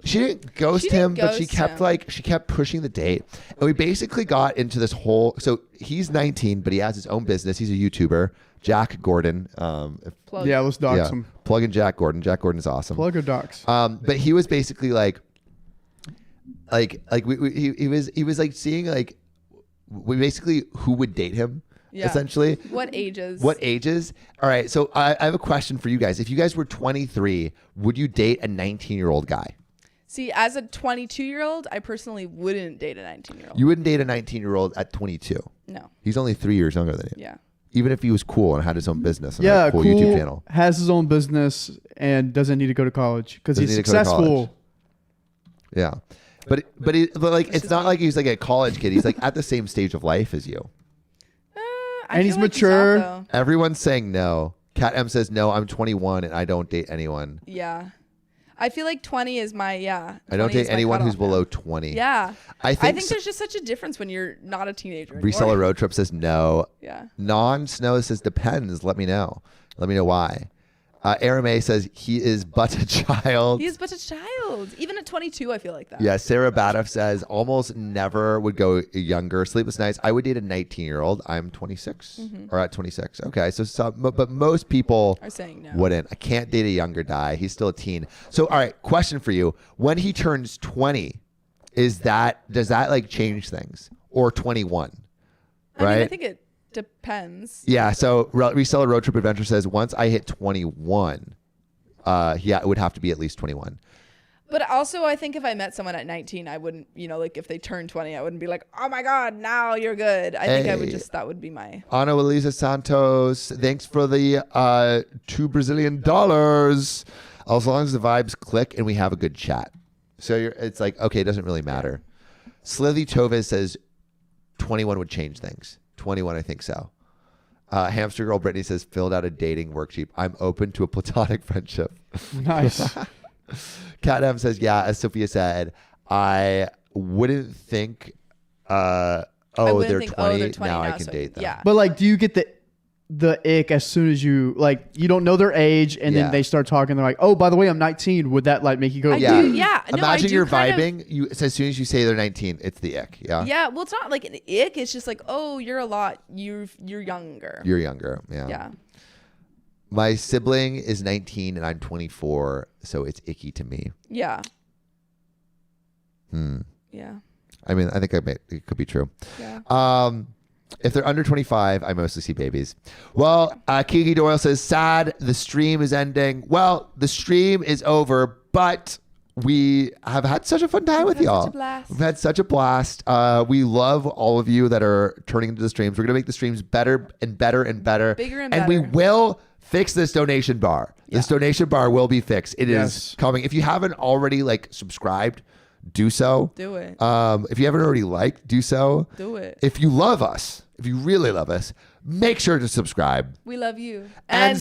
[SPEAKER 1] She didn't ghost him, but she kept pushing the date. And we basically got into this whole, so he's 19, but he has his own business. He's a YouTuber, Jack Gordon.
[SPEAKER 2] Plug.
[SPEAKER 3] Yeah, let's dox him.
[SPEAKER 1] Plug in Jack Gordon. Jack Gordon is awesome.
[SPEAKER 3] Plug or dox.
[SPEAKER 1] But he was basically he was like seeing we basically who would date him.
[SPEAKER 2] Yeah.
[SPEAKER 1] Essentially.
[SPEAKER 2] What ages?
[SPEAKER 1] All right. So I have a question for you guys. If you guys were 23, would you date a 19-year-old guy?
[SPEAKER 2] See, as a 22-year-old, I personally wouldn't date a 19-year-old.
[SPEAKER 1] You wouldn't date a 19-year-old at 22.
[SPEAKER 2] No.
[SPEAKER 1] He's only 3 years younger than you.
[SPEAKER 2] Yeah.
[SPEAKER 1] Even if he was cool and had his own business and
[SPEAKER 3] Yeah,
[SPEAKER 1] a cool
[SPEAKER 3] cool.
[SPEAKER 1] YouTube channel.
[SPEAKER 3] Has his own business and doesn't need to go to college because
[SPEAKER 1] Doesn't
[SPEAKER 3] he's
[SPEAKER 1] need to go to
[SPEAKER 3] successful.
[SPEAKER 1] college. Yeah. But it's not like he's like a college kid. He's like at the same stage of life as you.
[SPEAKER 2] I
[SPEAKER 3] And he's
[SPEAKER 2] feel like
[SPEAKER 3] mature.
[SPEAKER 2] not, though.
[SPEAKER 1] Everyone's saying no. Kat M says no. I'm 21 and I don't date anyone.
[SPEAKER 2] Yeah. I feel like 20 is my,
[SPEAKER 1] I don't
[SPEAKER 2] 20
[SPEAKER 1] date
[SPEAKER 2] is my
[SPEAKER 1] anyone who's
[SPEAKER 2] cutoff now.
[SPEAKER 1] below 20.
[SPEAKER 2] Yeah.
[SPEAKER 1] I think
[SPEAKER 2] there's just such a difference when you're not a teenager anymore.
[SPEAKER 1] Reseller Road Trip says no.
[SPEAKER 2] Yeah.
[SPEAKER 1] Non-Snow says depends. Let me know. Let me know why. Aramay says he is but a child.
[SPEAKER 2] He is but a child. Even at 22, I feel like that.
[SPEAKER 1] Yeah, Sarah Badaf says almost never would go younger. Sleepless Nights. I would date a 19-year-old. I'm 26 or at 26. Okay, so but most people
[SPEAKER 2] Are saying no.
[SPEAKER 1] wouldn't. I can't date a younger guy. He's still a teen. So all right, question for you: when he turns 20, does that like change things, or 21? Right.
[SPEAKER 2] I mean, I think it depends.
[SPEAKER 1] Yeah. So Reseller Road Trip Adventure says once I hit 21, it would have to be at least 21.
[SPEAKER 2] But also, I think if I met someone at 19, I wouldn't, like if they turned 20, I wouldn't be like, oh my God, now you're good. I think I would that would be my.
[SPEAKER 1] Ana Elisa Santos, thanks for the $2 Brazilian. As long as the vibes click and we have a good chat. So it's like, okay, it doesn't really matter. Slithy Chovez says 21 would change things. 21, I think so. Hamster Girl Brittany says filled out a dating worksheet. I'm open to a platonic friendship.
[SPEAKER 3] Nice.
[SPEAKER 1] Kat M says, yeah, as Sophia said, I wouldn't think, they're 20, now I can
[SPEAKER 2] so
[SPEAKER 1] date them.
[SPEAKER 2] Yeah.
[SPEAKER 3] But do you get the ick as soon as you you don't know their age and
[SPEAKER 1] Yeah.
[SPEAKER 3] then they start talking? They're like, oh, by the way, I'm 19. Would that make you go?
[SPEAKER 2] I
[SPEAKER 1] Yeah.
[SPEAKER 2] do, yeah. No,
[SPEAKER 1] Imagine
[SPEAKER 2] I do
[SPEAKER 1] you're
[SPEAKER 2] kind of-
[SPEAKER 1] vibing. As soon as you say they're 19, it's the ick. Yeah.
[SPEAKER 2] Yeah. Well, it's not like an ick. It's just like, oh, you're younger.
[SPEAKER 1] You're younger. Yeah.
[SPEAKER 2] Yeah.
[SPEAKER 1] My sibling is 19 and I'm 24, so it's icky to me.
[SPEAKER 2] Yeah. Yeah.
[SPEAKER 1] I mean, I think it could be true.
[SPEAKER 2] Yeah.
[SPEAKER 1] If they're under 25, I mostly see babies. Well, Kiki Doyle says, sad, the stream is ending. Well, the stream is over, but we have had such a fun time with y'all. We've had such a blast. We love all of you that are turning into the streams. We're going to make the streams better and better and better.
[SPEAKER 2] Bigger and
[SPEAKER 1] we
[SPEAKER 2] better.
[SPEAKER 1] will fix this donation bar.
[SPEAKER 2] Yeah.
[SPEAKER 1] This donation bar will be fixed. It
[SPEAKER 3] Yes.
[SPEAKER 1] is coming. If you haven't already subscribed, do so.
[SPEAKER 2] Do it.
[SPEAKER 1] If you haven't already liked, do so.
[SPEAKER 2] Do it.
[SPEAKER 1] If you love us, if you really love us, make sure to subscribe.
[SPEAKER 2] We love you.
[SPEAKER 1] And